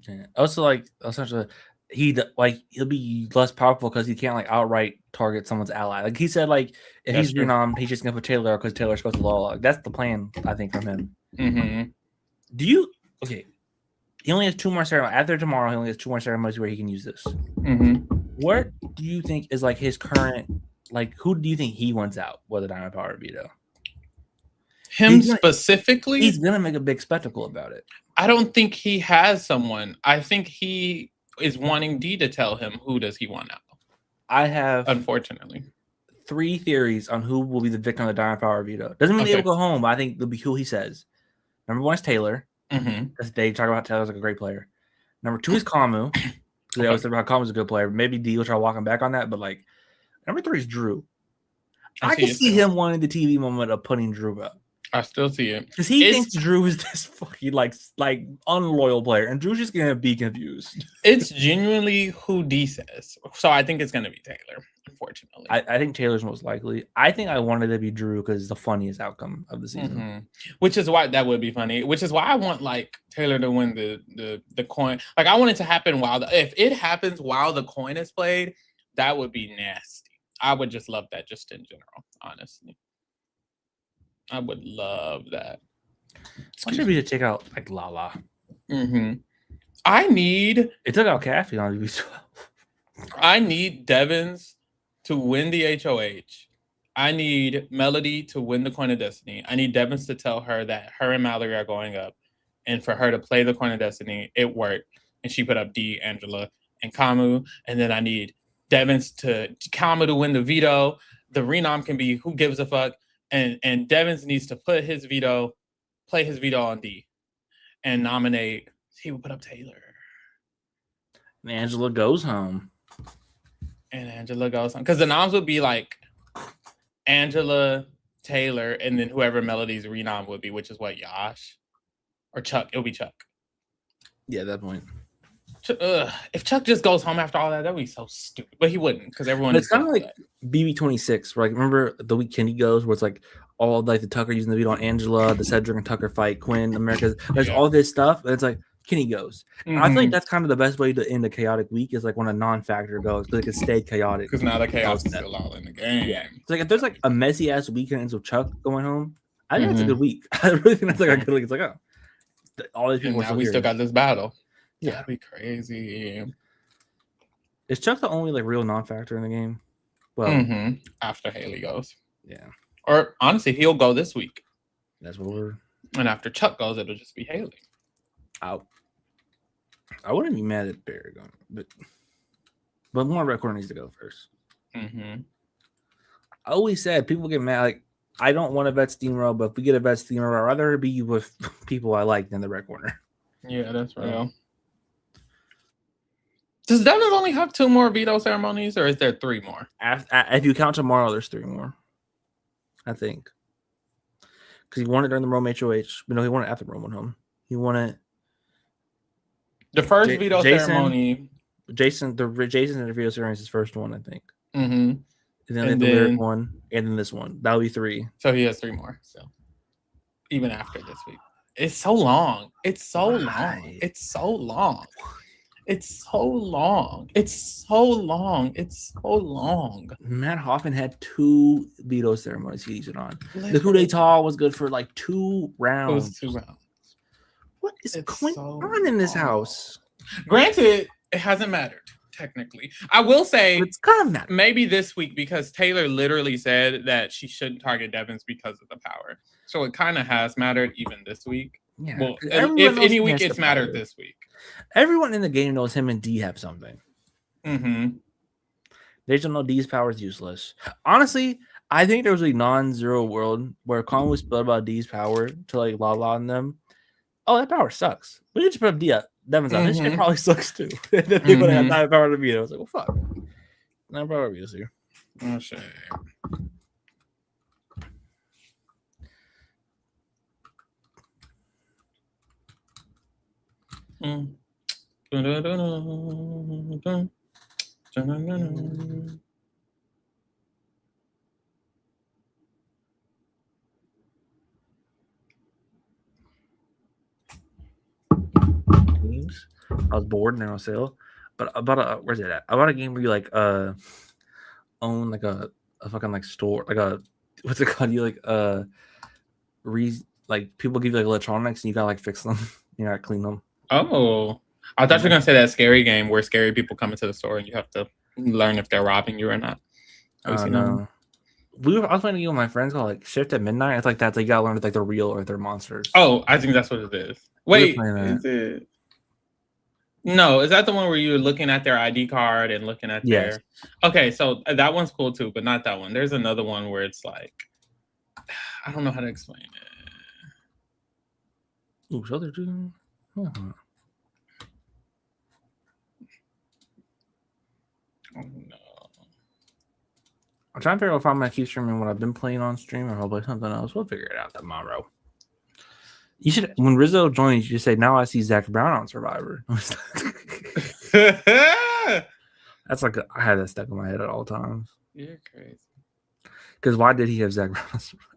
Yeah. Also, like, essentially, he'll be less powerful because he can't like outright target someone's ally. Like he said, like if he's renom, he's just gonna put Taylor because Taylor goes to law. Like, that's the plan, I think, from him. Mm-hmm. Do you? Okay. He only has 2 more ceremonies. After tomorrow, he only has 2 more ceremonies where he can use this. Mm-hmm. What do you think is like his current? Like, who do you think he wants out with a Diamond Power veto? Him specifically? He's gonna make a big spectacle about it. I don't think he has someone. I think he is wanting D to tell him who does he want out. I have, unfortunately, 3 theories on who will be the victim of the Diamond Power veto. Doesn't mean they will go home, but I think it'll be who he says. Number 1 is Taylor. Because they talk about Taylor's like a great player. Number 2 is Kamu. They always talk about Kamu's a good player. Maybe D will try to walk him back on that, but like number 3 is Drew. I can see him wanting the TV moment of putting Drew up. I still see it because he thinks Drew is this fucking like unloyal player, and Drew's just gonna be confused. It's genuinely who D says, so I think it's gonna be Taylor. Unfortunately, I think Taylor's most likely. I think I wanted to be Drew because it's the funniest outcome of the season, which is why that would be funny. Which is why I want like Taylor to win the coin. Like I want it to happen if it happens while the coin is played, that would be nasty. I would just love that, just in general, honestly. I would love that. Why should we check out like Lala? I need. It took out Caffey on TV12. I need Devins to win the HOH. I need Melody to win the Coin of Destiny. I need Devins to tell her that her and Mallory are going up, and for her to play the Coin of Destiny. It worked, and she put up D, Angela, and Kamu. And then I need Devins to Kamu to win the veto. The renom can be who gives a fuck. And Devins needs to put his veto, play his veto on D, and nominate. He would put up Taylor. And Angela goes home. Because the noms would be like Angela, Taylor, and then whoever Melody's renom would be, which is what, Yash? Or Chuck. It'll be Chuck. Yeah, at that point. If Chuck just goes home after all that, that'd be so stupid. But he wouldn't, because everyone. It's kind of like BB26, where like remember the week Kenny goes, where it's like all like the Tucker using the veto on Angela, the Cedric and Tucker fight, Quinn, America's. There's all this stuff, and it's like Kenny goes. I feel like that's kind of the best way to end a chaotic week is like when a non-factor goes, because it can stay chaotic. Because now the chaos is still all in the game. Yeah. It's like if there's like a messy ass weekend with Chuck going home, I think it's a good week. I really think that's like a good week. It's like all these people. And now we still got this battle. Yeah, that'd be crazy. Is Chuck the only like real non-factor in the game? Well, after Haley goes, yeah. Or honestly, he'll go this week. That's what we're. And after Chuck goes, it'll just be Haley. I wouldn't be mad at Barry going, but more Red Corner needs to go first. I always said people get mad. Like I don't want to bet Steamroll, but if we get a bet Steamroll, I'd rather be with people I like than the Red Corner. Yeah, that's real. Does Devin only have 2 more veto ceremonies, or is there 3 more? If you count tomorrow, there's 3 more. I think. Because he won it during the Rome HOH. But no, he won it after Rome went home. He won it. The first veto ceremony. Jason's veto ceremony is his first one, I think. And then the lyric one, and then this one. That'll be 3. So he has 3 more. So even after this week. It's so long. It's so long. It's so long. It's so long. It's so long. It's so long. Matt Hoffman had 2 veto ceremonies he used it on. The coup d'etat was good for like 2 rounds. It was 2 rounds. What is going on in this house? Granted, it hasn't mattered, technically. I will say it's gonna matter. Maybe this week, because Taylor literally said that she shouldn't target Devins because of the power. So it kind of has mattered even this week. Yeah. Well, if any week it's mattered this week. Everyone in the game knows him and D have something. They just don't know D's power is useless. Honestly, I think there was a non-zero world where Con was spilled about D's power to like Lala on them. Oh, that power sucks. We just put up D up. Devin's out. This shit probably sucks too. And then people that have 9 power to beat it. I was like, well, fuck. 9 power to beat us here. Oh, shit. I was bored and I was sale. But about where's it at? About a game where you like own like a fucking like store, like a what's it called? You like like people give you like electronics and you gotta like fix them. You gotta clean them. Oh, I thought you were gonna say that scary game where scary people come into the store and you have to learn if they're robbing you or not. Oh no. I was playing a game with my friends called like Shift at Midnight. It's like that. They gotta learn if like they're real or if they're monsters. Oh, I think that's what it is. Wait, is it? No, is that the one where you're looking at their ID card and looking at their? Okay, so that one's cool too, but not that one. There's another one where it's like, I don't know how to explain it. Ooh, so they're doing. Oh no. I'm trying to figure out if I'm gonna keep streaming what I've been playing on stream or I'll play something else. We'll figure it out tomorrow. You should, when Rizzo joins, you say, "Now I see Zach Brown on Survivor." That's like I had that stuck in my head at all times. You're crazy. Because why did he have Zach Brown on Survivor?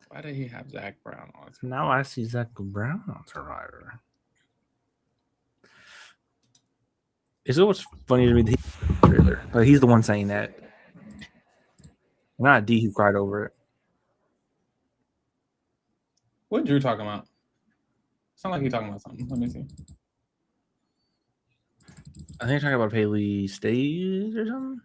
Why did he have Zach Brown on Survivor? Now I see Zach Brown on Survivor. Is it what's funny to me? Like he's the one saying that. Not D who cried over it. What Drew talking about? Sound like he's talking about something. Let me see. I think you're talking about Haley stays or something.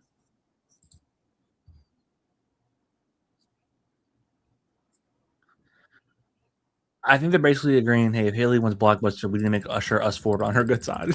I think they're basically agreeing, hey, if Haley wins Blockbuster, we need to make Usher us forward on her good side.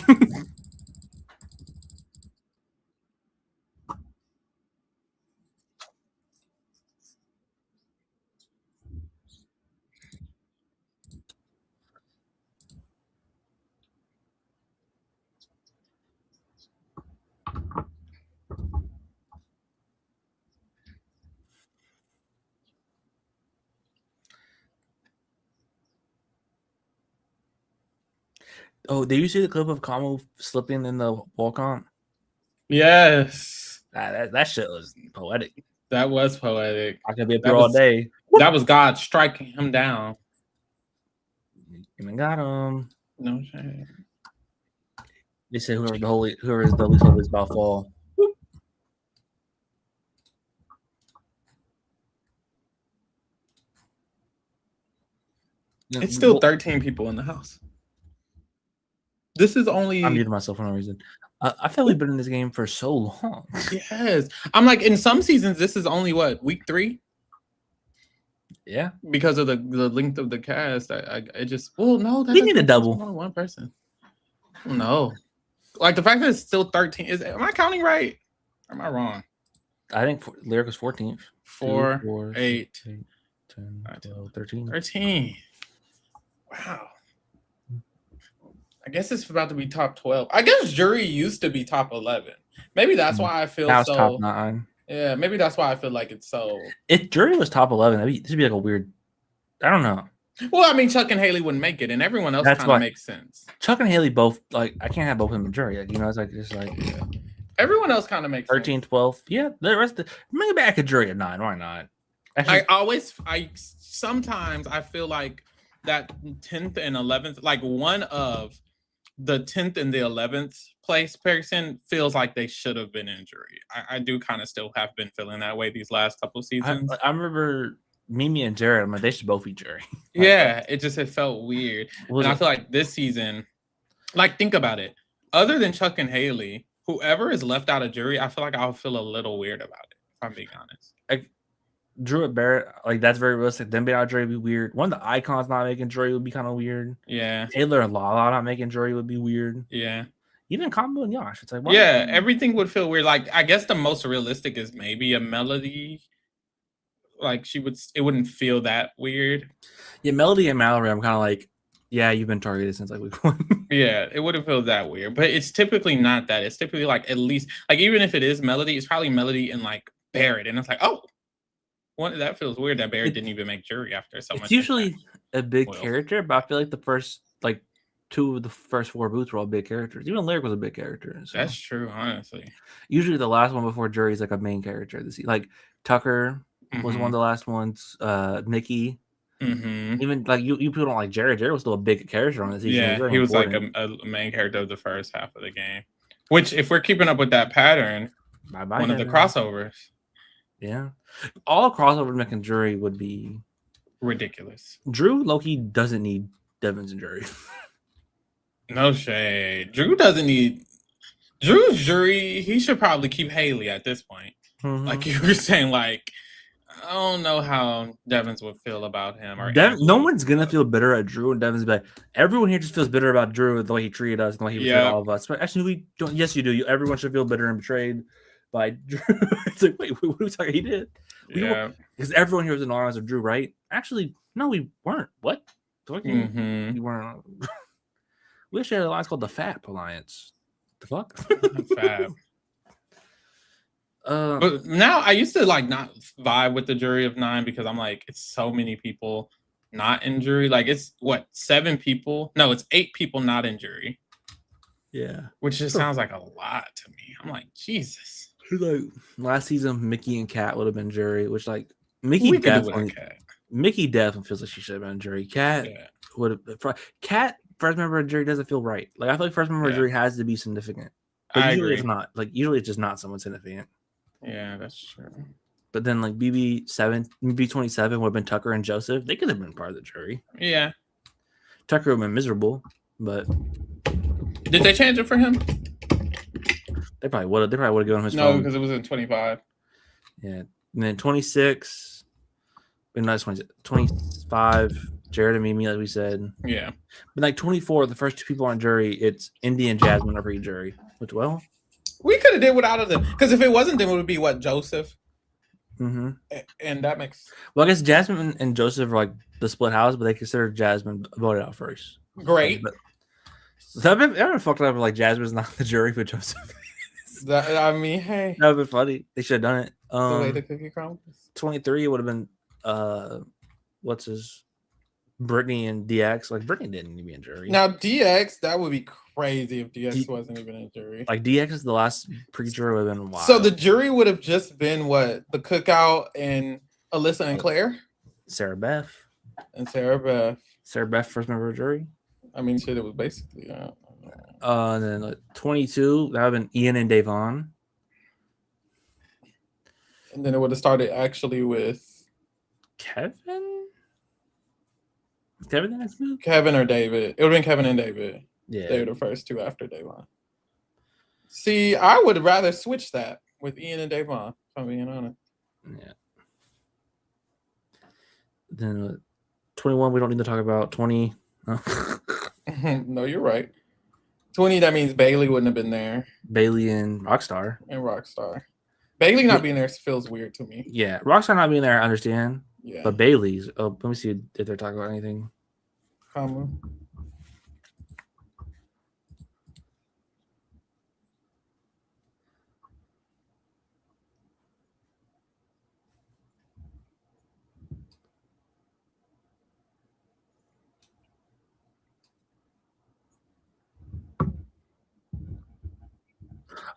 Oh, did you see the clip of Kamo slipping in the wall comp? Yes. That shit was poetic. That was poetic. I could be up here all day. That was God striking him down. And got him. No shame. They say whoever is the least holy is about to fall. It's still 13 people in the house. This is only. I'm muting myself for no reason. I feel we've been in this game for so long. Yes. I'm like, in some seasons, this is only what, week 3? Yeah. Because of the length of the cast. I just, well, no. We need a double. Only one person. No. Like the fact that it's still 13. Am I counting right? Or am I wrong? I think Lyric was 14th. 4, 2, 4 8, 10, 12, 13. 13. Wow. I guess it's about to be top 12. I guess Jury used to be top 11. Maybe that's why I feel now so. It's top 9. Yeah, maybe that's why I feel like it's so. If Jury was top 11, this would be like a weird. I don't know. Well, I mean, Chuck and Haley wouldn't make it, and everyone else kind of makes sense. Chuck and Haley both, like, I can't have both of them in Jury. Like, you know, it's like just like. Yeah. Everyone else kind of makes 13, 12. Yeah, the rest of maybe back at Jury at 9. Why not? Sometimes I feel like that 10th and 11th, like one of the 10th and the 11th place person feels like they should have been in Jury. I do kind of still have been feeling that way these last couple seasons. I remember Mimi and Jared. I'm like, they should both be Jury. Yeah, it felt weird. And I feel like this season, like, think about it. Other than Chuck and Haley, whoever is left out of Jury, I feel like I'll feel a little weird about it, if I'm being honest. Like, Drew at Barrett, like, that's very realistic. Them being out of Jury would be weird. One of the icons not making Jury would be kind of weird. Yeah. Taylor and Lala not making Jury would be weird. Yeah. Even Combo and Yosh. It's like, yeah, everything would feel weird. Like, I guess the most realistic is maybe a Melody. Like, it wouldn't feel that weird. Yeah, Melody and Mallory, I'm kind of like, yeah, you've been targeted since like week 1. Yeah, it wouldn't feel that weird. But it's typically not that. It's typically like at least, like, even if it is Melody, it's probably Melody and like Barrett. And it's like, oh, that feels weird that Barrett didn't even make Jury after so much. It's usually a big character, but I feel like the first, like, 2 of the first 4 booths were all big characters. Even Lyric was a big character. So. That's true, honestly. Usually the last one before Jury is like a main character. Like Tucker was one of the last ones. Nikki. Mm-hmm. Even like you people don't like Jared. Jared was still a big character on the season. Yeah, he was important. Like a main character of the first half of the game. Which, if we're keeping up with that pattern, one of the crossovers. Yeah, all crossovers making Jury would be ridiculous. Drew Loki doesn't need Devin's jury. No shade. Drew doesn't need Drew's jury. He should probably keep Haley at this point. Mm-hmm. Like you were saying, like I don't know how Devins would feel about him. Or no one's gonna feel bitter at Drew, and Devin's like everyone here just feels bitter about Drew the way he treated us and the way he treated all of us. But actually, we don't. Yes, you do. Everyone should feel bitter and betrayed by Drew. It's like, wait, what are we talking? He did. Because everyone here was in alliance of Drew, right? Actually, no, we weren't. What? We weren't. We actually had an alliance called the FAP Alliance. The fuck? FAP. But now I used to like not vibe with the jury of 9 because I'm like, it's so many people not in jury. Like it's what 7 people? No, it's 8 people not in jury. Yeah, which just sounds like a lot to me. I'm like, Jesus. Like last season, Mickey and Kat would have been jury, which like Mickey definitely feels like she should have been jury. Kat would have. Kat first member of jury doesn't feel right. Like I feel like first member of jury has to be significant. But I usually agree. It's not. Like usually it's just not someone significant. Yeah, that's true. But then like BB27 would have been Tucker and Joseph. They could have been part of the jury. Yeah. Tucker would have been miserable, but did they change it for him? They probably would have. They probably would have given him his phone. No, because it was in 25. Yeah. And then 26. But not 26. 25. Jared and Mimi, like we said. Yeah. But like 24, the first 2 people on jury, it's Indy and Jasmine every jury. Which we could have did without them. Because if it wasn't them, it would be what, Joseph? Mm-hmm. And that makes I guess Jasmine and Joseph are like the split house, but they consider Jasmine voted out first. Great. So I've been fucked up like Jasmine's not the jury, but Joseph. I mean, hey. That would have been funny. They should have done it. The way the cookie crumbles. 23 would have been what's his Brittany and DX. Like Brittany didn't need to be in jury. Now DX, that would be crazy if DX wasn't even in jury. Like DX is the last pre-jury would have been wild. So the jury would have just been what? The Cookout and Alyssa and Claire? Sarah Beth. And Sarah Beth. Sarah Beth, first member of jury. I mean, shit, it was basically and then 22, that would have been Ian and Davon. And then it would have started actually with Kevin? Kevin the next move? Kevin or David. It would have been Kevin and David. Yeah. They were the first 2 after Davon. See, I would rather switch that with Ian and Davon, if I'm being honest. Yeah. Then 21, we don't need to talk about. 20. No, you're right. 20, that means Bailey wouldn't have been there. Bailey and Rockstar. And Rockstar. Bailey not being there feels weird to me. Yeah, Rockstar not being there, I understand. Yeah. But Bailey's. Oh, let me see if they're talking about anything. Common.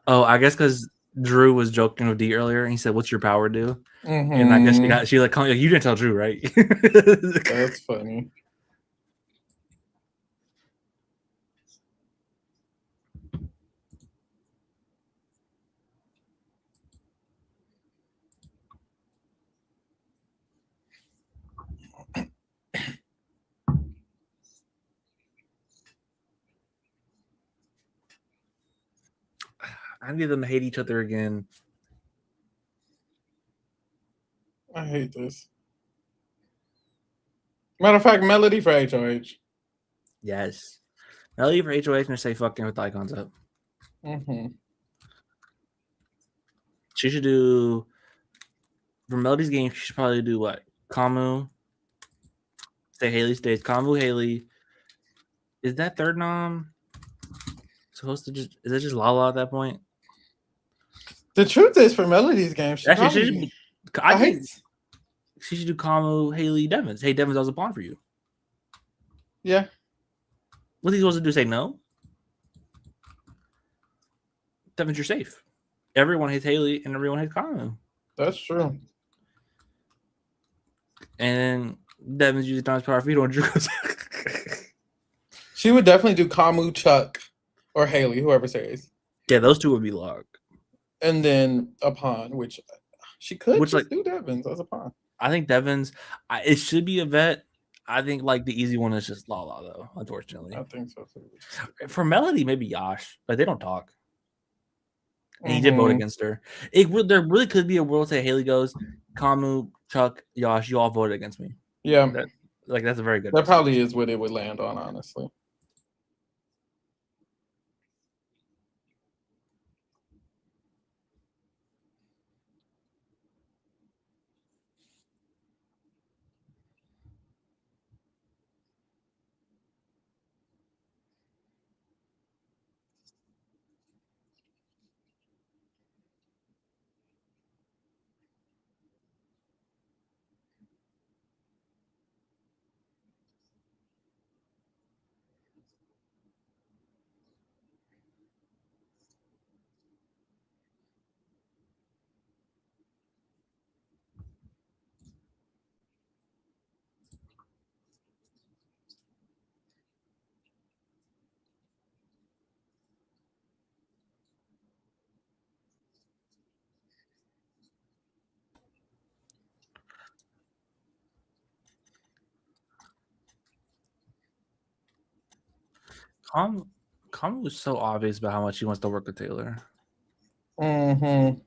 Oh, I guess because Drew was joking with D earlier, and he said, "What's your power do?" Mm-hmm. And I guess she like, you didn't tell Drew, right? That's funny. I need them to hate each other again. I hate this. Matter of fact, Melody for HOH. Yes. Melody for HOH and say fucking with the icons up. Mm-hmm. She should do for Melody's game. She should probably do what? Kamu. Say Haley stays. Kamu, Haley. Is that third nom supposed to just? Is it just Lala at that point? The truth is, for Melody's game, she should do Kamu, Haley, Devins. Hey, Devins, I was a pawn for you. Yeah. What's he supposed to do? Say no? Devins, you're safe. Everyone hates Haley and everyone hates Kamu. That's true. And Devins uses Don's power for you don't Drew. She would definitely do Kamu, Chuck, or Haley, whoever says. Yeah, those 2 would be locked. And then a pawn, which she could do Devins as a pawn. I think Devon's. It should be a vet. I think like the easy one is just Lala though. Unfortunately, I think so too. for Melody maybe Yash, but they don't talk. And he did vote against her. There really could be a world say Haley goes, Kamu, Chuck, Yash, you all voted against me. Yeah, that's a very good. That probably is what it would land on, honestly. Kamu was so obvious about how much he wants to work with Taylor. He's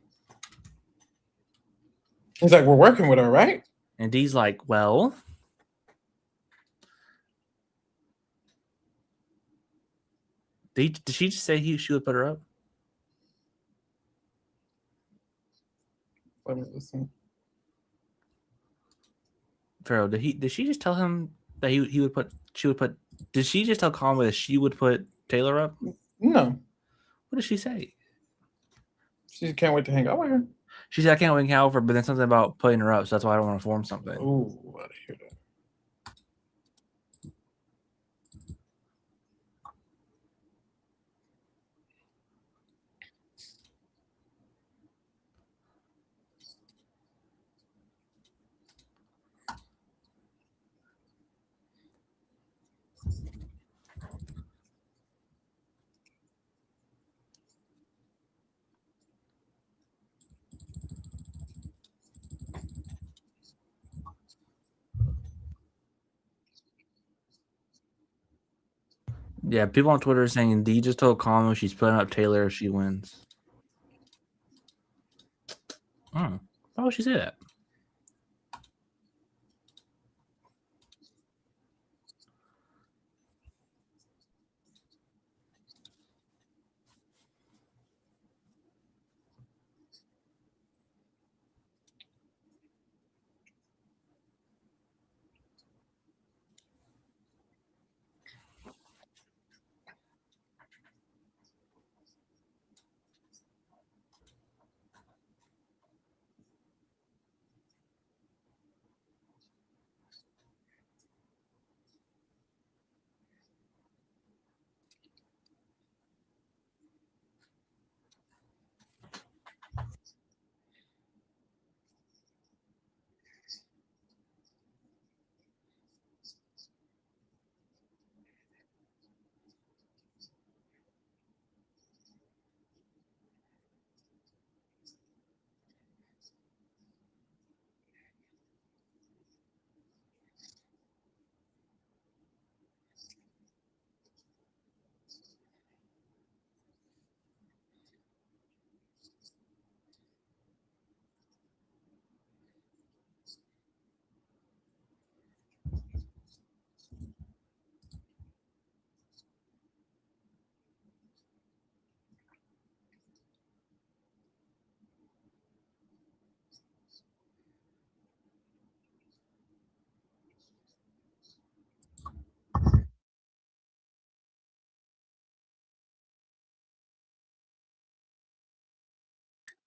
like, we're working with her, right? And D's like, well. Did she just say she would put her up? Let me listen. Pharaoh, did she just tell him that she would put did she just tell Conway that she would put Taylor up? No. What did she say? She can't wait to hang out with her. She said I can't wait to hang out with her, but then something about putting her up, so that's why I don't want to form something. Ooh, I hear that. Yeah, people on Twitter are saying D just told Conway she's putting up Taylor if she wins. Why would she say that?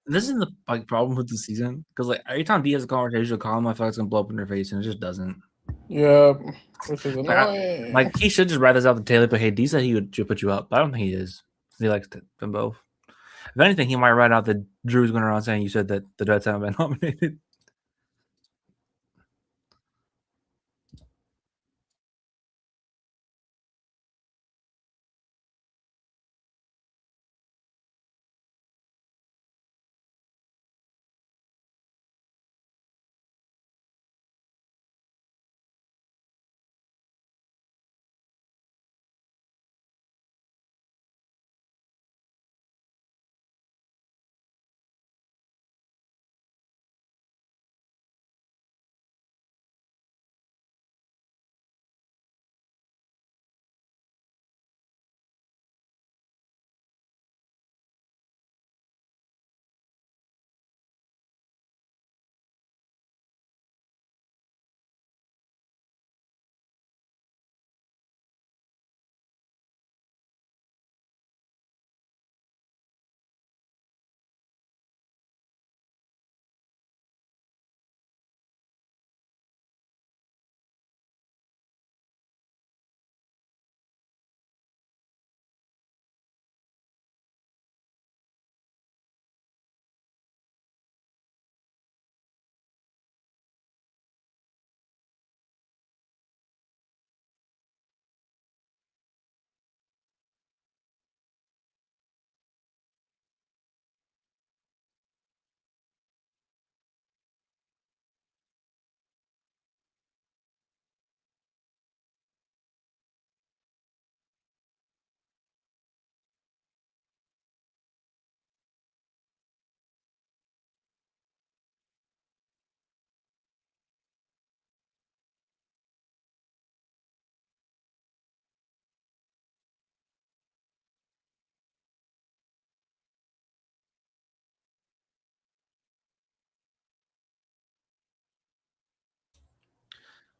This is the problem with the season because every time D has a conversation with Colin, I feel like it's gonna blow up in her face, and it just doesn't. Yeah, which is annoying. He should just write this out to Taylor. But hey, D said he would put you up. But I don't think he is. He likes them both. If anything, he might write out that Drew's going around saying you said that the Duets haven't been nominated.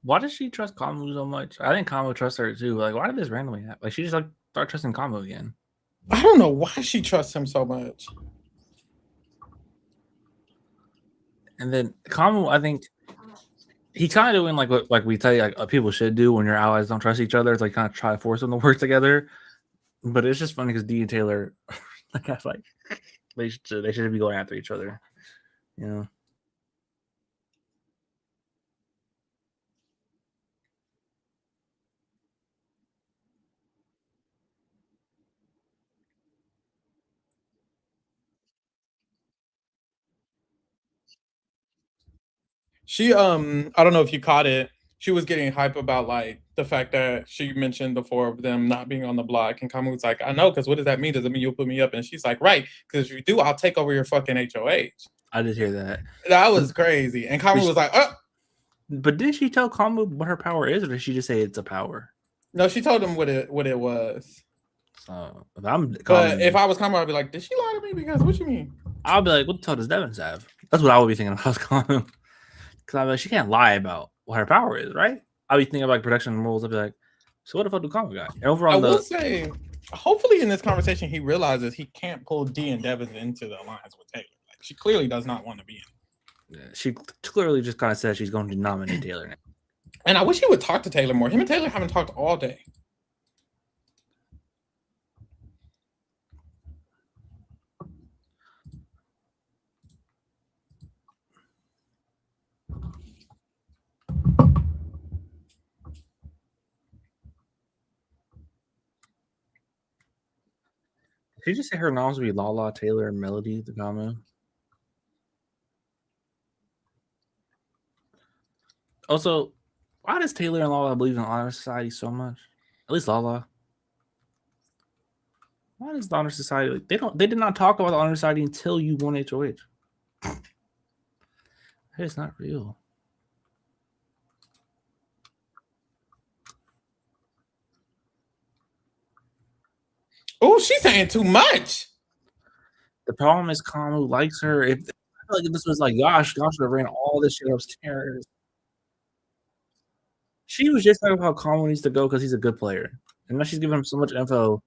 Why does she trust Kamu so much? I think Kamu trusts her too. Like, why did this randomly happen? Like, she just like start trusting Kamu again. I don't know why she trusts him so much. And then Kamu, I think he's kind of doing like what we tell you like people should do when your allies don't trust each other. It's like kind of try to force them to work together. But it's just funny because D and Taylor, like they should be going after each other, you know. She I don't know if you caught it. She was getting hype about like the fact that she mentioned before of them not being on the block, and Kamu was like, "I know, because what does that mean? Does it mean you'll put me up?" And she's like, "Right, because if you do, I'll take over your fucking HOH." I did hear that. That was crazy, and Kamu was like, "Oh." But didn't she tell Kamu what her power is, or did she just say it's a power? No, she told him what it was. So if I'm Kamu, But if I was Kamu, I'd be like, "Did she lie to me? Because what you mean?" I'll be like, what the hell does Devins have? That's what I would be thinking if I was Kamu. Because I'm like, she can't lie about what her power is, right? I'll be thinking about like production rules. I'll be like, so what the fuck do Kamu got? And over on will say, hopefully in this conversation, he realizes he can't pull D and Devins into the alliance with Taylor. Like, she clearly does not want to be in it. Yeah, she clearly just kind of said she's going to nominate Taylor now. And I wish he would talk to Taylor more. Him and Taylor haven't talked all day. Did she just say her noms would be Lala, Taylor, and Melody, the Kamu? Also, why does Taylor and Lala believe in honor society so much? At least Lala. Why does the honor society they did not talk about the honor society until you won HOH? It's not real. Oh, she's saying too much. The problem is Kamu likes her. If I feel like if this was like Gosh would have ran all this shit upstairs. She was just talking about how Kamu needs to go because he's a good player. And now she's giving him so much info.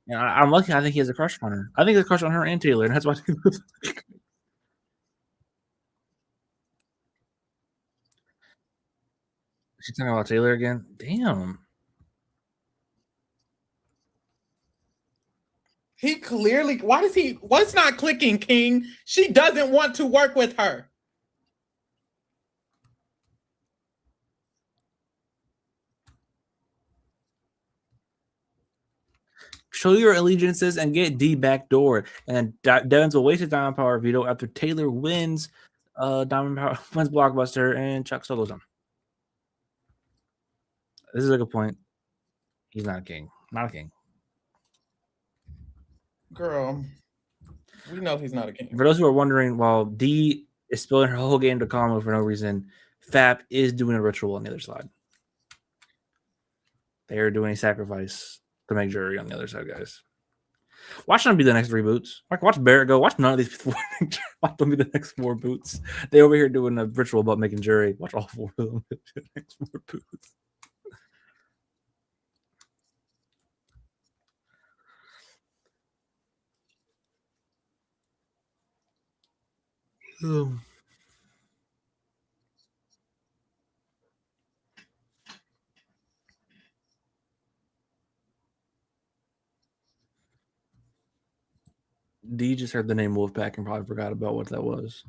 And I'm lucky. I think he has a crush on her. I think he has a crush on her and Taylor, and that's why. She's talking about Taylor again. Damn. He clearly. What's not clicking, King? She doesn't want to work with her. Show your allegiances and get D backdoor. And Devins will waste his Diamond Power veto after Taylor wins Diamond Power wins Blockbuster and Chuck solos him. This is a good point. He's not a king. Not a king. Girl, we know he's not a king. For those who are wondering, while D is spilling her whole game to Kamu for no reason, Fap is doing a ritual on the other side. They are doing a sacrifice to make jury on the other side, guys. Watch them be the next 3 boots. Watch Barrett go. Watch none of these 4. Watch them be the next 4 boots. They over here doing a ritual about making jury. Watch all 4 of them be the next 4 boots. D just heard the name Wolfpack and probably forgot about what that was.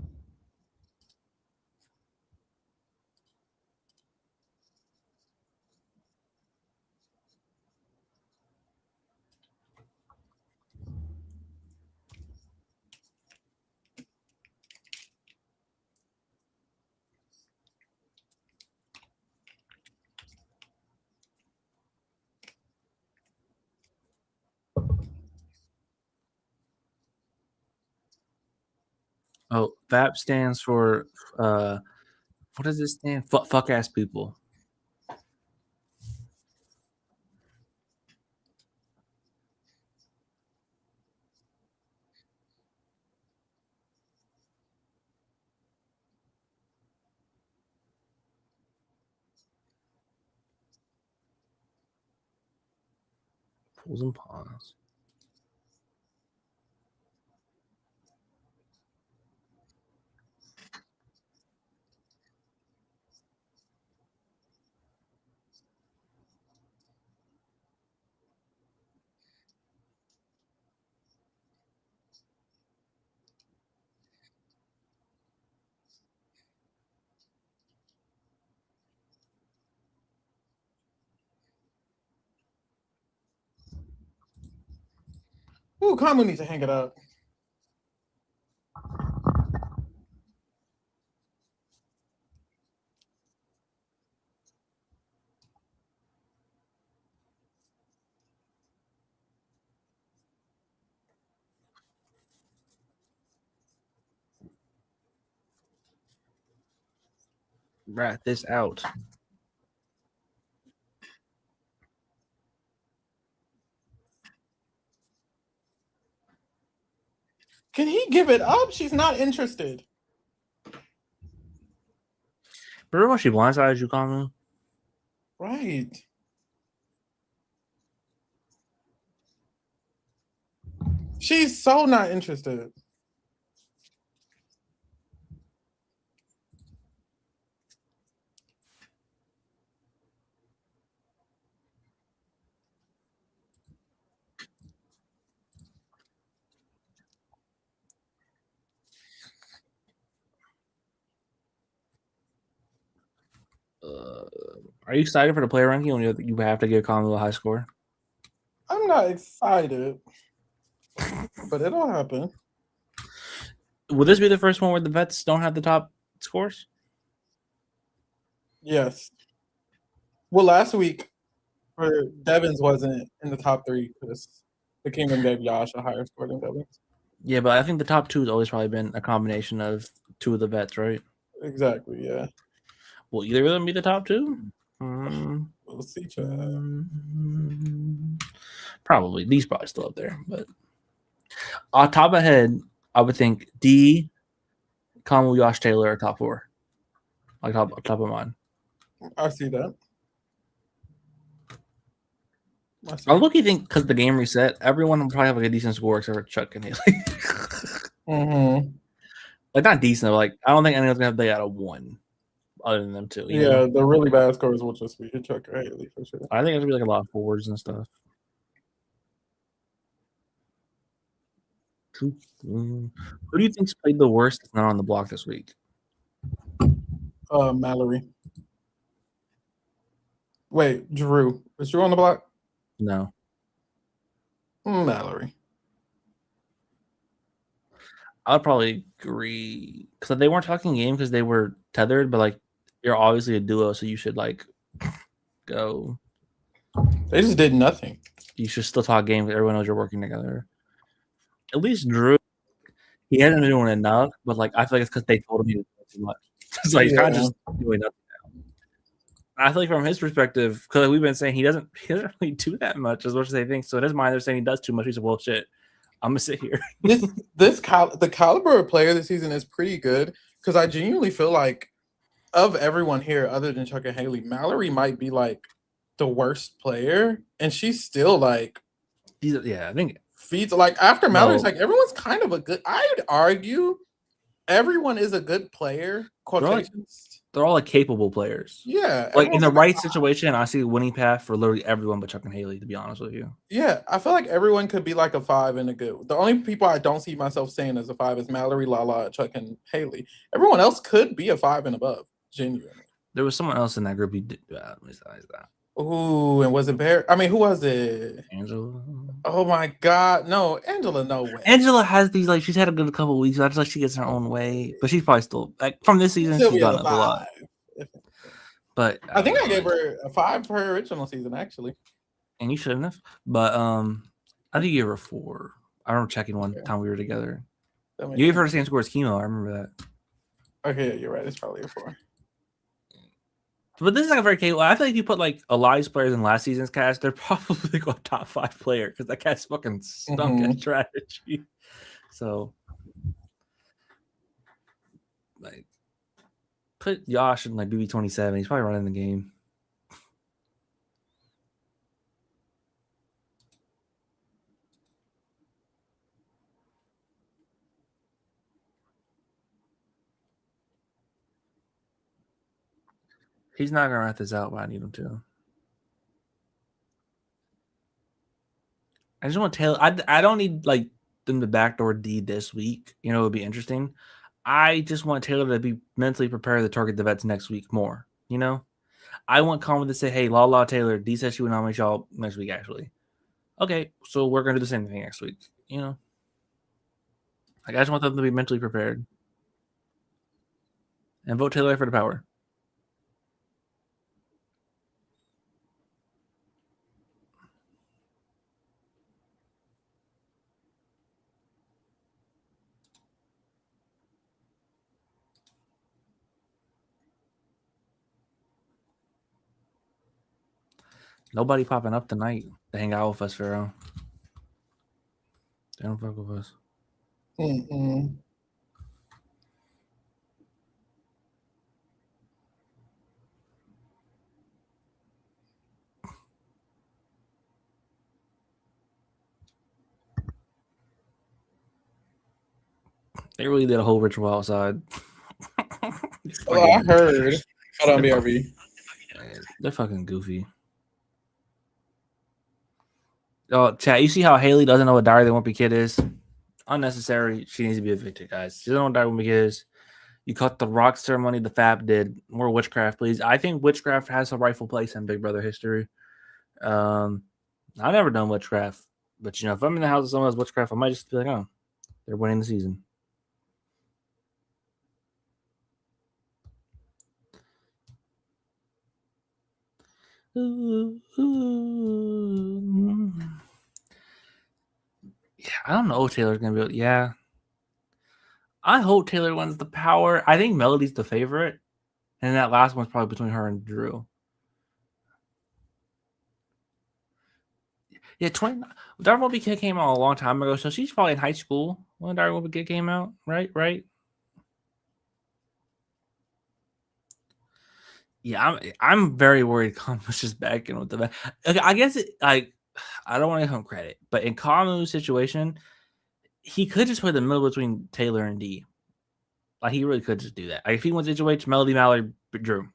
Oh, FAP stands for what does it stand? Fuck ass people. Pulls and pause. Ooh, Kamu needs to hang it up. Rat this out. Can he give it up? She's not interested. Remember when she blindsided you, Kamu? Right. She's so not interested. Are you excited for the player ranking when you have to give Kamu a high score? I'm not excited, but it'll happen. Will this be the first one where the vets don't have the top scores? Yes. Well, last week, Devins wasn't in the top 3 because the Kingdom gave Yash a higher score than Devins. Yeah, but I think the top 2 has always probably been a combination of 2 of the vets, right? Exactly, yeah. Will either of them be the top 2? We'll see, Chad. Probably. These probably still up there. But on top of my head, I would think D, Kamu, Yash, Taylor are top 4. Like top of mine. I see that. I look, you think because the game reset, everyone will probably have like a decent score except for Chuck and Haley. Mm-hmm. Like not decent, but like I don't think anyone's gonna have they out of 1 other than them 2. You Yeah, know? the really bad scores will just be Chuck or Haley for sure. I think it's gonna be like a lot of 4s and stuff. Who do you think's played the worst that's not on the block this week? Mallory. Wait, Drew. Is Drew on the block? No. Mallory. I'd probably agree because they weren't talking game because they were tethered, but like you're obviously a duo, so you should like go. They just did nothing. You should still talk game because everyone knows you're working together. At least Drew, he hasn't been doing enough, but like I feel like it's because they told him he was doing too much. So he's kind of just doing nothing now. I feel like from his perspective, because we've been saying he doesn't really do that much as they think. So in his mind, they're saying he does too much. He's like, well, shit. I'm gonna sit here. The caliber of player this season is pretty good because I genuinely feel like of everyone here, other than Chuck and Haley, Mallory might be like the worst player, and she's still like, I think feeds like after Mallory's like everyone's kind of a good. I'd argue everyone is a good player. Quotations. They're all like capable players. Yeah, like in the right situation, I see a winning path for literally everyone but Chuck and Haley. To be honest with you, yeah, I feel like everyone could be like a 5 and a good. The only people I don't see myself saying as a 5 is Mallory, Lala, Chuck, and Haley. Everyone else could be a 5 and above. Genuinely, there was someone else in that group. He did besides that. Ooh, and was it Bear? I mean, who was it? Angela. Oh my God, no, Angela, no way. Angela has these like she's had a good couple of weeks. I just like she gets her own way, but she's probably still like from this season. She's done a lot. But I think I gave her a 5 for her original season, actually. And you shouldn't have. But I think you gave her a 4. I remember checking one time we were together. You gave her the same score as Chemo. I remember that. Okay, you're right. It's probably a 4. But this is like a very capable. I feel like if you put like a lot of these players in last season's cast, they're probably a top 5 player because that cast fucking stunk at strategy. So, like, put Yash in like BB27. He's probably running the game. He's not gonna write this out, but I need him to. I just want Taylor. I don't need like them to backdoor D this week. You know, it would be interesting. I just want Taylor to be mentally prepared to target the vets next week more. You know, I want Common to say, "Hey, La Taylor, D says she would nominate y'all next week." Actually, okay, so we're gonna do the same thing next week. You know, like I just want them to be mentally prepared and vote Taylor for the power. Nobody popping up tonight to hang out with us, Pharaoh. They don't fuck with us. Mm-mm. They really did a whole ritual outside. Oh, I heard. Hold on, BRB. They're fucking goofy. Oh, chat, you see how Haley doesn't know what Diary the Wimpy Kid is? Unnecessary. She needs to be evicted, guys. She doesn't know what Diary the Wimpy Kid is. You cut the rock ceremony the Fab did. More witchcraft, please. I think witchcraft has a rightful place in Big Brother history. I've never done witchcraft, but you know, if I'm in the house with someone who's witchcraft, I might just be like, oh, they're winning the season. Ooh, ooh. Yeah, I don't know if Taylor's gonna be able. Yeah, I hope Taylor wins the power. I think Melody's the favorite, and that last one's probably between her and Drew. Yeah, Dark Moby Kid came out a long time ago, so she's probably in high school when Dark Moby Kid came out, right? Right. Yeah, I'm very worried Kamu's just back in with the back. Okay, I guess I don't want to give him credit, but in Kamu's situation, he could just play the middle between Taylor and D. Like he really could just do that. Like if he wants HOH, Melody, Mallory, Drew,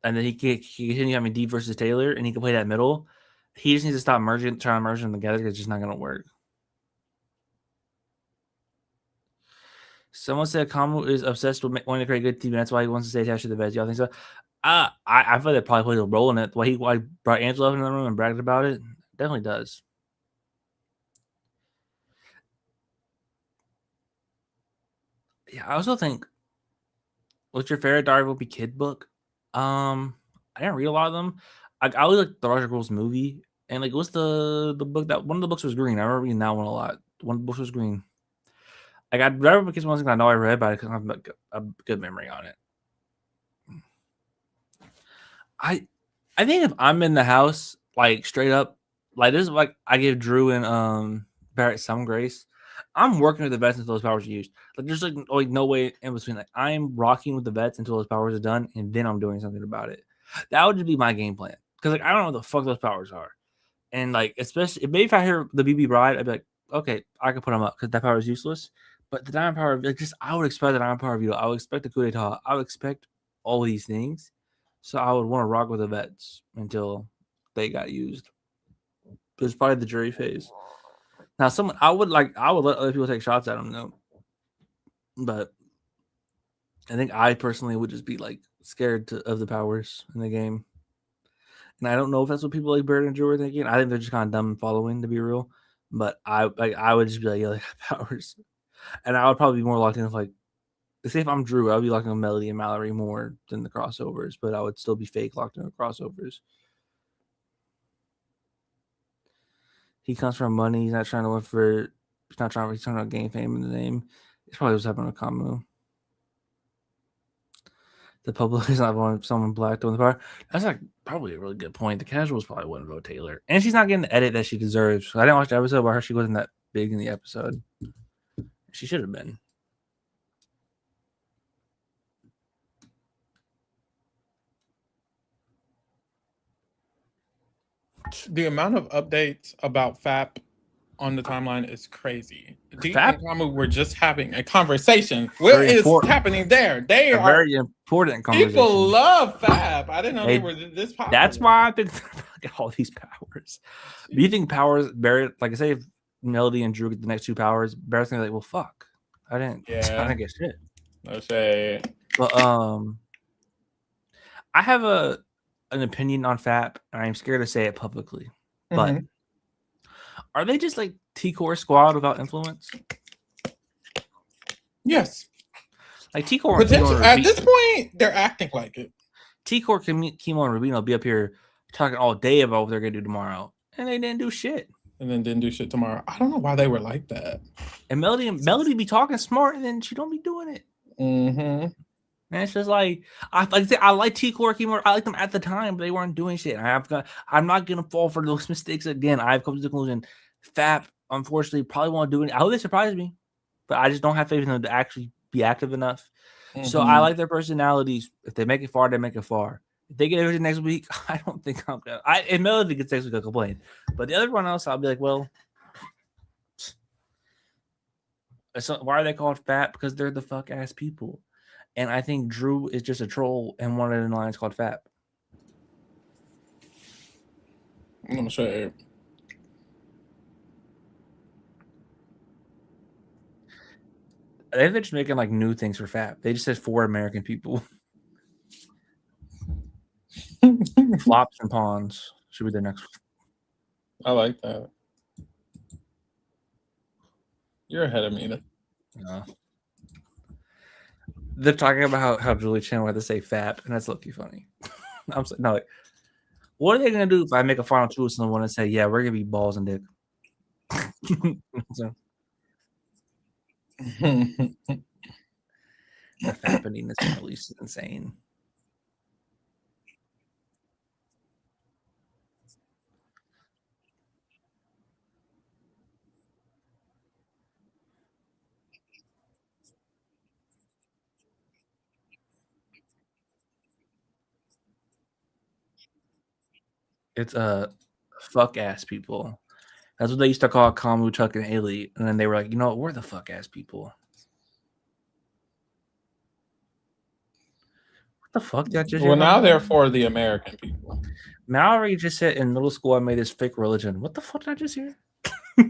and then he continue having D versus Taylor, and he can play that middle. He just needs to stop trying to merge them together because it's just not going to work. Someone said Kamu is obsessed with wanting to create good TV. That's why he wants to stay attached to the beds. Y'all think so? I feel that probably played a role in it. Why he brought Angela up in the room and bragged about it. Definitely does. Yeah, I also think. What's your favorite Dark Will Be Kid book? I didn't read a lot of them. I always like the Roger Rules movie. And like, what's the book that one of the books was green? I remember reading that one a lot. One of the books was green. I got Dark Will Be Kid one thing I know I read, but I couldn't have a good memory on it. I think if I'm in the house, like straight up, like this is like I give Drew and Barrett some grace. I'm working with the vets until those powers are used. Like there's like no way in between. Like I'm rocking with the vets until those powers are done, and then I'm doing something about it. That would just be my game plan. Because like I don't know what the fuck those powers are, and like especially maybe if I hear the BB Bride, I'd be like, okay, I can put them up because that power is useless. But the diamond power, like just I would expect the diamond power view. I would expect the coup d'etat. I would expect all these things. So I would want to rock with the vets until they got used. It's probably the jury phase. Now, I would let other people take shots at them, though. But I think I personally would just be like scared of the powers in the game. And I don't know if that's what people like Bird and Drew are thinking. I think they're just kind of dumb following, to be real. But I would just be like, yeah, they have powers. And I would probably be more locked in with like, say if I'm Drew, I would be locked in with Melody and Mallory more than the crossovers, but I would still be fake locked in with crossovers. He comes from money. He's not trying to win for. He's not trying. He's trying to gain fame in the name. It's probably what's happening with Kamu. The public is not voting someone black to win the power. That's like probably a really good point. The casuals probably wouldn't vote Taylor, and she's not getting the edit that she deserves. I didn't watch the episode, but I heard she wasn't that big in the episode. She should have been. The amount of updates about FAP on the timeline is crazy. D Fab- and Kamu were just having a conversation. What is happening there? They A are very important conversation. people love Fab. I didn't know they were this popular. That's why I think get all these powers. Do you think powers Barrett, like I say, if Melody and Drew get the next 2 powers, Barrett's gonna be like, well, fuck. I didn't get shit. No shade. But I have an opinion on FAP, and I'm scared to say it publicly. But are they just like T-Core squad without influence? Yes. Like T-Core at this point, they're acting like it. T-Core, Kimo, and Rubino be up here talking all day about what they're gonna do tomorrow, and they didn't do shit. And then didn't do shit tomorrow. I don't know why they were like that. And Melody be talking smart, and then she don't be doing it. And it's just like I like T-Core, Kimo. I like them at the time, but they weren't doing shit. I'm not gonna fall for those mistakes again. I've come to the conclusion, FAP, unfortunately, probably won't do it. I hope they surprise me, but I just don't have faith in them to actually be active enough. So I like their personalities. If they make it far, they make it far. If they get everything next week, I don't think I'm gonna. If Melody gets next week, I'll complain. But the other one else, I'll be like, well, so why are they called FAP? Because they're the fuck ass people. And I think Drew is just a troll and one of the lines called FAP. I'm gonna show you. They're just making like new things for FAP. They just said 4 American people. Flops and pawns should be their next one. I like that. You're ahead of me. No. They're talking about how Julie Chen wanted to say FAP, and that's looking funny. I'm saying, no, like, what are they gonna do if I make a final choice and want to say, yeah, we're gonna be balls and dick? So, the FAPing this release is insane. It's fuck ass people. That's what they used to call Kamu, Chuck, and Haley. And then they were like, you know what? We're the fuck ass people. What the fuck did I just Well, now they're for the American people. Mallory just said in middle school I made this fake religion. What the fuck did I just hear?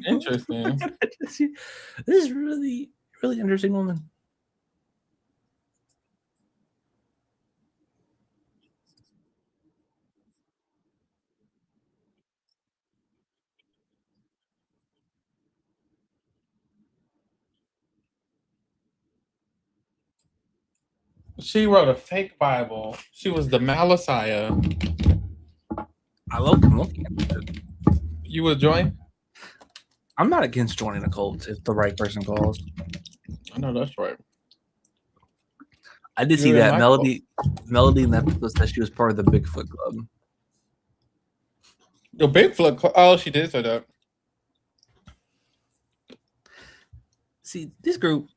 Interesting. This is really, really interesting woman. She wrote a fake Bible. She was the Messiah. I'm looking at it. You would join? I'm not against joining a cult if the right person calls. I know that's right. I did see that Melody Netflix said she was part of the Bigfoot Club. The Bigfoot Club? Oh, she did say that. See, this group,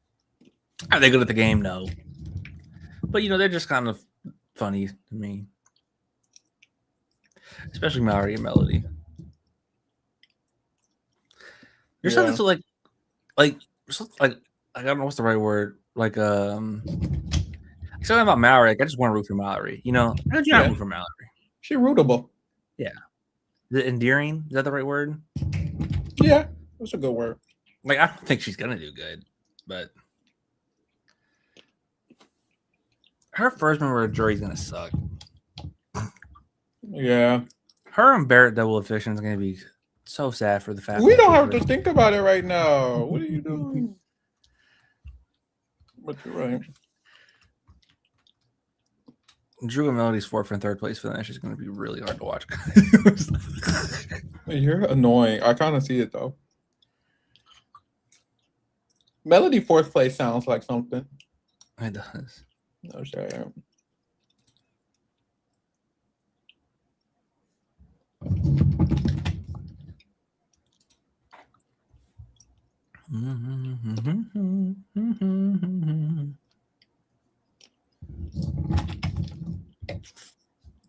are they good at the game? No. But, you know, they're just kind of funny to me. Especially Mallory and Melody. There's something so like I don't know what's the right word. Like something about Mallory. Like, I just want to root for Mallory. You know, how did you not root for Mallory? She's rootable. Yeah. Is it endearing? Is that the right word? Yeah, that's a good word. Like, I don't think she's gonna do good, but her first member of the jury is gonna suck. Yeah. Her and Barrett double eviction is gonna be so sad for the fact we don't have to think about it right now. What are you doing? But you're right. Drew and Melody's 4th and 3rd place finish is going to be really hard to watch. You're annoying. I kind of see it though. Melody 4th place sounds like something. It does. No shame.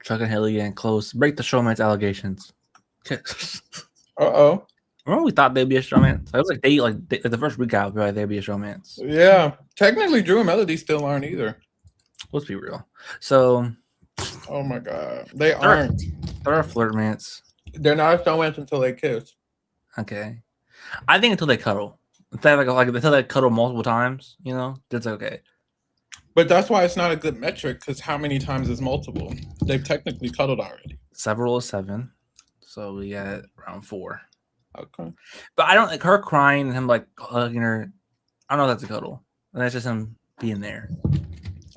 Chuck and Haley getting close. Break the showman's allegations. Uh-oh. Remember we thought they'd be a showmance? It was like the first recap, like they'd be a showmance. Yeah, technically, Drew and Melody still aren't either. Let's be real. So, oh my god, they aren't. They're a flirtmance. They're not a showmance until they kiss. Okay, I think until they cuddle. If they until they cuddle multiple times, you know, that's okay. But that's why it's not a good metric, because how many times is multiple? They've technically cuddled already. Several is 7, so we got round 4. Okay, but I don't like her crying and him like hugging her. I don't know if that's a cuddle, and that's just him being there.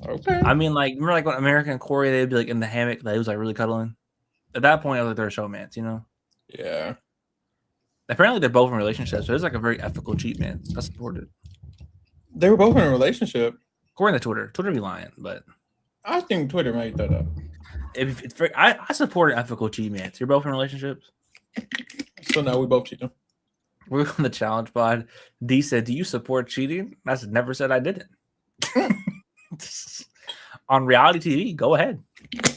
Okay. I mean, like remember like when American and Corey, they'd be like in the hammock, they was like really cuddling. At that point, I was like they're a showmance, you know. Yeah. Apparently, they're both in relationships, so it's like a very ethical cheat man. I support it. They were both in a relationship. According to Twitter be lying, but I think Twitter made that up. If it's very, I support an ethical cheat man. You're both in relationships. So now we both cheating. We're on the challenge pod. D said, "Do you support cheating?" I said, "Never said I didn't." On reality TV, go ahead.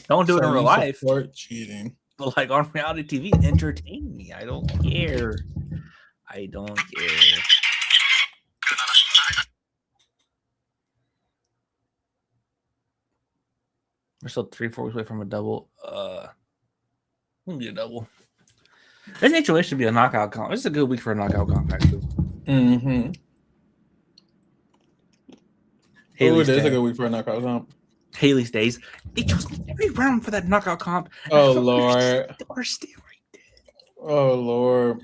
Don't do it in real life. Support cheating. But like on reality TV, entertain me. I don't care. I don't care. We're still 3-4 weeks away from a double. Wouldn't be a double. This HOH should be a knockout comp. This is a good week for a knockout comp, actually. Mm-hmm. Oh, it is a good week for a knockout comp. Haley stays. It chose every round for that knockout comp. Oh Lord. Or stay right there. Oh Lord.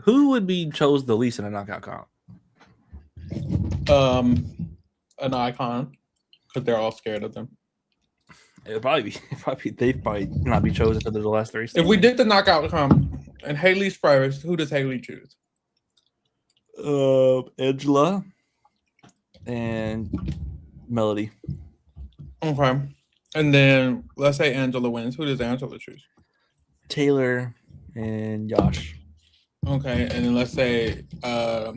Who would be chose the least in a knockout comp? An icon, because they're all scared of them. It'd probably they'd probably not be chosen until the last 3 stages. If we did the knockout comp and Haley's first, who does Haley choose? Angela and Melody. Okay. And then let's say Angela wins. Who does Angela choose? Taylor and Josh. Okay. And then let's say let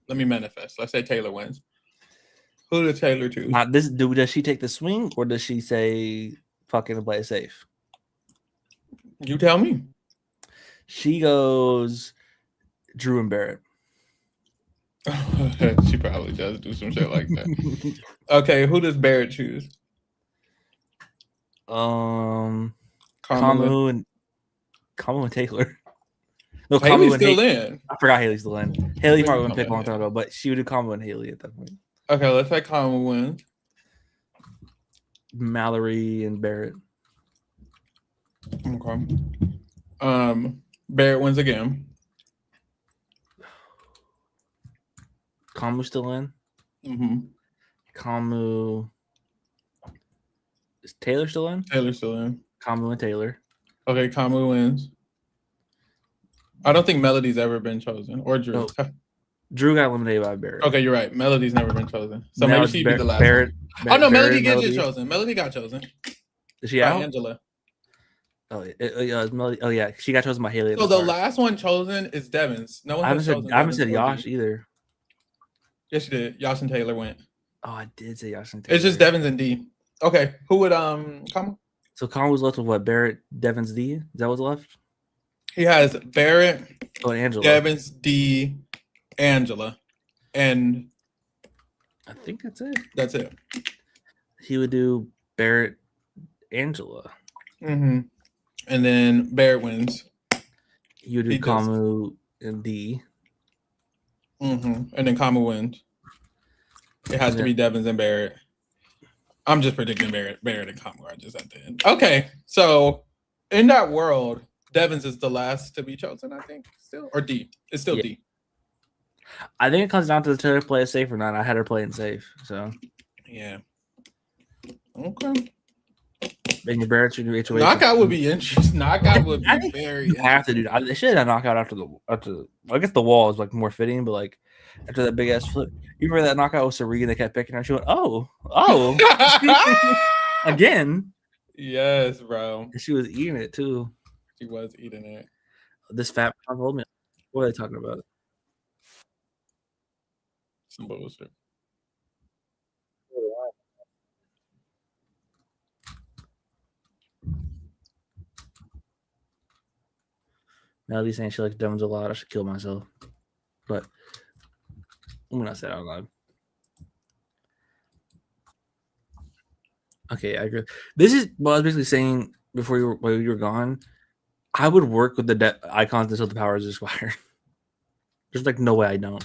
me manifest. Let's say Taylor wins. Who does Taylor choose? Does she take the swing or does she say fucking play it safe? You tell me. She goes Drew and Barrett. She probably does do some shit like that. Okay, who does Barrett choose? Kamu and Taylor. No, Haley's still in. I forgot Haley's still in. Haley probably wouldn't pick a long time ago, but she would do Kamu and Haley at that point. Okay, let's say Kamu wins. Mallory and Barrett. Okay. Barrett wins again. Kamu still in? Mm-hmm. Kamu. Is Taylor still in? Taylor's still in. Kamu and Taylor. Okay, Kamu wins. I don't think Melody's ever been chosen. Or Drew. No. Drew got eliminated by Barrett. Okay, you're right. Melody's never been chosen. So now maybe she'd be the last Barrett, one. Oh, no, Melody did get chosen. Melody got chosen. Is she out? Angela. Oh, Melody. Oh, yeah. She got chosen by Haley. So the last one chosen is Devon's. No one I haven't said Yash either. Yes, you did. Yash and Taylor went. Oh, I did say Yash and Taylor. It's just Devon's and D. Okay. Who would Kamu? So Kamu was left with what? Barrett, Devon's, D? Is that what's left? He has Barrett, Angela. Devon's, D, Angela. And I think that's it. That's it. He would do Barrett, Angela. Mm-hmm. And then Barrett wins. He would do Kamu and D. Mm-hmm. And then Kamu wins. It has to be Devon's and Barrett. I'm just predicting Barrett and Kamu are just at the end. Okay, so in that world, Devon's is the last to be chosen, I think, still. Or D. It's still D. I think it comes down to the Taylor play it safe or not. I had her playing safe, so yeah. Okay. Then your Barrett should do HOH. Knockout would be interesting. Knockout would be very. You have to do. They should have knockout after the. I guess the wall is like more fitting, but like after that big ass flip, you remember that knockout with Serena? They kept picking her. She went, oh, again. Yes, bro. And she was eating it too. She was eating it. This fat told me. What are they talking about? Some bullshit. Melody saying she likes Devins a lot. I should kill myself. But I'm gonna say it out loud. Okay, I agree. This is what I was basically saying before while you were gone. I would work with the icons until the powers expire. There's like no way I don't.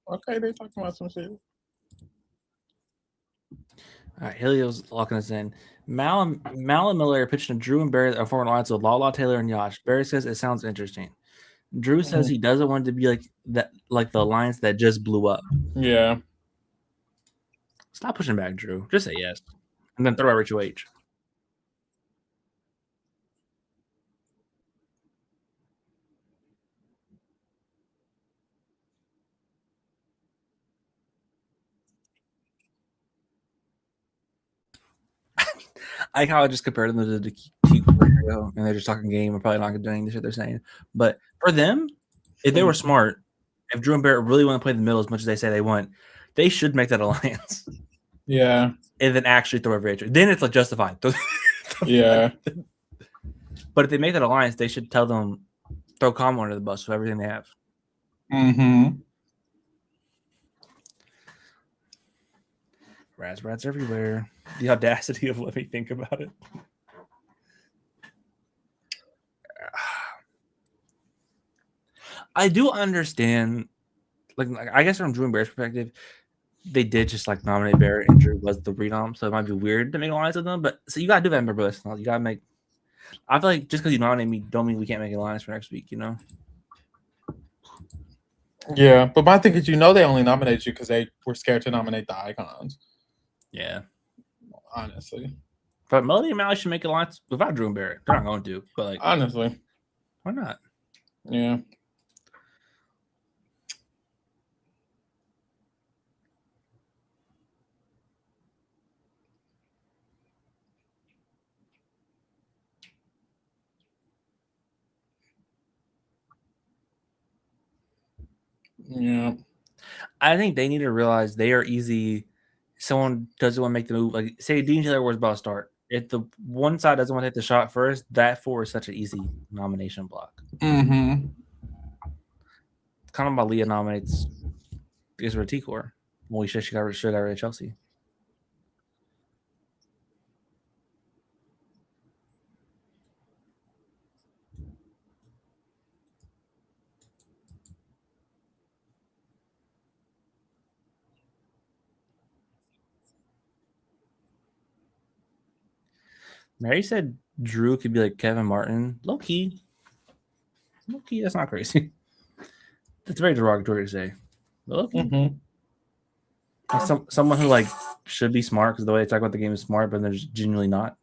Okay, they're talking about some shit. All right, Helio's locking us in. Mal and Miller are pitching to Drew and Barry are forming alliance with Lala, Taylor, and Yash. Barry says it sounds interesting. Drew says he doesn't want it to be like that, like the alliance that just blew up. Yeah. Stop pushing back, Drew. Just say yes, and then throw out Rachel H. I like how I just compared them to the Key and they're just talking game. We're probably not doing the shit they're saying. But for them, if they were smart, if Drew and Barrett really want to play in the middle as much as they say they want, they should make that alliance. Yeah. And then actually throw over Rachel. Then it's like justified. Yeah. But if they make that alliance, they should tell them throw Kamo under the bus with everything they have. Mm-hmm. Rats everywhere. The audacity of let me think about it. I do understand, like I guess from Drew and Barrett's perspective, they did just like nominate Barrett and Drew was the renom, so it might be weird to make an alliance with them. But so you gotta do that in my list. You gotta make. I feel like just because you nominate me, don't mean we can't make an alliance for next week. You know. Yeah, but my thing is, they only nominated you because they were scared to nominate the icons. Yeah. Honestly. But Melody and Mally should make an alliance without Drew and Barrett. They're not going to, but like honestly, why not? Yeah. Yeah. I think they need to realize they are easy. Someone doesn't want to make the move. Like, say Dean Taylor was about to start. If the one side doesn't want to hit the shot first, that four is such an easy nomination block. Mm-hmm. Kind of about Leah nominates Israel T-Core. Well, we should got rid of Chelsea. Mary said Drew could be like Kevin Martin. Low key, that's not crazy. That's very derogatory to say. Low key. Mm-hmm. Like someone who like should be smart because the way they talk about the game is smart, but they're just genuinely not.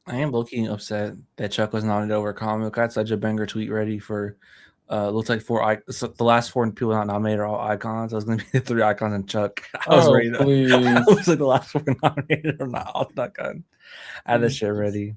I am low-key upset that Chuck was nominated over Comic. I had such a banger tweet ready for looks like so the last 4 people not nominated are all icons. I was gonna be the 3 icons and Chuck. I was ready to please. I was like the last 4 nominated or not. I was not gonna. I had this shit ready.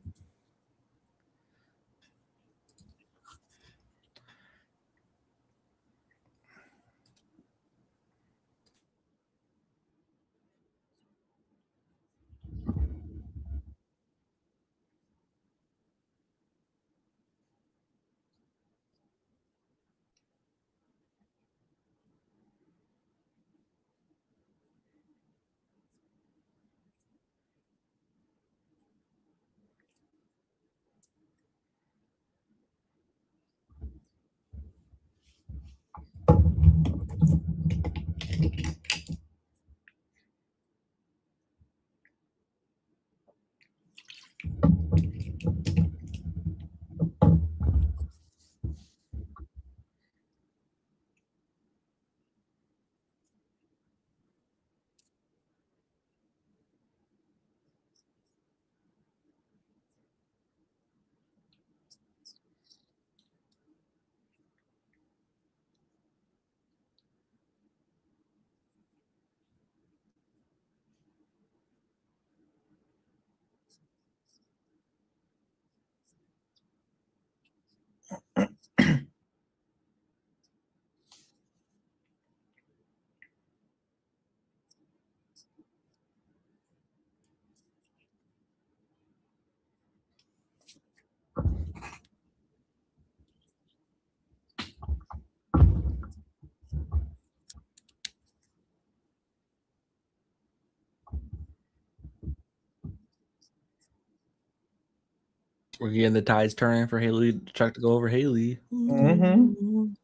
We're getting the tides turning for Chuck to go over Haley. Mm-hmm.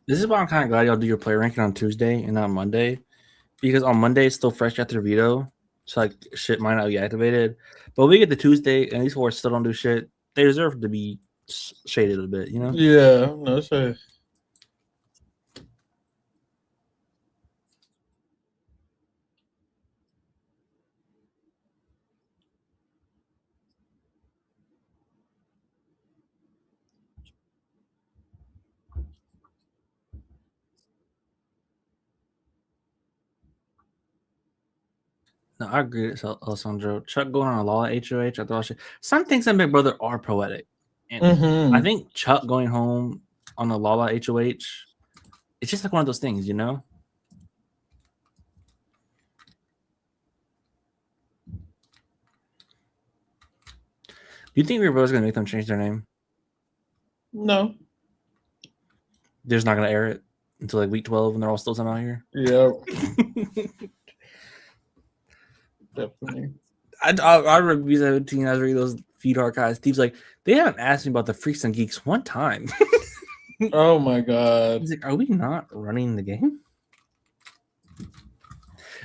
This is why I'm kind of glad y'all do your player ranking on Tuesday and not Monday, because on Monday it's still fresh after the veto, so like shit might not be activated. But we get the Tuesday and these 4 still don't do shit. They deserve to be shaded a bit, you know? Yeah, no shade. No, I agree with Alessandro. Chuck going on a law HOH. I thought some things in Big Brother are poetic. And I think Chuck going home on the Lala HOH, it's just like one of those things, you know? Do you think Big Brother's going to make them change their name? No. They're just not going to air it until like week 12 and they're all still somehow here? Yeah. Definitely. I remember 17. I was reading those feed archives. Steve's like, they haven't asked me about the Freaks and Geeks one time. Oh my god. He's like, are we not running the game?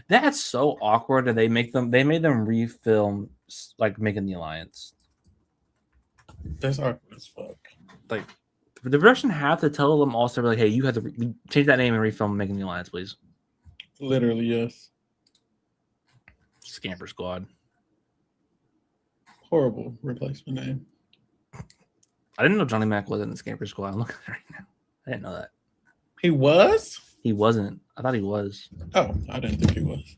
That's so awkward that they made them refilm like making the alliance. That's awkward as fuck. Like the production have to tell them also like, hey, you have to change that name and refilm making the alliance, please. Literally, yes. Scamper Squad. Horrible replacement name. I didn't know Johnny Mac was in the Scamper Squad. I'm looking at it right now. I didn't know that. He was? He wasn't. I thought he was. Oh, I didn't think he was.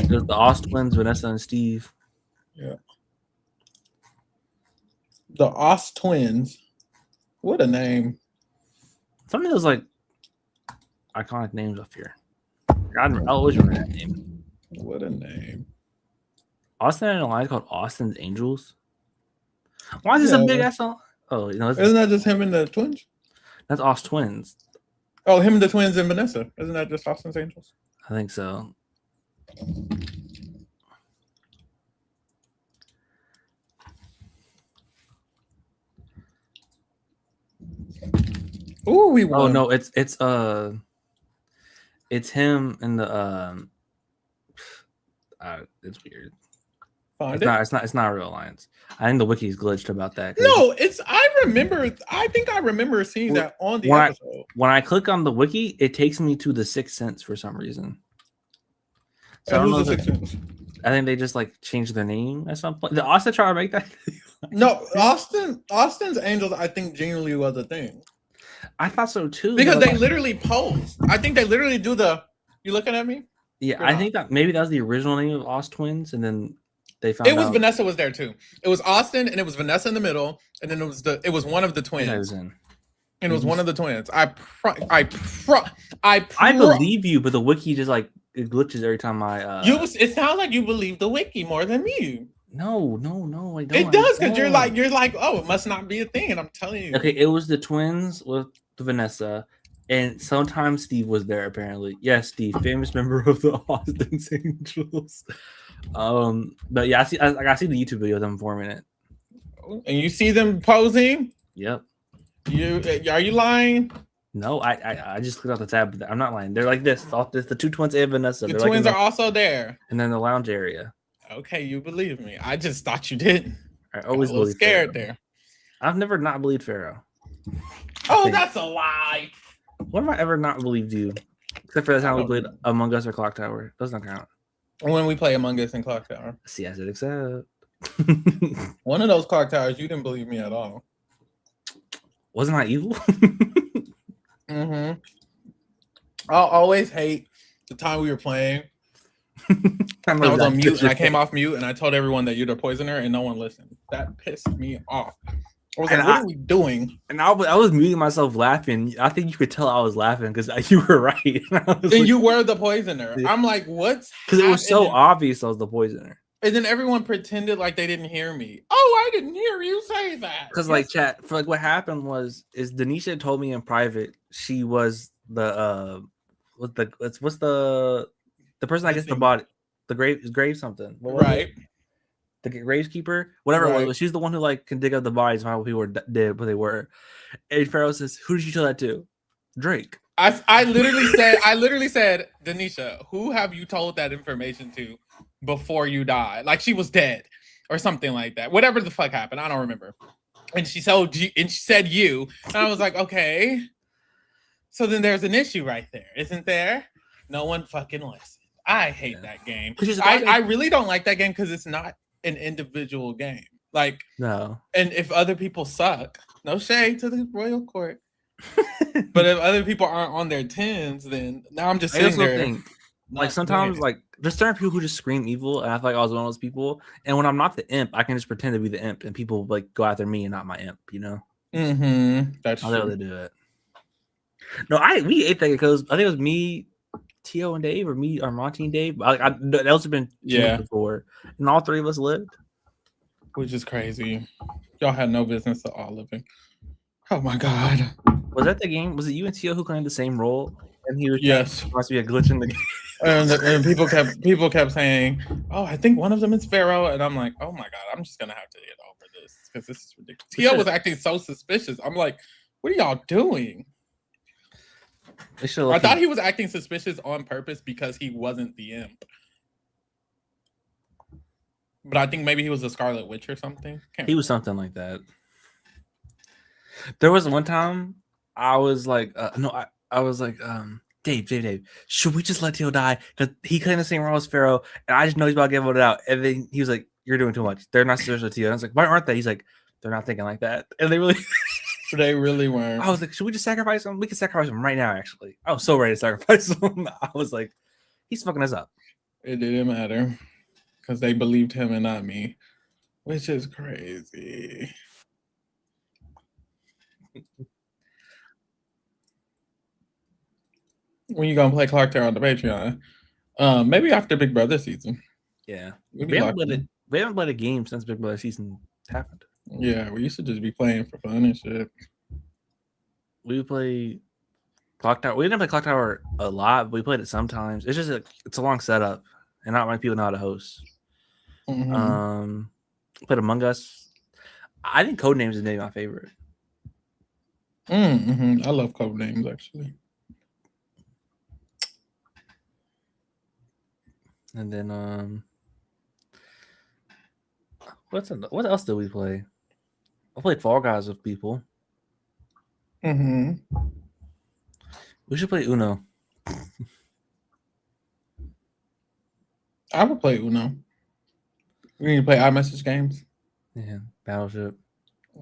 There's the Oz twins, Vanessa and Steve. Yeah. The Oz twins. What a name. Some of those like iconic names up here. I always remember that name. What a name. Austin had an alliance called Austin's Angels. Why is this a big ass? Oh, Oh, you know, Isn't that just him and the twins? That's Austin twins. Oh, him and the twins and Vanessa. Isn't that just Austin's Angels? I think so. Ooh, we won. Oh no, it's him and the it's weird. It's not a real alliance. I think the wiki's glitched about that. No, I think I remember seeing that on the episode. When I click on the wiki, it takes me to the Sixth Sense for some reason. So who's the Sixth Sense? I think they just like changed their name at some point. Did Austin try to make that? No, Austin's Angels, I think genuinely was a thing. I thought so too. Because they literally pose. I think they literally do the. You looking at me? Yeah, I think that maybe that was the original name of Aust twins, and then they found out. Vanessa was there too. It was Austin, and it was Vanessa in the middle, and then it was one of the twins. And it was one of the twins. I believe you, but the wiki just like it glitches every time I. It sounds like you believe the wiki more than me. No, I don't. It does because you're like, oh, it must not be a thing, and I'm telling you. Okay, it was the twins with Vanessa, and sometimes Steve was there. Apparently, yes, Steve, famous member of the Austin Angels. But yeah, I see the YouTube video of them forming it, and you see them posing. Yep. Are you lying? No, I just clicked off the tab. I'm not lying. They're like this. It's the two twins and Vanessa. The twins are also there. And then the lounge area. Okay, you believe me. I just thought you didn't. I always was scared there. I've never not believed Pharaoh. Oh, that's a lie. When have I ever not believed you? Except for the time we played Among Us or Clock Tower. Does not count. When we play Among Us and Clock Tower. See, I said except. One of those Clock Towers, you didn't believe me at all. Wasn't I evil? Mm-hmm. I'll always hate the time we were playing. I was on mute and I came off mute and I told everyone that you're the poisoner and no one listened. That pissed me off. I was like, what are we doing? And I was muting myself laughing. I think you could tell I was laughing because you were right. And you were the poisoner. I'm like, what's because it was so obvious I was the poisoner. And then everyone pretended like they didn't hear me. Oh, I didn't hear you say that. Because like chat, for like what happened is Denisha told me in private she was the what's the person that gets the body, the grave something. Right. The gravekeeper, whatever it was. She's the one who like can dig up the bodies, find what people were dead, what they were. And Pharaoh says, "Who did you tell that to?" Drake. I literally said, Denisha, who have you told that information to before you died? Like she was dead or something like that. Whatever the fuck happened, I don't remember. And she said you, and I was like, okay. So then there's an issue right there, isn't there? No one fucking listened. I hate that game. I really don't like that game because it's not an individual game. Like no. And if other people suck, no shade to the royal court. But if other people aren't on their tens, then now I'm just sitting there. Like sometimes, like there's certain people who just scream evil, and I feel like I was one of those people. And when I'm not the imp, I can just pretend to be the imp, and people like go after me and not my imp. You know? Mm-hmm. That's how they do it. No, we ate that because I think it was me, Tio, and Dave, or me, or Monty and Dave. That also been before, and all three of us lived, which is crazy. Y'all had no business at all living. Oh my god! Was that the game? Was it you and Tio who claimed the same role? And he was must be a glitch in the game. And people kept saying, "Oh, I think one of them is Pharaoh," and I'm like, "Oh my god, I'm just gonna have to get over this because this is ridiculous." Tio was acting so suspicious. I'm like, "What are y'all doing?" I thought he was acting suspicious on purpose because he wasn't the imp. But I think maybe he was a Scarlet Witch or something. He was something like that. There was one time I was like, I was like, Dave, should we just let Tio die? Because he claimed the same role as Pharaoh, and I just know he's about to get voted out. And then he was like, "You're doing too much. They're not serious with Tio." And I was like, "Why aren't they?" He's like, "They're not thinking like that." And they really, they really weren't. I was like, "Should we just sacrifice him? We can sacrifice him right now." Actually, I was so ready to sacrifice him. I was like, "He's fucking us up." It didn't matter because they believed him and not me, which is crazy. When you gonna play Clock Tower on the Patreon? Maybe after Big Brother season. Yeah, we haven't played a game since Big Brother season happened. Yeah, we used to just be playing for fun and shit. We would play Clock Tower. We didn't play Clock Tower a lot, but we played it sometimes. It's just it's a long setup, and not many people know how to host. Played Among Us. I think Codenames is maybe my favorite. I love Codenames actually. And then what else did we play? I played Fall Guys with people. We should play Uno. I would play Uno. We need to play iMessage games. Yeah, Battleship.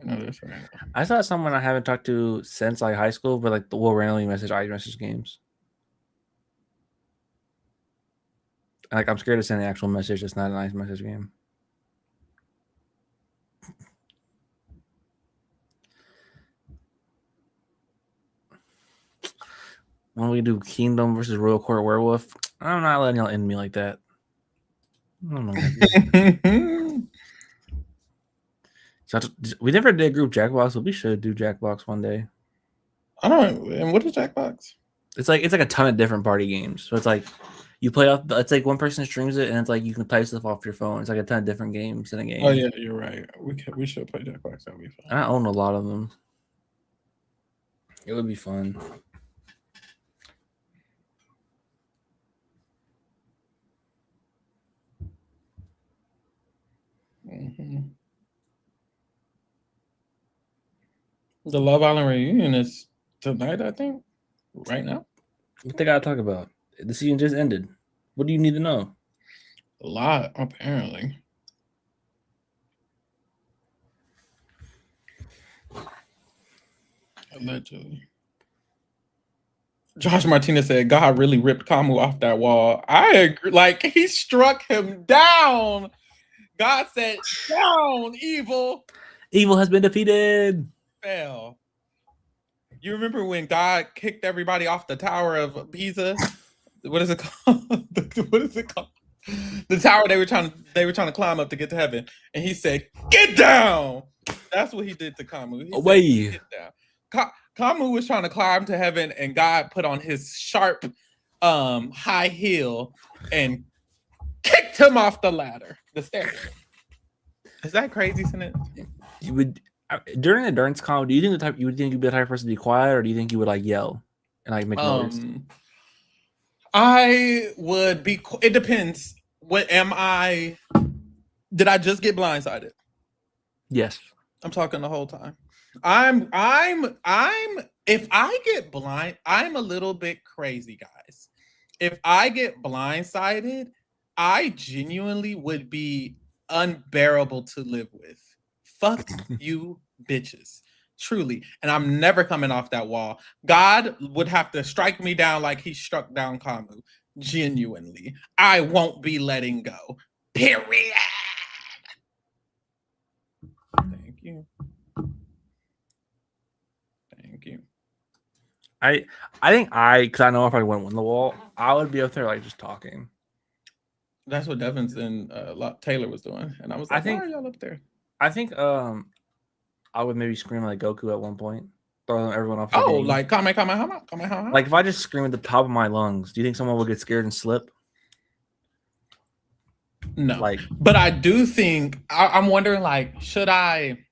No, that's right. I saw someone I haven't talked to since like high school, but like we'll randomly message iMessage games. Like I'm scared to send an actual message. It's not a nice message game. When we do Kingdom versus Royal Court Werewolf, I'm not letting y'all end me like that. I don't know. So we never did group Jackbox, but we should do Jackbox one day. I don't. And what is Jackbox? It's like a ton of different party games. So it's like you play off. It's like one person streams it, and it's like you can play stuff off your phone. It's like a ton of different games in a game. Oh yeah, you're right. We should play Jackbox. That'd be fun. I own a lot of them. It would be fun. The Love Island reunion is tonight, I think. Right now. What they gotta talk about? The season just ended. What do you need to know? A lot, apparently. Allegedly. Josh Martinez said, God really ripped Kamu off that wall. I agree. Like, he struck him down. God said, down, evil. Evil has been defeated. Fell. You remember when God kicked everybody off the Tower of Pisa? What is it called? What is it called? The tower they were trying to climb up to get to heaven. And he said, get down. That's what he did to Kamu. He Away. said, get down. Kamu was trying to climb to heaven, and God put on his sharp high heel and kicked him off the ladder, the stairs. Is that crazy, Sinet? You would during the Durance con, do you think you'd be the type of person to be quiet, or do you think you would like yell and like make noise? I would be. It depends. What am I? Did I just get blindsided? Yes. I'm talking the whole time. If I get blind, I'm a little bit crazy, guys. If I get blindsided, I genuinely would be unbearable to live with. Fuck you bitches. Truly. And I'm never coming off that wall. God would have to strike me down like he struck down Kamu. Genuinely. I won't be letting go. Period. Thank you. Thank you. I think because I know if I wouldn't win the wall, I would be up there like just talking. That's what Devins and Taylor was doing. And I was like, why are y'all up there? I think I would maybe scream like Goku at one point. Throw everyone off. Oh, like Kamehameha. Like if I just scream at the top of my lungs, do you think someone would get scared and slip? No. But I do think I'm wondering, like, should I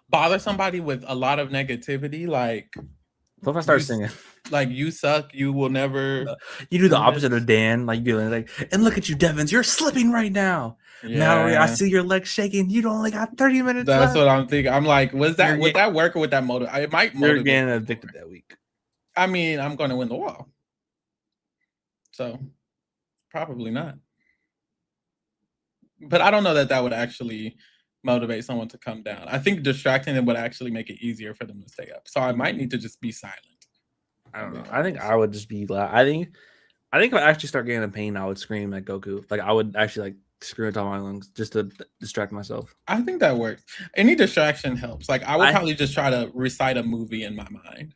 bother somebody with a lot of negativity? Like, what if I start singing? Like, you suck, you will never. You do the opposite of Dan. Like, you do like, and look at you, Devins, you're slipping right now. Yeah. Mallory, I see your legs shaking. You only got 30 minutes That's left. What I'm thinking. I'm like, would that work or would that motivate? It might motivate. You're getting addicted that week. I mean, I'm going to win the wall. So, probably not. But I don't know that would actually motivate someone to come down. I think distracting them would actually make it easier for them to stay up. So I might need to just be silent. I don't know. I think I would just be loud. I think if I actually start getting in pain, I would scream at Goku. Like I would actually like scream at top of my lungs just to distract myself. I think that works. Any distraction helps. Like I would probably just try to recite a movie in my mind.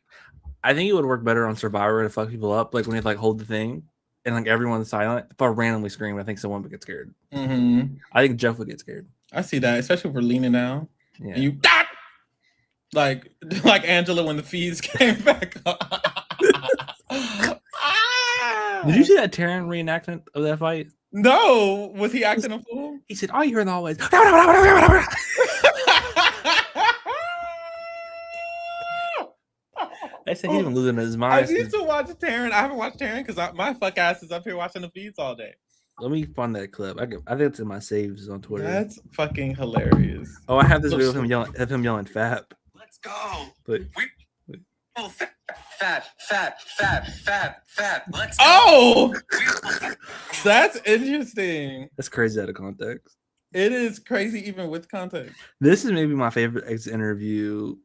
I think it would work better on Survivor to fuck people up. Like when you like hold the thing and like everyone's silent. If I randomly scream, I think someone would get scared. I think Jeff would get scared. I see that, especially if we're leaning down. Yeah. And you like Angela when the feeds came back. Did you see that Taryn reenactment of that fight? No, was he acting a fool? He said, "All you hear always." I said he's even losing his mind. I need to watch Taryn. I haven't watched Taryn because my fuck ass is up here watching the feeds all day. Let me find that clip. I think it's in my saves on Twitter. That's fucking hilarious. Oh, I have this video of him yelling "fat." Let's go. But Oh, fat. Let's go. Oh, that's interesting. that's crazy out of context. It is crazy even with context. This is maybe my favorite exit interview.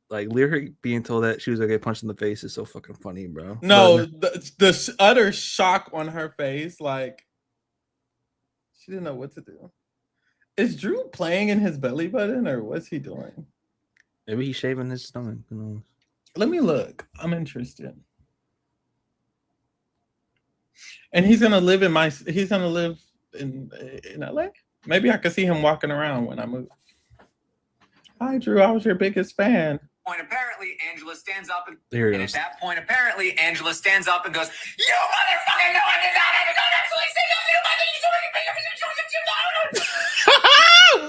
Like Lyric being told that she was gonna get punched in the face is so fucking funny, bro. No, the utter shock on her face, like she didn't know what to do. Is Drew playing in his belly button or what's he doing? Maybe he's shaving his stomach. Who knows? Let me look. I'm interested. And he's gonna live in LA? Maybe I could see him walking around when I move. Hi Drew, I was your biggest fan. Apparently, Angela stands up and There at that point, apparently, Angela stands up and goes, "You motherfucker! No, I did not. I did not actually say no.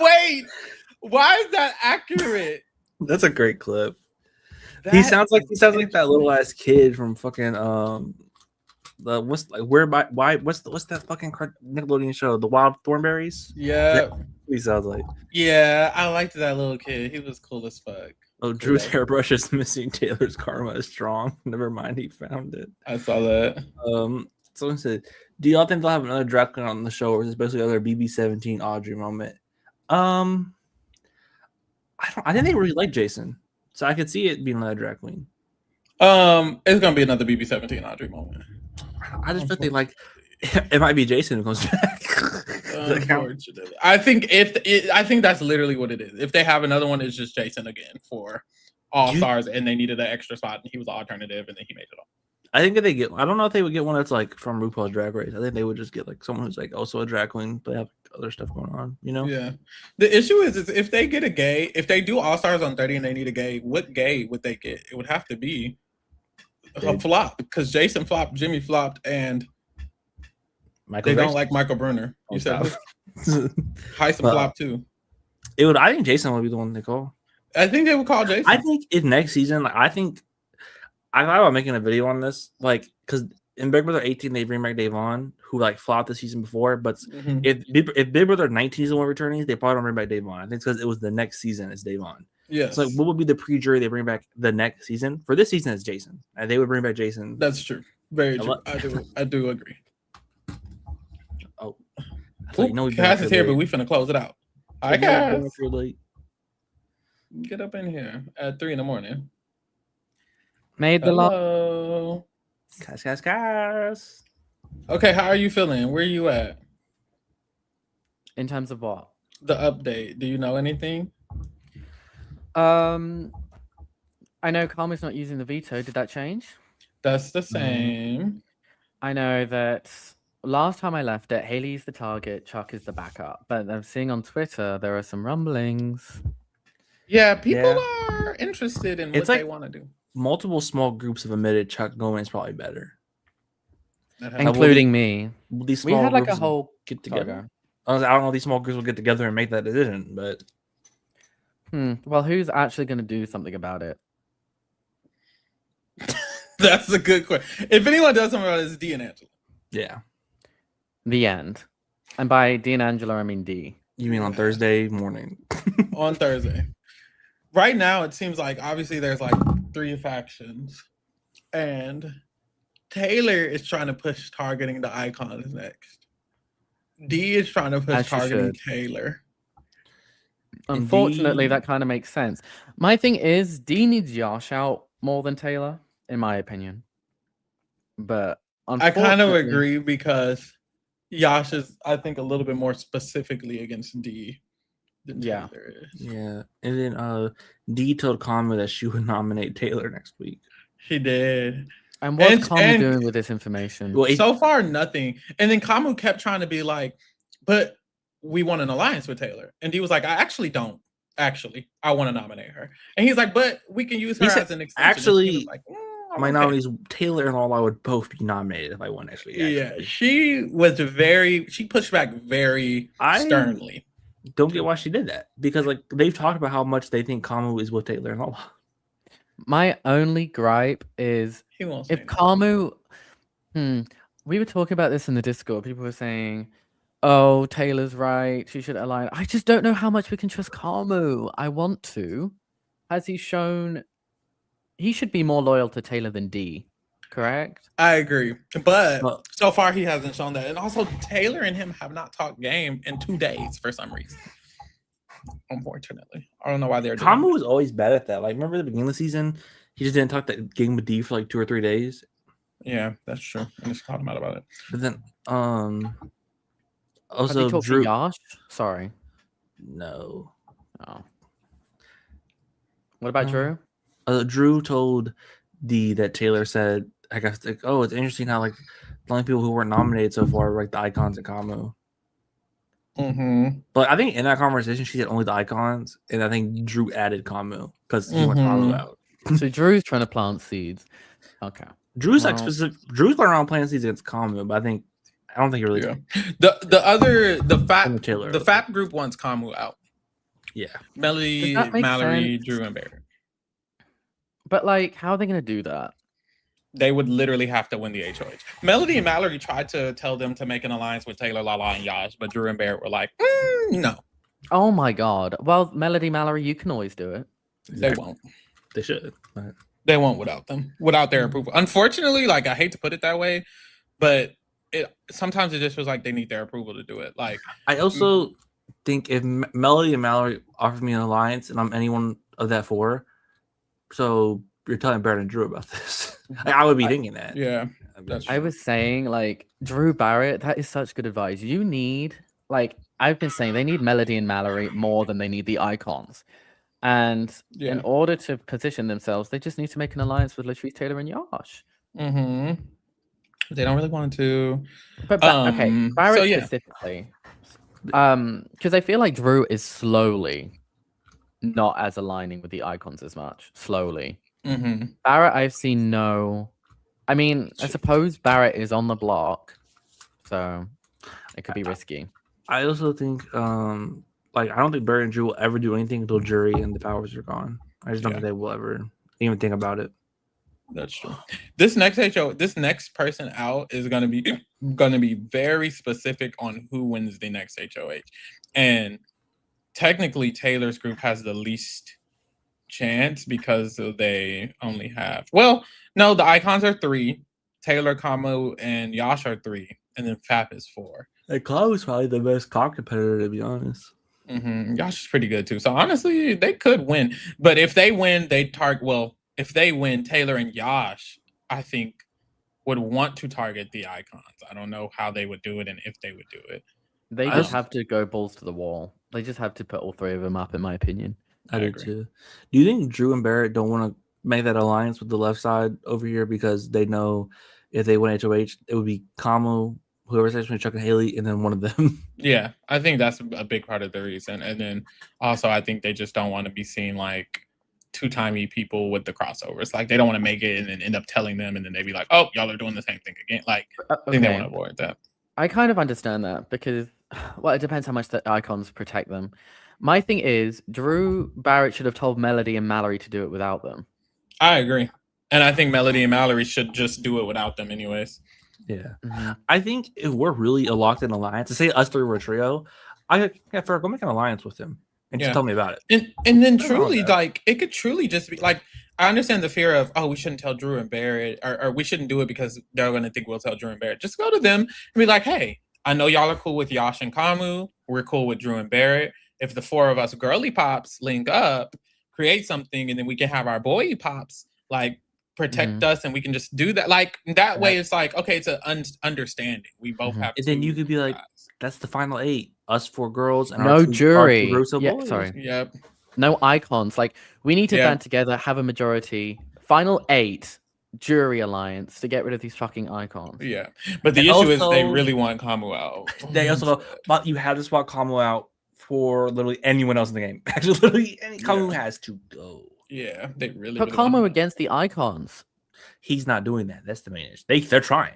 Wait, why is that accurate? That's a great clip. He sounds like that little ass kid from fucking what's that fucking Nickelodeon show, The Wild Thornberries? Yeah, He sounds like. Yeah, I liked that little kid. He was cool as fuck. Oh, Drew's hairbrush is missing. Taylor's karma is strong. Never mind, he found it. I saw that. Someone said, "Do y'all think they'll have another drag queen on the show, or is this basically another BB-17 Audrey moment?" I think they really like Jason, so I could see it being another drag queen. It's gonna be another BB-17 Audrey moment. I just bet they like it might be Jason who comes back. Unfortunately, I think that's literally what it is. If they have another one, it's just Jason again for All Stars, and they needed an extra spot, and he was the alternative, and then he made it all. I think if they get, I don't know if they would get one that's like from RuPaul's Drag Race. I think they would just get like someone who's like also a drag queen, but have other stuff going on. You know? Yeah. The issue is if they get a gay, if they do All Stars on 30 and they need a gay, what gay would they get? It would have to be a flop because Jason flopped, Jimmy flopped, and Michael they Grace? don't like Michael Bruner. You said Heisen flop too. It would. I think Jason would be the one they call. I think they would call Jason. I think if next season, like, I thought about making a video on this, like, because in Big Brother 18 they bring back Davon, who like flopped the season before. But if Big Brother 19 is the one returning, they probably don't bring back Davon. I think it's because it was the next season it's Davon. Yeah. So like, what would be the pre-jury they bring back the next season? For this season, it's Jason, and they would bring back Jason. That's true. Very true. I do agree. Oh, Cass is here, but we finna close it out. I Cass. Late. Get up in here at 3 a.m. Made the Hello. Cass. Okay, how are you feeling? Where are you at? In terms of what? The update. Do you know anything? I know Karma's not using the veto. Did that change? That's the same. I know that last time I left it, Haley's the target, Chuck is the backup. But I'm seeing on Twitter there are some rumblings. Yeah, people are interested in what like they want to do. Multiple small groups have admitted Chuck going is probably better, including me. These We small had like a groups whole get together. I don't know if these small groups will get together and make that decision, but well, who's actually going to do something about it? That's a good question. If anyone does something about it, it's D and Angela. Yeah. The end. And by D and Angela, I mean D. You mean on Thursday morning? On Thursday. Right now, it seems like obviously there's like 3 factions, and Taylor is trying to push targeting the icons next. D is trying to push targeting Taylor. Unfortunately, that kind of makes sense. My thing is, D needs Yash out more than Taylor, in my opinion. But I kind of agree because Yash is, I think, a little bit more specifically against D than Taylor is. Yeah. And then D told Karma that she would nominate Taylor next week. She did. And what's Karma doing with this information? Well, so far, nothing. And then Kamu kept trying to be like, but we want an alliance with Taylor. And D was like, I actually don't. Actually, I want to nominate her. And he's like, but we can use her He said, as an extension. And she actually, was like, I'm my okay. nominees Taylor and Lala would both be nominated if I won. Actually. Yeah, she was she pushed back very sternly. Don't get why she did that, because like they've talked about how much they think Kamu is with Taylor and Lala. My only gripe is if Kamu. We were talking about this in the Discord. People were saying, "Oh, Taylor's right. She should align." I just don't know how much we can trust Kamu. I want to. Has he shown? He should be more loyal to Taylor than D. Correct? I agree, but so far he hasn't shown that. And also, Taylor and him have not talked game in 2 days for some reason. Unfortunately, I don't know why they're doing Kamu was always bad at that. Like, remember the beginning of the season, he just didn't talk that game with D for like 2 or 3 days. Yeah, that's true. I just called him out about it. But then, Also, also Drew. Yash? Sorry, no. Oh, what about Drew? Drew told D that Taylor said, I guess, like, oh, it's interesting how like the only people who weren't nominated so far were like the icons and Kamu. But I think in that conversation she said only the icons, and I think Drew added Kamu because he went Kamu out. So Drew's trying to plant seeds. Okay. Drew's like specific. Drew's going around planting seeds against Kamu, but I don't think he really. Yeah. The FAP group wants Kamu out. Yeah. Melody, Mallory, sense? Drew, and Barrett. But like, how are they going to do that? They would literally have to win the HOH. Melody and Mallory tried to tell them to make an alliance with Taylor, Lala, and Yash, but Drew and Barrett were like, no. Oh my god. Well, Melody, Mallory, you can always do it. They won't. They should. But... They won't without them, without their approval. Unfortunately, like I hate to put it that way, but sometimes it just feels like they need their approval to do it. Like I also think if Melody and Mallory offer me an alliance and I'm anyone of that 4, so you're telling Barrett and Drew about this. I would be thinking that. Yeah. I was saying, like, Drew Barrett, that is such good advice. You need, like, I've been saying they need Melody and Mallory more than they need the icons. And in order to position themselves, they just need to make an alliance with Latrice, Taylor, and Yash. They don't really want to. But okay, Barrett specifically. Because I feel like Drew is slowly not as aligning with the icons as much. Slowly. Barrett, I've seen no. I mean, I suppose Barrett is on the block, so it could be risky. I also think, like, I don't think Barrett and Drew will ever do anything until Jury and the powers are gone. I just don't think they will ever even think about it. That's true. This next person out is gonna be very specific on who wins the next HOH, and technically Taylor's group has the least chance because they only have. Well, no, the icons are 3. Taylor, Kamu, and Yash are 3, and then FAP is 4. Hey, Cloud is probably the best comp competitor, to be honest. Yash is pretty good too. So honestly, they could win. But if they win, if they win, Taylor and Yash, I think, would want to target the icons. I don't know how they would do it and if they would do it. They just have to go balls to the wall. They just have to put all 3 of them up, in my opinion. I do too. Do you think Drew and Barrett don't want to make that alliance with the left side over here because they know if they win HOH, it would be Kamu, whoever's between Chuck and Haley, and then one of them? Yeah, I think that's a big part of the reason. And then also, I think they just don't want to be seen like 2-timey people with the crossovers. Like they don't want to make it and then end up telling them, and then they be like, "Oh, y'all are doing the same thing again." Like I think they want to avoid that. I kind of understand that because, well, it depends how much the icons protect them. My thing is, Drew Barrett should have told Melody and Mallory to do it without them. I agree. And I think Melody and Mallory should just do it without them anyways. Yeah. I think if we're really a locked-in alliance, to say us 3 were a trio, Pharaoh, go make an alliance with him and just tell me about it. And then truly, like, it could truly just be, like, I understand the fear of, oh, we shouldn't tell Drew and Barrett, or we shouldn't do it because they're going to think we'll tell Drew and Barrett. Just go to them and be like, hey, I know y'all are cool with Yash and Kamu. We're cool with Drew and Barrett. If the 4 of us girly pops link up, create something, and then we can have our boy pops like protect us, and we can just do that. Like that way, it's like, okay, it's an understanding. We both have. And then you could be like, that's the final 8, us 4 girls, and no jury. Boys. Sorry. Yep. No icons. Like we need to band together, have a majority. Final 8 jury alliance to get rid of these fucking icons. Yeah, but the issue is they really want Kamu out. They also, but you have to swap Kamu out for literally anyone else in the game. Actually, literally, Kamu has to go. Yeah, they really. Put Kamu against the icons. He's not doing that. That's the main issue. They're trying.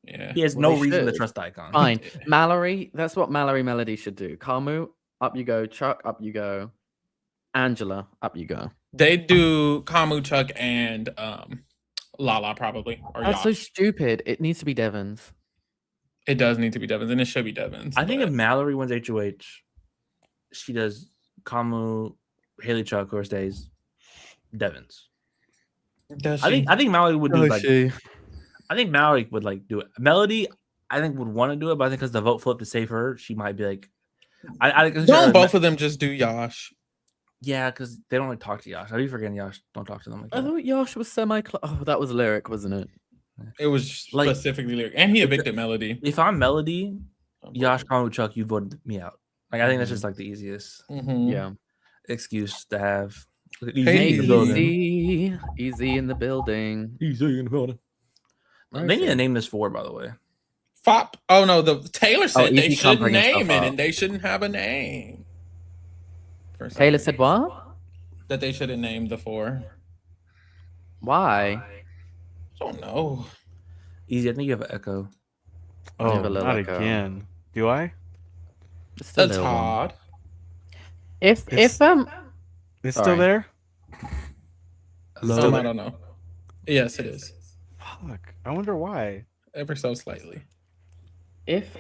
Yeah, he has no reason to trust the icon. Fine, Mallory. That's what Mallory Melody should do. Kamu, up you go. Chuck, up you go. Angela, up you go. They do Kamu, Chuck, and Lala probably. Or That's Yash. so stupid. It needs to be Devon's. It does need to be Devon's, and it should be Devon's. I think if Mallory wins HOH, she does Kamu, Haley, Chuck, or stays Devon's. Does she? I think Mallory would do I think Mallory would do it. Melody, I think would want to do it, but I think because the vote flip to save her, she might be like. Don't both of them just do Yash? Yeah, because they don't talk to Yash. Are you forgetting Yash? Don't talk to them like that. I thought Yash was Oh, that was Lyric, wasn't it? It was specifically Lyric, and he evicted Melody. If I'm Melody, Yash, Kamu, Chuck, you voted me out. I think that's just the easiest. Yeah. Excuse to have. Easy in the building. Easy in the building. They need to name this for, by the way. Fop. Oh no, the Taylor said they shouldn't name it, up. and they shouldn't have a name. Taylor said what? That they shouldn't name the 4. Why? I don't know. Easy. I think you have an echo. Oh, not again. Do I? That's hard. It's still there? Still, I don't know. Yes, it is. Fuck. I wonder why. Ever so slightly. If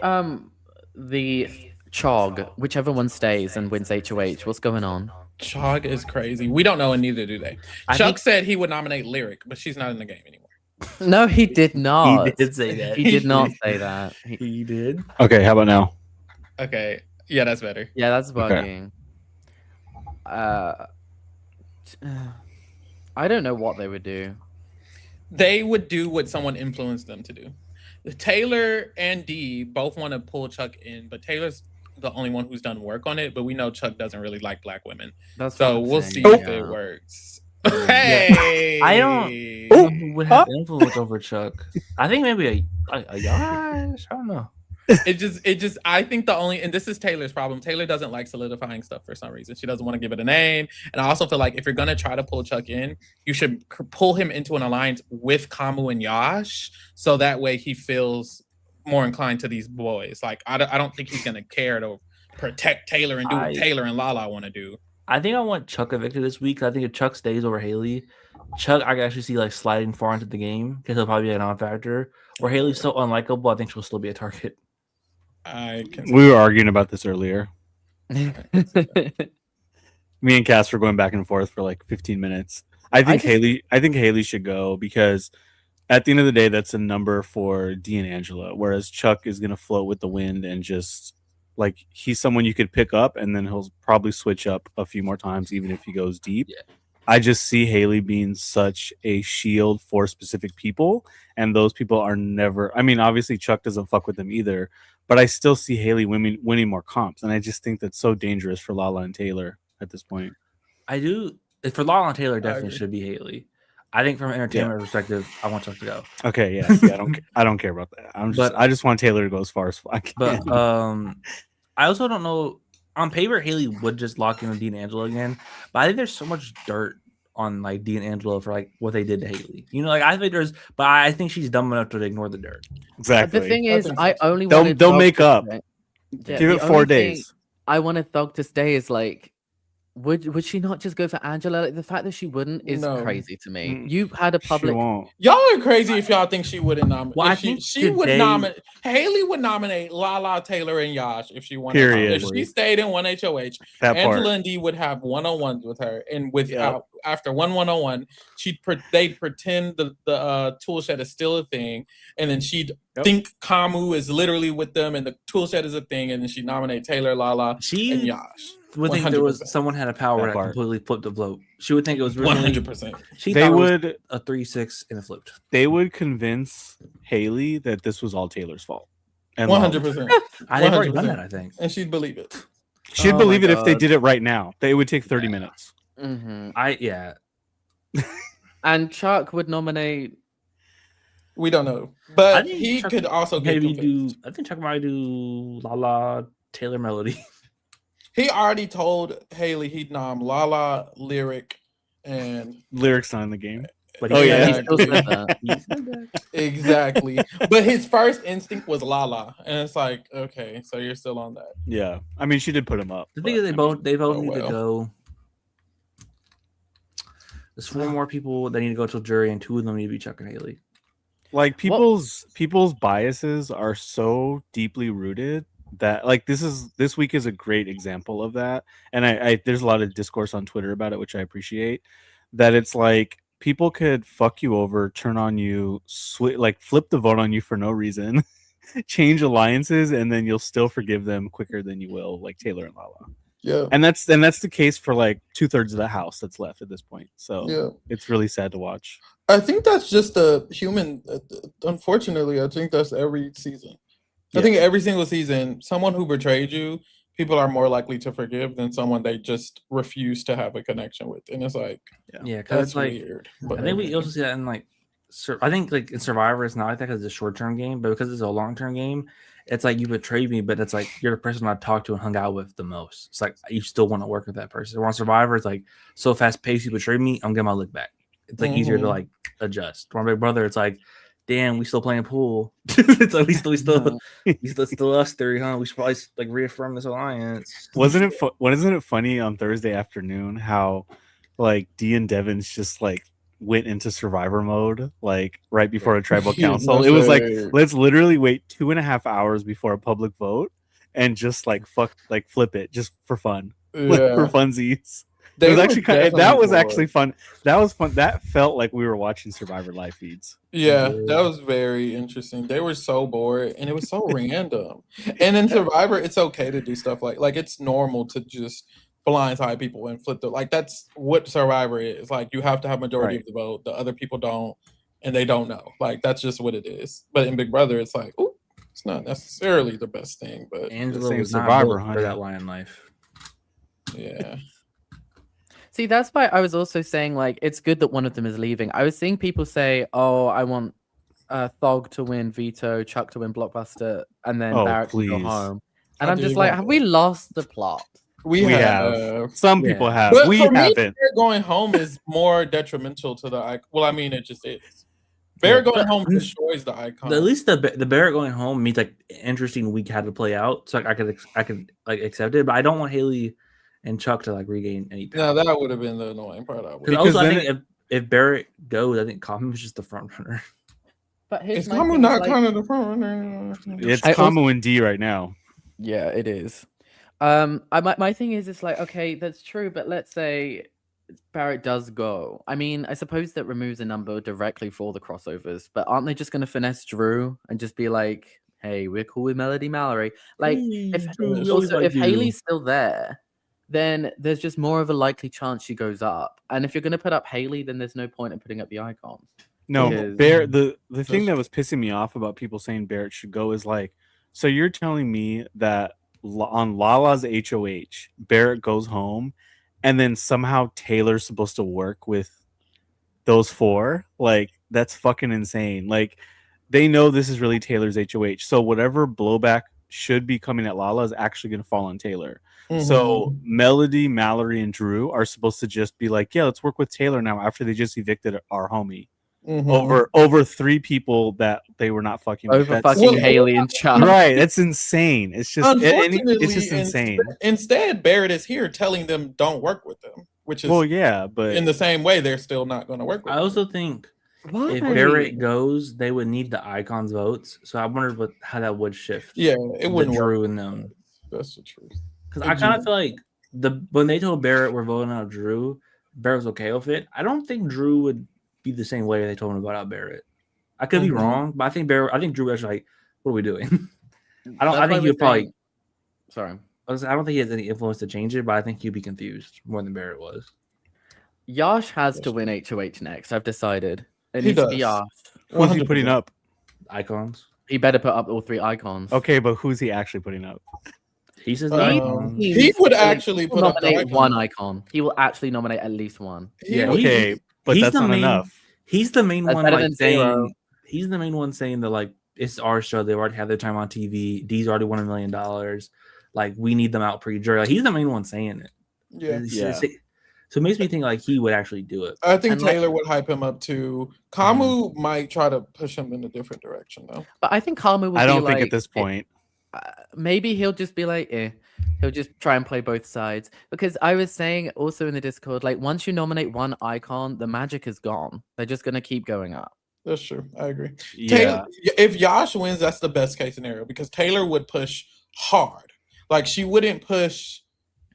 the Chog, whichever one stays and wins HOH, what's going on? Chog is crazy. We don't know, and neither do they. Chuck said he would nominate Lyric, but she's not in the game anymore. No, he did not. He did say that. He did not say that. He did. Okay, how about now? Okay. Yeah, that's better. Yeah, that's bugging. Okay. I don't know what they would do. They would do what someone influenced them to do. Taylor and Dee both want to pull Chuck in, but Taylor's the only one who's done work on it. But we know Chuck doesn't really like black women. So we'll see if it works. Hey, I don't who would have influence over Chuck. I think maybe a Yash. I don't know. It just I think the only, and this is Taylor's problem, Taylor doesn't like solidifying stuff for some reason. She doesn't want to give it a name. And I also feel like if you're gonna try to pull Chuck in, you should pull him into an alliance with Kamu and Yash, so that way he feels more inclined to these boys. Like I don't think he's gonna care to protect Taylor and do what Taylor and Lala want to do. I think I want Chuck evicted this week. I think if Chuck stays over Haley, Chuck I can actually see sliding far into the game because he'll probably be a non-factor. Where Haley's so unlikable, I think she'll still be a target. We were arguing about this earlier. Me and Cass were going back and forth for 15 minutes. I think Haley should go because at the end of the day, that's a number for Dee and Angela. Whereas Chuck is gonna float with the wind and just he's someone you could pick up, and then he'll probably switch up a few more times, even if he goes deep. Yeah. I just see Haley being such a shield for specific people, and those people are never. I mean, obviously Chuck doesn't fuck with them either, but I still see Haley winning more comps, and I just think that's so dangerous for Lala and Taylor at this point. I do. For Lala and Taylor, definitely should be Haley. I think from an entertainment perspective, I want Chuck to go. Okay, yeah, I don't care about that. I just want Taylor to go as far as I can. But I also don't know. On paper, Haley would just lock in with Dee and Angela again, but I think there's so much dirt on Dee and Angela for what they did to Haley. I think but I think she's dumb enough to ignore the dirt. Exactly. The thing is, I only they'll make up. Give it 4 days. I wanted Thug to stay is would she not just go for Angela? The fact that she wouldn't is crazy to me. You had a public. Y'all are crazy if y'all think she wouldn't nominate. Well, she would nominate. Haley would nominate Lala, Taylor, and Yash if she wanted. Period. If she stayed in one HOH, Angela and Dee would have one-on-ones with her, and after one one-on-one, they'd pretend the tool shed is still a thing, and then she'd think Kamu is literally with them, and the tool shed is a thing, and then she'd nominate Taylor, Lala, and Yash. Would think there was someone had a power that completely flipped the vote. She would think it was really 100%. They would a 3-6 and it flipped. They would convince Haley that this was all Taylor's fault. 100%. I've already done that, I think, and she'd believe it. She'd believe it if they did it right now. It would take 30 minutes. Mm-hmm. And Chuck would nominate. We don't know, but he could also maybe do. I think Chuck might do Lala, Taylor, Melody. He already told Haley he'd nom Lala, Lyric, and Lyric's not in the game. But Oh, yeah. He still said that. He said that. Exactly. But his first instinct was Lala, and it's like, okay, so you're still on that. Yeah, I mean, she did put him up. The thing but, is, they both need to well. go. There's 4 more people that need to go to jury, and 2 of them need to be Chuck and Haley. like people's biases are so deeply rooted that like this week is a great example of that. And I there's a lot of discourse on Twitter about it, which I appreciate. That it's like people could fuck you over, turn on you, like flip the vote on you for no reason, change alliances, and then you'll still forgive them quicker than you will like Taylor and Lala. Yeah. And that's the case for like 2/3 of the house that's left at this point. So Yeah. it's really sad to watch. I think that's just a human. Unfortunately, I think that's every season. I think every single season, someone who betrayed you, people are more likely to forgive than someone they just refuse to have a connection with. And it's like, Yeah, because that's it's like weird. I think we also see that in like, I think like in Survivor, it's not like that because it's a short term game, but because it's a long term game, it's like you betrayed me, but it's like you're the person I talked to and hung out with the most. It's like you still want to work with that person. Or on Survivor, it's like so fast paced, you betrayed me, I'm getting my lick back. It's like easier to like adjust. For my big brother, it's like, damn, we still playing pool. It's like we still us 3, huh? We should probably like reaffirm this alliance. Wasn't it funny on Thursday afternoon how like Dee and Devins just like went into Survivor mode like right before a tribal council? It was like, let's literally wait 2.5 hours before a public vote and just like flip it just for fun, like, for funsies. It was actually actually fun. That was fun. That felt like we were watching Survivor live feeds. Yeah, that was very interesting. They were so bored and it was so random. And in Survivor, it's okay to do stuff like it's normal to just blindside people and flip like that's what Survivor is. Like you have to have majority of the vote. The other people don't, and they don't know. Like that's just what it is. But in Big Brother, it's like, oh, it's not necessarily the best thing. But Angela was Survivor for that line life. Yeah. See, that's why I was also saying, like, it's good that one of them is leaving. I was seeing people say, oh, I want Thog to win Veto, Chuck to win Blockbuster, and then Barrett to go home. And I'm just like, have we lost the plot? We have. Some people have. But we for haven't. Me, Barrett going home is more detrimental to the well, I mean, it just is. Barrett going home destroys the icon. At least the Barrett going home means like an interesting week had to play out. So like, I could like accept it, but I don't want Haley and Chuck to like regain any power. No, that would have been the annoying part. Because also, I think if Barrett goes, I think Kamu is just the front runner. But is Kamu not kind of the front runner? It's Kamu and D right now. Yeah, it is. My thing is, it's like, okay, that's true, but let's say Barrett does go. I mean, I suppose that removes a number directly for all the crossovers, but aren't they just going to finesse Drew and just be like, hey, we're cool with Melody Mallory? Like, if Haley's still there, then there's just more of a likely chance she goes up. And if you're going to put up Haley, then there's no point in putting up the icons. No, Barrett, the thing that was pissing me off about people saying Barrett should go is like, so you're telling me that on Lala's HOH, Barrett goes home, and then somehow Taylor's supposed to work with those 4? Like, that's fucking insane. Like, they know this is really Taylor's HOH. So whatever blowback should be coming at Lala is actually going to fall on Taylor. Mm-hmm. So Melody, Mallory, and Drew are supposed to just be like, yeah, let's work with Taylor now after they just evicted our homie. Over 3 people that they were not fucking with. Fucking Haley and Chuck. Right. That's insane. It's just it's just insane. Instead, Barrett is here telling them don't work with them, which is but in the same way they're still not going to work with them. I also think if Barrett goes, they would need the icons votes. So I wondered how that would shift. Yeah, it wouldn't Drew and them. That's the truth. Because I kind of feel like when they told Barrett we're voting out Drew, Barrett was okay with it. I don't think Drew would be the same way they told him about out Barrett. I could be wrong, but I think Drew was like, what are we doing? I think he would probably. Sorry. I don't think he has any influence to change it, but I think he'd be confused more than Barrett was. Yash has to win HOH next. I've decided. It needs to be Yash. Who's he putting up? Icons. He better put up all 3 icons. Okay, but who's he actually putting up? He says he would actually nominate one icon. He will actually nominate at least one. Yeah. Okay, but that's not enough. He's the main one like saying. He's the main one saying that like it's our show. They already had their time on TV. Dee's already won $1 million. like we need them out pre-jury. Like he's the main one saying it. Yeah. So it makes me think like he would actually do it. I think Taylor would hype him up too. Kamu might try to push him in a different direction though. But I think Kamu will I don't be think like, at this point. Maybe he'll just be like, he'll just try and play both sides. Because I was saying also in the Discord, like once you nominate one icon, the magic is gone. They're just gonna keep going up. That's true. I agree. Yeah. Taylor, if Yash wins, that's the best case scenario because Taylor would push hard. Like she wouldn't push.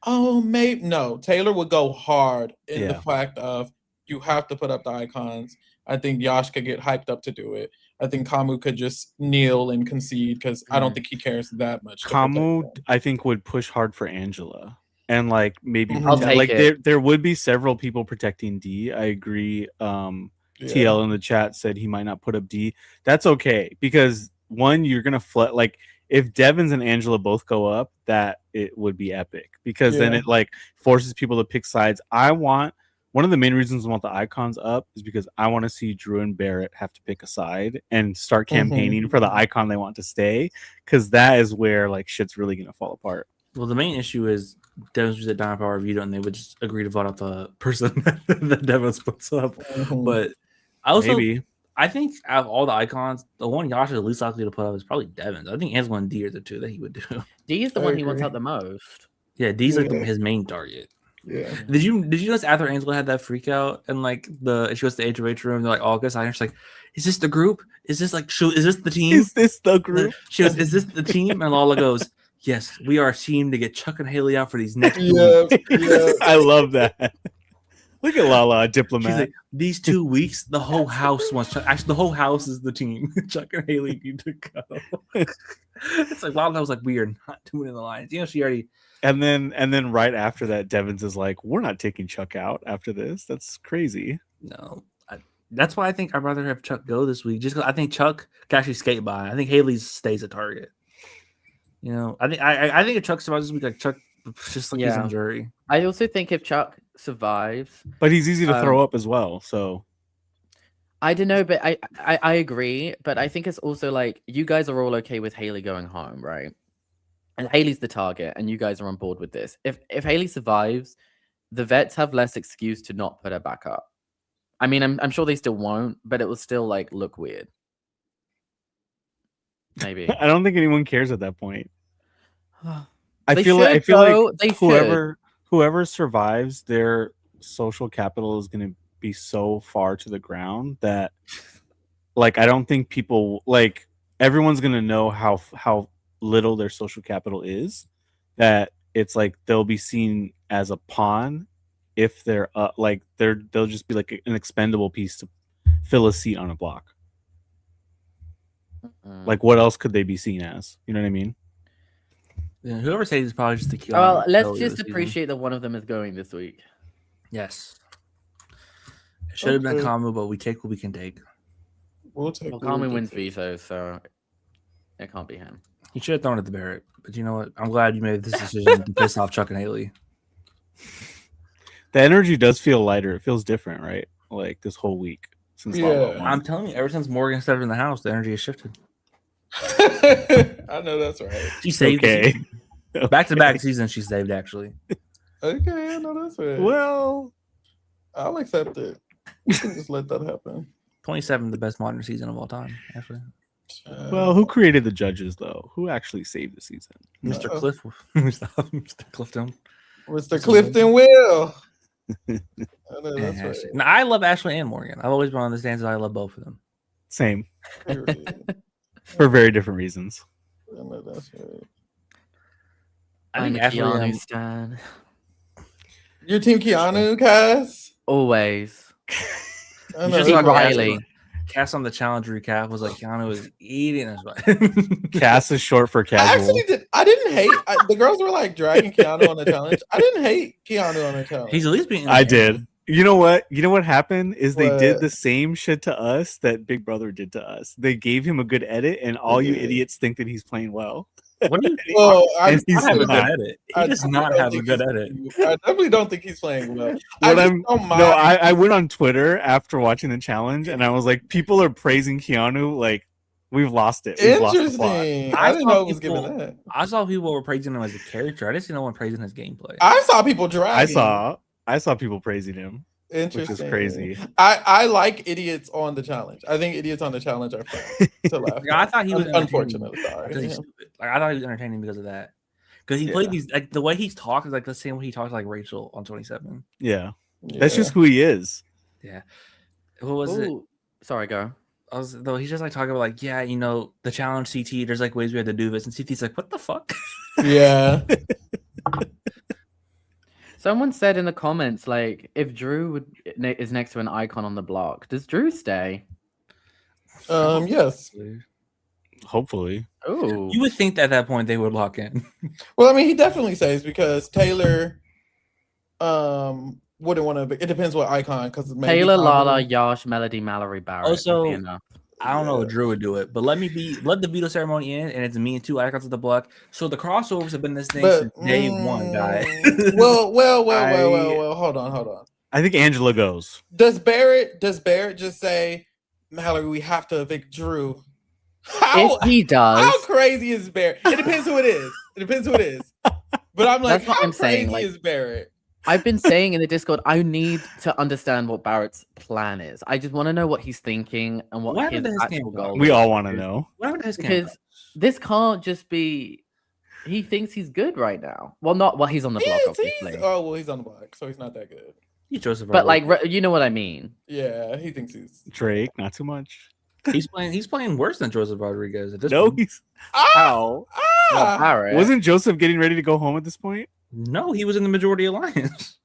Oh, maybe no. Taylor would go hard in the fact of you have to put up the icons. I think Yash could get hyped up to do it. I think Kamu could just kneel and concede because I don't think he cares that much. Kamu, I think, would push hard for Angela. And like maybe I'll take like it. there would be several people protecting D. I agree. TL in the chat said he might not put up D. That's okay because one, you're gonna like if Devins and Angela both go up, that it would be epic because then it like forces people to pick sides. One of the main reasons I want the icons up is because I want to see Drew and Barrett have to pick a side and start campaigning for the icon they want to stay because that is where like shit's really gonna fall apart. Well, the main issue is Devins was at Dino Power reviewed and they would just agree to vote out the person that Devins puts up. But I think out of all the icons, the one Yash is least likely to put up is probably Devins. I think Angela and D are the two that he would do. D is the one he wants out the most. Yeah, D's like his main target. Yeah. Did you notice after Angela had that freak out and like she goes to the HOH room, they're like August, and she's like, "Is this the group? Is this like is this the team? Is this the group?" She goes, "Is this the team?" And Lala goes, "Yes, we are a team to get Chuck and Haley out for these next 2 weeks." I love that. Look at Lala, a diplomat. She's like, these 2 weeks, the whole house wants Chuck. Actually, the whole house is the team. Chuck and Haley need to go. It's like Lala was like, we are not doing in the lines. You know, she already. And then right after that, Devins is like, we're not taking Chuck out after this. That's crazy. No, that's why I think I'd rather have Chuck go this week. Just because I think Chuck can actually skate by. I think Haley stays a target. You know, I think if Chuck survives this week, like Chuck just like he's on jury. I also think if Chuck survives, but he's easy to throw up as well. So I don't know, but I agree. But I think it's also like you guys are all okay with Haley going home, right? And Haley's the target, and you guys are on board with this. If Haley survives, the vets have less excuse to not put her back up. I mean, I'm sure they still won't, but it will still like look weird. Maybe. I don't think anyone cares at that point. I They feel should, like they should. whoever survives, their social capital is going to be so far to the ground that, like, I don't think people like everyone's going to know how little their social capital is. That it's like they'll be seen as a pawn if they're they'll just be like an expendable piece to fill a seat on a block. Like, what else could they be seen as? You know what I mean? Yeah, whoever says is probably just the key. Well, let's just appreciate that one of them is going this week. Yes. It should have been Kamu, but we take what we can take. We'll take. Well, Kamu wins veto, so it can't be him. He should have thrown it to Barrett, but you know what? I'm glad you made this decision to piss off Chuck and Haley. The energy does feel lighter. It feels different, right? Like this whole week since I'm telling you, ever since Morgan stepped in the house, the energy has shifted. I know that's right. She saved back-to-back seasons. She saved actually. Okay, I know that's right. Well, I'll accept it. We can just let that happen. 27, the best modern season of all time, actually. Well, who created the judges though? Who actually saved the season? Mr. Cliff, Mr. Clifton, Mr. Clifton Will. I know that's right. Now, I love Ashley and Morgan. I've always been on the stance that I love both of them. Same. For very different reasons. I know that's right. I think Keanu stan. Your team Keanu, Cass? Always. I know, just like Riley. Cass on the challenge recap was like Keanu was eating his butt. Cass is short for casual. I didn't hate the girls were like dragging Keanu on the challenge. I didn't hate Keanu on the challenge. He's at least being. I did. You know what? You know what happened is they did the same shit to us that Big Brother did to us. They gave him a good edit, and all you idiots think that he's playing well. What do you? Well, I have a good edit. He does not have a good edit. I definitely don't think he's playing well. I went on Twitter after watching the challenge, and I was like, people are praising Keanu like We've lost it. Interesting. I didn't know it was given that. I saw people were praising him as a character. I didn't see no one praising his gameplay. I saw people dragging. I saw people praising him. Interesting. Which is crazy. I like idiots on the challenge. I think idiots on the challenge are fun to laugh. I thought he was unfortunately sorry. Because he's stupid. Like, I thought he was entertaining because of that. Because he played these, like the way he's talking is like the same way he talks like Rachel on 27. Yeah. That's just who he is. Yeah. What was it? Sorry, go. Though he's just like talking about like, yeah, you know, the challenge CT, there's like ways we have to do this. And CT's like, what the fuck? Yeah. Someone said in the comments, like, if Drew is next to an icon on the block, does Drew stay? Yes. Hopefully. Oh. You would think that at that point they would lock in. Well, I mean, he definitely stays because Taylor wouldn't want to. It depends what icon, because Taylor, Lala, Yash, Melody, Mallory, Barrett. Also, I don't know if Drew would do it, but let the veto ceremony in, and it's me and 2 icons at the block. So the crossovers have been this thing since day 1, guys. well. Hold on. I think Angela goes. Does Barrett just say, Mallory, we have to evict Drew? If he does, how crazy is Barrett? It depends who it is. But I'm like, how crazy is Barrett? I've been saying in the Discord, I need to understand what Barrett's plan is. I just want to know what he's thinking and what his actual goal is. We all want to know. Because this can't just be. He thinks he's good right now. Well, not while he's on the block, obviously. He's on the block, so he's not that good. He's Joseph. But like, you know what I mean? Yeah, he thinks he's Drake. Not too much. He's playing worse than Joseph Rodriguez at this point. He's how? Barrett. Wasn't Joseph getting ready to go home at this point? No, he was in the majority alliance.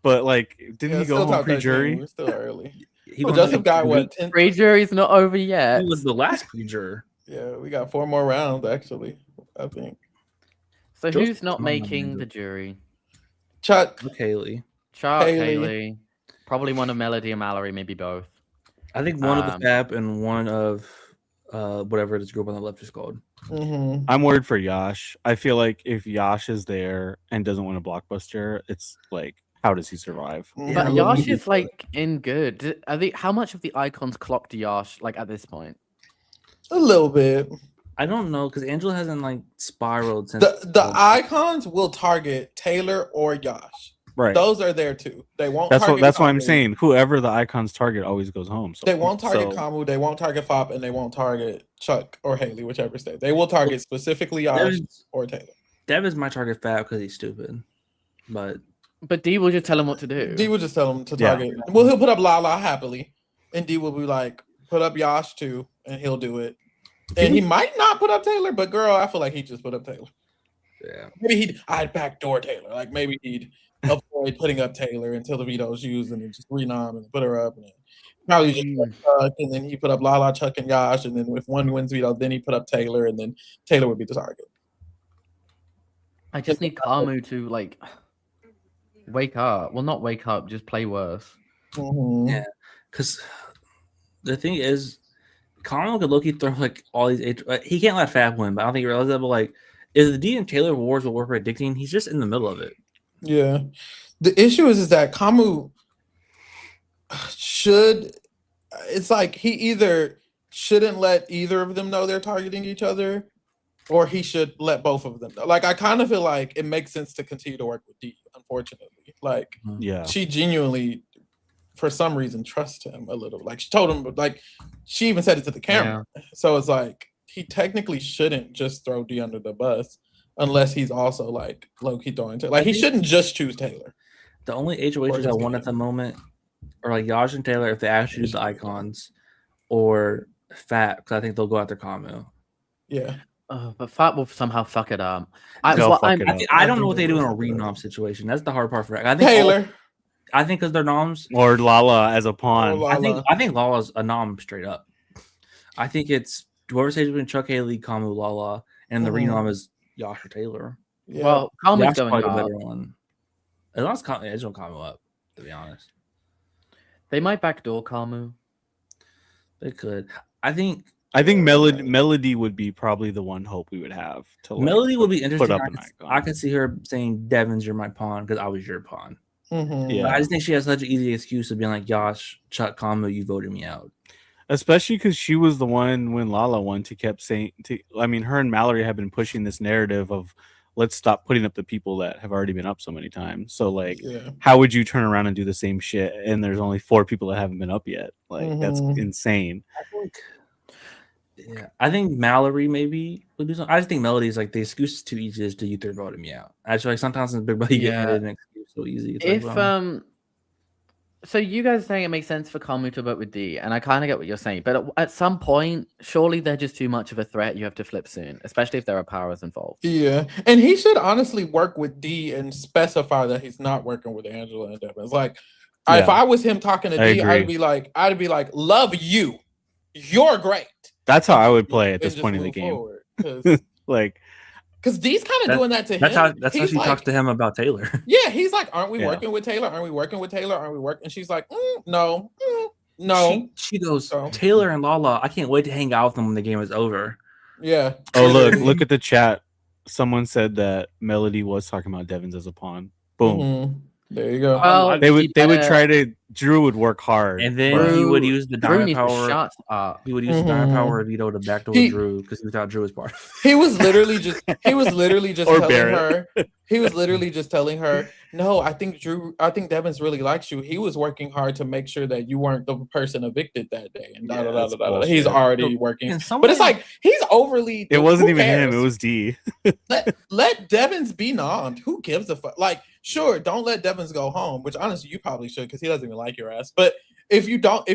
But like, didn't he go home pre-jury? We're still early. Joseph got what? Pre-jury's not over yet. He was the last pre-juror. Yeah, we got 4 more rounds actually, I think. So who's not making the jury? Chuck Haley. Haley. Probably one of Melody and Mallory, maybe both. I think one of the Fab and one of whatever this group on the left is called. Mm-hmm. I'm worried for Yash. I feel like if Yash is there and doesn't win a blockbuster, it's like, how does he survive? But Yash is like in good. How much of the icons clocked Yash like at this point? A little bit. I don't know because Angela hasn't like spiraled since the icons will target Taylor or Yash. Right. Those are there too. They won't. That's what I'm saying. Whoever the icons target always goes home. So they won't target Kamu. They won't target Fop, and they won't target Chuck or Haley, whichever state. They will target specifically Yash or Taylor. Dev is my target Fab because he's stupid, but D will just tell him what to do. D will just tell him to target. Yeah. Well, he'll put up Lala happily, and D will be like, put up Yash too, and he'll do it. And he might not put up Taylor, but girl, I feel like he just put up Taylor. Yeah. Maybe I'd backdoor Taylor. Like maybe he'd avoid putting up Taylor until the veto's used and then just renom and put her up. And probably just Chuck, and then he put up Lala, Chuck, and Yash. And then if one wins veto, then he put up Taylor, and then Taylor would be the target. I just need Kamu to like wake up. Well, not wake up, just play worse. Mm-hmm. Yeah. Because the thing is, Kamu could low-key throw like all these he can't let Fab win, but I don't think he realizes that. But like, is the D and Taylor wars what we're predicting? He's just in the middle of it. Yeah. The issue is that Kamu it's like he either shouldn't let either of them know they're targeting each other, or he should let both of them know. Like, I kind of feel like it makes sense to continue to work with D, unfortunately. Like, she genuinely, for some reason, trusts him a little. Like, she told him, like, she even said it to the camera. Yeah. So it's like, he technically shouldn't just throw D under the bus unless he's also, like, low-key throwing Taylor. Like, he shouldn't just choose Taylor. The only HOHs I want at the moment are, like, Yash and Taylor if they actually use the icons, or Fat, because I think they'll go after Kamu. Yeah. But Fat will somehow fuck it up. I don't know what they do in a renom situation. That's the hard part for I think Taylor. I think because they're noms. Or Lala as a pawn. I think Lala's a nom straight up. I think it's whoever stays between Chuck, Haley, Kamu, Lala, and the renom is Yash or Taylor. Yeah. Well, Kamu's going probably the better one. As long as I just want Kamu up, to be honest. They might backdoor Kamu. They could. I think Melody would be probably the one hope we would have. To like Melody would be interesting. Put up an icon. I could see her saying, "Devins, you're my pawn," because I was your pawn. Mm-hmm. Yeah, but I just think she has such an easy excuse of being like, "Yash, Chuck, Kamu, you voted me out." Especially because she was the one when Lala won to kept saying. I mean, her and Mallory have been pushing this narrative of let's stop putting up the people that have already been up so many times. So like, how would you turn around and do the same shit? And there's only 4 people that haven't been up yet. Like that's insane. I think Mallory maybe would do something. I just think Melody is like the excuse is too easy to you third voted me out. I feel like sometimes in Big Brother you get an excuse so easy. It's so you guys are saying it makes sense for Kamu to vote with D, and I kind of get what you're saying, but at some point, surely they're just too much of a threat. You have to flip soon, especially if there are powers involved. Yeah, and he should honestly work with D and specify that he's not working with Angela and Devin. It's like, if I was him talking to D, I'd be like, love you, you're great. That's how I would play at this point in the game. Like, because D's kind of doing that to him. That's how she talks to him about Taylor. Yeah, he's like, aren't we working with Taylor? Aren't we working with Taylor? Aren't we working? And she's like, no. She goes, Taylor and Lala, I can't wait to hang out with them when the game is over. Yeah. Oh, look at the chat. Someone said that Melody was talking about Devins as a pawn. Boom. Mm-hmm. There you go. Well, they would try to. Drew would work hard, and then he would use the diamond power. Shut up. He would use the diamond power of Vito to backdoor Drew because he thought Drew was part of it. He was literally just telling her. He was literally just telling her, no, I think Devins really likes you. He was working hard to make sure that you weren't the person evicted that day. And he's already working. But it's like he's overly. It wasn't even him. It was D. let Devins be nommed. Who gives a fuck? Like, sure, don't let Devins go home. Which honestly, you probably should because he doesn't even like your ass. But if you don't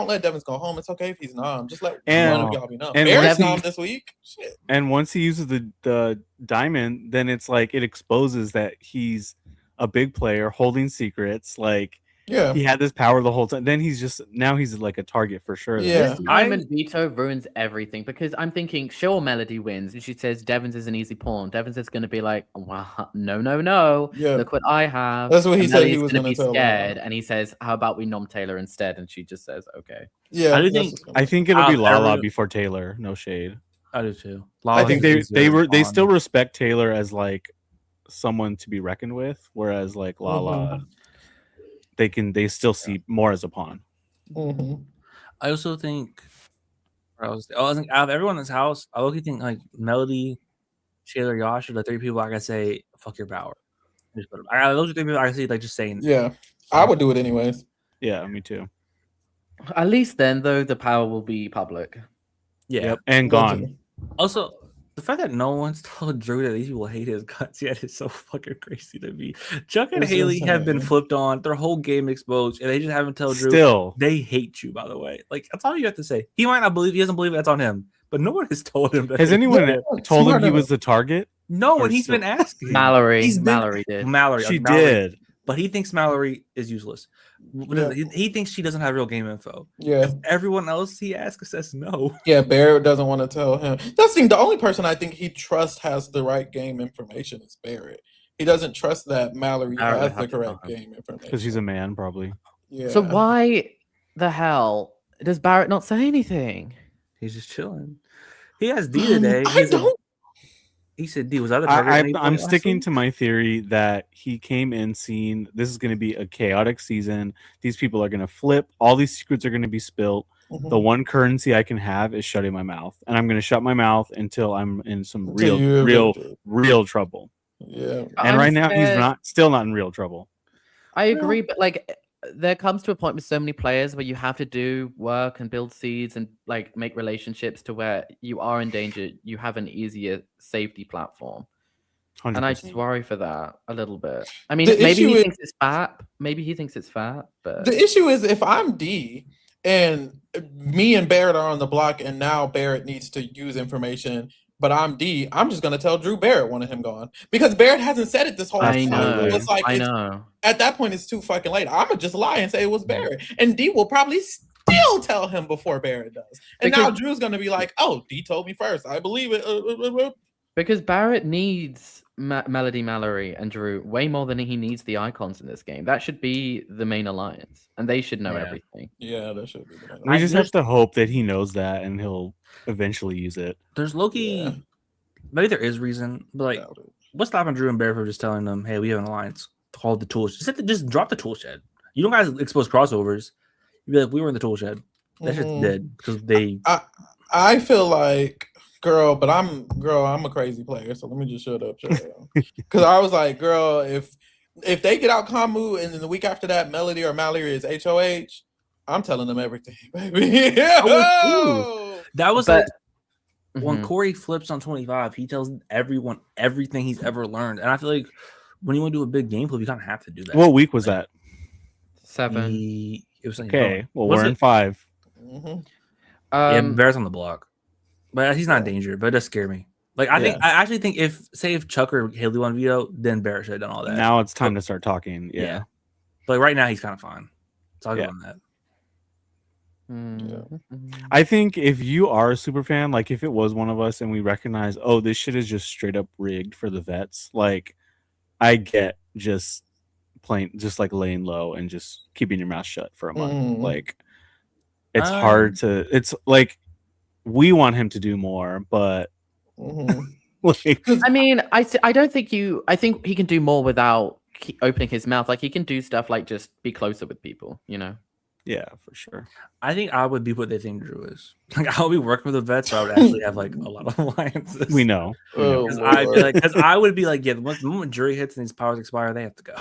let Devins go home, it's okay if he's nommed. Just let one of y'all be nommed. Barrett's nommed this week. Shit. And once he uses the diamond, then it's like it exposes that he's a big player holding secrets. Like, he had this power the whole time. Then he's like a target for sure. Yeah, this diamond veto ruins everything because I'm thinking, sure, Melody wins, and she says Devins is an easy pawn. Devins is going to be like, well, no. Yeah. Look what I have. That's what he said. He was going to be scared, and he says, "How about we nom Taylor instead?" And she just says, "Okay." Yeah, I think it'll be Lala before Taylor. No shade. I do too. I think they still respect Taylor as like someone to be reckoned with, whereas like Lala, they still see more as a pawn. I also think out of everyone in this house, I look think like Melody, Taylor, Yosh are the 3 people I can say fuck your power. Those are 3 people I can see like just saying. Yeah, I would do it anyways. Yeah, me too. At least then, though, the power will be public. Yeah, and gone. Also, the fact that no one's told Drew that these people hate his guts yet is so fucking crazy to me. Chuck and Haley have been flipped on, their whole game exposed, and they just haven't told Drew. Still, they hate you, by the way. Like, that's all you have to say. He might not believe, he doesn't believe that's on him, but no one has told him that. Has anyone told him he was the target? No, and he's been asking. Mallory did. Mallory did. But he thinks Mallory is useless. Yeah. He thinks she doesn't have real game info. Yeah. Everyone else he asks says no. Yeah, Barrett doesn't want to tell him. That's the only person I think he trusts has the right game information is Barrett. He doesn't trust that Mallory has the correct game information. Because he's a man, probably. Yeah. So why the hell does Barrett not say anything? He's just chilling. He has D today. He said D was other. I'm sticking to my theory that he came in seeing this is going to be a chaotic season. These people are going to flip. All these secrets are going to be spilled. The one currency I can have is shutting my mouth, and I'm going to shut my mouth until I'm in some real trouble. Yeah. And right now he's still not in real trouble. I agree, but like there comes to a point with so many players where you have to do work and build seeds and like make relationships to where you are in danger. You have an easier safety platform. 100%. And I just worry for that a little bit. I mean, maybe he thinks it's fat. Maybe he thinks it's fat. But the issue is if I'm D and me and Barrett are on the block and now Barrett needs to use information, but I'm D, I'm just going to tell Drew Barrett wanted him gone. Because Barrett hasn't said it this whole time. It's like, I know. At that point, it's too fucking late. I'm going to just lie and say it was Barrett. And D will probably still tell him before Barrett does. And now Drew's going to be like, oh, D told me first. I believe it. Because Barrett needs Melody, Mallory, and Drew way more than he needs the icons in this game. That should be the main alliance. And they should know everything. Yeah, that should be the main alliance. We just have to hope that he knows that and he'll eventually use it. There's Loki. Maybe there is reason, but like, what's stopping Drew and Barrett from just telling them, hey, we have an alliance called the Tool Shed? Just drop the Tool Shed. You don't guys expose crossovers. You'd be like, we were in the Tool Shed. That's just dead because they. I feel like girl, but I'm a crazy player, so let me just shut up, because I was like, girl, if they get out Kamu and then the week after that, Melody or Mallory is HOH, I'm telling them everything, baby. That was like when Corey flips on 25, he tells everyone everything he's ever learned, and I feel like when you want to do a big game flip, you kind of have to do that. What week was that? 7. It was okay. Well, we're in 5. Yeah, Bear's on the block, but he's not in danger. But it does scare me. Like I actually think if Chuck or Haley won veto, then Barrett should have done all that. Now it's time to start talking. Yeah. But right now he's kind of fine. So I'll give him that. I think if you are a super fan, like if it was one of us and we recognize, oh, this shit is just straight up rigged for the vets, like I get just playing, just like laying low and just keeping your mouth shut for a month. Like it's hard to, it's like we want him to do more, but like, I mean, I don't think I think he can do more without opening his mouth. Like he can do stuff like just be closer with people, you know? Yeah, for sure. I think I would be what they think Drew is. Like I'll be working with the vets, so I would actually have like a lot of alliances. We know. Because I would be like, yeah, the moment jury hits and these powers expire, they have to go.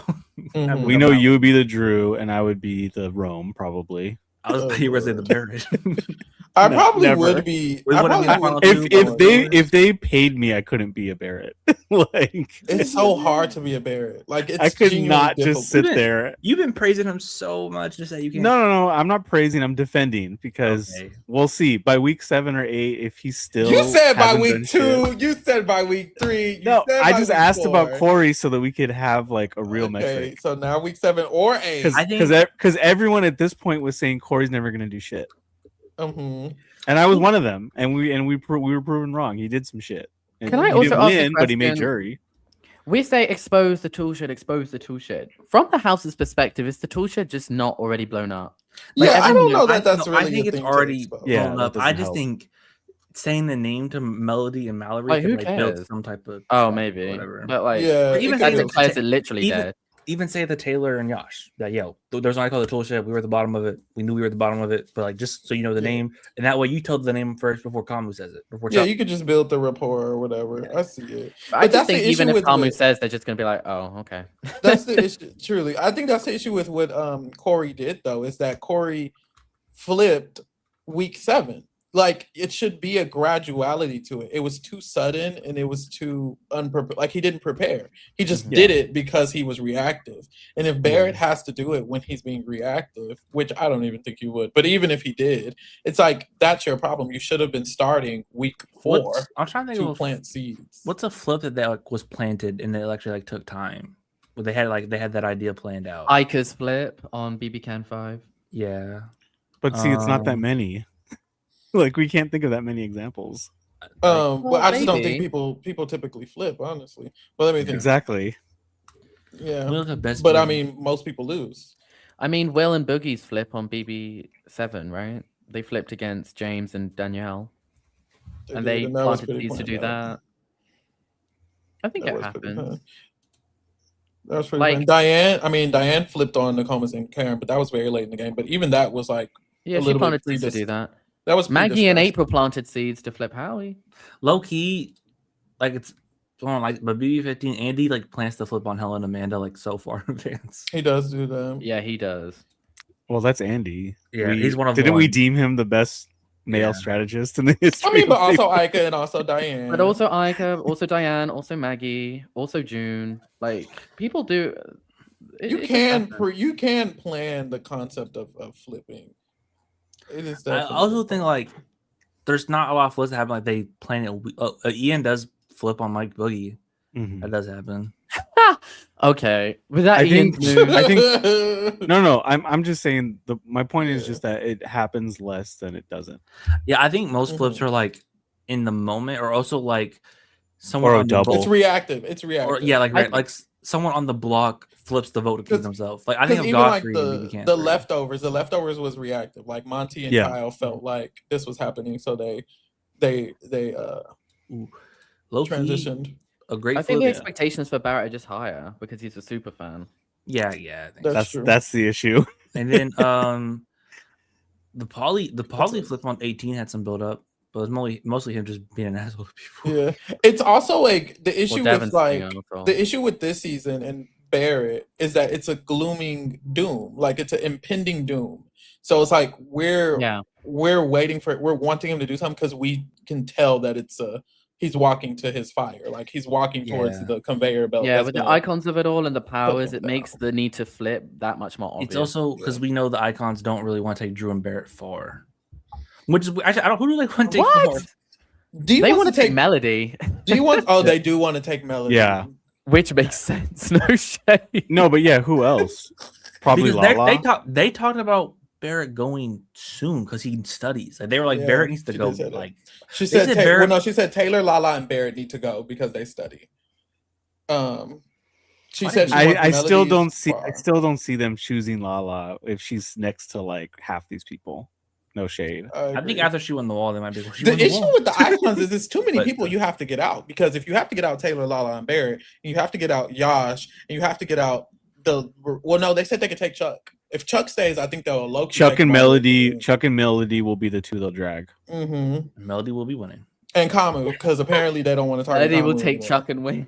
We know you would be the Drew, and I would be the Rome, probably. I was he was in the Barrett. I probably would be. If they paid me, I couldn't be a Barrett. Like it's so hard to be a Barrett. Like it's I could not just sit there. You've been praising him so much to say you can't. No. I'm not praising. I'm defending because we'll see by week 7 or 8 if he's still. You said by week 2. You said by week 3. No, I just asked about Corey so that we could have like a real metric. So now week 7 or 8. Because everyone at this point was saying Corey's never going to do shit. And I was one of them, and we were proven wrong. He did some shit. And Can I also ask a but he made jury. We say expose the tool shed. From the house's perspective, is the tool shed just not already blown up? Like, I don't know that's really. I think it's already blown up. I just think saying the name to Melody and Mallory could build some type of maybe whatever. But like even that declares it literally dead. Even say the Taylor and Yosh that there's one I call the tool shed. We were at the bottom of it. We knew we were at the bottom of it, but like just so you know the name, and that way you tell the name first before Kamu says it. You could just build the rapport or whatever. I see it. But I just think even if Kamu says, they're just gonna be like, oh, okay. That's the issue. Truly, I think that's the issue with what Corey did though, is that Corey flipped week 7. Like it should be a graduality to it. It was too sudden and it was too unprepared. Like he didn't prepare. He just did it because he was reactive. And if Barrett has to do it when he's being reactive, which I don't even think he would, but even if he did, it's like that's your problem. You should have been starting week 4. I'm trying to think of plant seeds. What's a flip that was planted and it actually took time? Well, they had that idea planned out. Ica's flip on BB Can 5. Yeah, but see, it's not that many. Like we can't think of that many examples. Well, I just don't think people typically flip, honestly. But let me think. Exactly. Yeah. But I mean, most people lose. I mean, Will and Boogie's flip on BB7, right? They flipped against James and Danielle, and they planted seeds to do that. I think it happens. That was pretty Diane flipped on Nokomis and Karen, but that was very late in the game. But even that was like she planted seeds to do that. That was Maggie and April planted seeds to flip Howie. Low key, like it's like, but BB15 Andy like plans to flip on Helen and Amanda like so far in advance. He does do that. Yeah, he does. Well, that's Andy. Yeah, he's one of. Didn't we deem him the best male strategist in the history? I mean, but also Ica and also Diane. But also Ica, also Diane, also Maggie, also June. Like people do. You can plan the concept of flipping. I also think like there's not a lot of flips that happen. Like they plan it. Ian does flip on Mike Boogie. That does happen. Okay, with that I think no. I'm just saying my point is just that it happens less than it doesn't. Yeah, I think most flips are like in the moment, or also like someone or a double. It's reactive. Or, like someone on the block flips the vote to keep themselves. Like I think of Godfrey like the leftovers. The leftovers was reactive. Like Monty and Kyle felt like this was happening, so they transitioned. A great. I think the expectations for Barrett are just higher because he's a super fan. Yeah. I think that's true. That's the issue. And then The poly flip on 18 had some build up, but it was mostly him just being an asshole to people. Yeah, it's also like the issue with Devin's like thing also. the issue with this season and Barrett is that it's a glooming doom, like it's an impending doom. So it's like we're waiting for we're wanting him to do something because we can tell that it's he's walking to his fire, like he's walking towards the conveyor belt. Yeah, with the icons of it all and the powers, it makes the need to flip that much more obvious. It's also because we know the icons don't really want to take Drew and Barrett far. Which is actually, I don't. Who do they want to take forward? They want to take Melody. Do you want? Oh, they do want to take Melody. Yeah, which makes sense. No shade. No, but yeah, who else? Probably Lala. They talked about Barrett going soon because he studies. Like they were like, Barrett needs to go. Like she said, Barrett, she said Taylor, Lala, and Barrett need to go because they study. She said I still don't see them choosing Lala if she's next to like half these people. No shade. I think after she won the wall, they might be. The issue with the icons is there's too many people you have to get out, because if you have to get out Taylor, Lala, and Barrett, and you have to get out Yash, and you have to get out no, they said they could take Chuck. If Chuck stays, I think they'll low-key Chuck and Melody will be the two they'll drag. Mm-hmm. Melody will be winning. And Kamu, because apparently they don't want to target. Melody will take Chuck and win.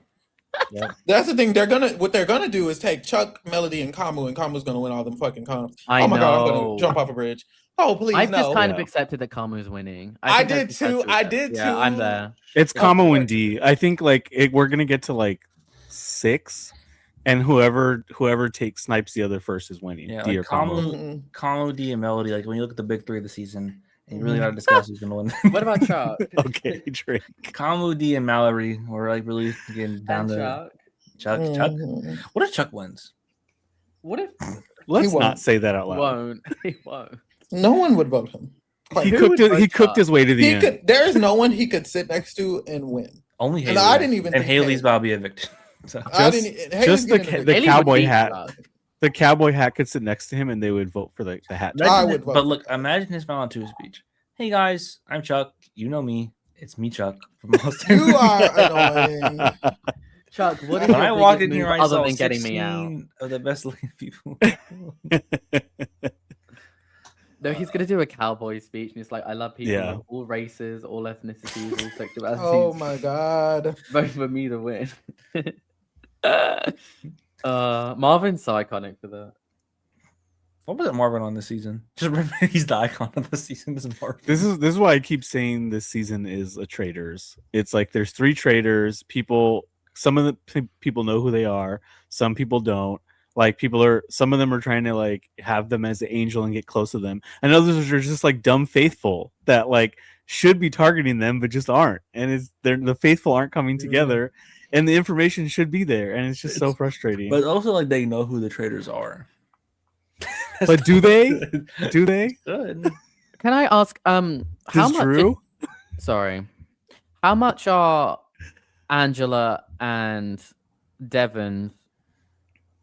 Yeah. That's the thing. What they're gonna do is take Chuck, Melody, and Kamu's gonna win all them fucking comps. Oh my god, I'm gonna jump off a bridge. Oh please, I've just kind of accepted that Kamu's winning. I did too. Yeah, I'm there. It's Kamu and D. I think like we're gonna get to like 6, and whoever snipes the other first is winning. Yeah, D like or Kamu. Kamu, D, and Melody. Like when you look at the big 3 of the season, and you really gotta discuss who's gonna win. What about Chuck? Okay, drink. Kamu, D, and Mallory were like really getting down to Chuck. What if Chuck wins? What if? Let's not say that out loud. He won't. No one would vote him. He cooked his way to the end. There is no one he could sit next to and win. Only Haley. And I didn't even. And Haley's about to be evicted. So. Just the cowboy hat. The cowboy hat could sit next to him, and they would vote for the hat. I would vote. But look, imagine his Valentine speech. Hey guys, I'm Chuck. You know me. It's me, Chuck. From you are annoying. Chuck, what is when I walked in here, I other saw than getting me out of the best looking people. No, he's gonna do a cowboy speech, and he's like, "I love people of all races, all ethnicities, all sexualities." Oh my god! Vote for me to win. Marvin's so iconic for that. What was it Marvin on this season? Just remember, he's the icon of the season. This is Marvin. This is why I keep saying this season is a traitors. It's like there's 3 traitors. Some of the people know who they are. Some people don't. Like some of them are trying to like have them as the angel and get close to them, and others are just like dumb faithful that like should be targeting them but just aren't. And the faithful aren't coming together, and the information should be there, and it's just so frustrating. But also like they know who the traitors are. But do they? Do they? Good. Can I ask? How much? Drew? Sorry, how much are Angela and Devin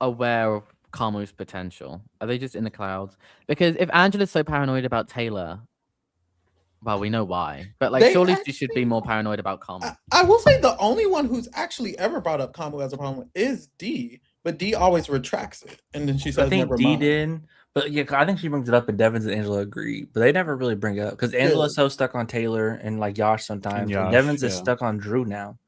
aware of Kamu's potential? Are they just in the clouds? Because if Angela's so paranoid about Taylor, well, we know why. But like, surely she should be more paranoid about Kamu. I will say the only one who's actually ever brought up Kamu as a problem is D, but D always retracts it, and then she says, I think "Never D mind." did, but yeah, I think she brings it up, and Devin and Angela agree, but they never really bring it up because Angela's so stuck on Taylor and like Yash sometimes. And Devin's is stuck on Drew now.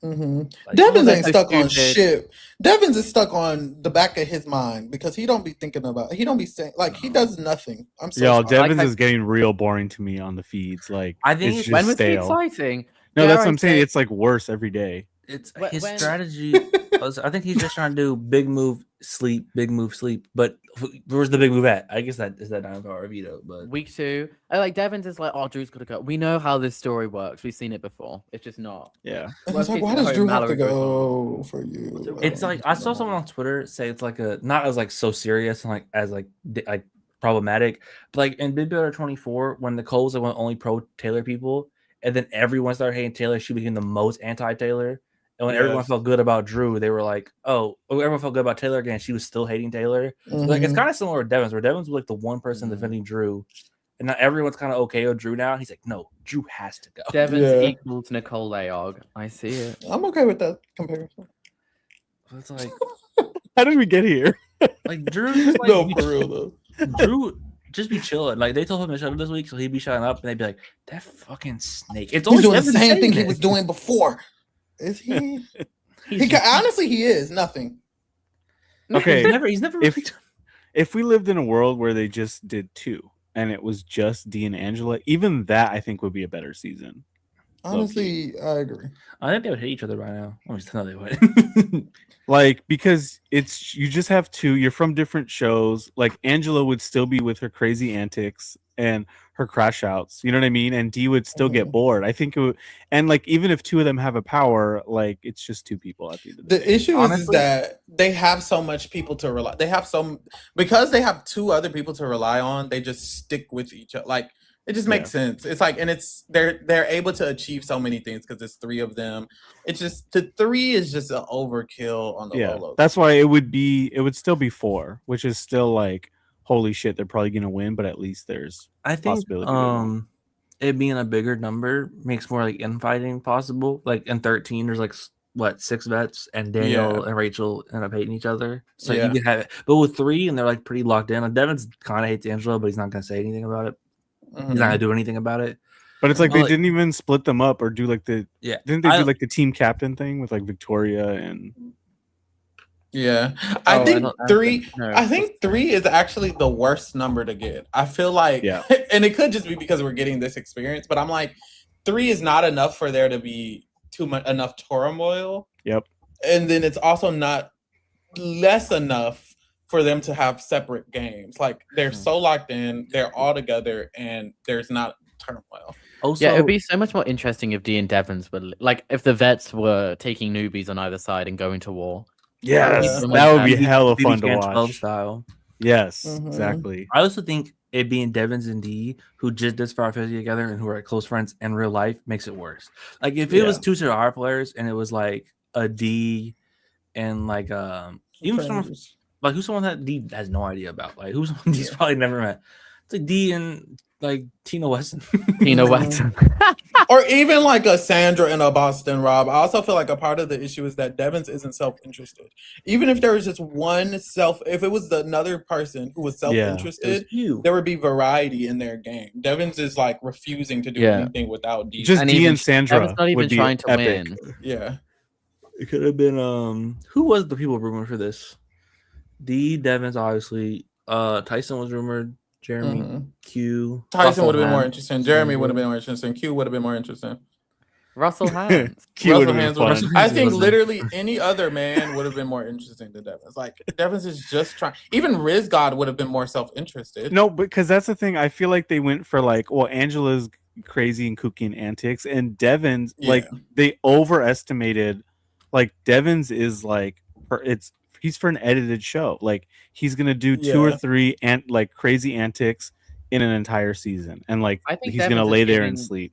Mm-hmm. Like, Devins ain't stuck on shit. Devins is stuck on the back of his mind because he don't be thinking about. He don't be saying like he does nothing. I'm so Devins is getting real boring to me on the feeds. Like I think it's when was stale. he exciting? No, that's what I'm saying. It's like worse every day. It's his strategy. I think he's just trying to do big move, sleep, big move, sleep. But where's the big move at? I guess that is that 9-hour veto. But week 2, like Devins is like, oh, Drew's got to go. We know how this story works. We've seen it before. It's just not. Yeah. It's like, why does Drew have to go for you? It's like I saw someone on Twitter say it's like a not as like so serious and like as like problematic, but like in Big Brother 24 when Nicole was the only pro Taylor people, and then everyone started hating Taylor, she became the most anti Taylor. And when everyone felt good about Drew, they were like, "Oh, everyone felt good about Taylor again." She was still hating Taylor. So like it's kind of similar with Devins, where Devins was like the one person defending Drew, and now everyone's kind of okay with Drew now. He's like, "No, Drew has to go." Devins equals Nicole Leog. I see it. I'm okay with that comparison. It's like, how did we get here? Like Drew, like, no, for real though. just be chilling. Like they told him to shut up this week, so he'd be shutting up, and they'd be like, "That fucking snake." It's He's always doing the Devin same thing saying he was it. doing before. Is he? Honestly, he is nothing. Okay, he's never. If we lived in a world where they just did 2 and it was just Dee and Angela, even that I think would be a better season. Honestly, I agree. I think they would hate each other by now. I just know they would. Like, because it's you just have 2. You're from different shows. Like Angela would still be with her crazy antics and her crash outs. You know what I mean? And Dee would still get bored. I think it would, and like even if 2 of them have a power, like it's just 2 people at the end of the day. The issue is that they have so much people to rely. They have because they have 2 other people to rely on. They just stick with each other. Like it just makes sense. It's like, and it's they're able to achieve so many things because it's 3 of them. It's just the 3 is just an overkill on the Lolo. That's why it would still be 4, which is still like, holy shit, they're probably gonna win, but at least there's I think it being a bigger number makes more like infighting possible. Like in 13, there's like 6 vets, and Daniel and Rachel end up hating each other. So you can have it. But with 3, and they're like pretty locked in. Like Devin's kind of hates Angela, but he's not gonna say anything about it. He's not gonna do anything about it. But it's like they didn't even split them up or do like the didn't they do like the team captain thing with like Victoria and I think 3 I think 3 is actually the worst number to get. I feel like and it could just be because we're getting this experience, but I'm like 3 is not enough for there to be enough turmoil. Yep. And then it's also not less enough for them to have separate games. Like they're so locked in, they're all together, and there's not turmoil. Also, it would be so much more interesting if Dee and Devons were like if the vets were taking newbies on either side and going to war. Yes, that would be hella fun to watch. Style. Yes, exactly. I also think it being Devons and Dee, who just did Pharaoh together and who are like close friends in real life, makes it worse. Like if it was 2 Sahara players and it was like a Dee and like even someone like who's someone that Dee has no idea about, like who's someone Dee's probably never met. It's like Dee and like Tina Weston. Tina Weston. Or even like a Sandra and a Boston Rob. I also feel like a part of the issue is that Devins isn't self-interested. Even if there was just one if it was another person who was self-interested, there would be variety in their game. Devins is like refusing to do anything without Dee. Just Dee and Sandra. Devins not even trying to win. Yeah. It could have been who was the people rumored for this? Dee, Devins, obviously. Tyson was rumored. Jeremy, Q. Tyson would have been more interesting. Jeremy would have been more interesting. Q would have been more interesting. Russell Hands. Russell Hands. I think literally any other man would have been more interesting than Devins. Like Devins is just trying. Even Riz God would have been more self-interested. No, because that's the thing. I feel like they went for like, well, Angela's crazy and kooky and antics, and Devins like they overestimated. Like Devins is like he's for an edited show. Like he's gonna do 2 or 3 like crazy antics in an entire season, and like he's gonna lay there and sleep.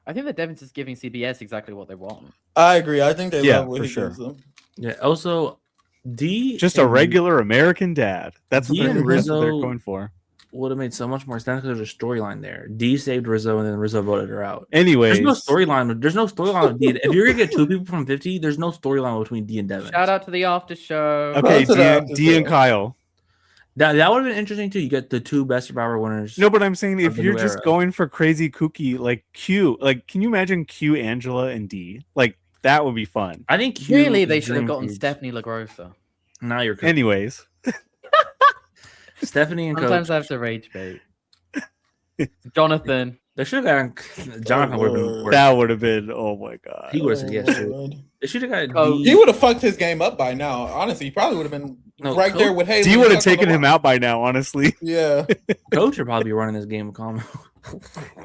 I think that Devins is giving CBS exactly what they want. I agree. I think they love what he gives them. Yeah. Also, Dee just a regular American dad. That's what they're going for. Would have made so much more sense because there's a storyline there. Dee saved Rizzo, and then Rizzo voted her out. Anyways, there's no storyline. There's no storyline with Dee. If you're gonna get 2 people from 50, there's no storyline between Dee and Devin. Shout out to the after show. Okay, Dee and Kyle. That would have been interesting too. You get the 2 best Survivor winners. No, but I'm saying if you're just going for crazy kooky like Q, like can you imagine Q, Angela, and Dee? Like that would be fun. I think Q really they should have gotten Stephanie LaGrossa. Now you're cooking. Anyways. Stephanie and sometimes Coach. I have to rage bait. Jonathan. They should have gotten Jonathan. Would have been worse. That would have been. Oh my god. He would have said yes too. They should have got. He would have fucked his game up by now. Honestly, he probably would have been there with Haley. Dee would have taken him out by now. Honestly. Yeah. Coach would probably be running this game with Kamo.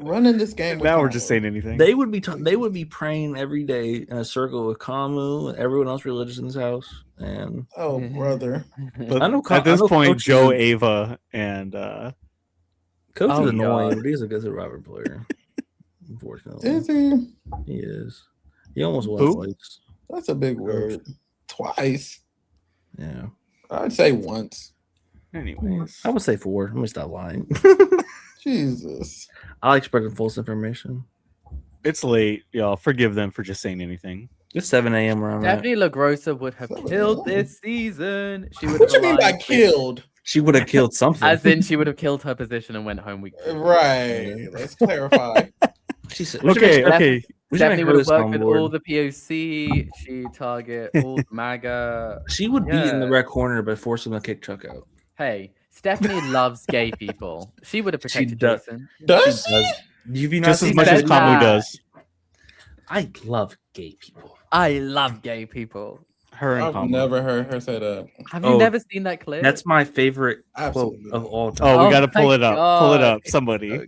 Running this game. Now we're just saying anything. They would be praying every day in a circle with Kamo and everyone else religious in this house. And brother. But at this point, Joe, Ava, and Coach is annoying, but he's a good Survivor player. Unfortunately, is he? He is. He almost won twice. That's a big word. Twice. Yeah. I'd say once. Anyways, I would say 4. Let me stop lying. Jesus. I like spreading false information. It's late, y'all. Forgive them for just saying anything. It's 7 a.m. where I'm Stephanie LaGrossa would have killed this season. She would What you mean by killed? She would have killed something. As in, she would have killed her position and went home week 2. Right. Let's clarify. She said, Okay. Stephanie would have worked with all the POC. She target all the MAGA. She would be in the red corner, but force him to kick Chuck out. Hey, Stephanie loves gay people. She would have protected Jason. Does she? Have you not Just as seen much as that? Kamu does. I love gay people. I love gay people. Her and I've Kamu. never heard her say that. Have you never seen that clip? That's my favorite Absolutely. quote of all time. Oh, we Oh gotta pull my it up. Pull it up, somebody.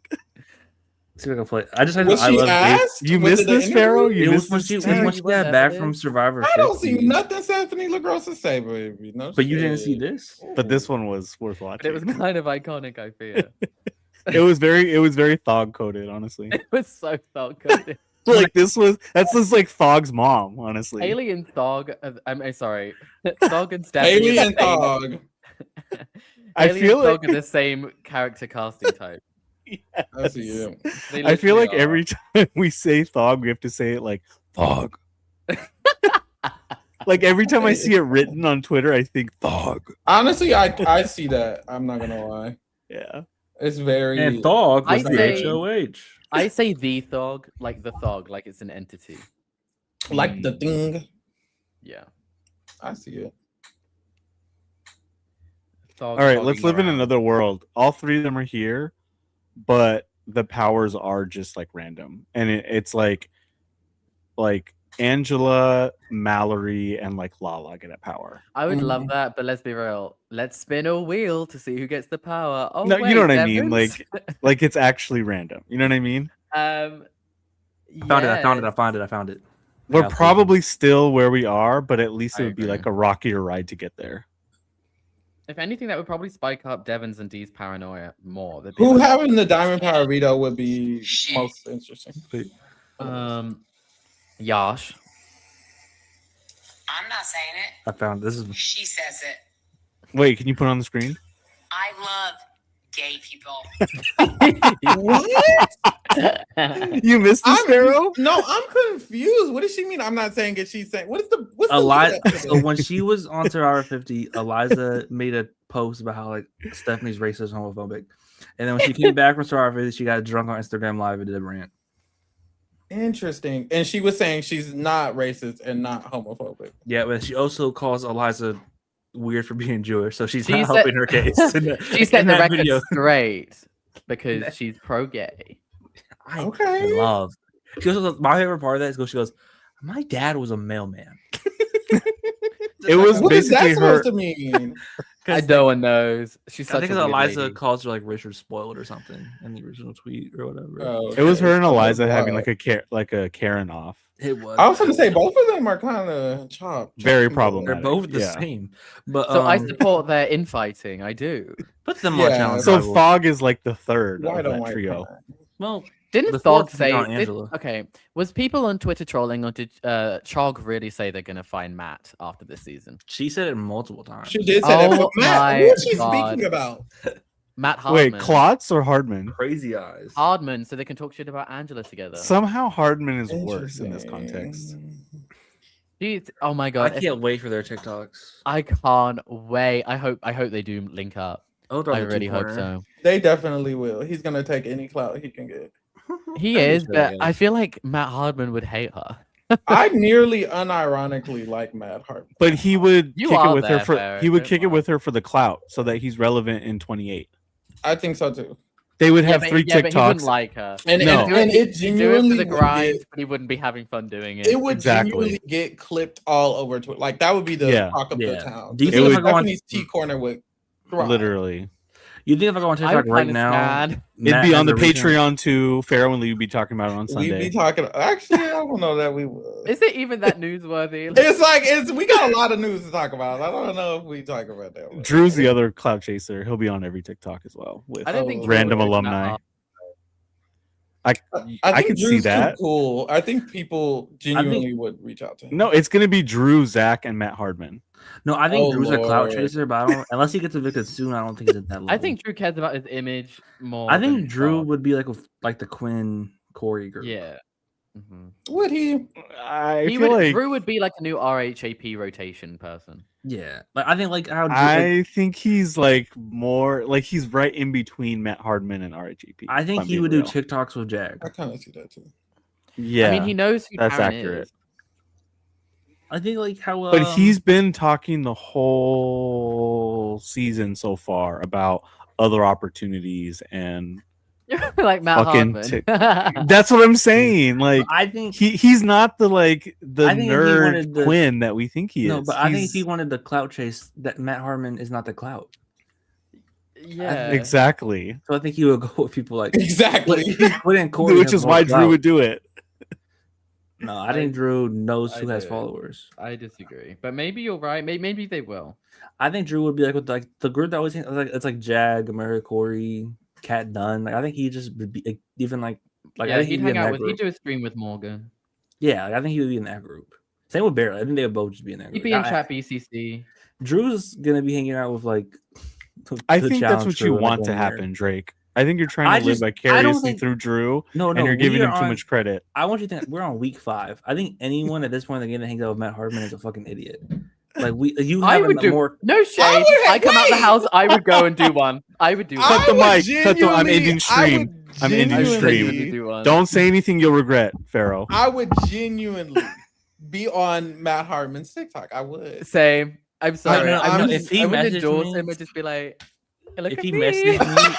See if I can play it. I just Was I she love gay. asked? You Was missed it an this, Pharaoh? interview? You It missed was when this? she got back from Survivor. I don't 50. see nothing Stephanie LaGrossa say, baby. No But you didn't shit. see this? But this one was worth But watching. it was kind of iconic, I fear. It was very thog coded, honestly. It was so thought coded. Like that's just like Thog's mom, honestly. Haley and Thog, I'm sorry, Thog and Stephanie. Haley are and the same- Thog. I Haley feel and like Thog are the same character casting type. I see you. They I feel literally like are. every time we say Thog, we have to say it like Thog. Like every time I see it written on Twitter, I think Thog. Honestly, I see that. I'm not gonna lie. Yeah. It's very. And Thog was I the say- HOH. I say the Thog, like the Thog, like it's an entity. like the thing. Yeah. I see it. Thog All right, let's thogging live in around. another world. All three of them are here, but the powers are just like random, and it's like Angela, Mallory, and like Lala get a power. I would love Mhm. that, but let's be real. Let's spin a wheel to see who gets the power. Oh, No, you wait, know what I mean, Devon's- Like it's actually random. You know what I mean? I found it. We're Yeah, probably still where we are, but at least it I would be agree. like a rockier ride to get there. If anything, that would probably spike up Devon's and Dee's paranoia more. They'd be Who like, having the diamond power veto would be most interesting. Yash. I'm not saying it. I found this is She says it. Wait, can you put it on the screen? I love gay people. What? You missed this, Pharaoh? No, I'm confused. What does she mean? I'm not saying it. She's saying what's the Eliza. lead up to So this? when she was on Survivor 50, Eliza made a post about how like Stephanie's racist, homophobic, and then when she came back from Survivor 50, she got drunk on Instagram Live and did a rant. Interesting. And she was saying she's not racist and not homophobic. Yeah, but she also calls Eliza weird for being Jewish, so she's She not said- helping her case. She's getting the that record video. straight because she's pro-gay. I Okay. love. She also, my favorite part of that is she goes, "My dad was a mailman." It was What is that basically her. supposed to mean? No one knows. She's I such think a weird Eliza lady. calls her like Richard spoiled or something in the original tweet or whatever. Oh, It was her and okay. Eliza having Wow. like a Karen off. It was. I was going to say both of them are kind of chopped. Very They're problematic. both the Yeah. same, but So I support their infighting. I do. put them Yeah. on challenge. So Rival. Thog is like the third White of on that white trio. crime. Well, Didn't The Thog fourth would be say? on Angela. Okay, was people on Twitter trolling, or did Chog really say they're gonna find Matt after this season? she said it multiple times. She did say that. Oh But Matt, my who is she God. speaking about? Matt Hardman. Wait, Klotz or Hardman? Crazy eyes. Hardman, so they can talk shit about Angela together. Somehow Hardman is worse in this context. Oh my I god, can't wait for their TikToks. I can't wait. I hope they do link up. I really hope so. They definitely will. He's going to take any clout he can get. He I is, wish they but would. I feel like Matt Hardman would hate her. I nearly unironically like Matt Hart. But he would You kick it are with her there, for Farrah, he would don't kick it lie. with her for the clout so that he's relevant in 28. I think so too. They would have but, three but he wouldn't TikToks. like her. And, No. and it He'd do it genuinely for the would grind, get- but he wouldn't be having fun doing it. it would Exactly. genuinely get clipped all over Twitter. Like that would be the Yeah. talk of the Yeah. town. Do you think if I go on- Stephanie's T corner would thrive. Literally. You think if I go on I'm TikTok right kinda now, sad. It'd Matt be has on the a recent- Patreon too. Pharaoh and Lee would be talking about it on We'd Sunday. be talking. Actually, I don't know that we would. Is it even that newsworthy? It's we got a lot of news to talk about. I don't know if we talk about that. Drew's the other cloud chaser. He'll be on every TikTok as well with I don't think Oh, Drew random would like alumni. Matt I think could see Drew's too that. cool. I think people genuinely would reach out to him. No, it's gonna be Drew, Zach, and Matt Hardman. No, I think Oh, Drew's a clout Lord. chaser, but I don't. Unless he gets evicted soon, I don't think he's at that level. I think Drew cares about his image more. I think than Drew Thog. would be like the Quinn Corey girl. Yeah. Mhm. Would he? I He feel would. like Drew would be like a new RHAP rotation person. Yeah, like I think like how I think he's like more like he's right in between Matt Hardman and RGP. I think he would do TikToks with Jag. I kind of see that too. Yeah, I mean, he knows who that's Taryn accurate. is. I think like how, but he's been talking the whole season so far about other opportunities and like Matt Hardman. That's what I'm saying. Like I think he's not the nerd the, Quinn that we think he is. No, but I think if he wanted the clout chase, that Matt Hardman is not the clout. Yeah, exactly. So I think he would go with people like exactly, which is why Drew would do it. No, I think Drew knows who has followers. I disagree, but maybe you're right. Maybe they will. I think Drew would be like with like the group that always like it's like Jag, America, Corey, Cat Dunn. Like I think he just would be like, even like yeah, I think he'd hang out with. He'd do a stream with Morgan. Yeah, like, I think he would be in that group. Same with Barrett. I think they would both just be in that group. He'd be in chat BCC. Drew's gonna be hanging out with like. I think that's what you want to happen, Drake. I think you're trying to live vicariously through Drew, and you're giving him too much credit. I want you to think we're on week 5. I think anyone at this point in the game that hangs out with Matt Hardman is a fucking idiot. Like you have more. No shade. I come out the house. I would go and do one. I would do. Cut the mic. Cut the. I'm ending stream. I'm ending stream. Don't say anything you'll regret, Pharaoh. I would genuinely be on Matt Hardman's TikTok. I would. Same. I'm sorry. If he messaged me, him, I'd just be like, look if at he me. messaged me.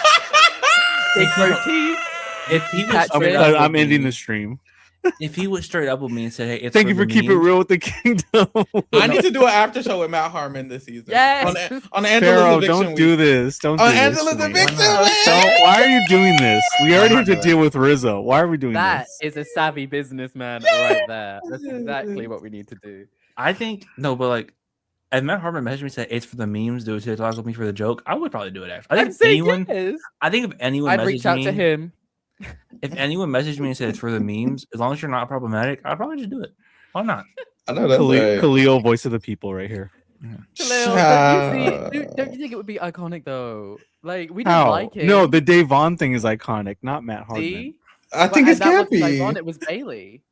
If he was I'm ending the stream. If he was straight up with me and said, "Hey, thank you for keeping it real with the kingdom." I need to do an after show with Matt Harmon this season. Yes. On Angela's eviction don't do this. Don't do on this. Angela's eviction week. Why are you doing this? We already have to deal with Rizzo. Why are we doing that? this? That is a savvy businessman right there. That's exactly what we need to do. I think no, but like. If Matt Hardman messaged me and said it's for the memes, do a TikTok with me for the joke, I would probably do it actually. I think if anyone I'd reach out to him. If anyone messaged me and said it's for the memes, as long as you're not problematic, I'd probably just do it. Why not? I know that's Khalil, voice of the people, right here. Khalil, don't you think it would be iconic though? Like we didn't like it. No, the Davon thing is iconic, not Matt Hardman. See? I think it's campy. It was Bailey.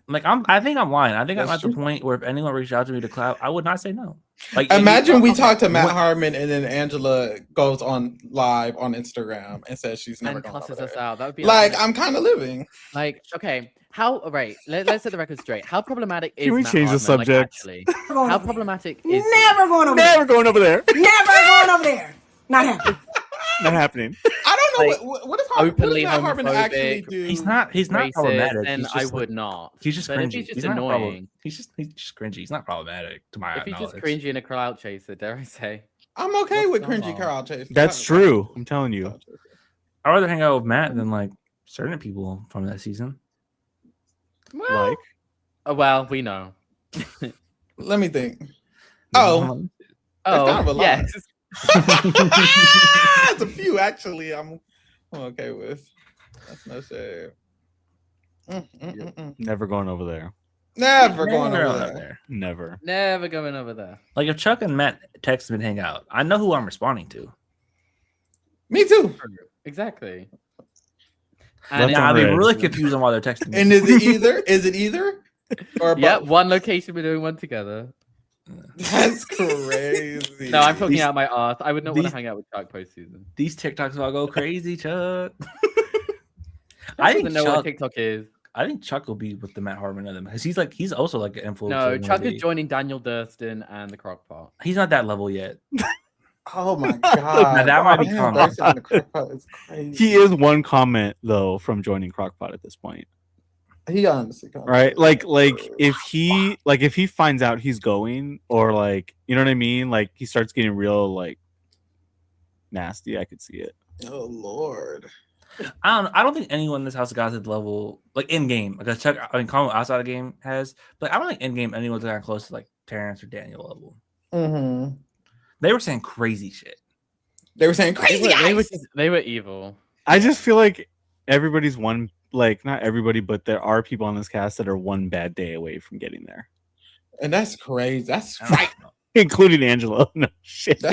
Like I think I'm lying. I think I'm at the point where if anyone reached out to me to clout, I would not say no. Like imagine we talk to Matt Hardman and then Angela goes on live on Instagram and says she's never going cusses us out. That would be like I'm kind of living. Like okay, let's set the record straight. How problematic is? Can we Matt change the Hardman, subject? Like, actually, how problematic is? Never going over there. Never going over there. Never going over there. Not happening. Not happening. I don't know what is Matt Hardman actually do. He's not problematic. And I would not. He's just cringy. He's just annoying. He's just cringy. He's not problematic to my knowledge. If he's just cringy and a crowd chaser, dare I say? I'm okay with cringy crowd chaser. That's true. I'm telling you. I'd rather hang out with Matt than like certain people from that season. Well, well, we know. Let me think. Oh, kind of a lot. Yes. It's a few actually. I'm okay with. That's no shame. Never going over there. Never going over there. Never going over there. Like if Chuck and Matt text me and hang out, I know who I'm responding to. Me too. Exactly. And I'll be really confused on why they're texting me. And is it either? Is it either? Or yeah, one location, we're doing one together. That's crazy. No, I'm talking out my ass. I would not want to hang out with Chuck postseason. These TikToks all go crazy, Chuck. I don't know what TikTok is. I think Chuck will be with the Matt Hardman of them because he's also like an influencer. No, Chuck is joining Daniel Durston and the Crockpot. He's not that level yet. Oh my god, now that might be common. He is one comment though from joining Crockpot at this point. He honestly right, like if he finds out he's going, or like you know what I mean, like he starts getting real like nasty. I could see it. Oh Lord. I don't think anyone in this house got to the level like in game. Like Chuck, I mean, Colin outside the game has, but I don't think in game anyone's got close to like Terrence or Daniel level. Mm-hmm. They were saying crazy shit. They were saying crazy. They were evil. I just feel like everybody's one. Like not everybody, but there are people on this cast that are one bad day away from getting there, and that's crazy. That's right, including Angelo. No shit.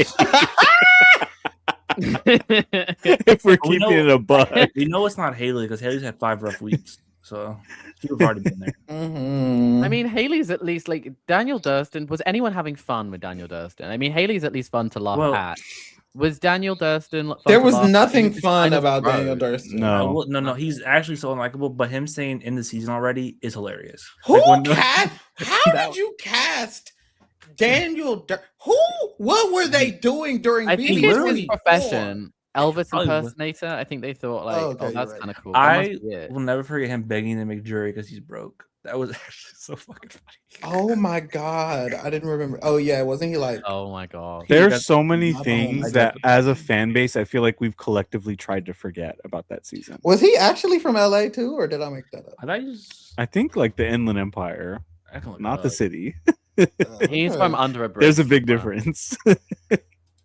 If we're keeping it a buck, we know it's not Haley because Haley's had 5 rough weeks. so he would have already been there. Mm-hmm. I mean, Haley's at least like Daniel Durston. Was anyone having fun with Daniel Durston? I mean, Haley's at least fun to laugh at. Was Daniel Durston? Fun there to was laugh at? nothing He fun kind of about gross. Daniel Durston. No. No. He's actually so unlikable. But him saying in the season already is hilarious. Who Like, when cast? How did you cast Daniel? What were they doing during? I think it's his profession. Elvis Probably impersonator. I think they thought like, okay, oh, that's you're right. kind of cool. I will never forget him begging to make jewelry because he's broke. That was actually so fucking funny. Oh my god, I didn't remember. Oh yeah, wasn't he like? Oh my god. There's so many not things home. that, as a fan base, I feel like we've collectively tried to forget about that season. Was he actually from LA too, or did I make that up? I think like the Inland Empire, not the city. He's from under a bridge. There's a big difference.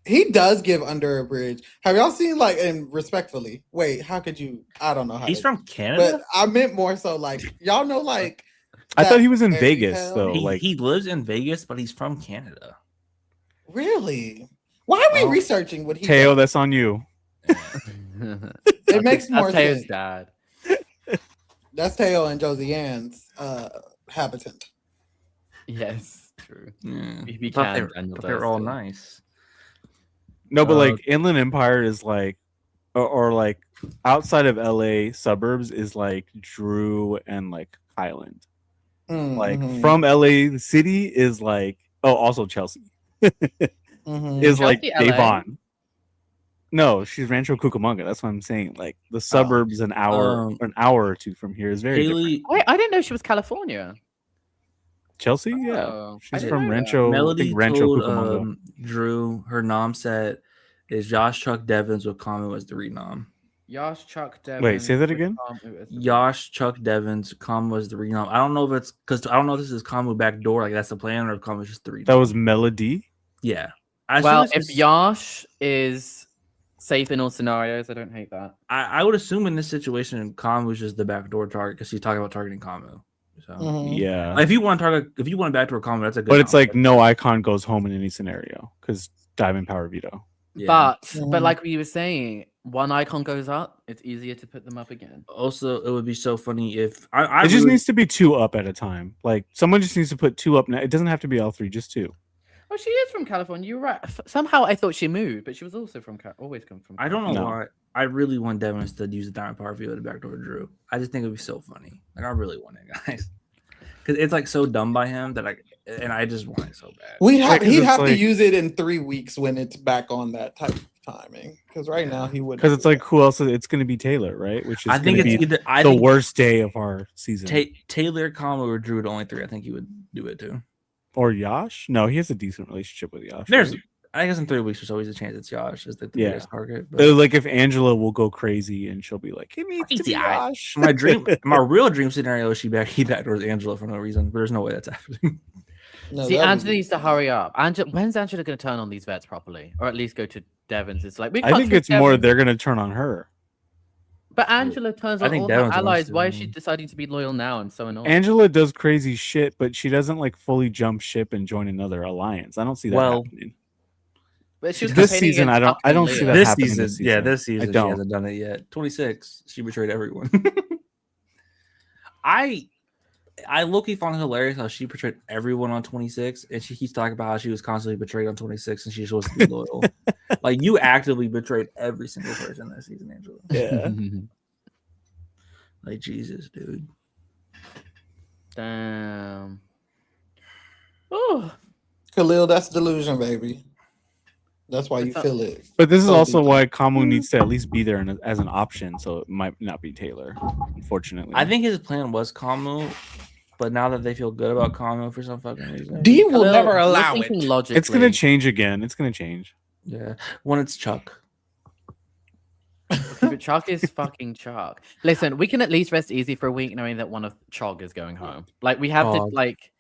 He does give under a bridge. Have y'all seen like, and respectfully, wait, how could you? I don't know how. He's from Canada, but I meant more so like y'all know like. I thought he was in Vegas though. He lives in Vegas, but he's from Canada. Really? Why are we researching what he? Teo, that's on you. It makes more Teo's sense. dad. That's Teo and Josie Ann's habitant. Yes, true. Yeah. He Thought can. they're all nice. No, but like Inland Empire is like, or like outside of LA suburbs is like Drew and like Highland. Like from LA, the city is like, also Chelsea is like Devon. No, she's Rancho Cucamonga. That's what I'm saying. Like the suburbs, an hour or two from here is very different. Wait, I didn't know she was California. Chelsea, yeah, she's from Rancho. Melody told Cucamonga. Drew her nom set is Josh Chuck Devins with Kamu as the renom. Josh Chuck Devins. Wait, say that again. Josh Chuck Devins, Kamu was the renom. I don't know if it's because I don't know if this is Kamu backdoor, like that's the plan, or if Kamu is just the renom. That was Melody. Yeah. Well, if Josh is safe in all scenarios, I don't hate that. I would assume in this situation, Kamu is just the backdoor target because she's talking about targeting Kamu. So yeah, like, if you want to backdoor Kamu, that's a good. But it's like no icon goes home in any scenario because Diamond Power Veto. Yeah. But like we were saying, one icon goes up, it's easier to put them up again. Also, it would be so funny if it just needs to be 2 up at a time. Like someone just needs to put 2 up now. It doesn't have to be all 3, just 2. Oh, she is from California. You're right. Somehow I thought she moved, but she was also from always come from. I don't know why. I really want Devin to use the Diamond Power Veto to backdoor Drew. I just think it would be so funny. Like I really want it, guys. Because it's like so dumb by him that I just want it so bad. He'd have to use it in 3 weeks when it's back on that type of timing. Because right now he would. Because it's like who else? It's going to be Taylor, right? Which is I think it's either the worst day of our season. Taylor, Kamu, or Drew at only 3. I think he would do it too. Or Yash? No, he has a decent relationship with Yash. I guess in 3 weeks there's always a chance it's Yash as the biggest target. But like if Angela will go crazy and she'll be like, "It needs to be Yash." My real dream scenario is he backdoors Angela for no reason, but there's no way that's happening. No, see, Angela needs to hurry up. When's Angela going to turn on these vets properly, or at least go to Devon's? It's like I think it's more they're going to turn on her. But Angela turns on all her allies. Why is she deciding to be loyal now? I'm so annoyed. Angela does crazy shit, but she doesn't like fully jump ship and join another alliance. I don't see that happening. But she was this season, I don't see that this happening. Season, this season. Yeah, this season she hasn't done it yet. 26, she betrayed everyone. I low-key found it hilarious how she betrayed everyone on 26, and she keeps talking about how she was constantly betrayed on 26, and she's supposed to be loyal. Like you actively betrayed every single person that season, Angela. Yeah. Like Jesus, dude. Damn. Oh, Khalil, that's delusion, baby. That's why you feel it. But this is also why Kamu needs to at least be there as an option, so it might not be Taylor, unfortunately. I think his plan was Kamu, but now that they feel good about Kamu for some fucking reason, D will never allow it. It's going to change again. It's going to change. Yeah. When it's Chuck. But Chuck is fucking Chuck. Listen, we can at least rest easy for a week knowing that one of Chog is going home. Like, we have to, like,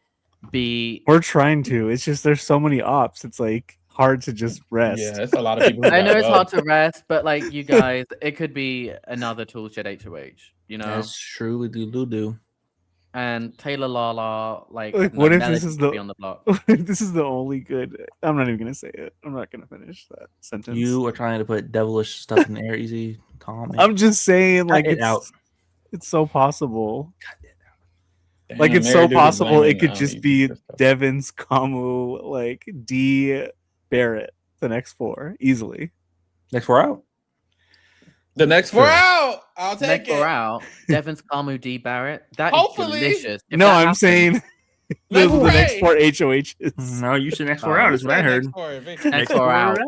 be... We're trying to. It's just there's so many ops. It's, like, hard to just rest. Yeah, it's a lot of people. I know it's hard to rest, but like you guys, it could be another Toolshed HOH, you know? That's true. We do. And Taylor Lala, like what if this is on the block? This is the only good. I'm not even gonna say it. I'm not gonna finish that sentence. You are trying to put devilish stuff in the air, easy, calm. I'm just saying, like it's out. It's so possible. Damn, Like it's Mary so Duke is possible it blaming, could just Easy be for stuff. Devins, Kamu, like D, Barrett, the next 4 easily. Next 4 out. The next 4 Sure. out. I'll take Next it. 4 out. Devins, Kamu, D, Barrett. That is Hopefully. delicious. If No, that I'm happens- saying Like, the next hooray. 4 HOHs. No, you said next 4 out. You Is what I said heard. next 4 eviction. Next 4 out.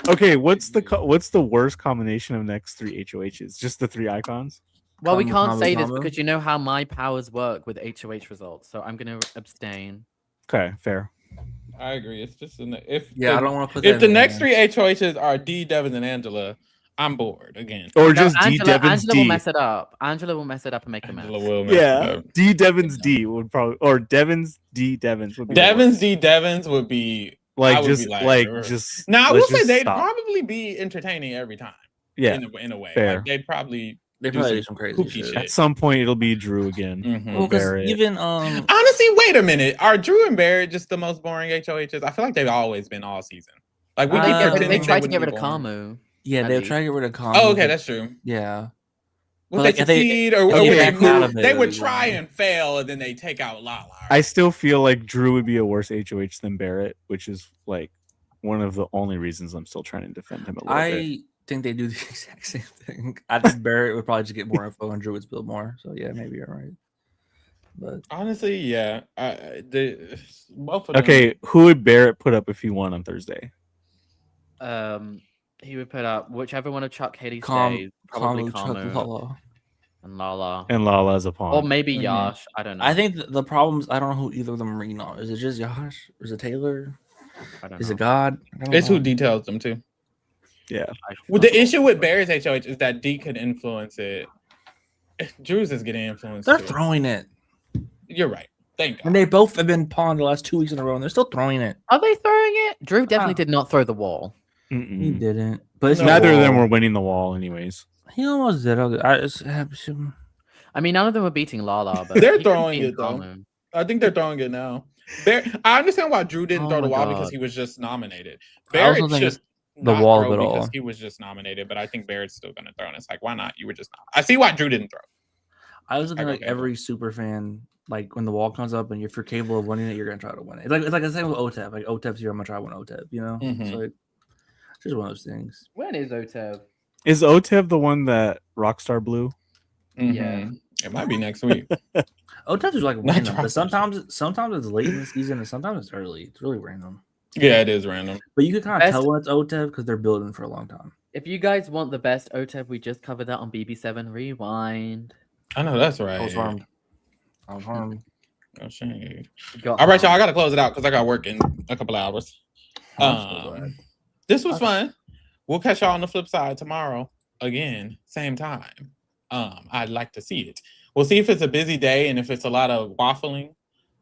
Okay, what's the worst combination of next 3 HOHs? Just the 3 icons? Well, we Kamu, can't Kamu, say this Kamu. because you know how my powers work with HOH results, so I'm going to abstain. Okay, fair. I agree. It's just Yeah, I don't want to put that if the in next there. 3 HOHs are D, Devin, and Angela, I'm bored again. Or No, just D Devins Angela D. will mess it up. Angela will mess it up and make a mess. Angela will mess it Yeah, up. D Devins D would probably, or Devins D Devins would be the Devins worst. D Devins would be I like would just be like "Ugh." just. Now I will let's say just they'd stop. probably be entertaining every time. Yeah, in a way. fair. Like they'd probably They probably do some crazy kooky shit. At some point it'll be Drew again. Mhm. Well, because Barrett. even Honestly, wait a minute. Are Drew and Barrett just the most boring HOHs? I feel like they've alwaes been all season. Like we keep They pretending They tried to wouldn't get be rid of boring. Kamu. yeah, at they'll least. try to get rid of Kamu. Oh, okay, but- that's true. yeah. Would But, they like, if they- succeed or if would they they get move? They accountability, would try yeah. and fail, and then they take out Lala. I still feel like Drew would be a worse HOH than Barrett, which is like one of the only reasons I'm still trying to defend him a little bit. I think they do the exact same thing. I think Barrett would probably just get more info and Drew would spill more. So yeah, maybe you're right. But Honestly, yeah. Both of them. Okay, who would Barrett put up if he won on Thursday? He would put up whichever one of Chuck Haley Calm, stays, probably Chuck, Kamu Lala. and Lala, And Lala as a pawn. or maybe Mhm. Yash. I don't know. I think the problems. I don't know who either of them reading on. Is it just Josh? Or is it Taylor? I don't Is know. it God? I don't It's know. who details them too. Yeah. Well, the issue with Barry's HOH is that D could influence it. Drew's is getting influenced. They're too. throwing it, You're right. Thank God. and they both have been pawned the last 2 weeks in a row, and they're still throwing it. Are they throwing it? Drew definitely did not throw the wall. He Mm-mm. didn't, but it's No. Neither of them wall. were winning the wall, anyways. He almost did. I mean, none of them were beating Lala, but They're he couldn't throwing beat it, though. Kamu. I think they're throwing it now. I understand why Drew didn't Oh throw the my wall God. because he was just nominated. I also Barrett think should it's the not wall throw of it because all. he was just nominated, but I think Barrett's still going to throw. And it's like, why not? You were just not. I see why Drew didn't throw. I also think I like go every super fan, like when the wall comes up and if you're capable of winning it, you're gonna try to win it. It's like the same with OTEP. Like OTEP's here, I'm gonna try to win OTEP. You know, Mhm. it's like just one of those things. When is Otev? Is Otev the one that Rockstar blew? Yeah. Mhm. It might be next week. OTEP is like Not random, trying but to- sometimes it's late in the season and sometimes it's early. It's really random. Yeah, it is random. But you can kind of Best- tell when it's OTEP because they're building for a long time. If you guys want the best Otev, we just covered that on BB7 Rewind. I know that's right. I was harmed. I was harmed. Oh, shame. Got All right, y'all. I harmed. got to close it out because I got work in a couple hours. I'm so glad. This was fun. We'll catch y'all on the flip side tomorrow again, same time. I'd like to see it. We'll see if it's a busy day and if it's a lot of waffling,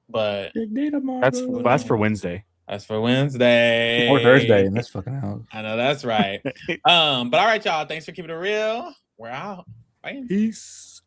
but Big day tomorrow. That's for Wednesday. that's for Wednesday or Thursday, and that's fucking out. I know that's right. But all right, y'all. Thanks for keeping it real. We're out. Bye. Peace.